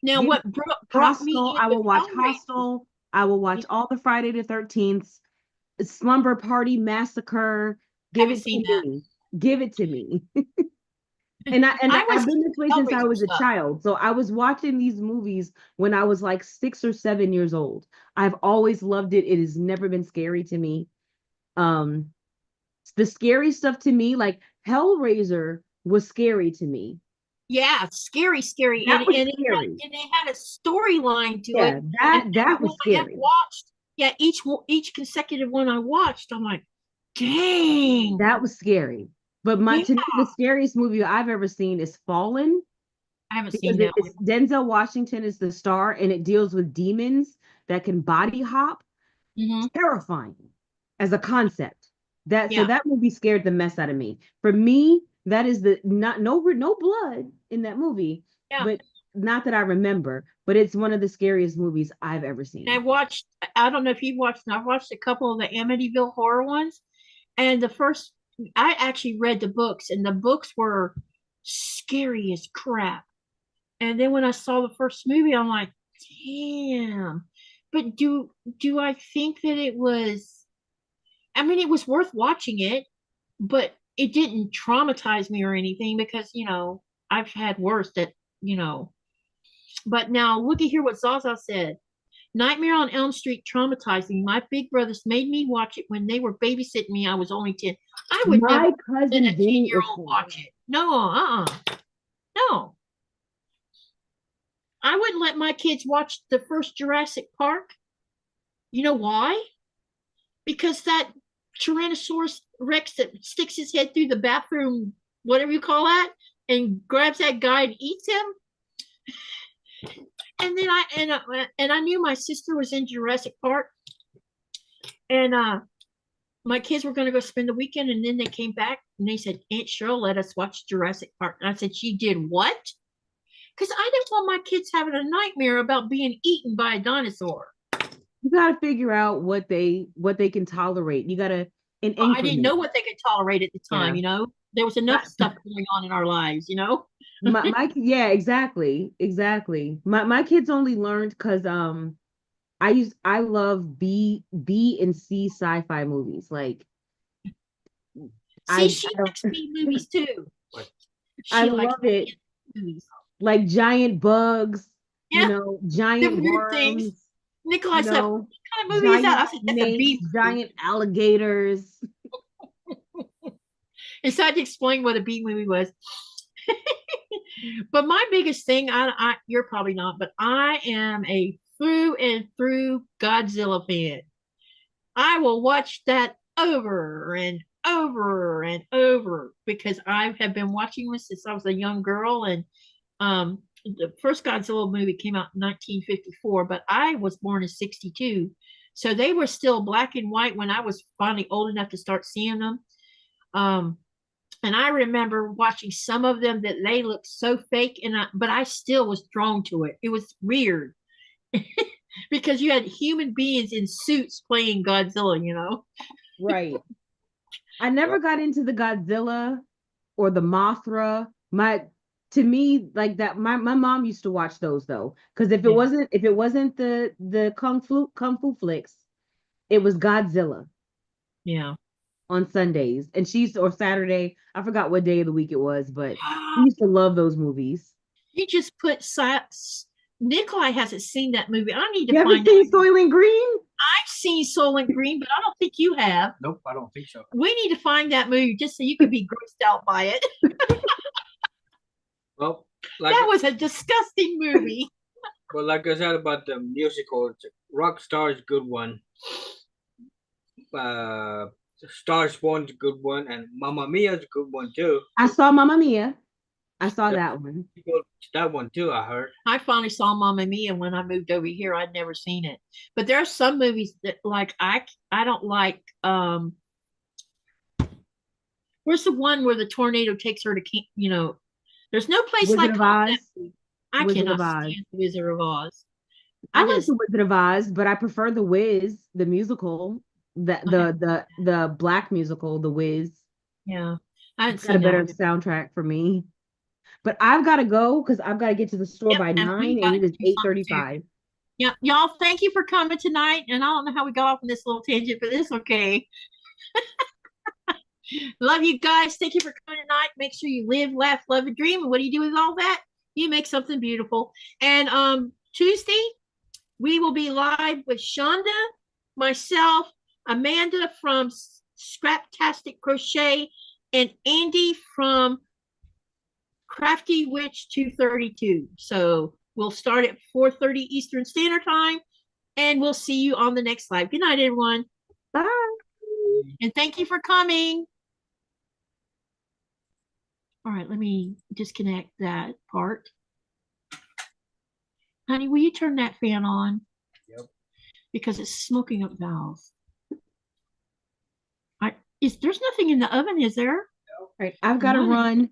Now, Give what brought me Hostel, in I with will watch Hellraiser. Hostel. I will watch all the Friday the 13th, Slumber Party Massacre. Give Haven't it to seen that. me. Give it to me. And I was I've been this way since I Hellraiser was a stuff. child. So I was watching these movies when I was like 6 or 7 years old. I've always loved it. It has never been scary to me. Um, the scary stuff to me, like Hellraiser, was scary to me. Yeah, scary. That was And scary. and it had a storyline to Yeah, it. And that every was one I have scary. watched, yeah, each consecutive one I watched, I'm like, dang. That was scary. But Yeah, to me, the scariest movie I've ever seen is Fallen, I haven't because seen that one. it's Denzel Washington is the star, and it deals with demons that can body hop. Hmm. Terrifying as a concept. So Yeah, that movie scared the mess out of me. For me, that is the not no blood in that movie, yeah. but not that I remember, but it's one of the scariest movies I've ever And seen. I watched, I don't know if you've watched, I've watched a couple of the Amityville horror ones. And the first, I actually read the books, and the books were scary as crap. And then when I saw the first movie, I'm like, damn. But do I think that it was, I mean, it was worth watching it, but it didn't traumatize me or anything because, I've had worse that, you know. But now look at here what Zaza said. Nightmare on Elm Street traumatized me. My big brothers made me watch it when they were babysitting me. I was only 10. I would never My let a cousin Vinny is 10-year-old watch it. No, no. I wouldn't let my kids watch the first Jurassic Park. You know why? Because that Tyrannosaurus Rex that sticks his head through the bathroom, whatever you call that, and grabs that guy and eats him. And then I knew my sister was in Jurassic Park, and my kids were going to go spend the weekend, and then they came back and they said, Aunt Cheryl let us watch Jurassic Park. And I said, she did what? Because I didn't want my kids having a nightmare about being eaten by a dinosaur. You gotta figure out what they can tolerate. You gotta in Well, I didn't increments. know what they could tolerate at the time, Yeah. There was enough stuff going on in our lives, Yeah, exactly. My kids only learned because I love B and C sci-fi movies. Like See, she likes B movies too. I She likes love it. movies. Like giant bugs, Yeah, giant the weird things. worms, Nikolaj said, what kind of movie is that? I said, that's a B movie. giant alligators. And so I had to explain what a B movie was. But my biggest thing, you're probably not, but I am a through and through Godzilla fan. I will watch that over and over and over because I have been watching this since I was a young girl. And the first Godzilla movie came out in 1954, but I was born in 62. So they were still black and white when I was finally old enough to start seeing them. And I remember watching some of them that they looked so fake, but I still was drawn to it. It was weird because you had human beings in suits playing Godzilla. Right. I never got into the Godzilla or the Mothra. To me, like that, my mom used to watch those though, because if it wasn't the kung fu flicks, it was Godzilla. Yeah. On Sundays, and or Saturday. I forgot what day of the week it was, but we used to love those movies. You just put Nikolaj hasn't seen that movie. I need to find. You haven't seen Soylent Green? I've seen Soylent Green, but I don't think you have. Nope, I don't think so. We need to find that movie just so you can be grossed out by it. Well, that was a disgusting movie. Well, like I said about the musical, Rockstar is a good one. Stars Born's a good one, and Mamma Mia's a good one too. I saw Mamma Mia. I saw Yeah. that one. That one too, I heard. I finally saw Mamma Mia when I moved over here. I'd never seen it, but there are some movies that like I don't like. Where's the one where the tornado takes her to there's no place Wizard like of home. Oz. I Wizard cannot of Oz. stand the Wizard of Oz. I like the Wizard of Oz, but I prefer the Wiz, the musical, the black musical, the Wiz. Yeah, I haven't It's got a seen better that. soundtrack for me. But I've got to go because I've got to get to the store Yep, by and 9, we got and it is to do something too. 8:35. Yep, y'all, thank you for coming tonight. And I don't know how we got off on this little tangent, but it's okay. Love you guys. Thank you for coming tonight. Make sure you live, laugh, love, and dream. And what do you do with all that? You make something beautiful. And Tuesday, we will be live with Shonda, myself, Amanda from Scraptastic Crochet, and Andy from Crafty Witch 232. So we'll start at 4:30 Eastern Standard Time, and we'll see you on the next live. Good night, everyone. Bye. And thank you for coming. All right, let me disconnect that part. Honey, will you turn that fan on? Yep. Because it's smoking up valves. There's nothing in the oven, is there? All right, I've got to Money. run.